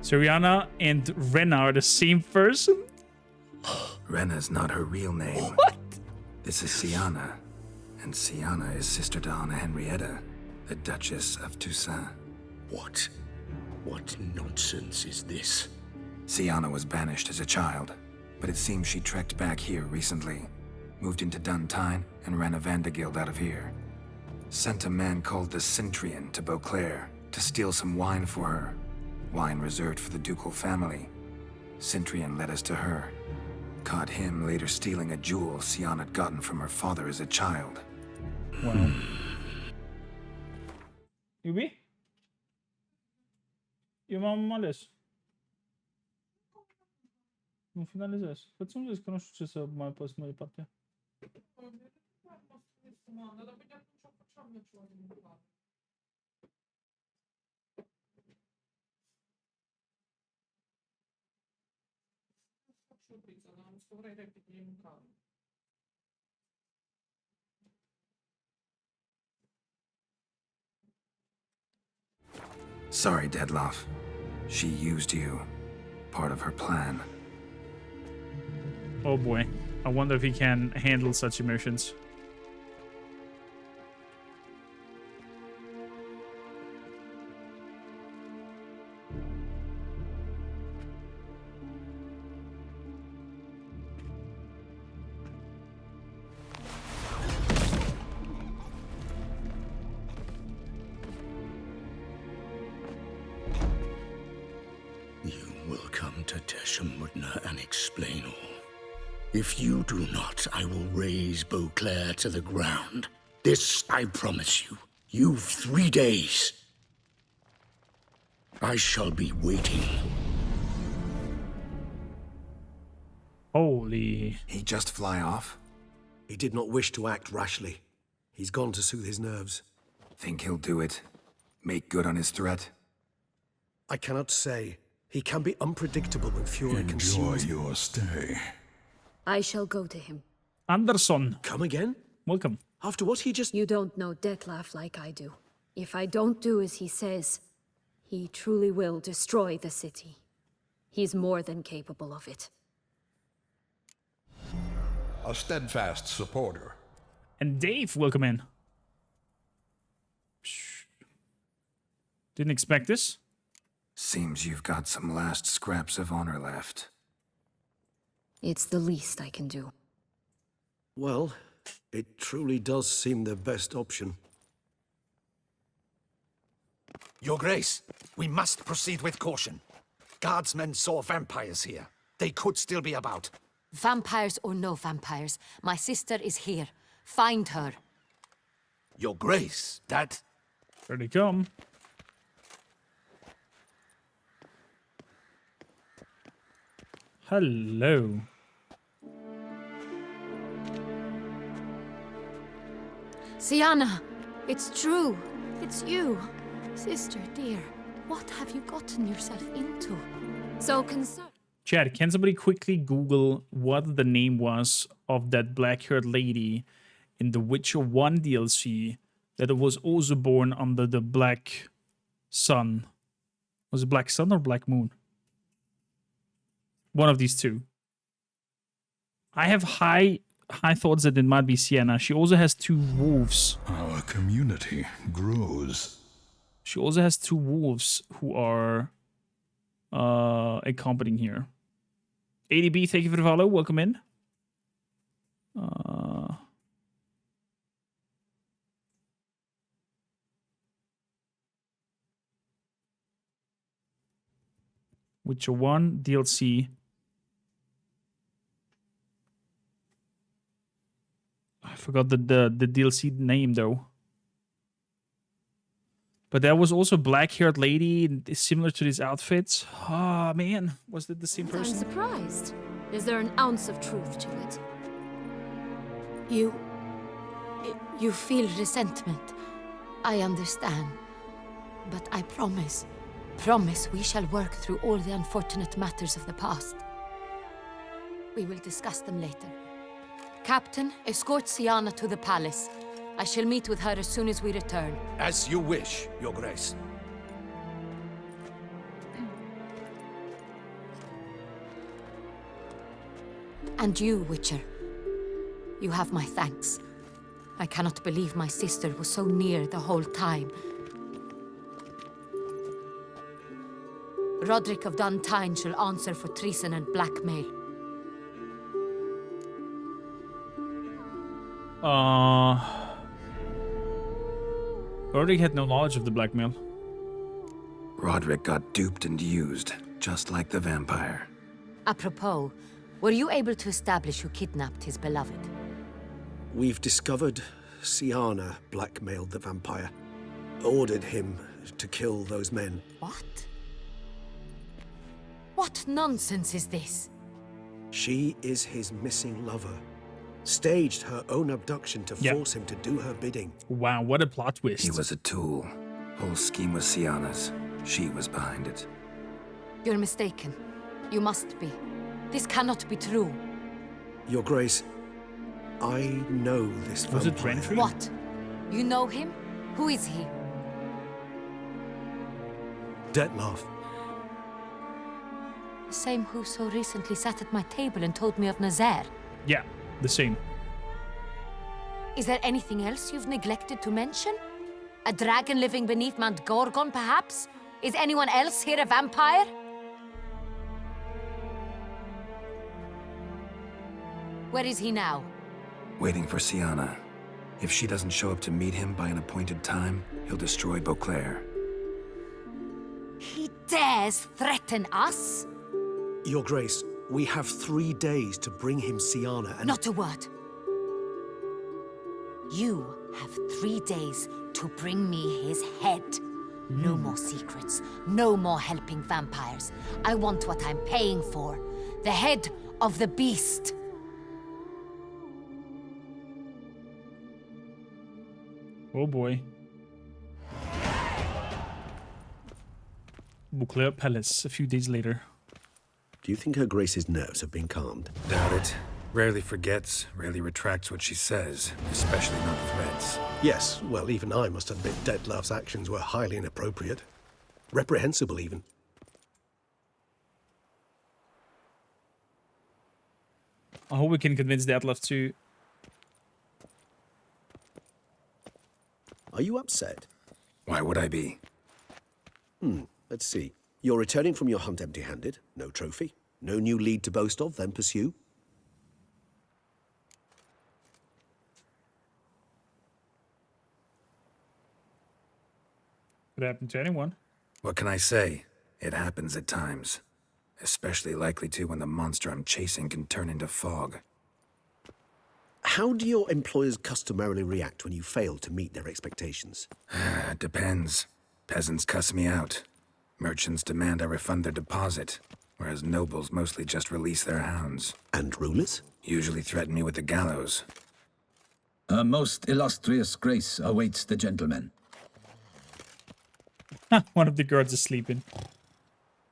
A: Rihanna and Renna are the same person?
D: Renna's not her real name.
A: What?
D: This is Sienna. And Sienna is sister to Anna Henrietta, the Duchess of Toussaint.
Q: What nonsense is this?
D: Sienna was banished as a child, but it seems she trekked back here recently. Moved into Duntine and ran a Vandergild out of here. Sent a man called the Cintrian to Beauclair to steal some wine for her. Wine reserved for the ducal family. Cintrian led us to her. Caught him later stealing a jewel Sienna had gotten from her father as a child.
A: Wow. Iubi? Eu m-am ales. Nu finalizez. Fă-ți un zis că nu știu ce să mai poți mai departe.
D: Sorry, Dettlaff. She used you. Part of her plan.
A: Oh boy. I wonder if he can handle such emotions.
I: And explain all. If you do not, I will raise Beauclair to the ground. This I promise you. You've 3 days. I shall be waiting.
A: Holy.
D: He just fly off?
E: He did not wish to act rashly. He's gone to soothe his nerves.
D: Think he'll do it? Make good on his threat?
E: I cannot say. He can be unpredictable when fury consumes.
M: Enjoy your stay.
C: I shall go to him.
A: Anderson.
E: Come again?
A: Welcome.
E: After what he just...
C: You don't know Dettlaff like I do. If I don't do as he says, he truly will destroy the city. He's more than capable of it.
M: A steadfast supporter.
A: And Dave, welcome in. Didn't expect this.
D: Seems you've got some last scraps of honor left.
C: It's the least I can do.
E: Well, it truly does seem the best option.
O: Your Grace, we must proceed with caution. Guardsmen saw vampires here. They could still be about.
U: Vampires or no vampires, my sister is here. Find her.
O: Your Grace, that...
A: Here they come. Hello.
U: Sienna, it's true. It's you. Sister, dear, what have you gotten yourself into? So concerned.
A: Chad, can somebody quickly Google what the name was of that black-haired lady in the Witcher 1 DLC that was also born under the Black Sun? Was it Black Sun or Black Moon? One of these two. I have high thoughts that it might be Sienna. She also has 2 wolves.
M: Our community grows.
A: She also has 2 wolves who are accompanying here. ADB, thank you for the follow. Welcome in. Witcher 1 DLC. I forgot the DLC name though. But there was also a black-haired lady similar to these outfits. Ah, man, was it the same person?
C: I'm surprised. Is there an ounce of truth to it?
U: You feel resentment. I understand. But I promise we shall work through all the unfortunate matters of the past. We will discuss them later. Captain, escort Sienna to the palace. I shall meet with her as soon as we return.
O: As you wish, Your Grace.
U: And you, Witcher. You have my thanks. I cannot believe my sister was so near the whole time. Roderick of Duntine shall answer for treason and blackmail.
A: Roderick had no knowledge of the blackmail.
D: Roderick got duped and used, just like the vampire.
U: Apropos, were you able to establish who kidnapped his beloved?
E: We've discovered Siana blackmailed the vampire. Ordered him to kill those men.
U: What? What nonsense is this?
E: She is his missing lover. Staged her own abduction to force him to do her bidding.
A: Wow, what a plot twist.
D: He was a tool. Whole scheme was Siana's. She was behind it.
U: You're mistaken. You must be. This cannot be true.
E: Your Grace, I know this vampire.
A: Was it Renfrew?
U: What? You know him? Who is he?
E: Dettlaff.
U: The same who so recently sat at my table and told me of Nazaire.
A: Yeah, the same.
U: Is there anything else you've neglected to mention? A dragon living beneath Mount Gorgon, perhaps? Is anyone else here a vampire? Where is he now?
D: Waiting for Siana. If she doesn't show up to meet him by an appointed time, he'll destroy Beauclair.
U: He dares threaten us?
E: Your Grace, we have 3 days to bring him Siana and...
U: Not a word. You have 3 days to bring me his head. No more secrets. No more helping vampires. I want what I'm paying for. The head of the beast.
A: Oh boy. Beauclair Palace, a few days later.
E: Do you think Her Grace's nerves have been calmed?
D: Doubt it. Rarely forgets, rarely retracts what she says, especially not threats.
E: Yes, well, even I must admit Dettlaff's actions were highly inappropriate. Reprehensible, even.
A: I hope we can convince Dettlaff to...
E: Are you upset?
D: Why would I be?
E: Let's see. You're returning from your hunt empty-handed. No trophy. No new lead to boast of, then pursue.
A: Could happen to anyone.
D: What can I say? It happens at times. Especially likely to when the monster I'm chasing can turn into fog.
E: How do your employers customarily react when you fail to meet their expectations?
D: Depends. Peasants cuss me out. Merchants demand I refund their deposit, whereas nobles mostly just release their hounds.
E: And rulers?
D: Usually threaten me with the gallows.
O: Her most illustrious grace awaits the gentleman.
A: One of the guards is sleeping.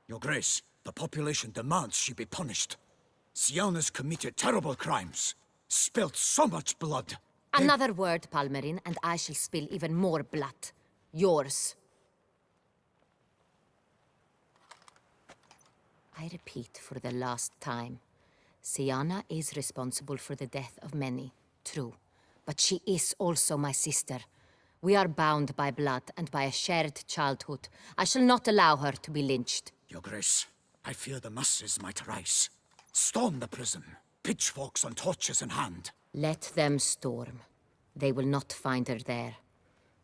R: Your Grace, the population demands she be punished. Siana's committed terrible crimes. Spilt so much blood.
U: Another word, Palmerin, and I shall spill even more blood. Yours. I repeat for the last time. Siana is responsible for the death of many, true. But she is also my sister. We are bound by blood and by a shared childhood. I shall not allow her to be lynched.
R: Your Grace, I fear the masses might rise. Storm the prison, pitchforks and torches in hand.
U: Let them storm. They will not find her there.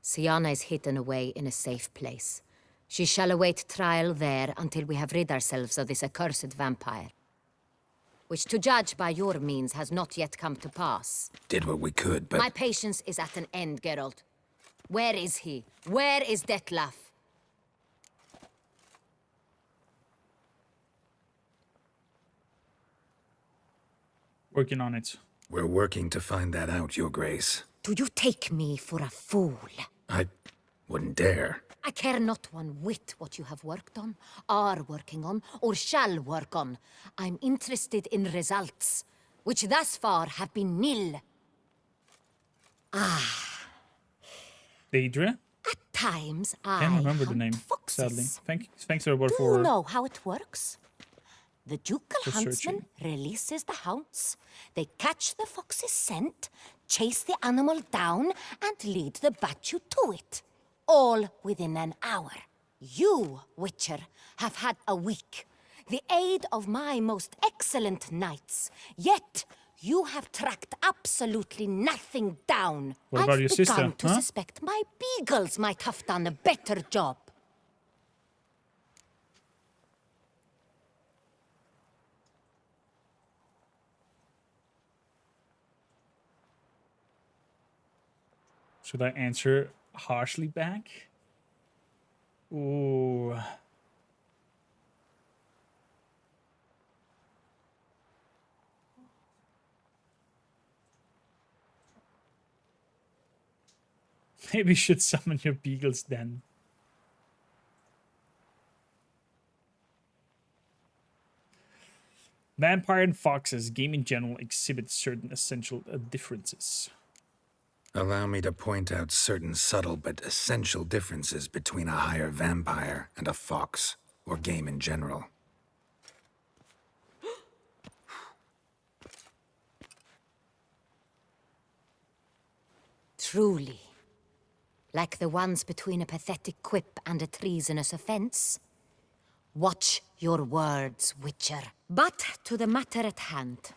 U: Siana is hidden away in a safe place. She shall await trial there until we have rid ourselves of this accursed vampire. Which, to judge by your means, has not yet come to pass.
D: Did what we could, but...
U: My patience is at an end, Geralt. Where is he? Where is Dettlaff?
A: Working on it.
D: We're working to find that out, Your Grace.
U: Do you take me for a fool?
D: I wouldn't dare.
U: I care not one whit what you have worked on, are working on, or shall work on. I'm interested in results, which thus far have been nil.
A: Deidre?
U: At times,
A: I can't remember the
U: hunt
A: name,
U: foxes.
A: sadly. Thanks everyone
U: Do
A: for...
U: you know how it works? The ducal
A: For
U: huntsman
A: searching.
U: releases the hounds. They catch the fox's scent, chase the animal down, and lead the battue to it. All within an hour. You, Witcher, have had a week. The aid of my most excellent knights. Yet, you have tracked absolutely nothing down.
A: What about
U: I've
A: your
U: begun
A: sister,
U: to
A: huh?
U: suspect my beagles might have done a better job.
A: Should I answer harshly back? Ooh. Maybe you should summon your beagles then. Vampire and foxes, game in general, exhibit certain essential differences.
D: Allow me to point out certain subtle but essential differences between a higher vampire and a fox, or game in general.
U: Truly. Like the ones between a pathetic quip and a treasonous offense? Watch your words, Witcher. But to the matter at hand.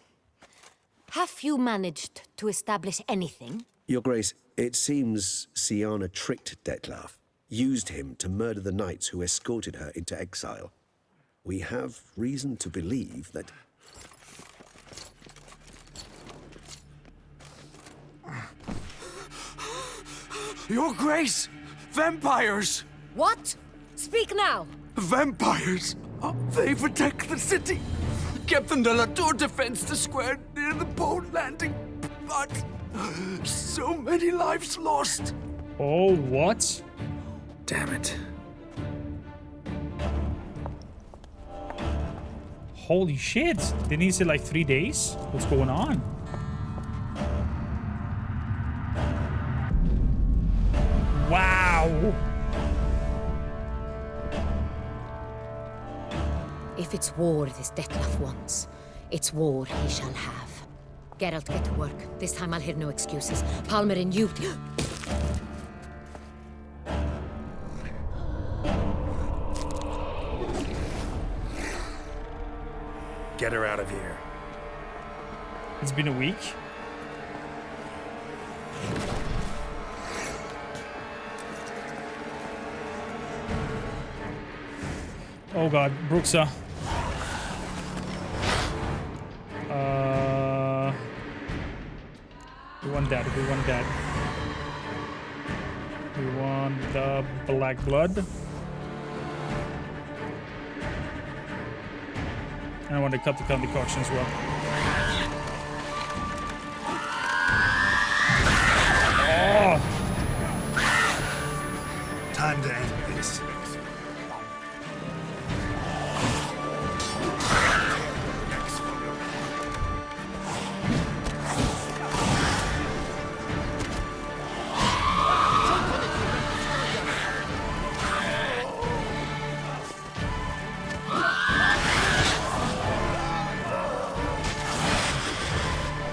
U: Have you managed to establish anything?
E: Your Grace, it seems Siana tricked Detlef, used him to murder the knights who escorted her into exile. We have reason to believe that...
R: Your Grace! Vampires!
U: What? Speak now!
R: Vampires! They protect the city! Captain de la Tour defends the square near the boat landing, but... so many lives lost!
A: Oh, what?
D: Damn it.
A: Holy shit! Didn't he say like 3 days? What's going on? Wow!
U: If it's war this Detlef wants, it's war he shall have. Geralt, get to work. This time I'll hear no excuses. Palmer and you...
D: Get her out of here.
A: It's been a week. Oh god, Bruxa. We want that, we want that. We want the black blood. And I want to cut the concoction as well. Oh!
D: Time to end this.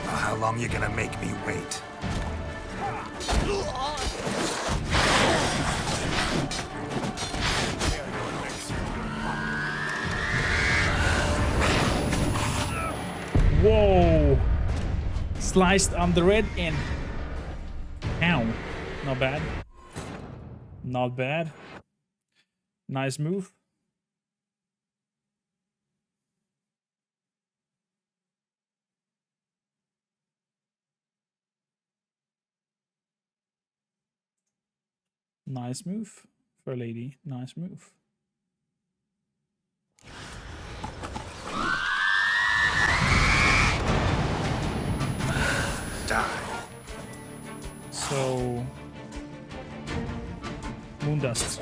D: How long you gonna make me wait?
A: Whoa! Sliced on the red and... Ow. Not bad. Not bad. Nice move. Nice move for a lady. Nice move.
D: Die.
A: So... Moon dust.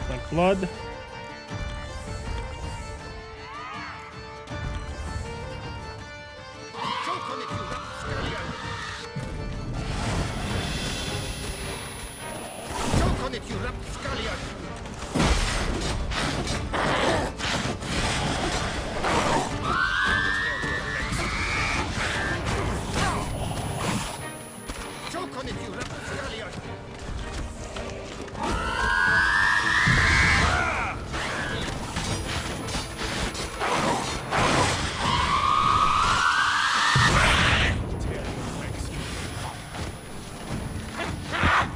A: Black blood.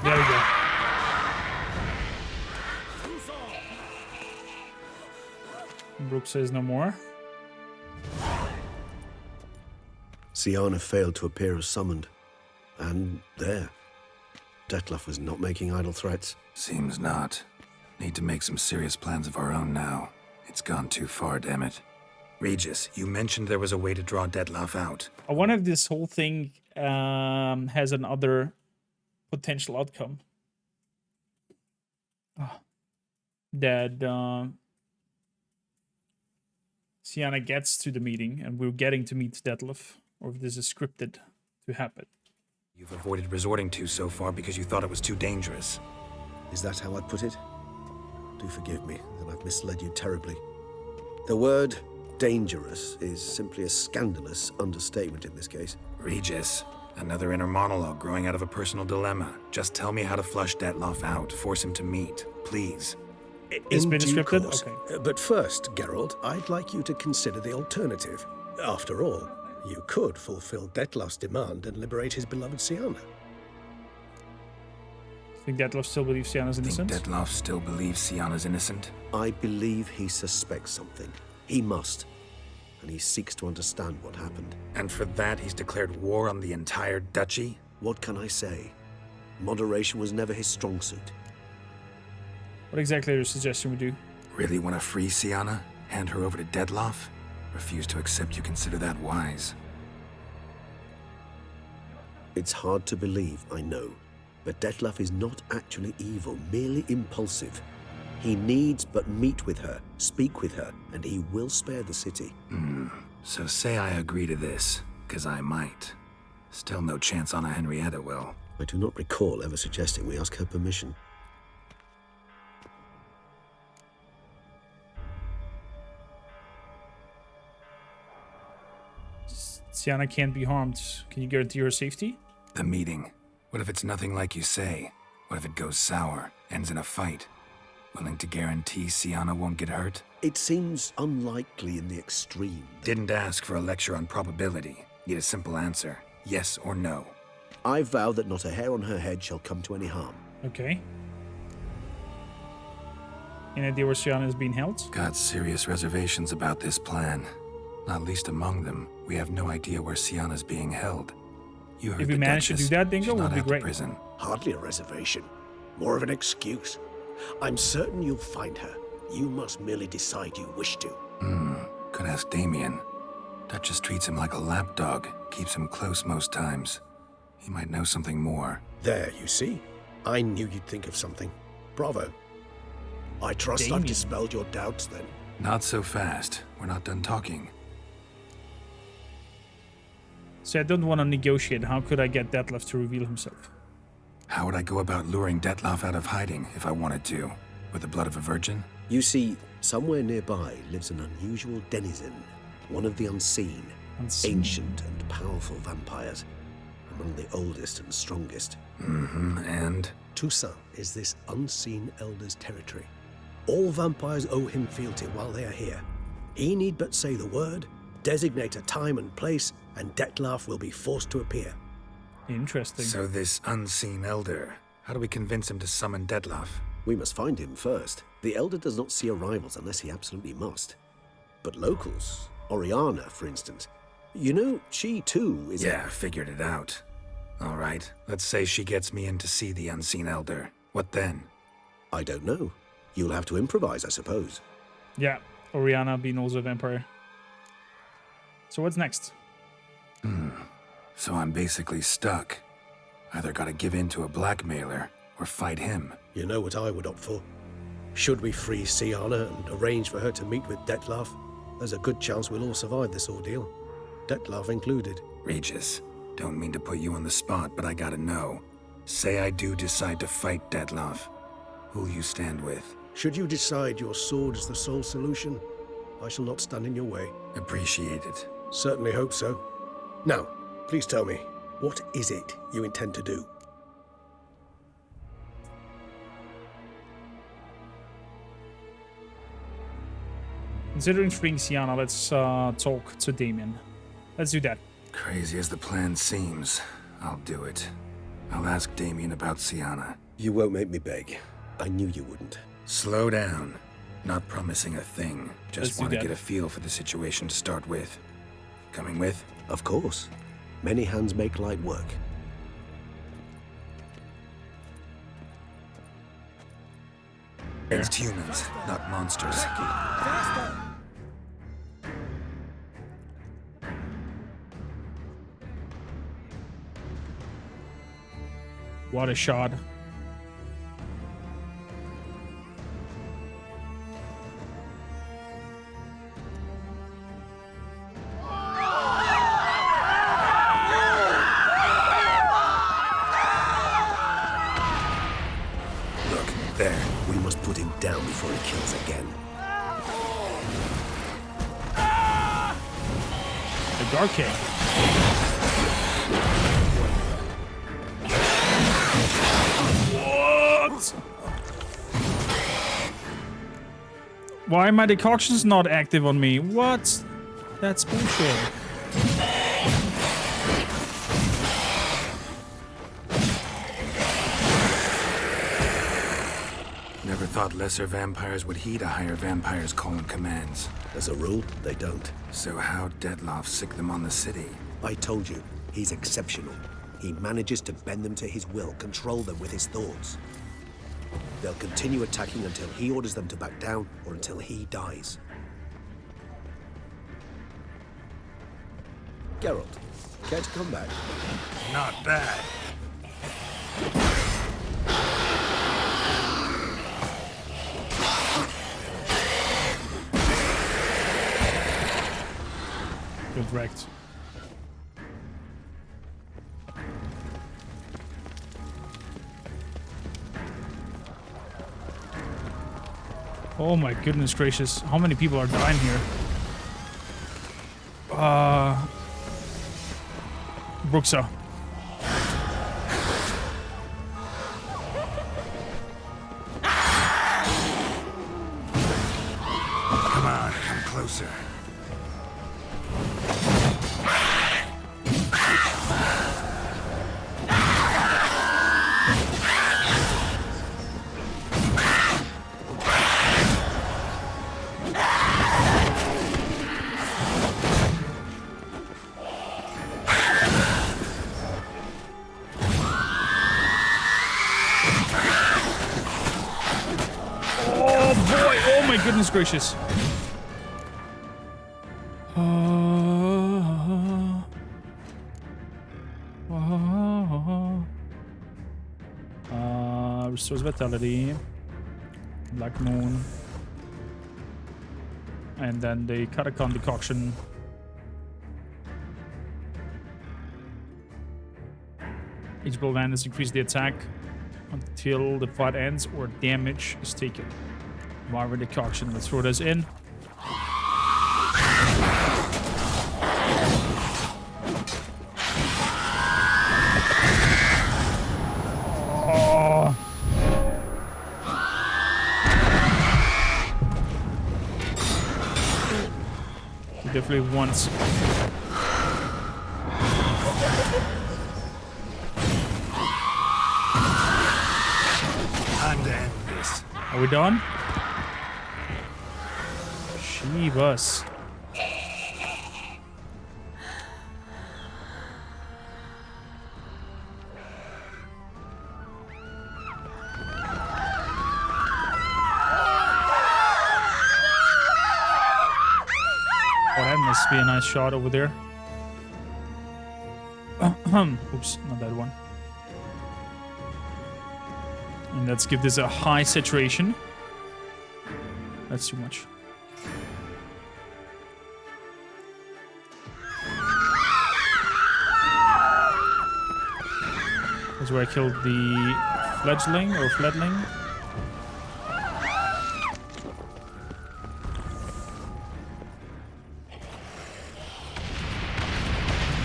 A: There we go. Brooke says no more.
E: Sienna failed to appear as summoned. And there. Detlef was not making idle threats.
D: Seems not. Need to make some serious plans of our own now. It's gone too far, damn it. Regis, you mentioned there was a way to draw Detlef out.
A: I wonder if this whole thing has another potential outcome. That Sienna gets to the meeting and we're getting to meet Detlef, or if this is scripted to happen.
D: You've avoided resorting to so far because you thought it was too dangerous.
E: Is that how I'd put it? Do forgive me that I've misled you terribly. The word dangerous is simply a scandalous understatement in this case.
D: Regis, another inner monologue growing out of a personal dilemma. Just tell me how to flush Detlef out, force him to meet, please.
A: It's been
E: due
A: scripted?
E: course.
A: Okay.
E: But first, Geralt, I'd like you to consider the alternative. After all, you could fulfill Detlef's demand and liberate his beloved Sienna.
A: Think Detlef still believes Sienna's innocent?
D: Think Detlef still believes Sienna's innocent?
E: I believe he suspects something. He must. And he seeks to understand what happened.
D: And for that, he's declared war on the entire duchy?
E: What can I say? Moderation was never his strong suit.
A: What exactly are you suggesting we do?
D: Really want to free Sienna? Hand her over to Detlef? Refuse to accept you consider that wise.
E: It's hard to believe, I know. But Detlef is not actually evil, merely impulsive. He needs but meet with her, speak with her, and he will spare the city.
D: So say I agree to this, 'cause I might. Still no chance Anna Henrietta will.
E: I do not recall ever suggesting we ask her permission.
A: Sienna can't be harmed. Can you guarantee her safety?
D: The meeting. What if it's nothing like you say? What if it goes sour, ends in a fight? Willing to guarantee Sienna won't get hurt?
E: It seems unlikely in the extreme.
D: Didn't ask for a lecture on probability. Need a simple answer. Yes or no.
E: I vow that not a hair on her head shall come to any harm.
A: Okay. Any idea where Sienna is being held?
D: Got serious reservations about this plan. Not least among them, we have no idea where Sienna's being held. You heard
A: If we manage to do that, Dingo, would be great.
D: Prison.
E: Hardly a reservation. More of an excuse. I'm certain you'll find her. You must merely decide you wish to.
D: Could ask Damien. Duchess treats him like a lapdog. Keeps him close most times. He might know something more.
E: There, you see? I knew you'd think of something. Bravo. I trust
A: Damien.
E: I've dispelled your doubts then.
D: Not so fast. We're not done talking.
A: So I don't want to negotiate. How could I get Detlef to reveal himself?
D: How would I go about luring Detlef out of hiding if I wanted to? With the blood of a virgin?
E: You see, somewhere nearby lives an unusual denizen. One of the unseen. Ancient and powerful vampires. Among the oldest and strongest.
D: And?
E: Toussaint is this unseen elder's territory. All vampires owe him fealty while they are here. He need but say the word, designate a time and place, and Detlef will be forced to appear.
A: Interesting.
D: So this unseen elder, how do we convince him to summon Detlef?
E: We must find him first. The elder does not see arrivals unless he absolutely must. But locals, Oriana, for instance, you know, she too is...
D: Yeah, figured it out. All right, let's say she gets me in to see the unseen elder. What then?
E: I don't know. You'll have to improvise, I suppose.
A: Yeah, Oriana being also a vampire. So what's next?
D: So I'm basically stuck. Either gotta give in to a blackmailer or fight him.
E: You know what I would opt for? Should we free Sienna and arrange for her to meet with Detlef, there's a good chance we'll all survive this ordeal. Detlef included.
D: Regis, don't mean to put you on the spot, but I gotta know. Say I do decide to fight Detlef. Who'll you stand with?
E: Should you decide your sword is the sole solution, I shall not stand in your way.
D: Appreciate it.
E: Certainly hope so. Now, please tell me, what is it you intend to do?
A: Considering freeing Sienna, let's talk to Damien. Let's do that.
D: Crazy as the plan seems, I'll do it. I'll ask Damien about Sienna.
E: You won't make me beg. I knew you wouldn't.
D: Slow down. Not promising a thing.
A: Let's
D: Just
A: do
D: want to
A: that.
D: get a feel for the situation to start with. Coming with?
E: Of course. Many hands make light work.
D: Against humans, not monsters.
A: What a shot.
E: Look, there. We must put him down before he kills again.
A: The Dark King. What? Why are my decoctions not active on me? What? That's bullshit.
D: Never thought lesser vampires would heed a higher vampire's call and commands.
E: As a rule, they don't.
D: So how'd Dettlaff sick them on the city?
E: I told you, he's exceptional. He manages to bend them to his will, control them with his thoughts. They'll continue attacking until he orders them to back down or until he dies. Geralt, care to come back?
D: Not bad.
A: Good wrecked. Oh my goodness gracious. How many people are dying here? Bruxa.
D: Come on, come closer.
A: Oh boy! Oh my goodness gracious! Restores vitality. Black Moon. And then the Catacomb Decoction. Each blow lands increase the attack until the fight ends or damage is taken. Marvel Decoction. Let's throw this in. Oh. He definitely wants.
D: Time to end this.
A: Are we done? Shivas. Oh, that must be a nice shot over there. Oops, not that one. And let's give this a high saturation. That's too much. That's where I killed the fledgling or fledling.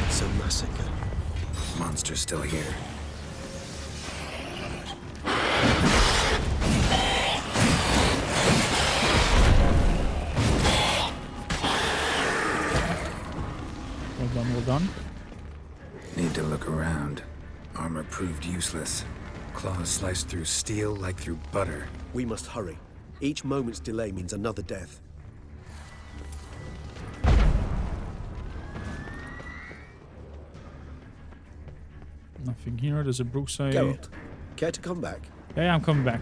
E: It's a massacre.
D: Monster's still here.
A: Well done, well done.
D: Need to look around. Armor proved useless. Claws sliced through steel like through butter.
E: We must hurry. Each moment's delay means another death.
A: Nothing here. There's a Brookside.
E: Geralt, care to come back?
A: Yeah, I'm coming back.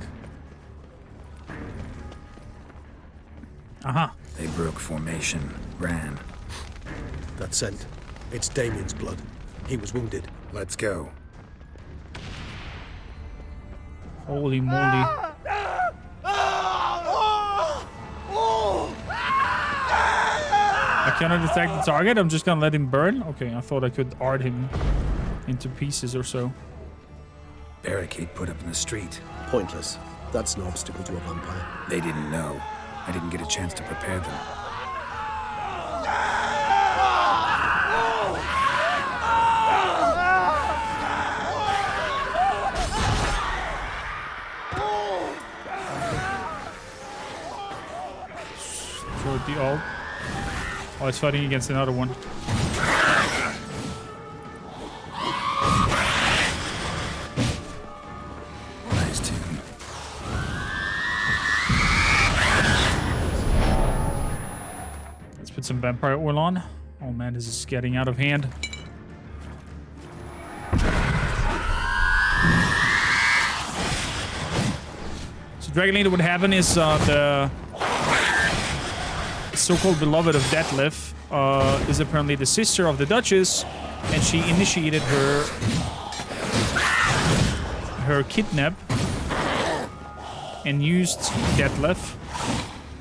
A: Aha.
D: They broke formation, ran.
E: That scent. It's Damien's blood. He was wounded.
D: Let's go.
A: Holy moly. I cannot detect the target. I'm just gonna let him burn. Okay, I thought I could art him into pieces or so.
D: Barricade put up in the street.
E: Pointless. That's no obstacle to a vampire.
D: They didn't know. I didn't get a chance to prepare them.
A: Throw the ult. Oh, it's fighting against another one.
D: Nice tune.
A: Let's put some vampire oil on. Oh man, this is getting out of hand. So Dragon Leader, what happened is the so-called beloved of Detlef is apparently the sister of the Duchess, and she initiated her kidnap and used Detlef,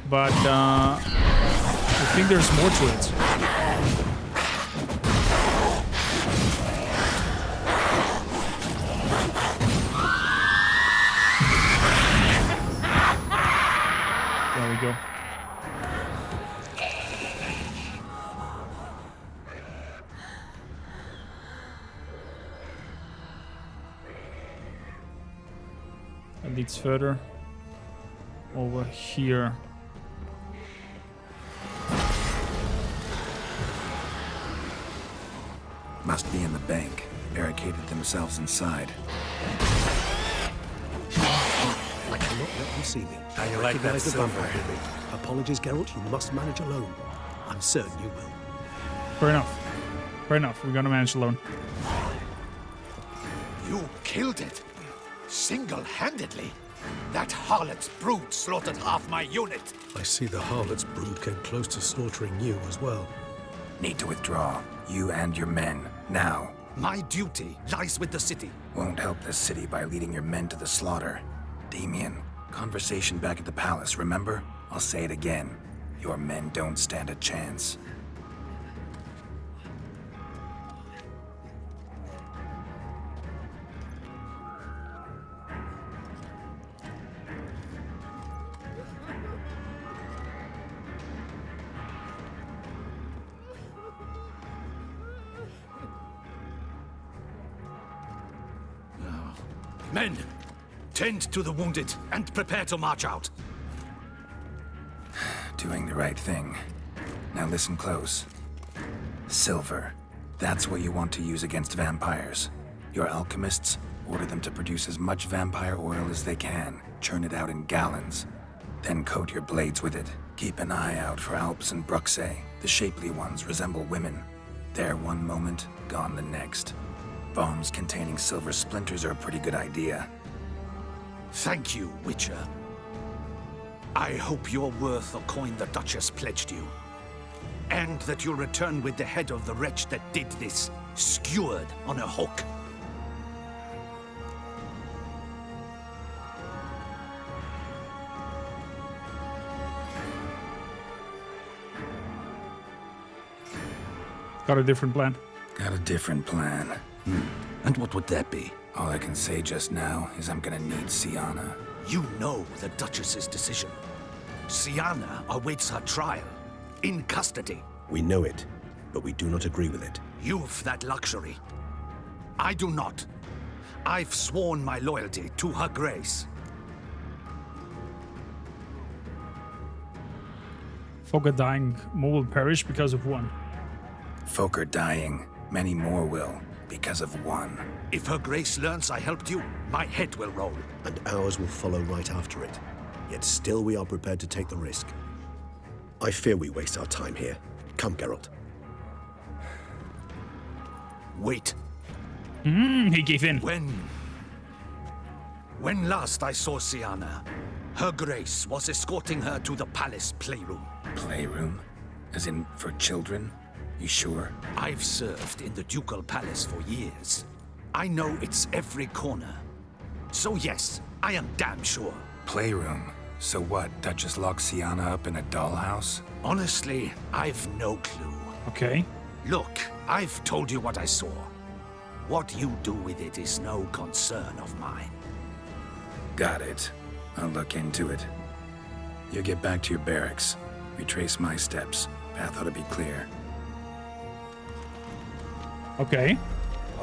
A: but I think there's more to it. There we go. That leads further over here.
D: Must be in the bank. Barricaded themselves inside.
E: I cannot let them see me.
D: How you like that
E: Recognize the
D: silver?
E: vampire in me. Apologies, Geralt. You must manage alone. I'm certain you will.
A: Fair enough. Fair enough. We're gonna manage alone.
R: You killed it. Single-handedly. That harlot's brood slaughtered half my unit.
E: I see the harlot's brood came close to slaughtering you as well.
D: Need to withdraw. You and your men. Now.
R: My duty lies with the city.
D: Won't help the city by leading your men to the slaughter. Damien, conversation back at the palace, remember? I'll say it again. Your men don't stand a chance.
R: Men, tend to the wounded and prepare to march out.
D: Doing the right thing. Now listen close. Silver. That's what you want to use against vampires. Your alchemists, order them to produce as much vampire oil as they can. Churn it out in gallons. Then coat your blades with it. Keep an eye out for Alps and Bruxay. The shapely ones resemble women. There one moment, gone the next. Bombs containing silver splinters are a pretty good idea.
R: Thank you, Witcher. I hope you're worth the coin the Duchess pledged you. And that you'll return with the head of the wretch that did this, skewered on a hook.
A: Got a different plan.
D: Got a different plan.
R: And what would that be?
D: All I can say just now is I'm gonna need Sienna.
R: You know the Duchess's decision. Sienna awaits her trial, in custody.
E: We know it, but we do not agree with it.
R: You've that luxury. I do not. I've sworn my loyalty to her grace.
A: Folk are dying, more will perish because of one.
D: Folk are dying. Many more will. because of one.
R: If Her Grace learns I helped you, my head will roll.
E: And ours will follow right after it. Yet still we are prepared to take the risk. I fear we waste our time here. Come, Geralt.
R: Wait.
A: He gave in.
R: When last I saw Siana, Her Grace was escorting her to the palace playroom.
D: Playroom? As in for children? You sure?
R: I've served in the ducal palace for years. I know it's every corner. So yes, I am damn sure.
D: Playroom? So what, Duchess locks Siana up in a dollhouse?
R: Honestly, I've no clue.
A: Okay.
R: Look, I've told you what I saw. What you do with it is no concern of mine.
D: Got it. I'll look into it. You get back to your barracks. Retrace my steps. Path ought to be clear.
A: Okay.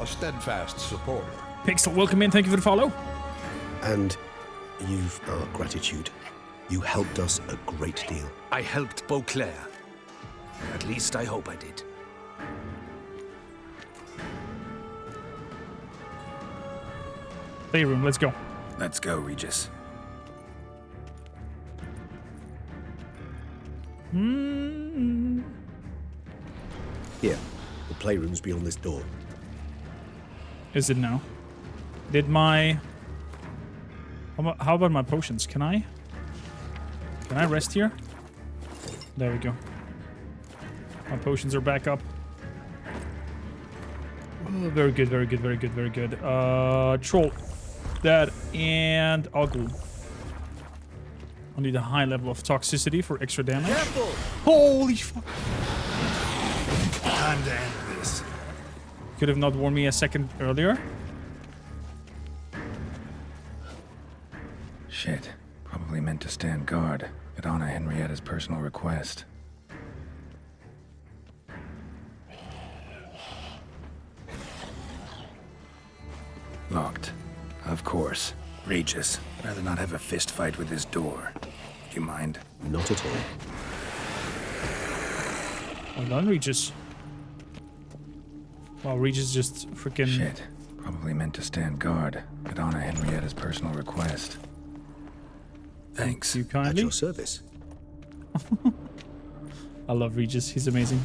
M: A steadfast supporter.
A: Pixel, welcome in. Thank you for the follow.
E: And you've our gratitude. You helped us a great deal.
R: I helped Beauclair. At least I hope I did.
A: Playroom, let's go.
D: Let's go, Regis.
E: Here, the playroom's beyond this door.
A: Is it now? Did my... How about my potions? Can I rest here? There we go. My potions are back up. Oh, very good, very good, very good, very good. Troll. That and Oglu. I need a high level of toxicity for extra damage.
R: Careful!
A: Holy fuck.
D: Time to end this.
A: Could have not warned me a second earlier.
D: Shit. Probably meant to stand guard at Anna Henrietta's personal request. Locked. Of course. Regis. Rather not have a fist fight with this door. Do you mind?
E: Not at all.
A: Well done, Regis. Wow, Regis just freaking...
D: Shit. Probably meant to stand guard at Anna Henrietta's personal request. Thanks.
A: You kindly.
E: At your service.
A: I love Regis. He's amazing.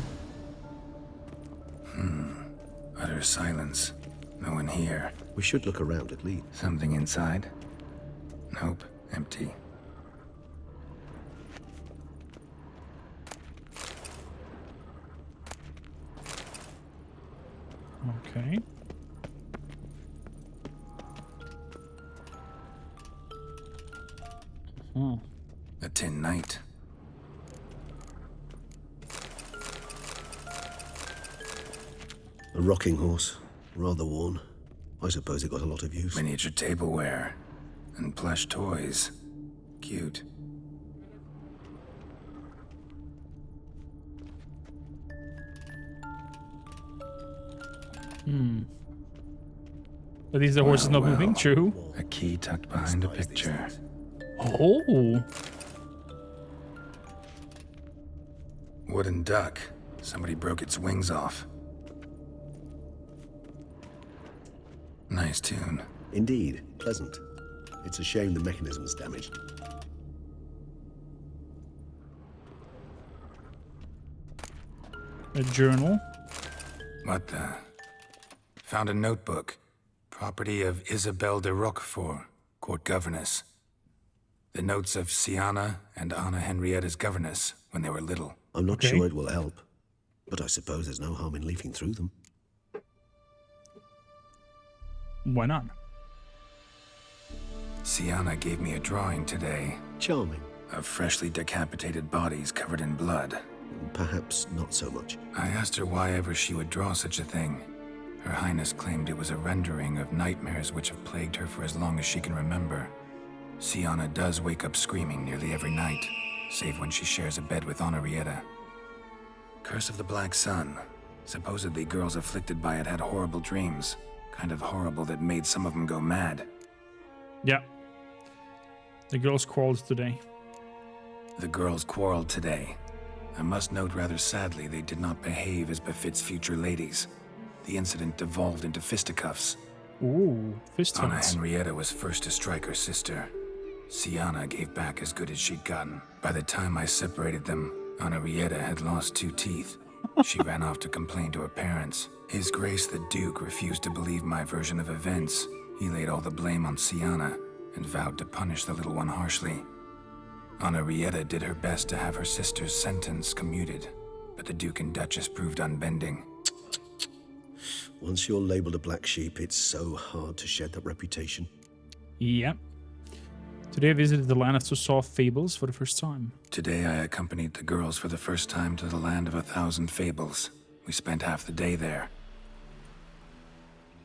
D: Utter silence. No one here.
E: We should look around at least.
D: Something inside? Nope. Empty.
A: Okay.
D: A tin knight.
E: A rocking horse. Rather worn. I suppose it got a lot of use.
D: Miniature tableware. And plush toys. Cute.
A: Are these the horses not moving? True.
D: A key tucked behind a picture.
A: Oh.
D: Wooden duck. Somebody broke its wings off. Nice tune.
E: Indeed. Pleasant. It's a shame the mechanism's damaged.
A: A journal.
D: What the? Found a notebook. Property of Isabelle de Roquefort, court governess. The notes of Siana and Anna Henrietta's governess when they were little.
E: I'm not sure it will help, but I suppose there's no harm in leafing through them.
A: Why not?
D: Siana gave me a drawing today.
E: Charming.
D: Of freshly decapitated bodies covered in blood.
E: Perhaps not so much.
D: I asked her why ever she would draw such a thing. Her Highness claimed it was a rendering of nightmares which have plagued her for as long as she can remember. Siana does wake up screaming nearly every night, save when she shares a bed with Henrietta. Curse of the Black Sun. Supposedly girls afflicted by it had horrible dreams. Kind of horrible that made some of them go mad.
A: Yeah. The girls quarreled today.
D: The girls quarreled today. I must note rather sadly they did not behave as befits future ladies. the incident devolved into fisticuffs.
A: Ooh, fist
D: Anna
A: fights.
D: Henrietta was first to strike her sister. Sienna gave back as good as she'd gotten. By the time I separated them, Anna Henrietta had lost 2 teeth. She ran off to complain to her parents. His Grace the Duke refused to believe my version of events. He laid all the blame on Sienna and vowed to punish the little one harshly. Anna Henrietta did her best to have her sister's sentence commuted, but the Duke and Duchess proved unbending.
E: Once you're labeled a black sheep, it's so hard to shed that reputation.
A: Yeah. Today I visited the land of Tusaw Fables for the first time.
D: Today I accompanied the girls for the first time to the land of 1,000 fables. We spent half the day there.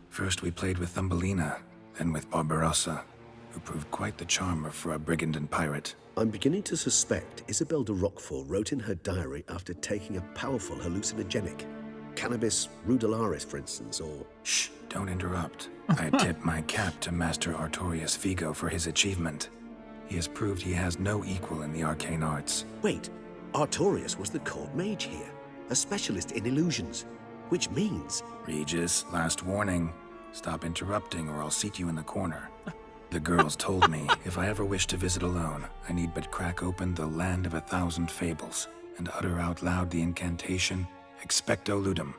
D: First we played with Thumbelina, then with Barbarossa, who proved quite the charmer for a brigand and pirate.
E: I'm beginning to suspect Isabel de Roquefort wrote in her diary after taking a powerful hallucinogenic. Cannabis rudularis, for instance, or...
D: Shh, don't interrupt. I tip my cap to Master Artorius Vigo for his achievement. He has proved he has no equal in the arcane arts.
E: Wait, Artorius was the court mage here, a specialist in illusions, which means...
D: Regis, last warning. Stop interrupting or I'll seat you in the corner. The girls told me if I ever wish to visit alone, I need but crack open the land of 1,000 fables and utter out loud the incantation Expecto Ludum.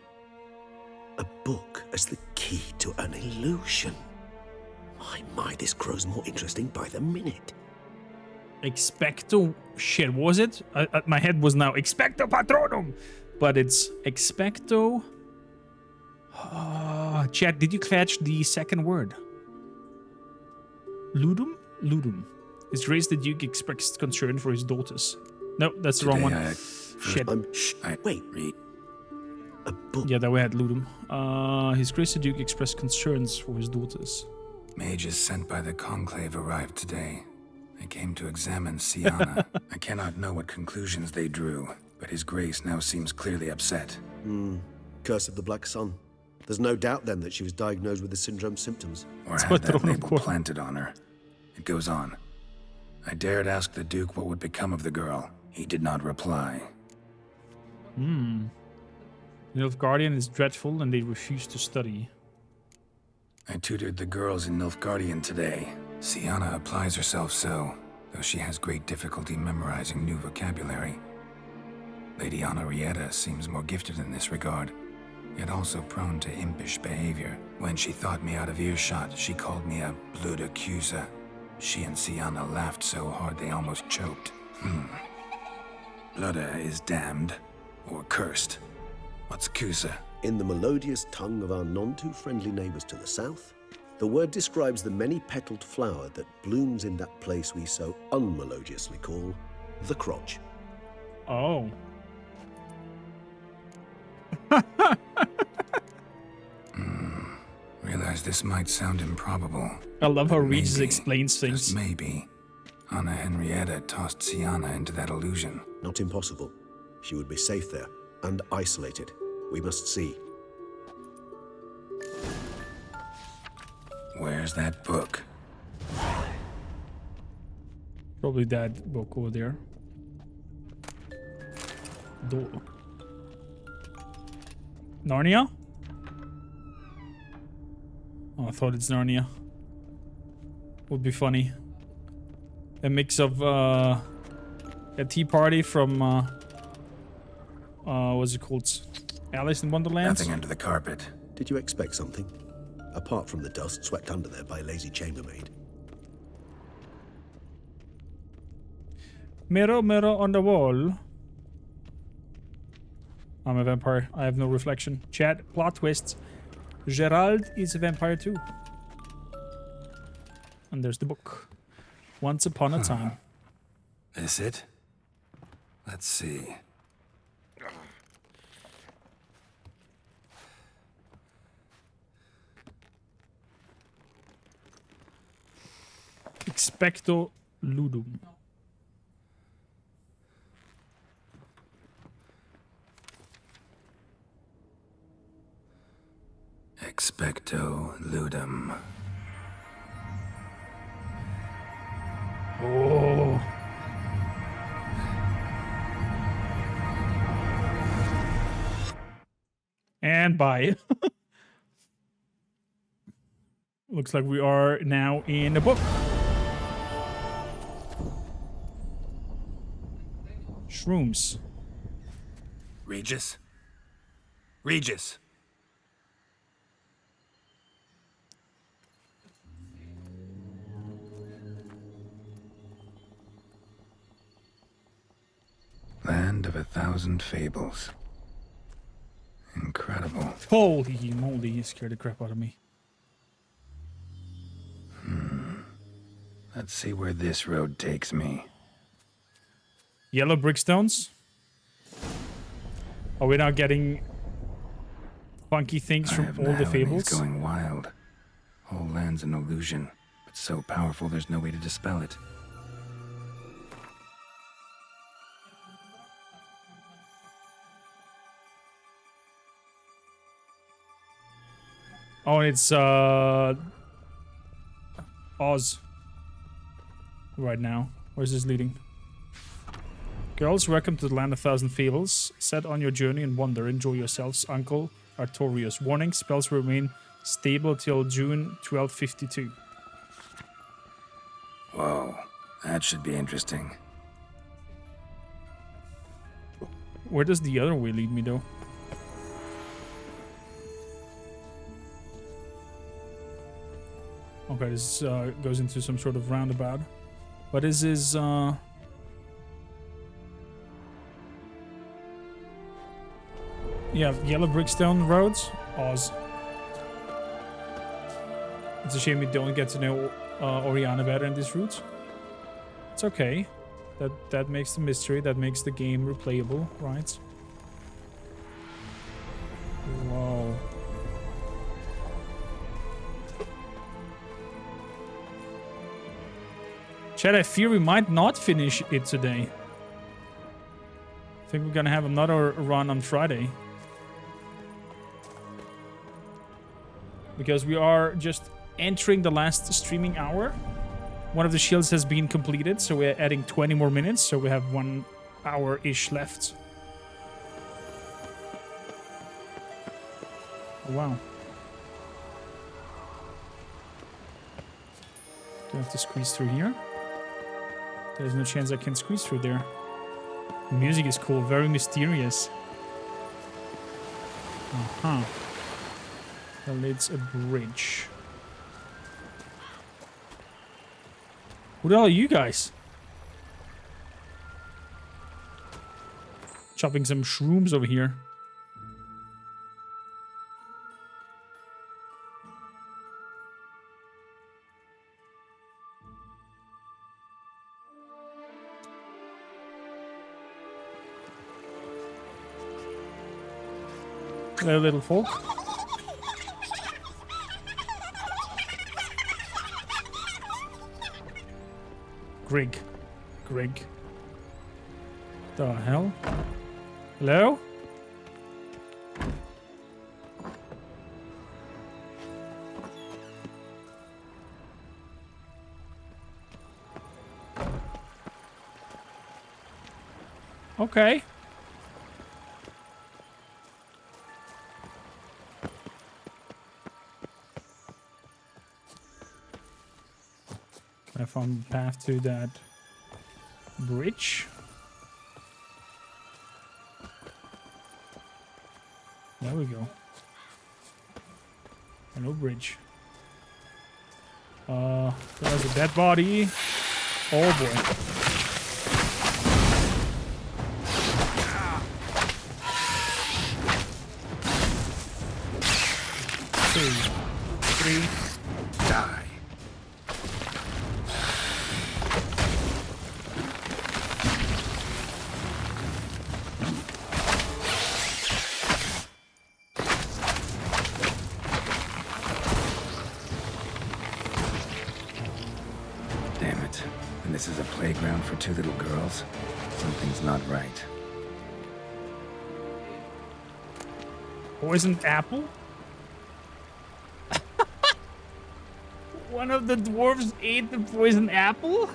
E: A book as the key to an illusion. My, this grows more interesting by the minute.
A: Expecto... Shit, was it? My head was now Expecto Patronum! But it's Expecto... Chat, did you catch the second word? Ludum? Ludum. His Grace the Duke expressed concern for his daughters. No, that's the wrong one. Shit.
E: Wait. A book?
A: Yeah, that we had Ludum. His Grace the Duke expressed concerns for his daughters.
D: Mages sent by the Conclave arrived today. They came to examine Sienna. I cannot know what conclusions they drew, but His Grace now seems clearly upset.
E: Curse of the Black Sun. There's no doubt then that she was diagnosed with the syndrome symptoms.
D: Or had that label planted on her. It goes on. I dared ask the Duke what would become of the girl. He did not reply.
A: Nilfgaardian is dreadful and they refuse to study.
D: I tutored the girls in Nilfgaardian today. Sienna applies herself so, though she has great difficulty memorizing new vocabulary. Lady Anna Henrietta seems more gifted in this regard, yet also prone to impish behavior. When she thought me out of earshot, she called me a blood accuser. She and Sienna laughed so hard they almost choked. Blooda is damned, or cursed. What's accuser?
E: In the melodious tongue of our none-too-friendly neighbors to the south, the word describes the many-petaled flower that blooms in that place we so unmelodiously call the crotch.
A: Oh.
D: Realize this might sound improbable.
A: I love how Regis explains things.
D: Just maybe, Anna Henrietta tossed Sienna into that illusion.
E: Not impossible. She would be safe there, and isolated. We must see.
D: Where's that book?
A: Probably that book over there. Door. Narnia? Oh, I thought it's Narnia. Would be funny. A mix of a tea party from what's it called? Alice in Wonderland?
D: Nothing under the carpet.
E: Did you expect something? Apart from the dust swept under there by a lazy chambermaid.
A: Mirror, mirror on the wall. I'm a vampire. I have no reflection. Chat, plot twists. Gerald is a vampire too. And there's the book. Once upon a time.
D: This it? Let's see.
A: Expecto Ludum.
D: Expecto Ludum.
A: Oh. And bye. Looks like we are now in a book. Shrooms.
D: Regis? Regis! Land of 1,000 fables. Incredible.
A: Holy moly, you scared the crap out of me.
D: Let's see where this road takes me.
A: Yellow brickstones. Are we now getting funky things from all the fables?
D: It's going wild. Whole land's an illusion, but so powerful there's no way to dispel it.
A: Oh, it's Oz. Right now. Where's this leading? Girls, welcome to the land of 1,000 fables. Set on your journey and wander. Enjoy yourselves, Uncle Artorius. Warning, spells remain stable till June 1252.
D: Whoa, that should be interesting.
A: Where does the other way lead me, though? Okay, this goes into some sort of roundabout. What is his, Yeah, yellow brickstone roads. Oz. It's a shame we don't get to know Oriana better in these routes. It's okay. That makes the mystery, that makes the game replayable, right? Whoa. Chad, I fear we might not finish it today. I think we're gonna have another run on Friday. Because we are just entering the last streaming hour. One of the shields has been completed, so we're adding 20 more minutes, so we have 1 hour-ish left. Oh, wow. Do I have to squeeze through here? There's no chance I can squeeze through there. The music is cool, very mysterious. Uh-huh. Well, it's a bridge. Who the hell are you guys? Chopping some shrooms over here. Hello, little folk. Grig. The hell? Hello? Okay. I found the path to that bridge. There we go. Hello, bridge. There's a dead body. Oh boy. 2, 3, die.
D: This is a playground for 2 little girls. Something's not right.
A: Poisoned apple? One of the dwarves ate the poisoned apple?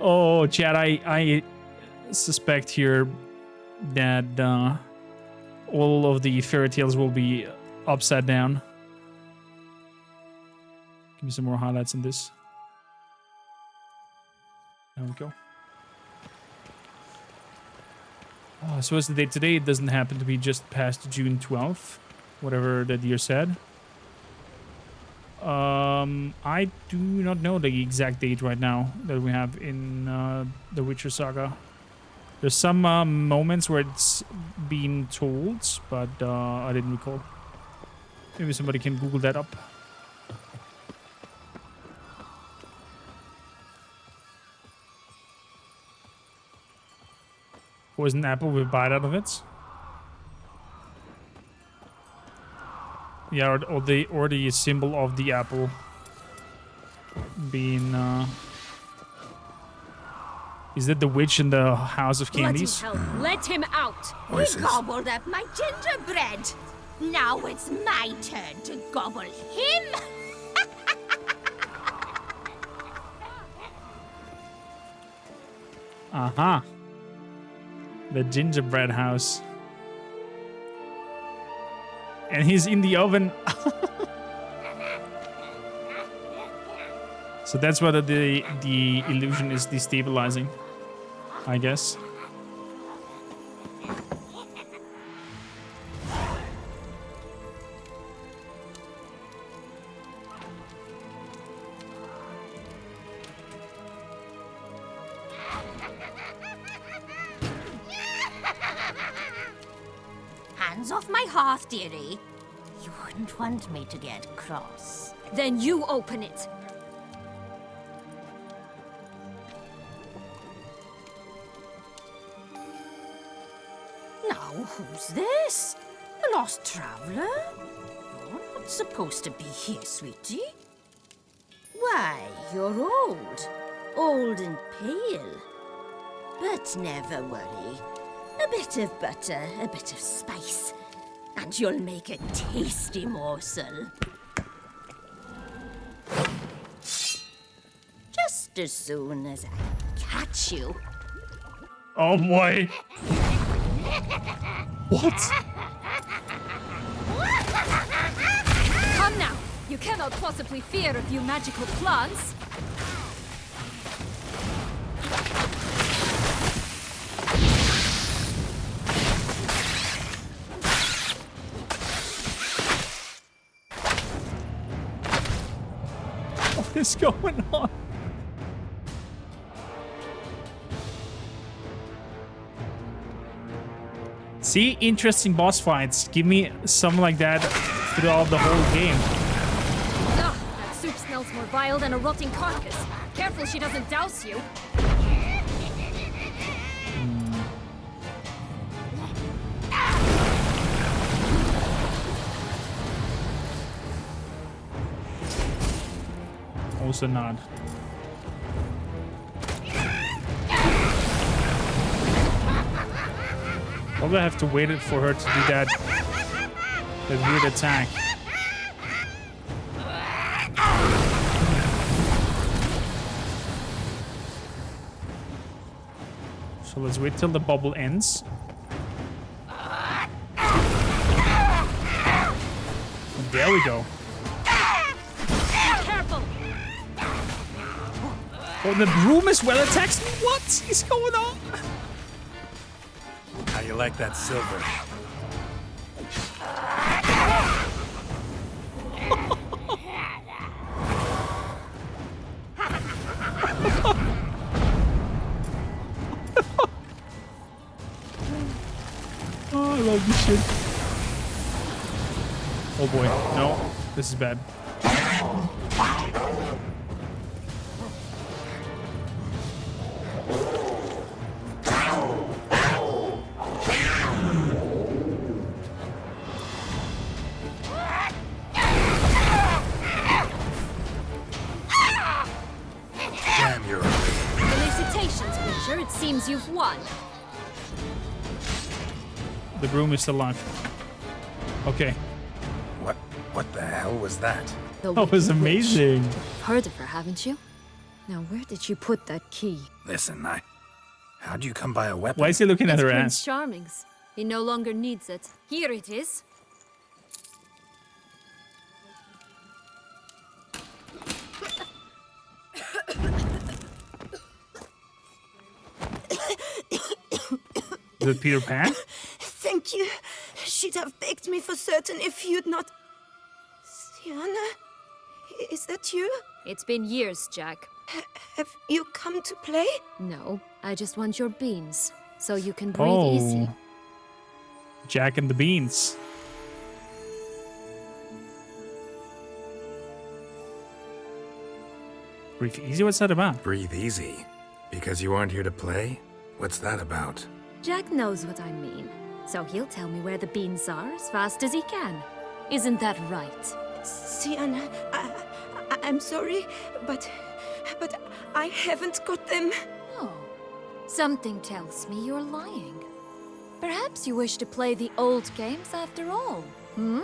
A: Oh, Chad, I suspect here that all of the fairy tales will be upside down. Give me some more highlights on this. There we go. So what's the date today? It doesn't happen to be just past June 12th, whatever that year said. I do not know the exact date right now that we have in the Witcher saga. There's some moments where it's been told, but I didn't recall. Maybe somebody can Google that up. Poison apple with bite out of it. Yeah, or the symbol of the apple being. Is that the witch in the House of Candies?
J: Bloody hell, let him out!
D: Voices.
J: He gobbled up my gingerbread. Now it's my turn to gobble him.
A: Uh-huh. The gingerbread house. And he's in the oven. So that's whether the illusion is destabilizing, I guess.
J: Hands off my hearth, dearie. You wouldn't want me to get cross.
C: Then you open it.
J: Now, who's this? A lost traveler? You're not supposed to be here, sweetie. Why, you're old. Old and pale. But never worry. A bit of butter, a bit of spice, and you'll make a tasty morsel. Just as soon as I catch you.
A: Oh boy. What?
C: Come now. You cannot possibly fear a few magical plants.
A: What is going on? See, interesting boss fights. Give me something like that throughout the whole game.
C: Ugh, that soup smells more vile than a rotting carcass. Careful she doesn't douse you. Also not. Probably have to wait for her to do that weird attack. So let's wait till the bubble ends. And there we go. Careful.
A: Oh, the broom as well attacks me? What is going on?
L: How you like that silver?
A: Oh, I love this shit. Oh boy, no, this is bad.
L: Damn, you're
C: Felicitations, Witcher. It seems you've won.
A: The broom is still alive. Okay.
D: What the hell was that?
A: That was amazing.
C: Heard of her, haven't you? Now, where did you put that key?
D: Listen, how'd you come by a weapon?
A: Why is he looking at her
C: Prince
A: ass?
C: Charming's. He no longer needs it. Here it is.
A: Is it Peter Pan?
S: Thank you. She'd have begged me for certain if you'd not... Sienna? Is that you?
U: It's been years, Jack.
S: Have you come to play?
U: No, I just want your beans, so you can breathe easy.
A: Jack and the Beans. Breathe easy? What's that about?
D: Breathe easy? Because you aren't here to play? What's that about?
U: Jack knows what I mean, so he'll tell me where the beans are as fast as he can. Isn't that right?
S: Sienna, I'm sorry, but I haven't got them.
U: Oh, something tells me you're lying. Perhaps you wish to play the old games after all, hmm?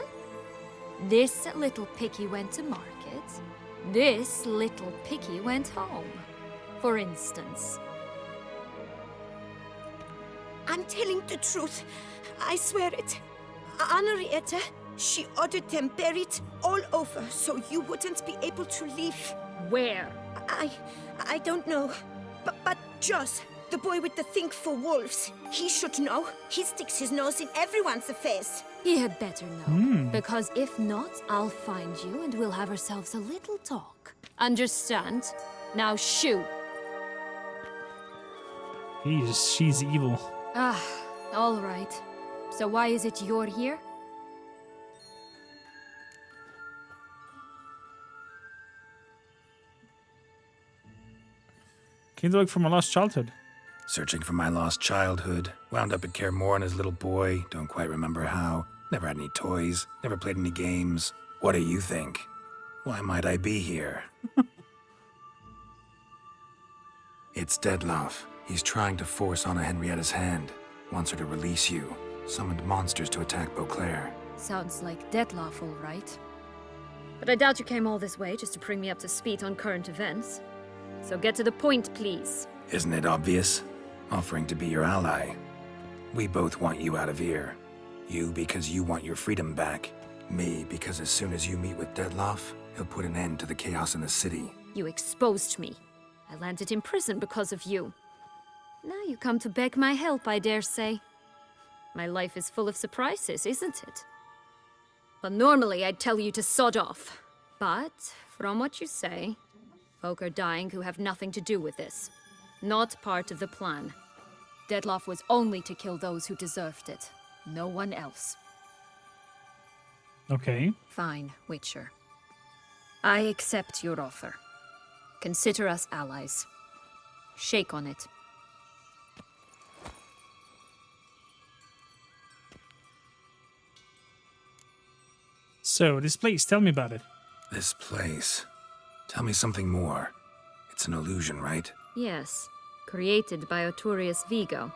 U: This little piggy went to market. This little piggy went home, for instance.
S: I'm telling the truth. I swear it. Henrietta, she ordered them buried all over so you wouldn't be able to leave.
U: Where?
S: I don't know. But Joss, the boy with the thing for wolves, he should know. He sticks his nose in everyone's affairs.
U: He had better know, because if not, I'll find you and we'll have ourselves a little talk. Understand? Now shoo!
A: She's evil.
U: Ah, all right. So why is it you're here?
A: Came to look for my lost childhood.
D: Searching for my lost childhood. Wound up at Kaer Morhen as a little boy. Don't quite remember how. Never had any toys. Never played any games. What do you think? Why might I be here? It's Dettlaff. He's trying to force Anna Henrietta's hand. Wants her to release you. Summoned monsters to attack Beauclair.
U: Sounds like Dettlaff, all right. But I doubt you came all this way just to bring me up to speed on current events. So get to the point, please.
D: Isn't it obvious? Offering to be your ally. We both want you out of here. You because you want your freedom back. Me because as soon as you meet with Dettlaff, he'll put an end to the chaos in the city.
U: You exposed me. I landed in prison because of you. Now you come to beg my help, I dare say. My life is full of surprises, isn't it? Well, normally I'd tell you to sod off. But, from what you say, folk are dying who have nothing to do with this. Not part of the plan. Dettlaff was only to kill those who deserved it. No one else.
A: Okay.
U: Fine, Witcher. I accept your offer. Consider us allies. Shake on it.
A: So, this place, tell me about it.
D: This place. Tell me something more. It's an illusion, right?
U: Yes, created by Arturius Vigo.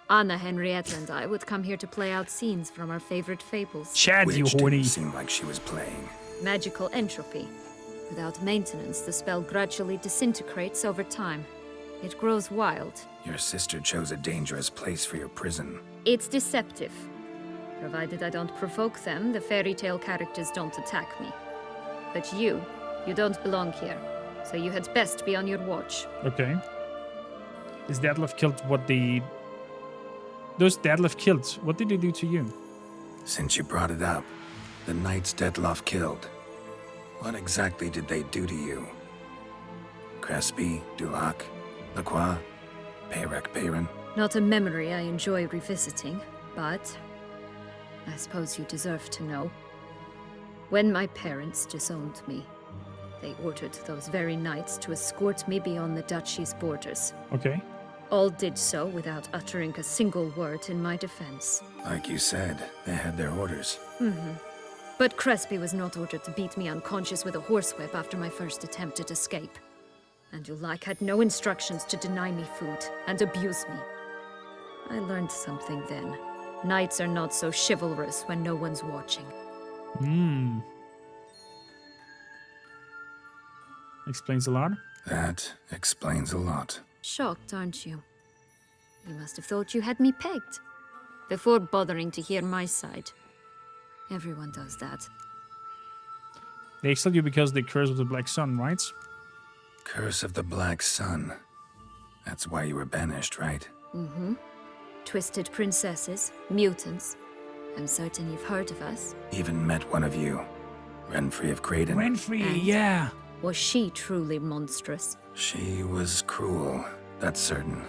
U: Anna, Henrietta, and I would come here to play out scenes from our favorite fables.
A: Chad, you horny.
D: Seemed like she was playing.
U: Magical entropy. Without maintenance, the spell gradually disintegrates over time. It grows wild.
D: Your sister chose a dangerous place for your prison.
U: It's deceptive. Provided I don't provoke them, the fairy tale characters don't attack me. But you don't belong here. So you had best be on your watch.
A: Okay. Is Dettlaff killed what the... Those Dettlaff killed, what did they do to you?
D: Since you brought it up, the knights Dettlaff killed. What exactly did they do to you? Crespi, Dulac, Lacroix, Peyrac Peyran?
U: Not a memory I enjoy revisiting, but I suppose you deserve to know. When my parents disowned me, they ordered those very knights to escort me beyond the duchy's borders.
A: Okay.
U: All did so without uttering a single word in my defense.
D: Like you said, they had their orders.
U: But Crespi was not ordered to beat me unconscious with a horsewhip after my first attempt at escape. And Dulac had no instructions to deny me food and abuse me. I learned something then. Knights are not so chivalrous when no one's watching.
A: Explains a lot.
D: That explains a lot.
U: Shocked, aren't you? You must have thought you had me pegged. Before bothering to hear my side. Everyone does that.
A: They exiled you because of the curse of the Black Sun, right?
D: Curse of the Black Sun. That's why you were banished, right?
G: Twisted princesses, mutants. I'm certain you've heard of us.
D: Even met one of you. Renfrey of Creighton.
A: Renfrey, yeah.
G: Was she truly monstrous?
D: She was cruel, that's certain.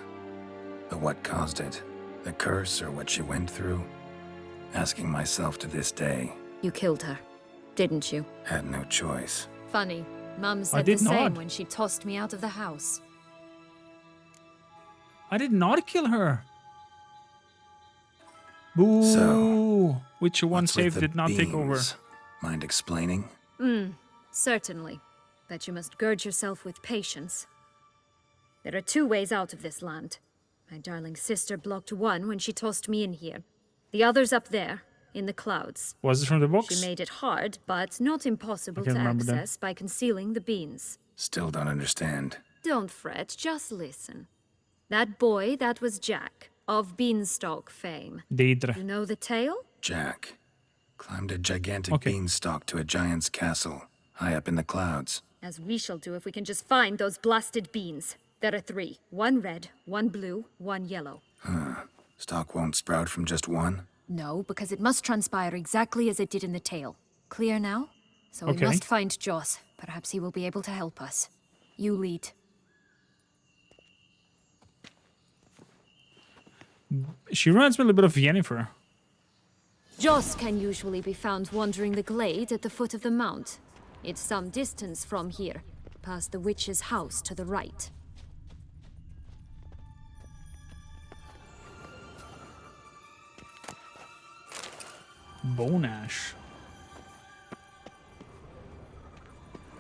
D: But what caused it? The curse or what she went through? Asking myself to this day.
G: You killed her, didn't you?
D: Had no choice.
G: Funny. Mum said the
A: did
G: same
A: not.
G: when she tossed me out of the house.
A: I did not kill her. Boo.
D: So,
A: Witcher 1
D: what's with
A: save
D: the
A: did not take over.
D: beams? Mind explaining?
G: Certainly. But you must gird yourself with patience. There are 2 ways out of this land. My darling sister blocked one when she tossed me in here. The other's up there, in the clouds.
A: Was it from the box?
G: She made it hard, but not impossible to
A: can't remember that.
G: access by concealing the beans.
D: Still don't understand.
G: Don't fret, just listen. That boy, that was Jack, of Beanstalk fame.
A: Deidre.
G: You know the tale?
D: Jack climbed a gigantic
A: Okay.
D: beanstalk to a giant's castle, high up in the clouds.
G: As we shall do if we can just find those blasted beans. There are 3. 1 red, 1 blue, 1 yellow.
D: Stalk won't sprout from just one?
G: No, because it must transpire exactly as it did in the tale. Clear now? So
A: Okay.
G: we must find Joss. Perhaps he will be able to help us. You lead.
A: She reminds me a little bit of Yennefer.
G: Joss can usually be found wandering the glade at the foot of the mount. It's some distance from here, past the witch's house to the right.
A: Bone ash.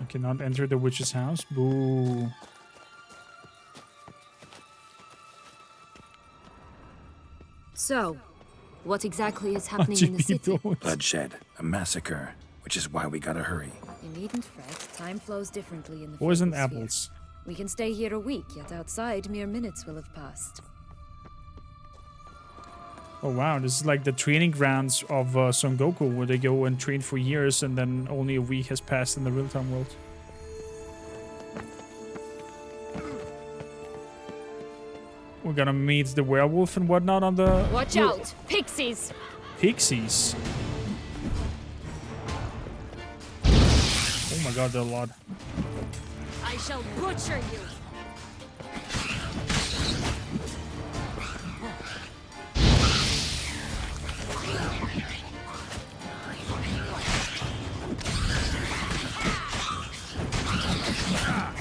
A: I cannot enter the witch's house. Boo.
G: So, what exactly is happening in the city?
D: Bloodshed, a massacre, which is why we gotta hurry.
G: You needn't fret. Time flows differently in the
A: Poisoned
G: Fable Sphere.
A: apples.
G: We can stay here a week, yet outside mere minutes will have passed.
A: Oh wow, this is like the training grounds of Son Goku, where they go and train for years and then only a week has passed in the real-time world. We're gonna meet the werewolf and whatnot on the...
G: Watch out! Pixies!
A: Pixies. Oh my god, there are a lot.
G: I shall butcher you!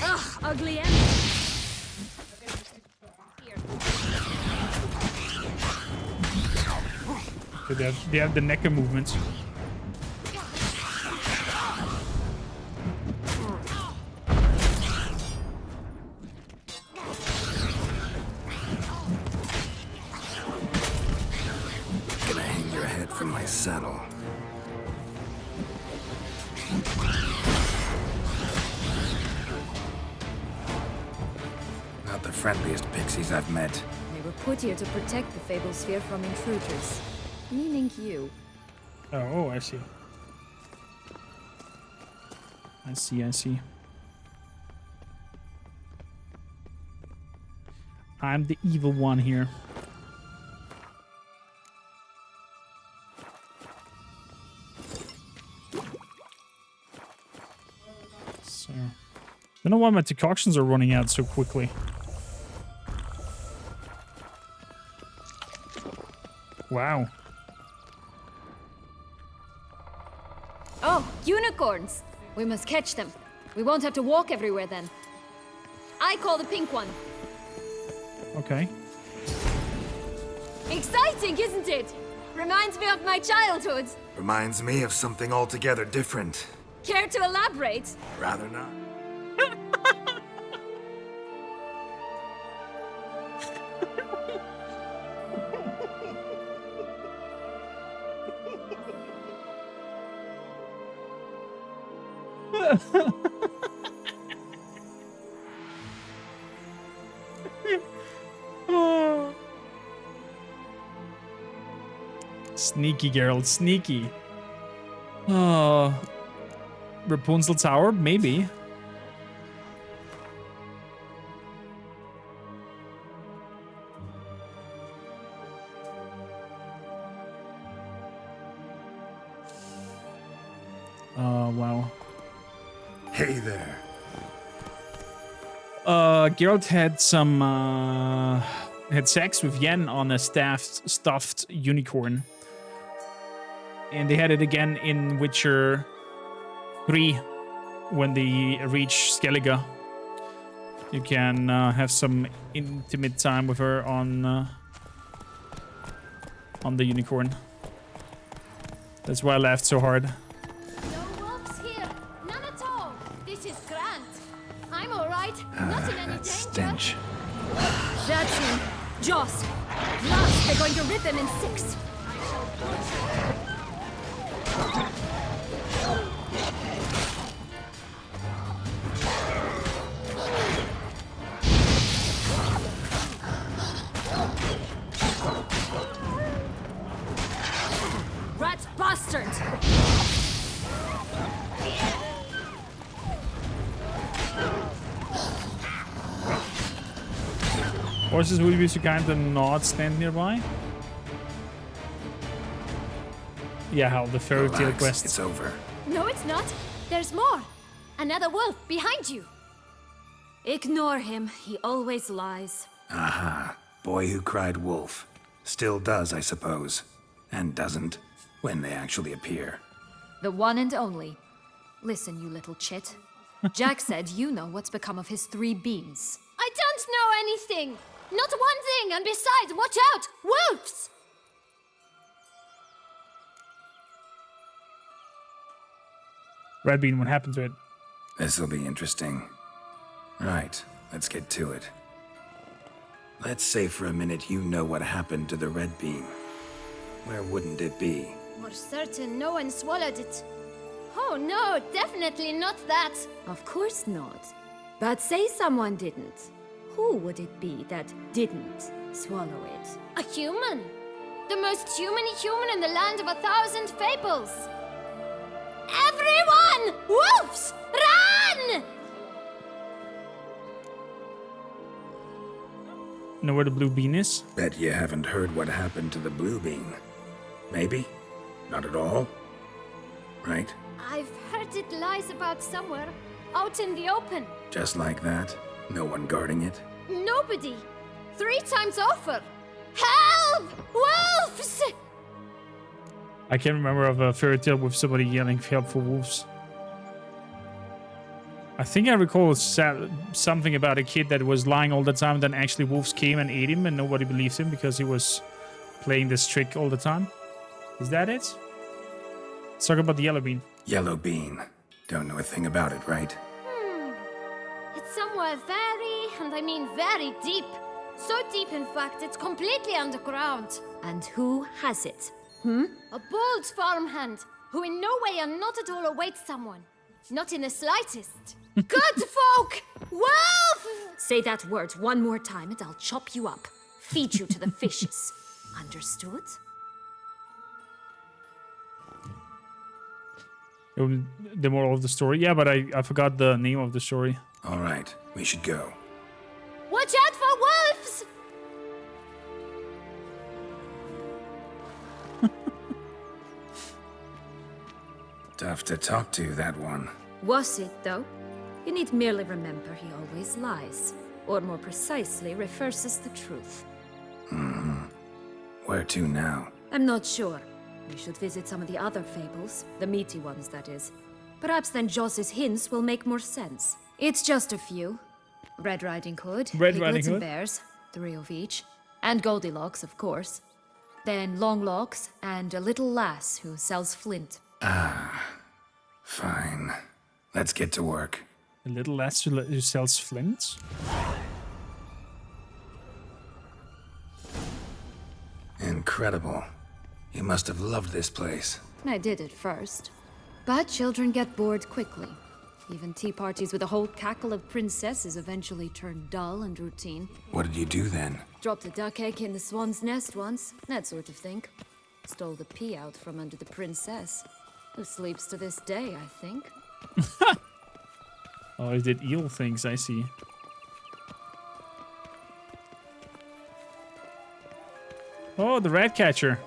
G: Ugh, ugly enemy!
A: So they have the necker movements.
D: Gonna hang your head from my saddle. Not the friendliest pixies I've met.
G: They were put here to protect the Fable Sphere from intruders. Meaning you.
A: Oh, I see. I see. I'm the evil one here. So, I don't know why my decoctions are running out so quickly. Wow.
G: Oh, unicorns! We must catch them. We won't have to walk everywhere then. I call the pink one.
A: Okay.
G: Exciting, isn't it? Reminds me of my childhood.
D: Reminds me of something altogether different.
G: Care to elaborate?
D: Rather not.
A: Sneaky, Geralt, sneaky. Rapunzel Tower, maybe. wow.
D: Hey there.
A: Geralt had some had sex with Yen on a stuffed unicorn, and they had it again in Witcher 3 when they reach Skellige. You can have some intimate time with her on the unicorn. That's why I laughed so hard.
J: No wolves here, none at all. This is grand. I'm all right. Not in any danger.
D: Stench.
G: That's him. Joss. Lost. They're going to rip him in 6. Rat bastard!
A: Horses will be so kind to not stand nearby. Yeah, how the fairy tale quest.
D: It's over.
J: No, it's not. There's more. Another wolf behind you.
G: Ignore him. He always lies.
D: Aha. Boy who cried wolf. Still does, I suppose. And doesn't, when they actually appear.
G: The one and only. Listen, you little chit. Jack said you know what's become of his 3 beans.
J: I don't know anything. Not one thing, and besides, watch out! Wolves!
A: Red Bean, what happened to it?
D: This'll be interesting. Right, let's get to it. Let's say for a minute you know what happened to the Red Bean. Where wouldn't it be?
J: For certain, no one swallowed it. Oh no, definitely not that.
G: Of course not. But say someone didn't. Who would it be that didn't swallow it?
J: A human. The most humany human in the land of 1,000 fables. Everyone! Wolves! Run!
A: Know where the blue bean is?
D: Bet you haven't heard what happened to the blue bean. Maybe? Not at all? Right?
J: I've heard it lies about somewhere, out in the open.
D: Just like that? No one guarding it?
J: Nobody. 3 times over. Help! Wolves!
A: I can't remember of a fairy tale with somebody yelling help for wolves. I think I recall something about a kid that was lying all the time, then actually wolves came and ate him and nobody believed him because he was playing this trick all the time. Is that it? Let's talk about the yellow bean.
D: Yellow bean. Don't know a thing about it, right?
J: It's somewhere very, and I mean very deep. So deep, in fact, it's completely underground.
G: And who has it?
J: A bold farmhand, who in no way and not at all awaits someone. Not in the slightest. Good folk! Wolf!
G: Say that word one more time and I'll chop you up. Feed you to the fishes. Understood?
A: The moral of the story? Yeah, but I forgot the name of the story.
D: All right, we should go.
J: Watch out for wolves!
D: Tough to talk to, that one.
G: Was it, though? You need merely remember he always lies. Or more precisely, reverses the truth.
D: Where to now?
G: I'm not sure. We should visit some of the other fables. The meaty ones, that is. Perhaps then Joss's hints will make more sense. It's just a few. Red Riding Hood, Piglets and Bears, 3 of each. And Goldilocks, of course. Then Longlocks, and a little lass who sells flint.
D: Fine. Let's get to work.
A: A little lass who sells flints?
D: Incredible. You must have loved this place.
G: I did at first. But children get bored quickly. Even tea parties with a whole cackle of princesses eventually turn dull and routine.
D: What did you do then?
G: Dropped a duck egg in the swan's nest once, that sort of thing. Stole the pea out from under the princess, who sleeps to this day, I think.
A: Oh, he did eel things, I see. Oh, the rat catcher.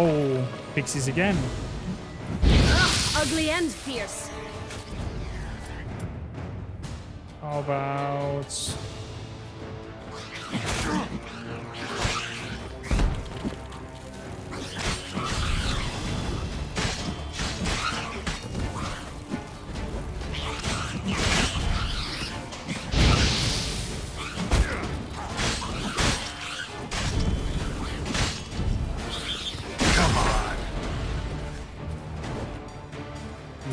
A: Oh, pixies again.
G: Ugly and fierce.
A: How about...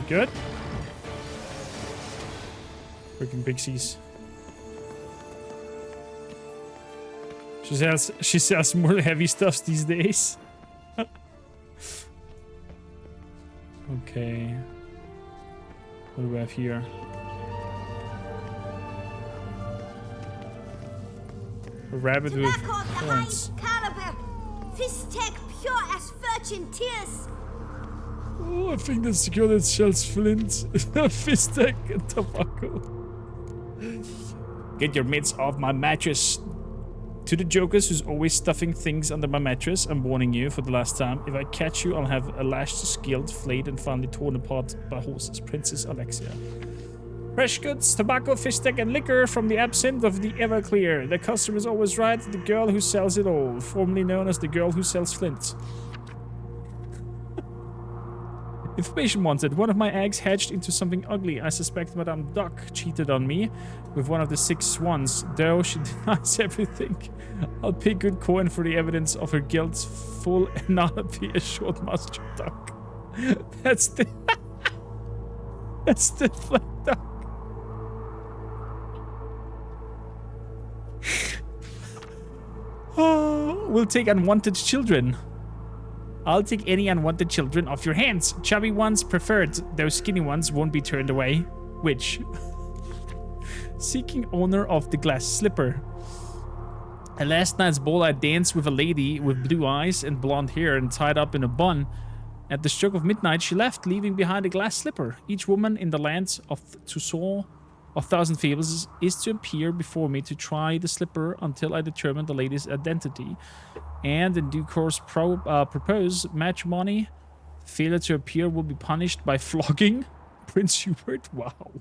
A: Good. Freaking pixies. She sells more heavy stuffs these days. Okay. What do we have here? A rabbit with horns.
J: Caliber, Fistek pure as virgin tears.
A: Oh, I think that's the girl that sells flint, fistek, and tobacco. Get your mitts off my mattress. To the jokers who's always stuffing things under my mattress, I'm warning you for the last time. If I catch you, I'll have a lashed, scaled, flayed, and finally torn apart by horses. Princess Alexia. Fresh goods, tobacco, fistek, and liquor from the absinthe of the Everclear. The customer is always right. The girl who sells it all, formerly known as the girl who sells flint. Information wanted. One of my eggs hatched into something ugly. I suspect Madame Duck cheated on me with one of the 6 swans. Though she denies everything, I'll pay good coin for the evidence of her guilt. Full and not be a short master duck. That's the... That's the black duck. Oh, we'll take unwanted children. I'll take any unwanted children off your hands. Chubby ones preferred. Those skinny ones won't be turned away. Which? Seeking owner of the glass slipper. At last night's ball, I danced with a lady with blue eyes and blonde hair and tied up in a bun. At the stroke of midnight, she left, leaving behind a glass slipper. Each woman in the land of Tussauds of Thousand Fables is to appear before me to try the slipper until I determine the lady's identity. And in due course propose matrimony. Failure to appear will be punished by flogging. Prince Hubert, wow.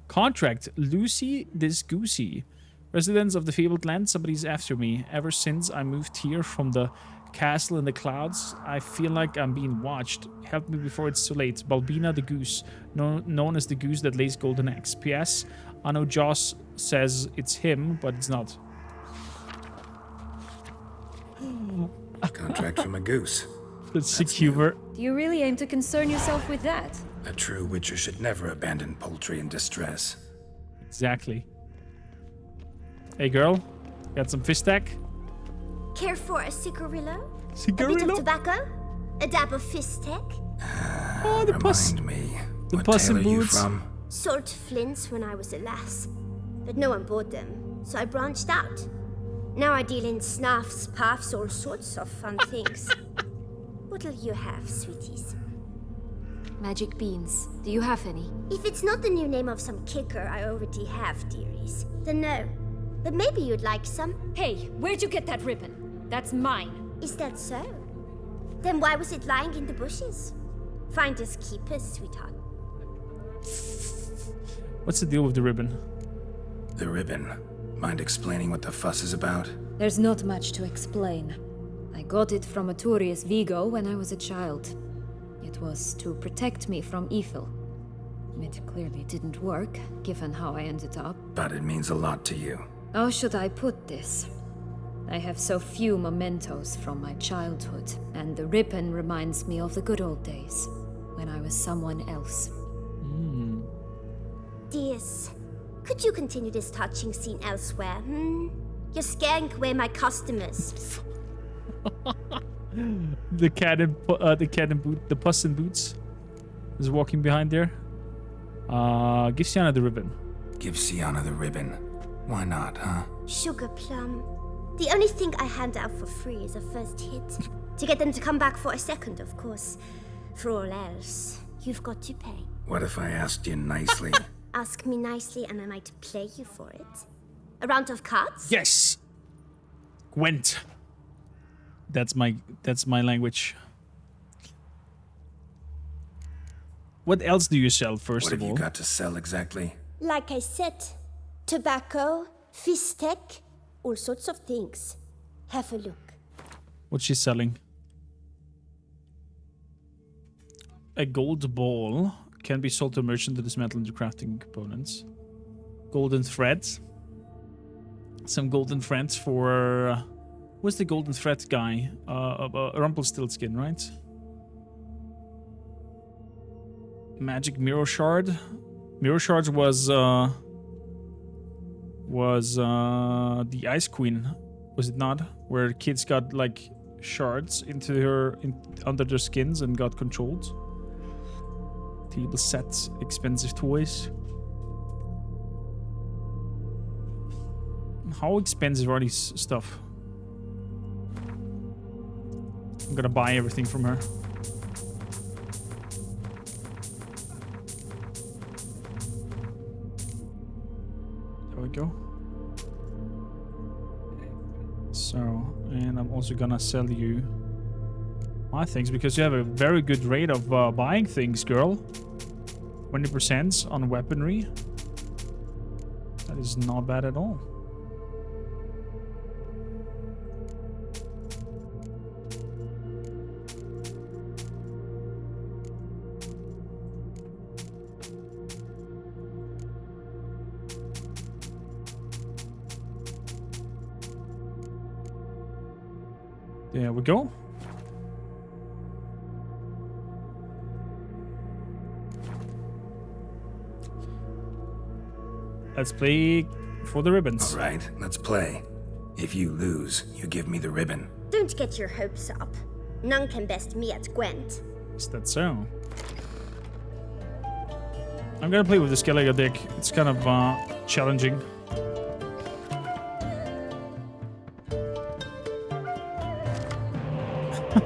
A: Contract, Lucy this Goosey. Residents of the fabled land, somebody's after me. Ever since I moved here from the castle in the clouds, I feel like I'm being watched. Help me before it's too late. Balbina the goose, known as the goose that lays golden eggs. P.S. I know Joss says it's him, but it's not.
D: Contract from a goose.
A: That's sick humor.
G: Do you really aim to concern yourself with that?
D: A true witcher should never abandon poultry in distress.
A: Exactly. Hey girl, got some fistek?
J: Care for a cigarillo? A bit
A: Cigarillo?
J: of tobacco? A dab of fistek?
A: Oh, the puss.
D: Remind me,
A: The
D: what
A: puss
D: tale
A: in
D: are you
A: boots.
D: from?
J: Sold flints when I was a lass. But no one bought them, so I branched out. Now I deal in snuffs, puffs, all sorts of fun things. What'll you have, sweeties?
G: Magic beans. Do you have any?
J: If it's not the new name of some kicker I already have, dearies, then no. But maybe you'd like some.
G: Hey, where'd you get that ribbon? That's mine.
J: Is that so? Then why was it lying in the bushes? Finders keepers, sweetheart.
A: What's the deal with the ribbon?
D: The ribbon. Mind explaining what the fuss is about?
G: There's not much to explain. I got it from Aturius Vigo when I was a child. It was to protect me from evil. It clearly didn't work, given how I ended up.
D: But it means a lot to you.
G: How should I put this? I have so few mementos from my childhood, and the ribbon reminds me of the good old days, when I was someone else.
J: Dears, could you continue this touching scene elsewhere, You're scaring away my customers.
A: The puss in boots is walking behind there. Give Sienna the ribbon.
D: Give Sienna the ribbon. Why not, huh?
J: Sugar plum. The only thing I hand out for free is a first hit. To get them to come back for a second, of course. For all else, you've got to pay.
D: What if I asked you nicely?
J: Ask me nicely and I might play you for it. A round of cards?
A: Yes! Gwent. That's my language. What else do you sell, first
D: What
A: of
D: have
A: all?
D: you got to sell exactly?
B: Like I said, tobacco, fish tech, all sorts of things. Have a look.
A: What's she selling? A gold ball can be sold to a merchant to dismantle into crafting components. Golden threads. Some golden threads for... what's the golden thread guy? Rumpelstiltskin, right? Magic mirror shard. Mirror shards was the Ice Queen, was it not? Where kids got like shards into under their skins and got controlled. Table sets, expensive toys. How expensive are these stuff? I'm gonna buy everything from her. There we go. So, and I'm also gonna sell you my things because you have a very good rate of buying things, girl. 20% on weaponry. That is not bad at all. There we go. Let's play for the ribbons.
D: All right, let's play. If you lose, you give me the ribbon.
B: Don't get your hopes up. None can best me at Gwent.
A: Is that so? I'm gonna play with the Skellige deck. It's kind of challenging.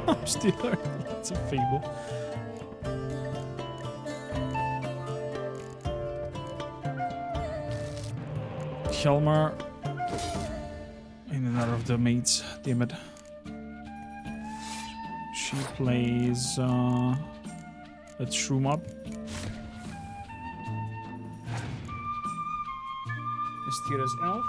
A: I'm still learning lots of Fable. Hjalmar in another of the mates, damn it. She plays let's shroom up. Estira's elf.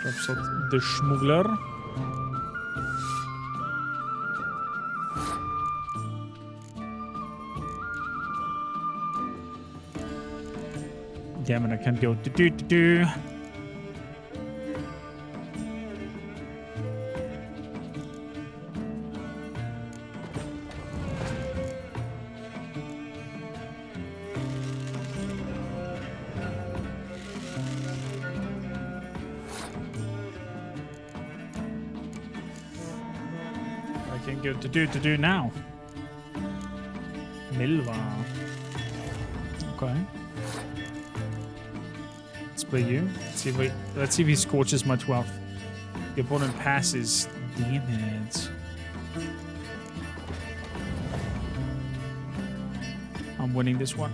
A: Drops out the smuggler. Damn it, I can't go do. I can go to do now. Milva. Okay. Let's play you. Let's see if he scorches my 12th. The opponent passes. Damn it. I'm winning this one.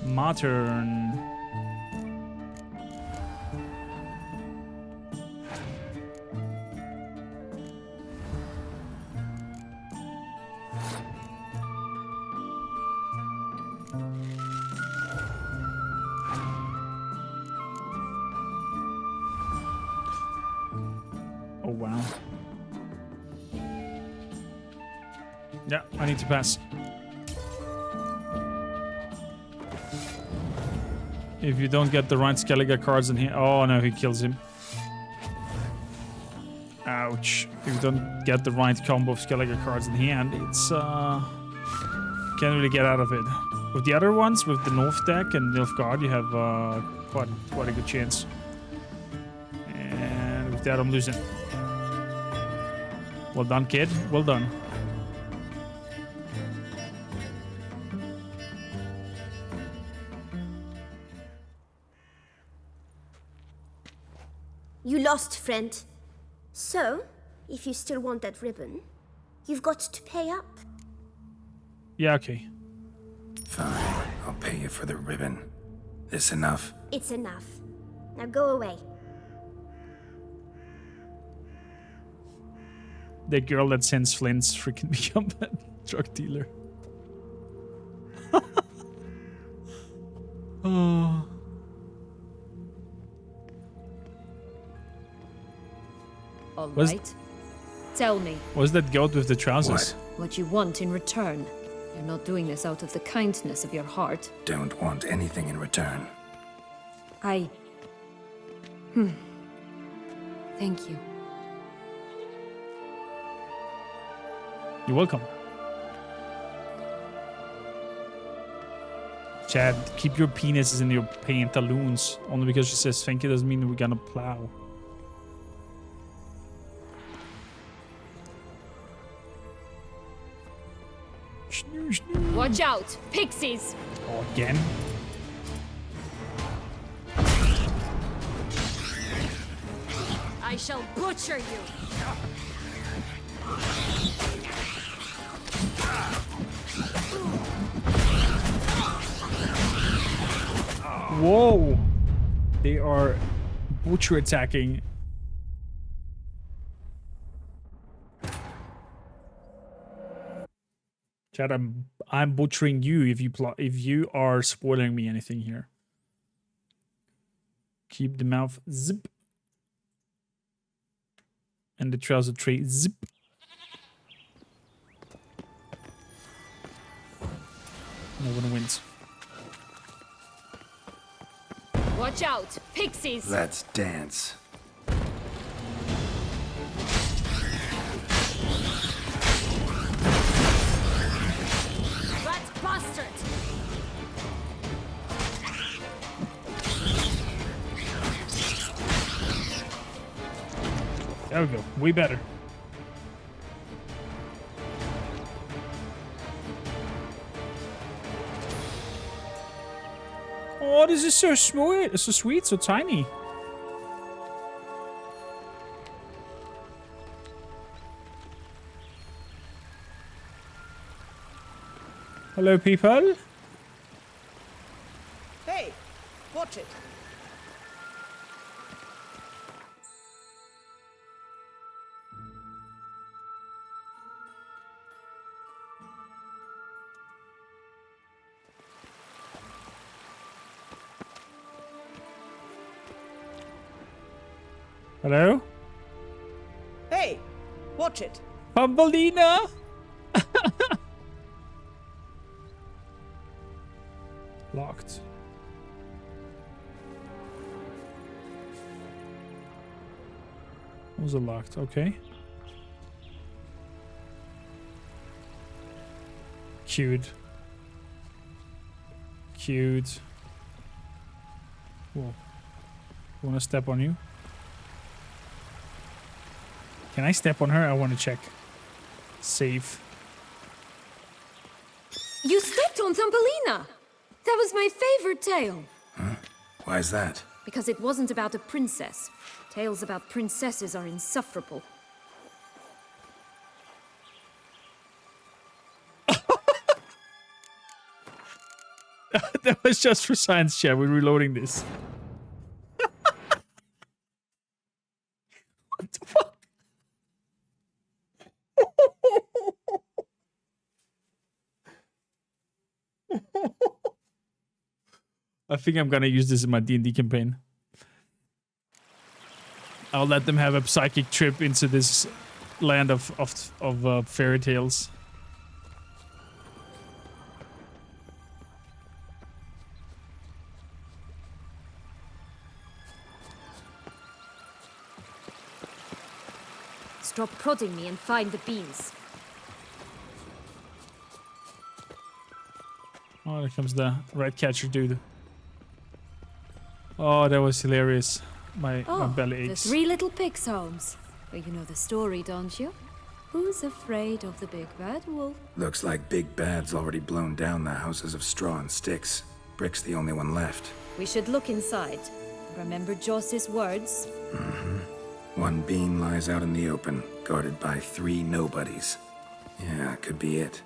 A: My turn. Oh, wow. Yeah, I need to pass. If you don't get the right Skellige cards in here... Oh, no, he kills him. Ouch. If you don't get the right combo of Skellige cards in hand, it's... can't really get out of it. With the other ones, with the North deck and Nilfgaard, you have quite a good chance. And with that, I'm losing. Well done, kid. Well done.
B: You lost, friend. So, if you still want that ribbon, you've got to pay up.
A: Yeah, okay.
D: Fine, I'll pay you for the ribbon. This enough?
B: It's enough. Now go away.
A: The girl that sends Flint's freaking become a drug dealer. Oh.
G: All
A: Was-
G: right. Tell me
A: What's that goat with the trousers?
G: what you want in return. You're not doing this out of the kindness of your heart.
D: Don't want anything in return.
G: I... Thank you.
A: You're welcome. Chad, keep your penises in your pantaloons. Only because she says thank you doesn't mean we're gonna plow.
G: Watch out! Pixies!
A: Oh, again?
G: I shall butcher you!
A: Whoa! They are butcher attacking. Chad, I'm butchering you if you are spoiling me anything here. Keep the mouth zip. And the trouser tray zip. No one wins.
G: Watch out! Pixies!
D: Let's dance.
G: Rat bastard!
A: There we go. Way better. Oh, this is so sweet. So sweet, so tiny. Hello, people.
K: Hey, watch it.
A: Hello?
K: Hey, watch it.
A: Thumbelina? Locked. Was it locked? Okay. Cute. Cute. Whoa. Wanna step on you? Can I step on her? I want to check. Safe.
G: You stepped on Thumbelina! That was my favorite tale.
D: Huh? Why is that?
G: Because it wasn't about a princess. Tales about princesses are insufferable.
A: That was just for science chat. We're reloading this. What the fuck? I think I'm gonna use this in my D&D campaign. I'll let them have a psychic trip into this land of fairy tales.
G: Stop prodding me and find the beans.
A: Oh, there comes the rat catcher dude. Oh, that was hilarious. My belly
G: The
A: aches.
G: three little pigs' homes. Well, you know the story, don't you? Who's afraid of the big bad wolf?
D: Looks like Big Bad's already blown down the houses of straw and sticks. Brick's the only one left.
G: We should look inside. Remember Joss's words?
D: One being lies out in the open, guarded by 3 nobodies. Yeah, could be it.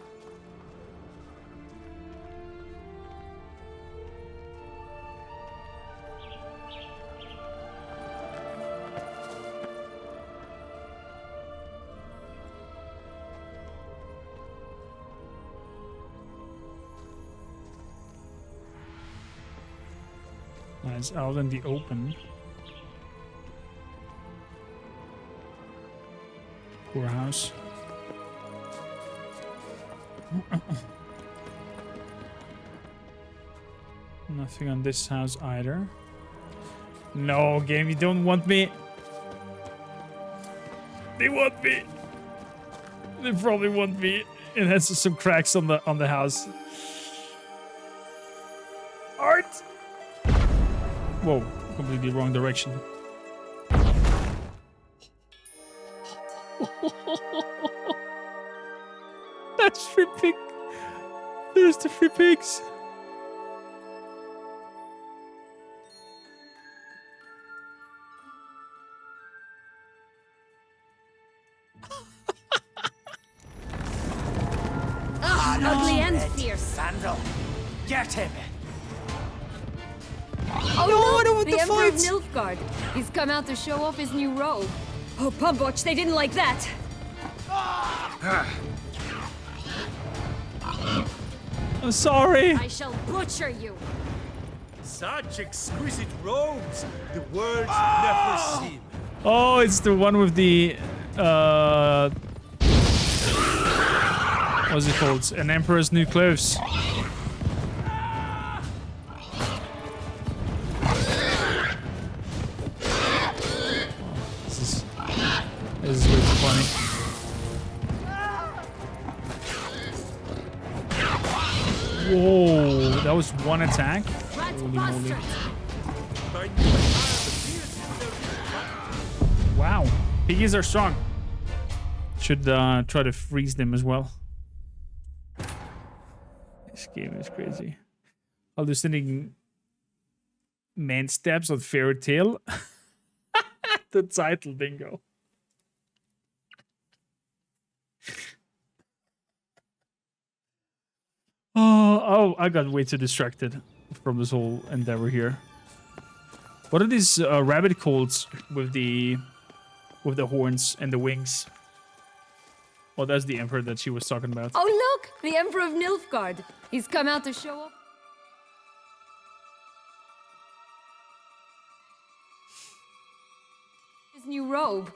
A: It's out in the open. Poor house. Nothing on this house either. No, game, you don't want me. They want me. They probably want me. It has some cracks on the house. Art. Whoa, completely wrong direction. That's 3 pig. There's the 3 pigs.
G: Ugly and fierce.
R: Sandal, get him!
G: Oh no, I don't want the Emperor of Nilfgaard. He's come out to show off his new robe. Oh, Pumboch, they didn't like that.
A: I'm sorry.
G: I shall butcher you.
L: Such exquisite robes the world's never seen.
A: Oh, it's the one with the what's it called? An Emperor's New Clothes. This is way too funny. Whoa, that was one attack. Holy moly. Wow, piggies are strong. Should try to freeze them as well. This game is crazy. Hallucinating man steps on fairy tale. The title bingo. Oh, I got way too distracted from this whole endeavor here. What are these rabbit colts with the horns and the wings? Well, that's the emperor that she was talking about.
G: Oh look, the Emperor of Nilfgaard. He's come out to show off his new robe.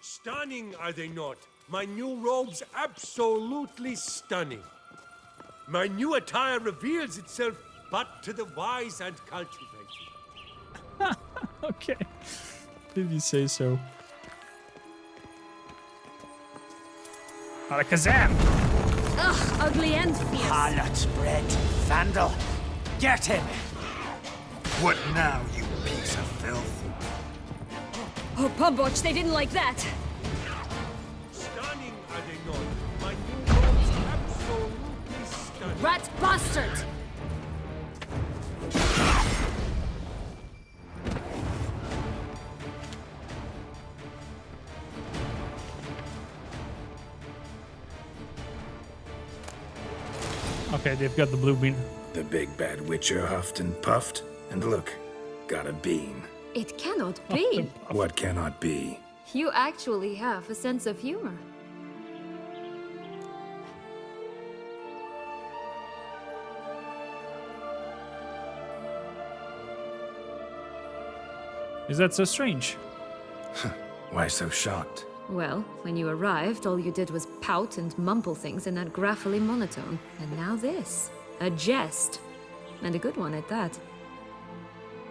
L: Stunning, are they not? My new robe's absolutely stunning. My new attire reveals itself but to the wise and cultivated.
A: Okay. If you say so. Alakazam!
G: Ugh, ugly and fierce.
R: Harlot's bread. Vandal, get him! What now, you piece of filth?
G: Oh, Pumboch, they didn't like that.
L: Stunning, are they not? My new robe's absolutely stunning.
G: Rat bastard!
A: Okay, they've got the blue bean.
D: The big bad witcher huffed and puffed, and look, got a bean.
G: It cannot be.
D: What cannot be?
G: You actually have a sense of humor.
A: Is that so strange?
D: Why so shocked?
G: Well, when you arrived, all you did was pout and mumble things in that graphily monotone. And now this. A jest. And a good one at that.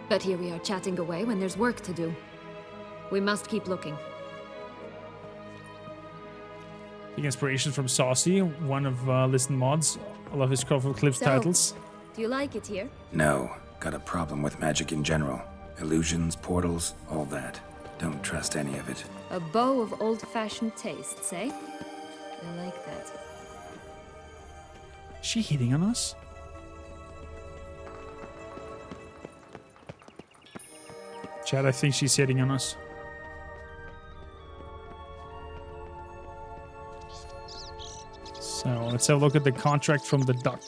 G: But here we are chatting away when there's work to do. We must keep looking.
A: The inspiration from Saucy, one of Listen Mods. I love his Crawford Clips
G: So,
A: titles.
G: Do you like it here?
D: No, got a problem with magic in general. Illusions, portals, all that. Don't trust any of it.
G: A bow of old-fashioned tastes, eh? I like that.
A: Is she hitting on us? Chad, I think she's hitting on us. So let's have a look at the contract from the duck.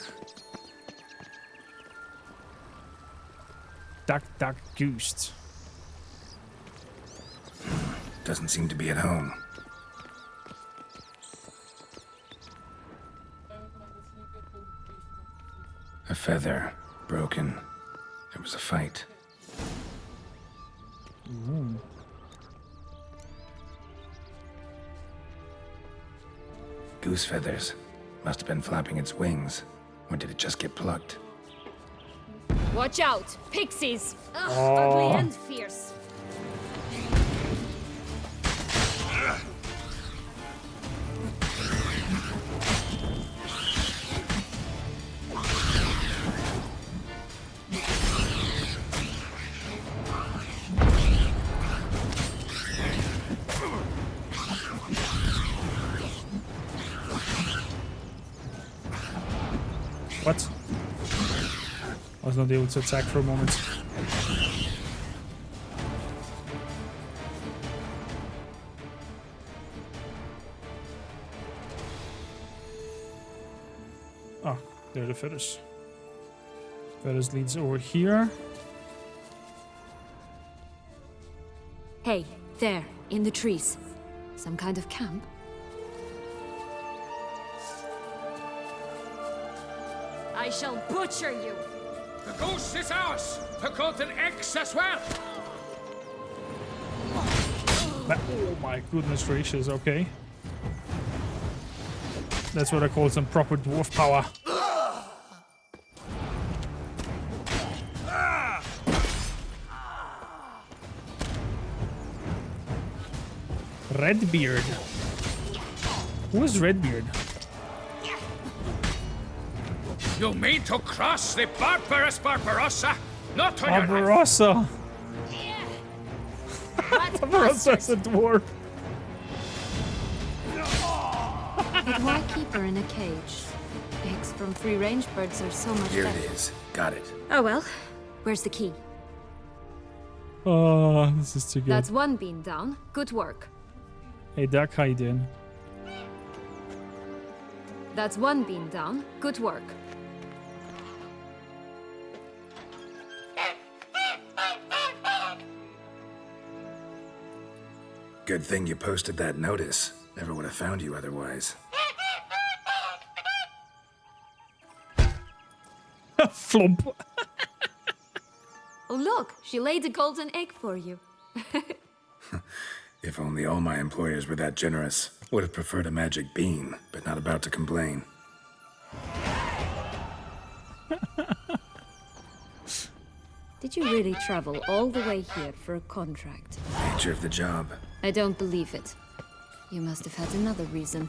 A: Duck, duck, goose.
D: Doesn't seem to be at home. A feather. Broken. There was a fight.
A: Ooh.
D: Goose feathers. Must have been flapping its wings. Or did it just get plucked?
G: Watch out! Pixies! Ugh,
A: Oh.
G: ugly and fierce.
A: What? I was not able to attack for a moment. Ah, there are the feathers. Feathers leads over here.
G: Hey, there, in the trees. Some kind of camp? I shall butcher you!
N: The goose is ours! The golden eggs as well!
A: Oh my goodness gracious, okay. That's what I call some proper dwarf power. Redbeard. Who is Redbeard?
N: You mean to cross the barbarous Barbarossa? Not on your life!
A: Barbarossa! Barbarossa is a dwarf.
G: But why keep her in a cage? Eggs from free-range birds are so much
D: Here
G: better.
D: it is. Got it.
G: Oh well, where's the key?
A: Oh, this is too good.
G: That's one bean down. Good work.
A: Hey Duck, how you doing?
G: That's one bean down. Good work.
D: Good thing you posted that notice. Never would have found you otherwise.
A: Flump.
G: Oh look, she laid a golden egg for you.
D: If only all my employers were that generous. Would have preferred a magic bean, but not about to complain.
G: Did you really travel all the way here for a contract?
D: Nature of the job.
G: I don't believe it. You must have had another reason.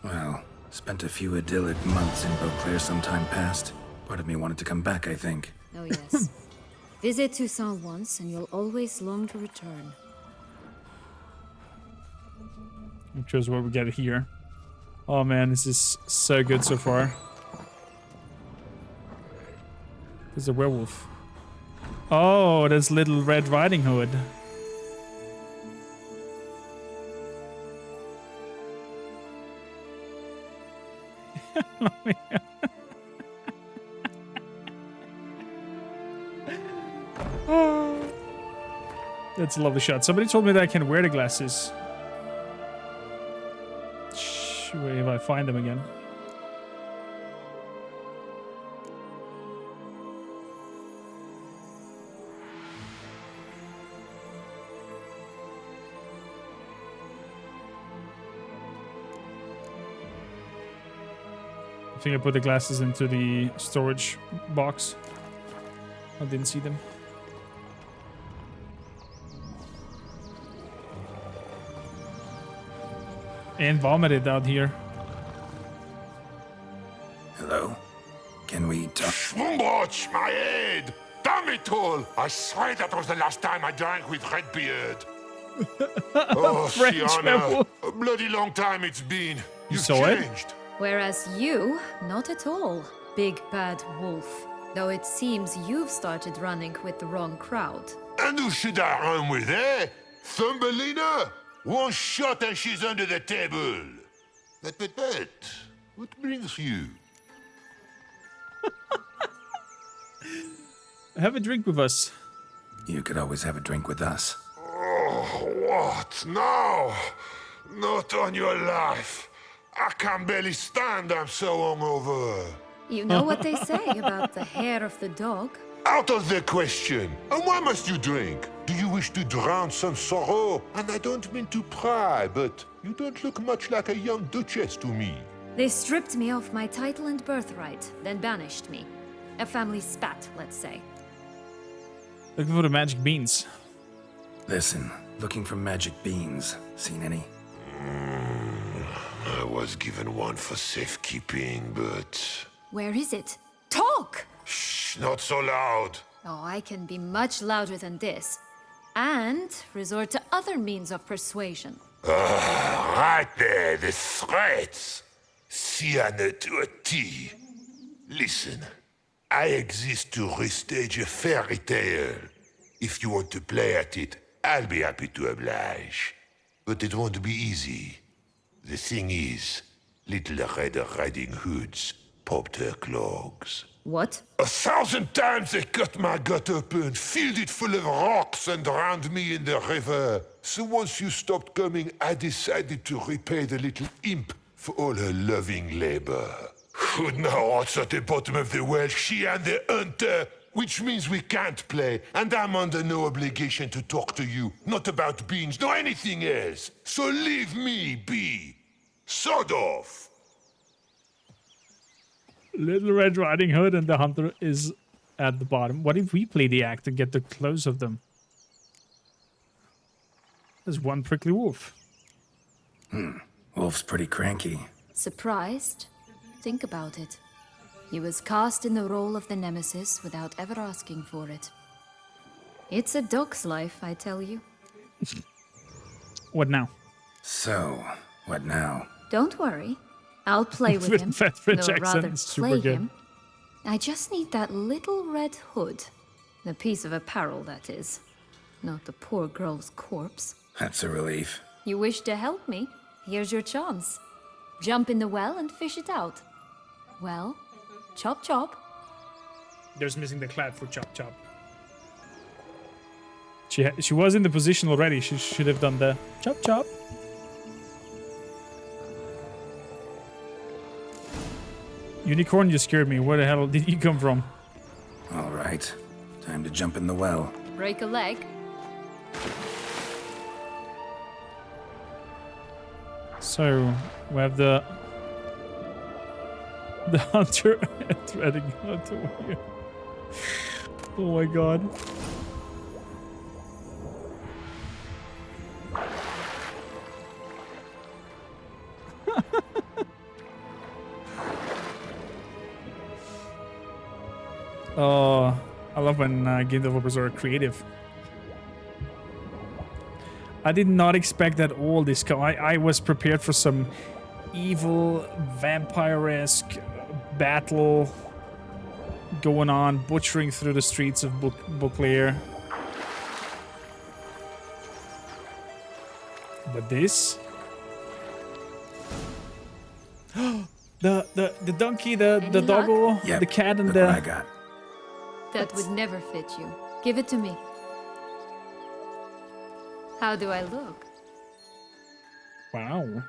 D: Well, spent a few idyllic months in Beauclair some time past. Part of me wanted to come back, I think.
G: Oh yes. Visit Toussaint once and you'll always long to return.
A: Which is what we get here. Oh man, this is so good so far. There's a werewolf. Oh, that's Little Red Riding Hood. That's a lovely shot. Somebody told me that I can wear the glasses. Wait if I find them again. I think I put the glasses into the storage box. I didn't see them. And vomited out here.
D: Hello? Can we talk?
V: Schwumbroch, my head! Damn it all! I swear that was the last time I drank with Redbeard. Oh,
A: French
V: Shiana,
A: werewolf.
V: a bloody long time it's been. You've
A: saw it?
V: changed.
G: Whereas you, not at all, big bad wolf. Though it seems you've started running with the wrong crowd.
V: And who should I run with, eh? Thumbelina? One shot and she's under the table. But, what brings you?
A: Have a drink with us.
D: You could always have a drink with us.
V: Oh, what? No! Not on your life. I can barely stand, I'm so hungover.
G: You know what they say about the hair of the dog?
V: Out of the question. And why must you drink? Do you wish to drown some sorrow? And I don't mean to pry, but you don't look much like a young duchess to me.
G: They stripped me of my title and birthright, then banished me. A family spat, let's say.
A: Looking for the magic beans.
D: Listen, looking for magic beans. Seen any?
V: I was given one for safekeeping, but...
G: Where is it? Talk!
V: Shh, not so loud.
G: Oh, I can be much louder than this. And resort to other means of persuasion.
V: Right there, the threats. Sienna to a T. Listen, I exist to restage a fairy tale. If you want to play at it, I'll be happy to oblige. But it won't be easy. The thing is, Little Red Riding Hoods popped her clogs.
G: What?
V: 1,000 times they cut my gut open, filled it full of rocks and drowned me in the river. So once you stopped coming, I decided to repay the little imp for all her loving labor. Who now what's at the bottom of the well? She and the hunter, which means we can't play, and I'm under no obligation to talk to you. Not about beans, nor anything else. So leave me be. Sod off.
A: Little Red Riding Hood and the hunter is at the bottom. What if we play the act and get the clothes of them? There's one prickly wolf.
D: Wolf's pretty cranky.
G: Surprised? Think about it. He was cast in the role of the nemesis without ever asking for it. It's a dog's life, I tell you.
A: What now?
D: So, what now?
G: Don't worry. I'll play with him.
A: Fat French
G: No, rather
A: accent is super
G: play
A: good.
G: him. I just need that little red hood. The piece of apparel, that is. Not the poor girl's corpse.
D: That's a relief.
G: You wish to help me? Here's your chance. Jump in the well and fish it out. Well, chop chop.
A: There's missing the clad for chop chop. She was in the position already. She should have done the chop chop. Unicorn, you scared me. Where the hell did you come from?
D: All right. Time to jump in the well.
G: Break a leg.
A: So, we have the hunter threading hunter here. Oh my god. Oh, I love when game developers are creative. I did not expect that all this. I was prepared for some evil, vampire-esque battle going on, butchering through the streets of Beauclair. But this, the donkey, the doggo,
D: Yep,
A: the cat, and
D: look
A: the.
D: what I got.
G: That would never fit you. Give it to me. How do I look?
A: Wow.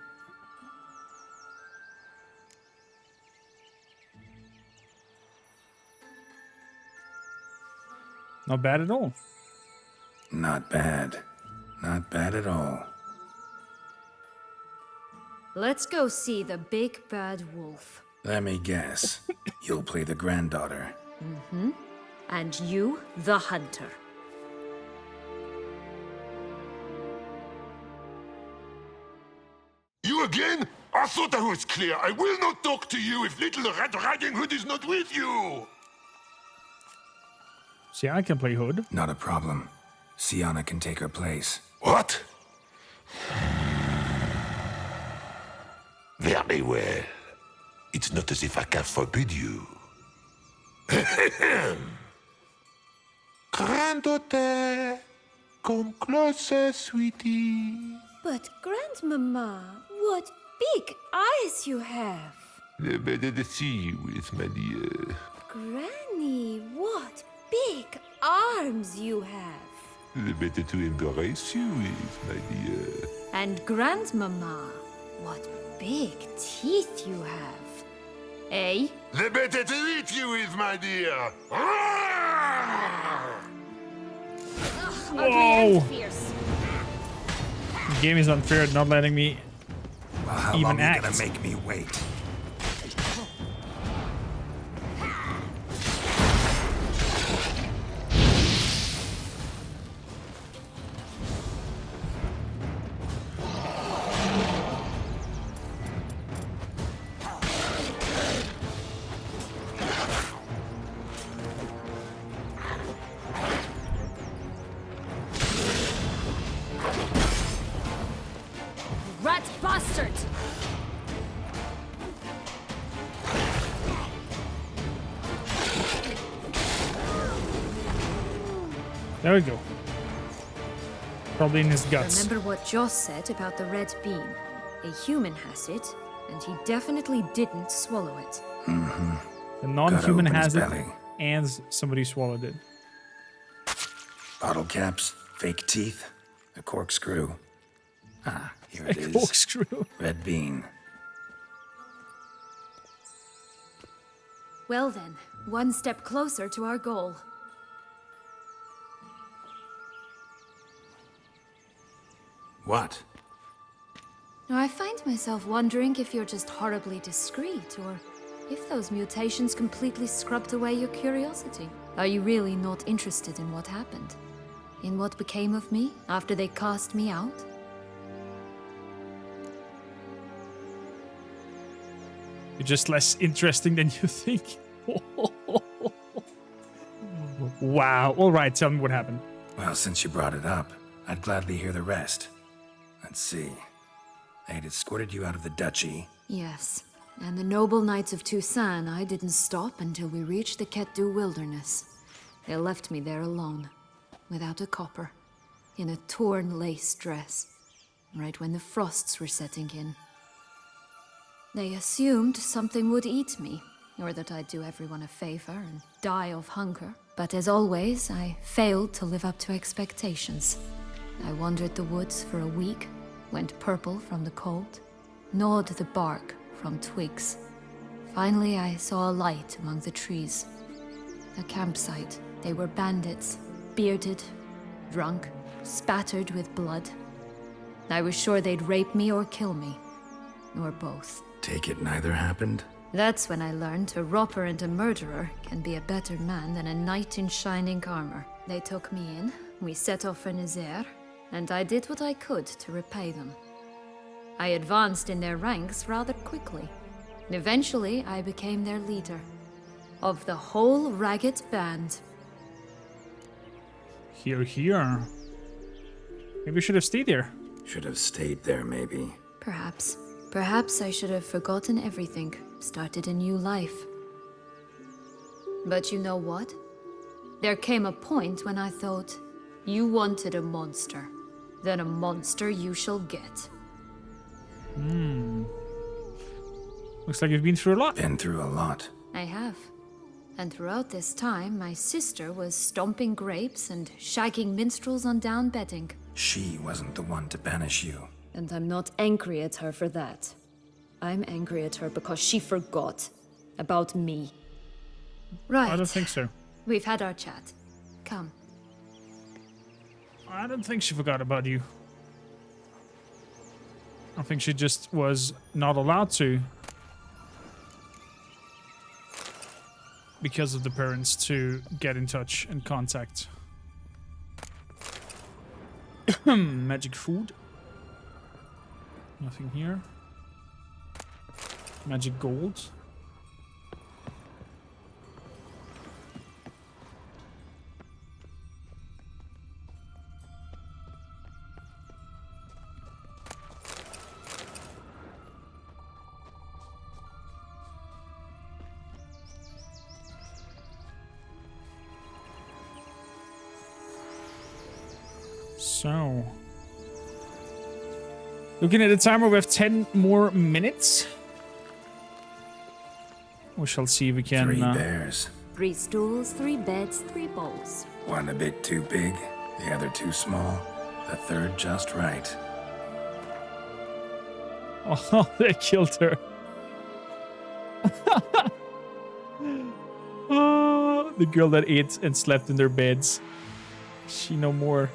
A: Not bad at all.
D: Not bad. Not bad at all.
G: Let's go see the big bad wolf.
D: Let me guess. You'll play the granddaughter.
G: Mm-hmm. And you, the hunter.
V: You again? I thought I was clear. I will not talk to you if Little Red Riding Hood is not with you.
A: See, I can play Hood.
D: Not a problem. Sienna can take her place.
V: What? Very well. It's not as if I can forbid you. Granddaughter, come closer, sweetie.
B: But, Grandmama, what big eyes you have!
V: Better to see you with, my dear.
B: Granny, what big arms you have!
V: The better to embrace you with, my dear.
G: And Grandmama, what big teeth you have. Eh?
V: The better to eat you with, my dear.
G: Ugly and fierce.
A: The game is unfair, not letting me
D: Well, how
A: even
D: long
A: act.
D: are you gonna make me wait?
G: Rat bastard!
A: There we go. Probably in his guts.
G: Remember what Joss said about the red bean? A human has it, and he definitely didn't swallow it.
D: Mm-hmm.
A: The non-human
D: Gotta open his
A: has it,
D: belly.
A: and somebody swallowed it.
D: Bottle caps, fake teeth, a corkscrew. Ah, here it
A: A
D: is.
A: corkscrew.
D: Red bean.
G: Well then, one step closer to our goal.
D: What?
G: Now, I find myself wondering if you're just horribly discreet, or if those mutations completely scrubbed away your curiosity. Are you really not interested in what happened? In what became of me after they cast me out?
A: You're just less interesting than you think. Wow. All right, tell me what happened.
D: Well, since you brought it up, I'd gladly hear the rest. Let's see. They had escorted you out of the duchy.
G: Yes, and the noble knights of Toussaint, I didn't stop until we reached the Ketdu wilderness. They left me there alone, without a copper, in a torn lace dress, right when the frosts were setting in. They assumed something would eat me, or that I'd do everyone a favor and die of hunger. But as always, I failed to live up to expectations. I wandered the woods for a week, went purple from the cold, gnawed the bark from twigs. Finally, I saw a light among the trees. A campsite. They were bandits, bearded, drunk, spattered with blood. I was sure they'd rape me or kill me, or both.
D: Take it neither happened?
G: That's when I learned a robber and a murderer can be a better man than a knight in shining armor. They took me in, we set off for Nazaire, and I did what I could to repay them. I advanced in their ranks rather quickly. Eventually, I became their leader. Of the whole ragged band.
A: Here. Maybe we should have stayed there.
D: Should have stayed there, maybe.
G: Perhaps. Perhaps I should have forgotten everything, started a new life. But you know what? There came a point when I thought, you wanted a monster. Then a monster you shall get.
A: Looks like you've been through a lot.
D: Been through a lot.
G: I have. And throughout this time, my sister was stomping grapes and shagging minstrels on down bedding.
D: She wasn't the one to banish you.
G: And I'm not angry at her for that. I'm angry at her because she forgot about me. Right.
A: I don't think so.
G: We've had our chat. Come.
A: I don't think she forgot about you. I think she just was not allowed to. Because of the parents to get in touch and contact. Magic food. Nothing here. Magic gold. So, looking at the timer, we have 10 more minutes. We shall see if we can...
D: 3 bears.
U: 3 stools, 3 beds, 3 bowls.
D: One a bit too big, the other too small, the third just right.
A: Oh, they killed her. Oh, the girl that ate and slept in their beds. She no more.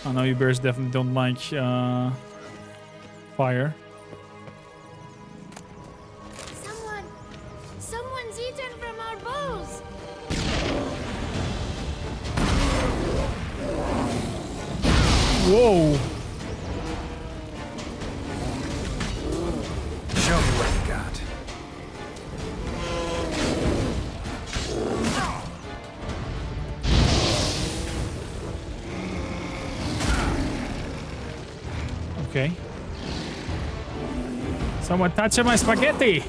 A: I know you bears definitely don't like fire.
J: Someone's eaten from our bowls.
A: Whoa.
D: Show me what you got.
A: Okay. Someone touching my spaghetti.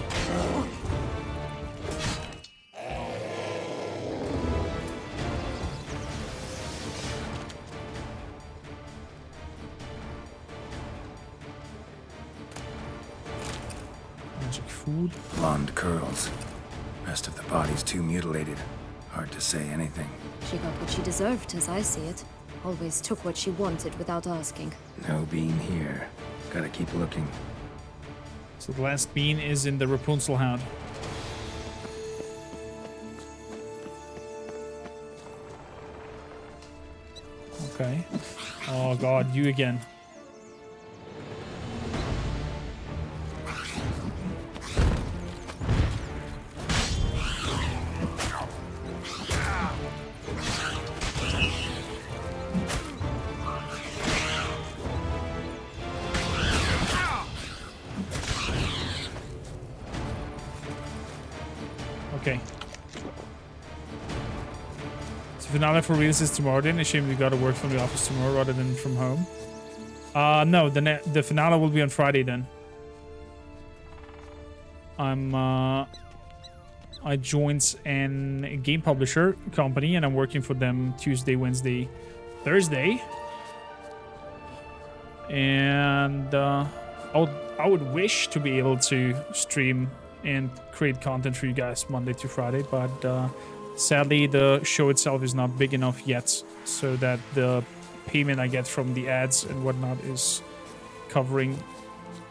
A: Magic food.
D: Blonde curls. Rest of the body's too mutilated. Hard to say anything.
G: She got what she deserved, as I see it. Always took what she wanted without asking.
D: No bean here. Gotta keep looking.
A: So the last bean is in the Rapunzel hound. Okay. Oh god, you again. Okay. So finale for reals is tomorrow then. A shame we gotta work from the office tomorrow rather than from home. No, the finale will be on Friday then. I joined a game publisher company and I'm working for them Tuesday, Wednesday, Thursday. And I would wish to be able to stream and create content for you guys Monday to Friday, but sadly the show itself is not big enough yet so that the payment I get from the ads and whatnot is covering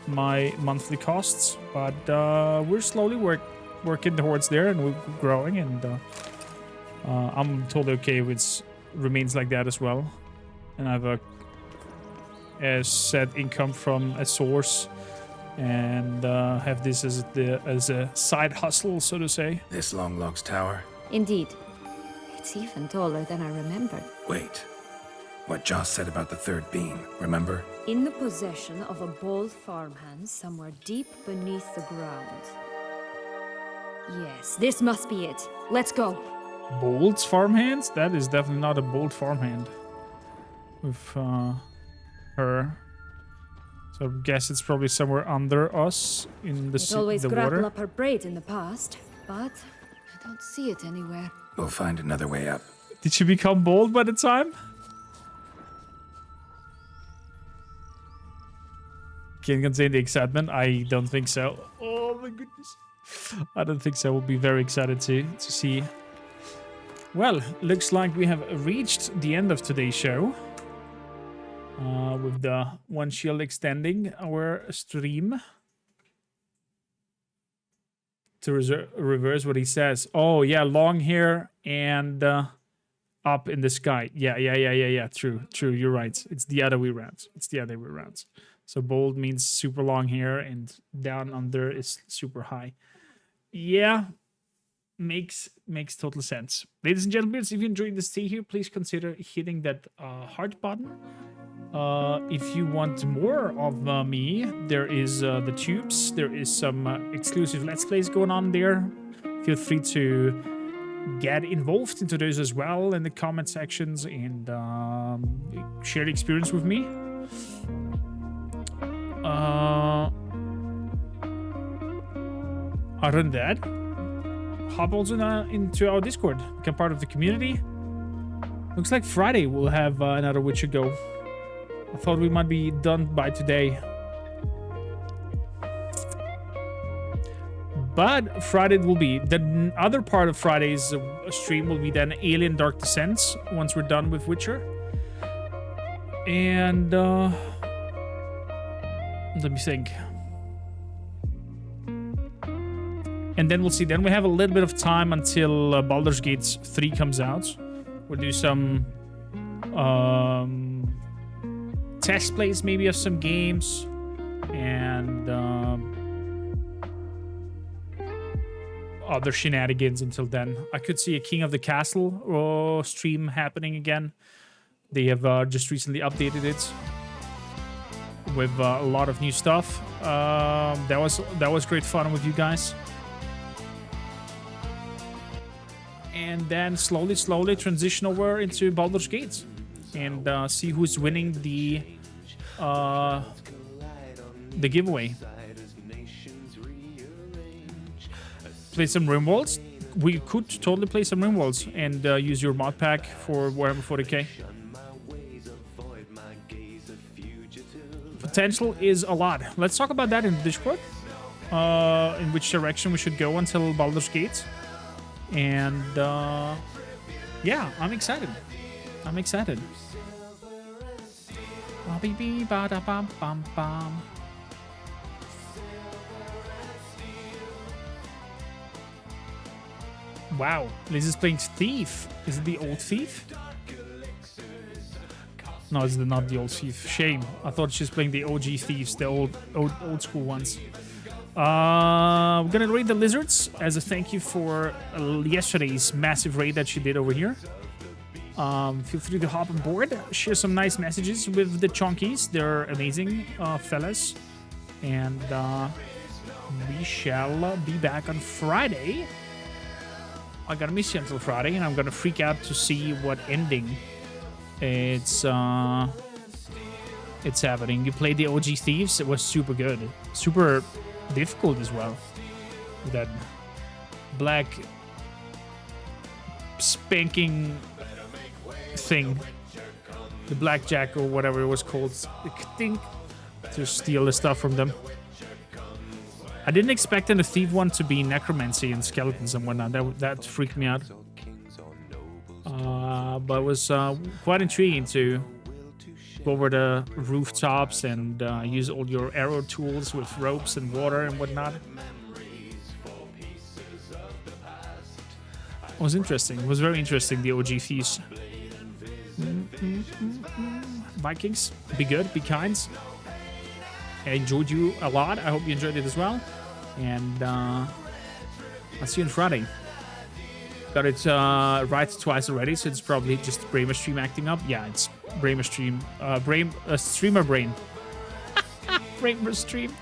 A: my monthly costs. But we're slowly working towards there and we're growing, and I'm totally okay with remains like that as well. And I have a set income from a source, and have this as a side hustle, so to say.
D: This Long Logs Tower?
G: Indeed. It's even taller than I remembered.
D: Wait. What Joss said about the third beam, remember?
G: In the possession of a bold farmhand somewhere deep beneath the ground. Yes, this must be it. Let's go.
A: Bold farmhands? That is definitely not a bold farmhand. With her. So I guess it's probably somewhere under us in the
G: It always
A: the
G: grapple
A: water.
G: up her braid in the past, but I don't see it anywhere.
D: We'll find another way up.
A: Did she become bold by the time? Can contain the excitement? I don't think so. Oh my goodness. I don't think so. We'll be very excited to see. Well, looks like we have reached the end of today's show. With the one shield extending our stream. To reverse what he says. Oh, yeah, long hair and up in the sky. Yeah. True. You're right. It's the other way around. So bold means super long hair and down under is super high. Yeah, makes total sense. Ladies and gentlemen, if you enjoyed the stay here, please consider hitting that heart button. If you want more of me, there is the tubes. There is some exclusive Let's Plays going on there. Feel free to get involved into those as well in the comment sections and share the experience with me. Other than that, hop also into our Discord. Become part of the community. Looks like Friday we'll have another Witcher Go. I thought we might be done by today. But Friday it will be. The other part of Friday's stream will be then Alien Dark Descents, once we're done with Witcher. And, let me think. And then we'll see. Then we have a little bit of time until Baldur's Gate 3 comes out. We'll do some test plays maybe of some games. And other shenanigans until then. I could see a King of the Castle stream happening again. They have just recently updated it with a lot of new stuff. That was great fun with you guys. And then slowly transition over into Baldur's Gate and see who's winning the giveaway. Play some RimWorlds. We could totally play some RimWorlds and use your mod pack for Warhammer 40k. Potential is a lot. Let's talk about that in the Discord. In which direction we should go until Baldur's Gate. And yeah, I'm excited. I'm excited. Wow, Liz is playing Thief. Is it the old Thief? No, it's not the old Thief. Shame. I thought she's playing the OG Thieves, the old school ones. We're gonna raid the Lizards as a thank you for yesterday's massive raid that she did over here. Feel free to hop on board, share some nice messages with the Chonkies. They're amazing fellas. And we shall be back on Friday. I gotta miss you until Friday, and I'm gonna freak out to see what ending it's happening. You played the OG Thieves. It was super good. Super difficult as well. That black spanking thing. The blackjack or whatever it was called. To steal the stuff from them. I didn't expect in the Thief one to be necromancy and skeletons and whatnot. That freaked me out. But it was quite intriguing to go over the rooftops and use all your arrow tools with ropes and water and whatnot. It was interesting. It was very interesting, the OG Thieves. Vikings, be good, be kind. I enjoyed you a lot. I hope you enjoyed it as well. And I'll see you on Friday. Got it right twice already, so it's probably just Bramer Stream acting up. Yeah, it's Bramer Stream. Streamer Brain. Bramer Stream.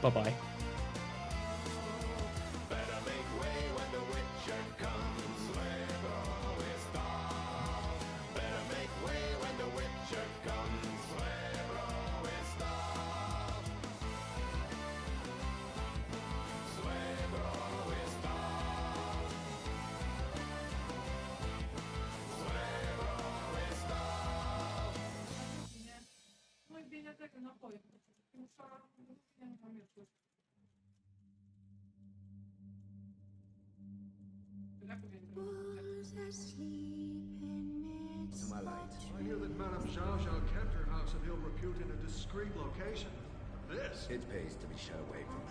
A: Bye-bye.
F: I hear that Madame Zhao kept her house of ill repute in a discreet location. This?
R: It pays to be shut away from